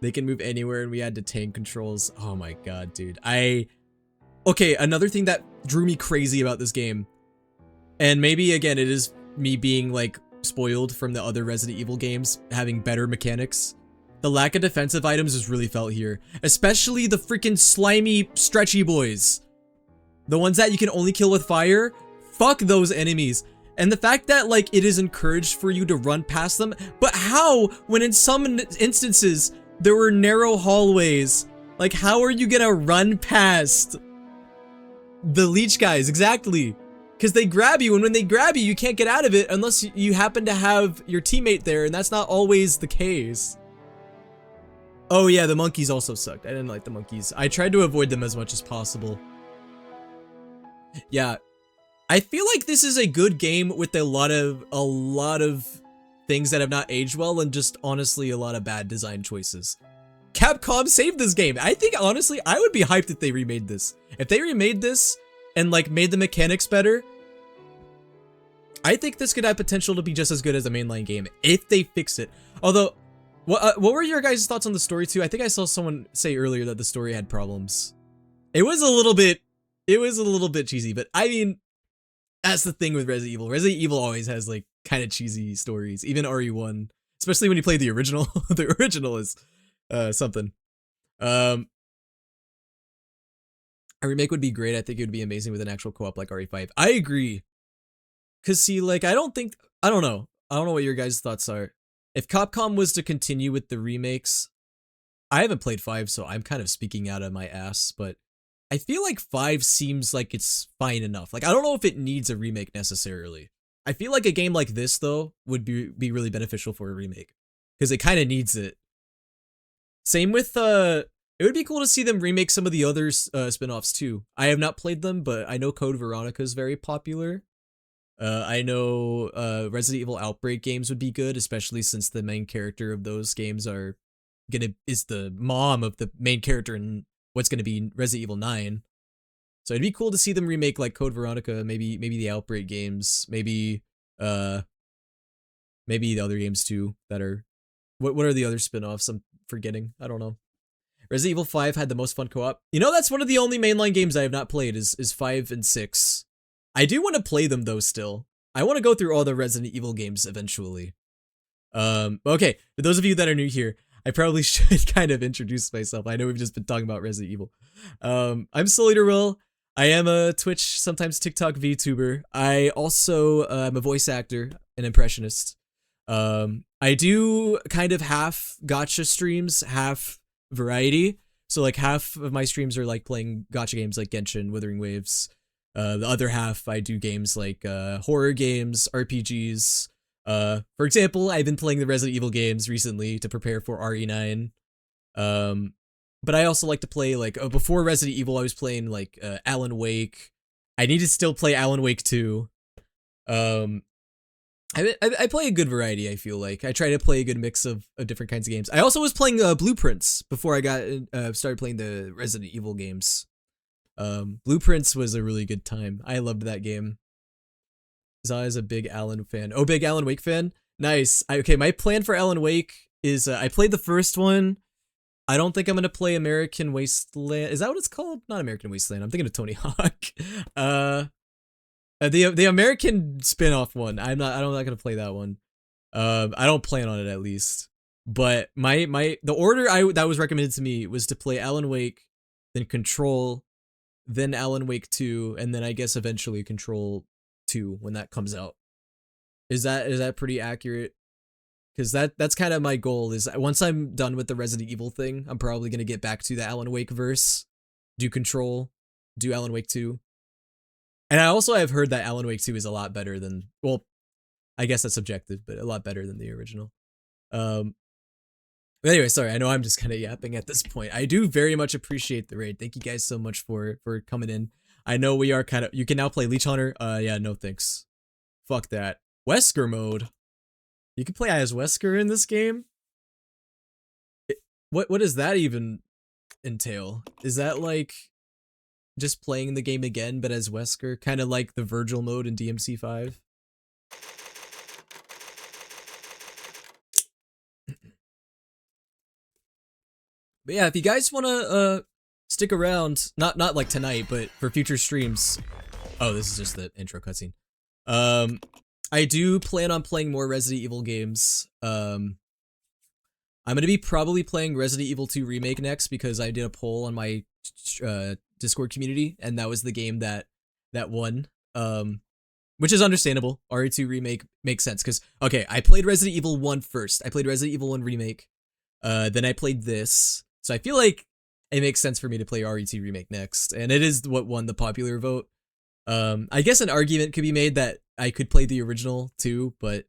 They can move anywhere and we had to tank controls. Oh my god, dude. Okay, another thing that drew me crazy about this game, and maybe again it is me being like spoiled from the other Resident Evil games having better mechanics. The lack of defensive items is really felt here, especially the freaking slimy stretchy boys. The ones that you can only kill with fire. Fuck those enemies. And the fact that like it is encouraged for you to run past them, but how when in some instances there were narrow hallways? Like, how are you gonna run past the leech guys? Exactly. Because they grab you, and when they grab you, you can't get out of it unless you happen to have your teammate there, and that's not always the case. Oh yeah, the monkeys also sucked. I didn't like the monkeys. I tried to avoid them as much as possible. Yeah. I feel like this is a good game with a lot of things that have not aged well, and just honestly a lot of bad design choices. Capcom saved this game. I think honestly I would be hyped if they remade this. If they remade this and like made the mechanics better, I think this could have potential to be just as good as a mainline game if they fix it. Although, what were your guys' thoughts on the story too? I think I saw someone say earlier that the story had problems. It was a little bit cheesy, but I mean, that's the thing with Resident Evil. Resident Evil always has like kind of cheesy stories, even RE1, especially when you play the original. The original is something. A remake would be great. I think it would be amazing with an actual co-op like RE5. I agree. Cause see, like I don't know what your guys' thoughts are. If Capcom was to continue with the remakes, I haven't played 5, so I'm kind of speaking out of my ass, but I feel like 5 seems like it's fine enough. Like, I don't know if it needs a remake necessarily. I feel like a game like this, though, would be really beneficial for a remake. Because it kind of needs it. Same with, it would be cool to see them remake some of the other spin-offs, too. I have not played them, but I know Code Veronica is very popular. I know Resident Evil Outbreak games would be good, especially since the main character of those games is the mom of the main character in what's gonna be Resident Evil 9. So it'd be cool to see them remake like Code Veronica, maybe the Outbreak games, maybe the other games too that are what are the other spin-offs I'm forgetting? I don't know. Resident Evil 5 had the most fun co-op. You know, that's one of the only mainline games I have not played is 5 and 6. I do want to play them though still. I want to go through all the Resident Evil games eventually. Okay, for those of you that are new here, I probably should kind of introduce myself. I know we've just been talking about Resident Evil. I'm souleaterwill. I am a Twitch, sometimes TikTok VTuber. I also am a voice actor, an impressionist. I do kind of half gotcha streams, half variety. So like half of my streams are like playing gotcha games like Genshin, Wuthering Waves. The other half I do games like horror games, RPGs. For example, I've been playing the Resident Evil games recently to prepare for RE9. But I also like to play like before Resident Evil, I was playing like Alan Wake. I need to still play Alan Wake 2. I play a good variety. I feel like I try to play a good mix of different kinds of games. I also was playing Blueprints before I got started playing the Resident Evil games. Blueprints was a really good time. I loved that game. Zah is a big Alan fan. Oh, big Alan Wake fan. Nice. Okay, my plan for Alan Wake is I played the first one. I don't think I'm gonna play American Wasteland. Is that what it's called? Not American Wasteland. I'm thinking of Tony Hawk. The American spin-off one. I'm not gonna play that one. I don't plan on it at least. But the order that was recommended to me was to play Alan Wake, then Control, then Alan Wake 2, and then I guess eventually Control 2 when that comes out. Is that pretty accurate? Because that's kind of my goal, is once I'm done with the Resident Evil thing, I'm probably gonna get back to the Alan Wake verse, do Control, do Alan Wake 2. And I also have heard that Alan Wake 2 is a lot better than, well, I guess that's subjective, but a lot better than the original. But anyway, sorry, I know I'm just kind of yapping at this point. I do very much appreciate the raid. Thank you guys so much for coming in. I know we are kind of, you can now play Leech Hunter. Yeah, no thanks. Fuck that. Wesker mode. You can play as Wesker in this game? What does that even entail? Is that like just playing the game again but as Wesker? Kind of like the Virgil mode in DMC5? But yeah, if you guys want to stick around, not like tonight, but for future streams. Oh, this is just the intro cutscene. I do plan on playing more Resident Evil games. I'm going to be probably playing Resident Evil 2 Remake next because I did a poll on my Discord community, and that was the game that won. Which is understandable. RE2 Remake makes sense because, okay, I played Resident Evil 1 first. I played Resident Evil 1 Remake. Then I played this. So I feel like it makes sense for me to play RE2 Remake next. And it is what won the popular vote. I guess an argument could be made that I could play the original too, but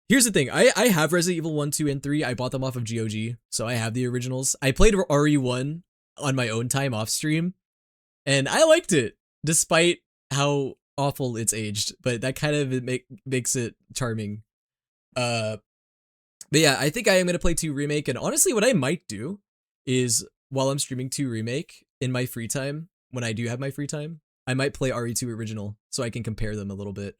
here's the thing. I have Resident Evil 1, 2, and 3. I bought them off of GOG, so I have the originals. I played RE1 on my own time off stream, and I liked it, despite how awful it's aged, but that kind of makes it charming. But yeah, I think I am going to play 2 Remake, and honestly, what I might do is, while I'm streaming 2 Remake, in my free time, when I do have my free time, I might play RE2 Original, so I can compare them a little bit.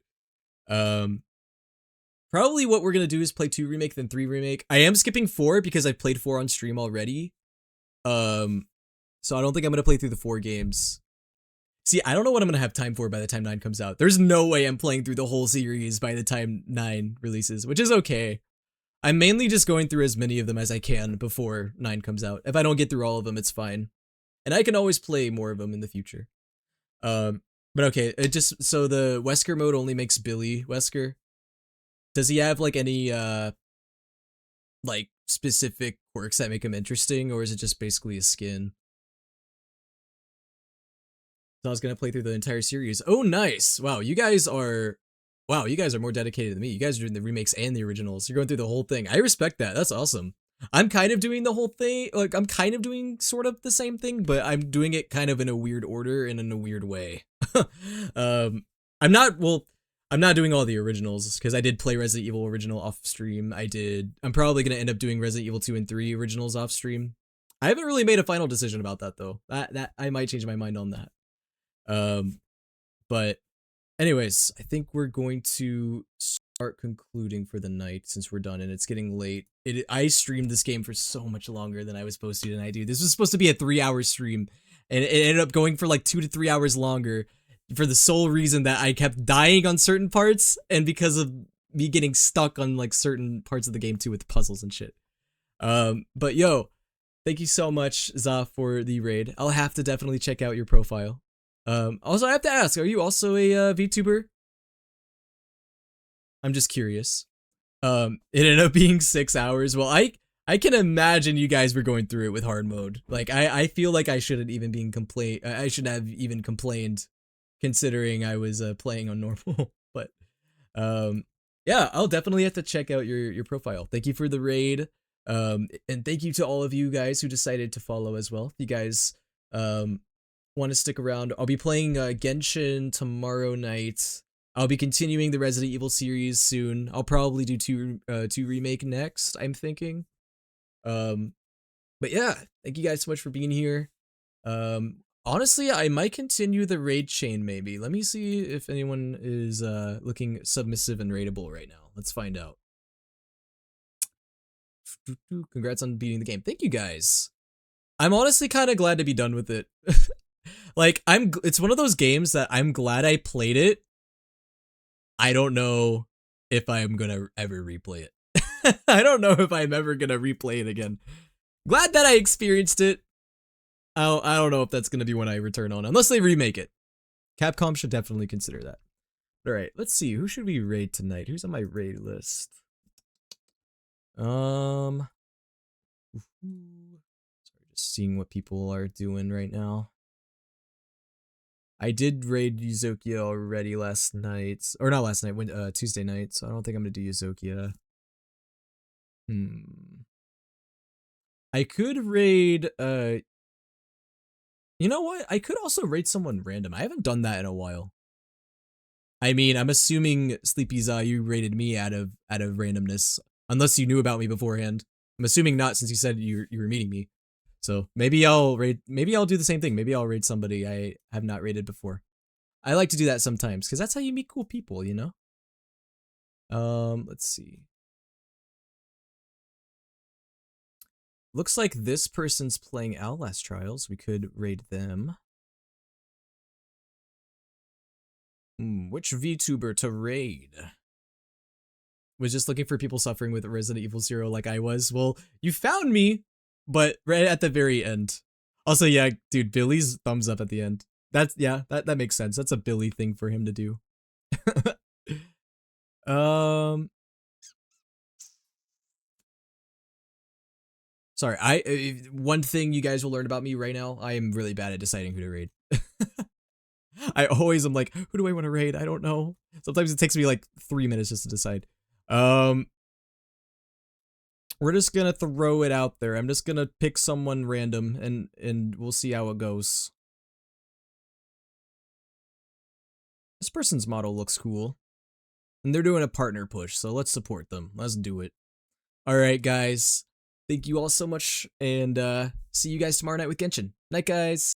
Probably what we're going to do is play 2 Remake, then 3 Remake. I am skipping 4 because I've played 4 on stream already. So I don't think I'm going to play through the 4 games. See, I don't know what I'm going to have time for by the time 9 comes out. There's no way I'm playing through the whole series by the time 9 releases, which is okay. I'm mainly just going through as many of them as I can before 9 comes out. If I don't get through all of them, it's fine. And I can always play more of them in the future. But okay, it just, so the Wesker mode only makes Billy Wesker. Does he have like any like specific quirks that make him interesting, or is it just basically a skin? So I was gonna play through the entire series. Oh, nice! Wow, you guys are more dedicated than me. You guys are doing the remakes and the originals. You're going through the whole thing. I respect that. That's awesome. I'm kind of doing the whole thing. Like, I'm kind of doing sort of the same thing, but I'm doing it kind of in a weird order and in a weird way. I'm not doing all the originals because I did play Resident Evil original off stream. I'm probably going to end up doing Resident Evil 2 and 3 originals off stream. I haven't really made a final decision about that though. That I might change my mind on that. But anyways, I think we're going to start concluding for the night since we're done and it's getting late. I streamed this game for so much longer than I was supposed to tonight, dude. This was supposed to be a 3-hour stream and it ended up going for like 2 to 3 hours longer for the sole reason that I kept dying on certain parts and because of me getting stuck on like certain parts of the game too with puzzles and shit. But yo, thank you so much, Zah, for the raid. I'll have to definitely check out your profile. Also, I have to ask, are you also a VTuber? I'm just curious. It ended up being 6 hours. Well, I can imagine you guys were going through it with hard mode. Like, I feel like I shouldn't even be I shouldn't have even complained, considering I was playing on normal. But yeah, I'll definitely have to check out your profile. Thank you for the raid. And thank you to all of you guys who decided to follow as well. If you guys want to stick around, I'll be playing Genshin tomorrow night. I'll be continuing the Resident Evil series soon. I'll probably do two remake next, I'm thinking. But yeah, thank you guys so much for being here. Honestly, I might continue the raid chain maybe. Let me see if anyone is looking submissive and raidable right now. Let's find out. Congrats on beating the game. Thank you guys. I'm honestly kind of glad to be done with it. Like, it's one of those games that I'm glad I played it. I don't know if I'm gonna ever replay it. I don't know if I'm ever gonna replay it again. Glad that I experienced it. I don't know if that's gonna be when I return on, unless they remake it. Capcom should definitely consider that. All right, let's see. Who should we raid tonight? Who's on my raid list? Sorry, just seeing what people are doing right now. I did raid Yuzokia already last night, or not last night, Tuesday night. So I don't think I'm gonna do Yuzokia. I could raid. You know what? I could also raid someone random. I haven't done that in a while. I mean, I'm assuming Sleepy Za, you raided me out of randomness, unless you knew about me beforehand. I'm assuming not, since you said you were meeting me. So maybe I'll raid. Maybe I'll do the same thing. Maybe I'll raid somebody I have not raided before. I like to do that sometimes because that's how you meet cool people, you know. Let's see. Looks like this person's playing Outlast Trials. We could raid them. Which VTuber to raid? Was just looking for people suffering with Resident Evil 0 like I was. Well, you found me, but right at the very end. Also, yeah, dude, Billy's thumbs up at the end. That's, yeah, that makes sense. That's a Billy thing for him to do. Sorry, one thing you guys will learn about me right now, I am really bad at deciding who to raid. I always am like, who do I want to raid? I don't know. Sometimes it takes me like 3 minutes just to decide. We're just gonna throw it out there. I'm just gonna pick someone random and we'll see how it goes. This person's model looks cool. And they're doing a partner push, so let's support them. Let's do it. Alright, guys. Thank you all so much, and see you guys tomorrow night with Genshin. Night, guys.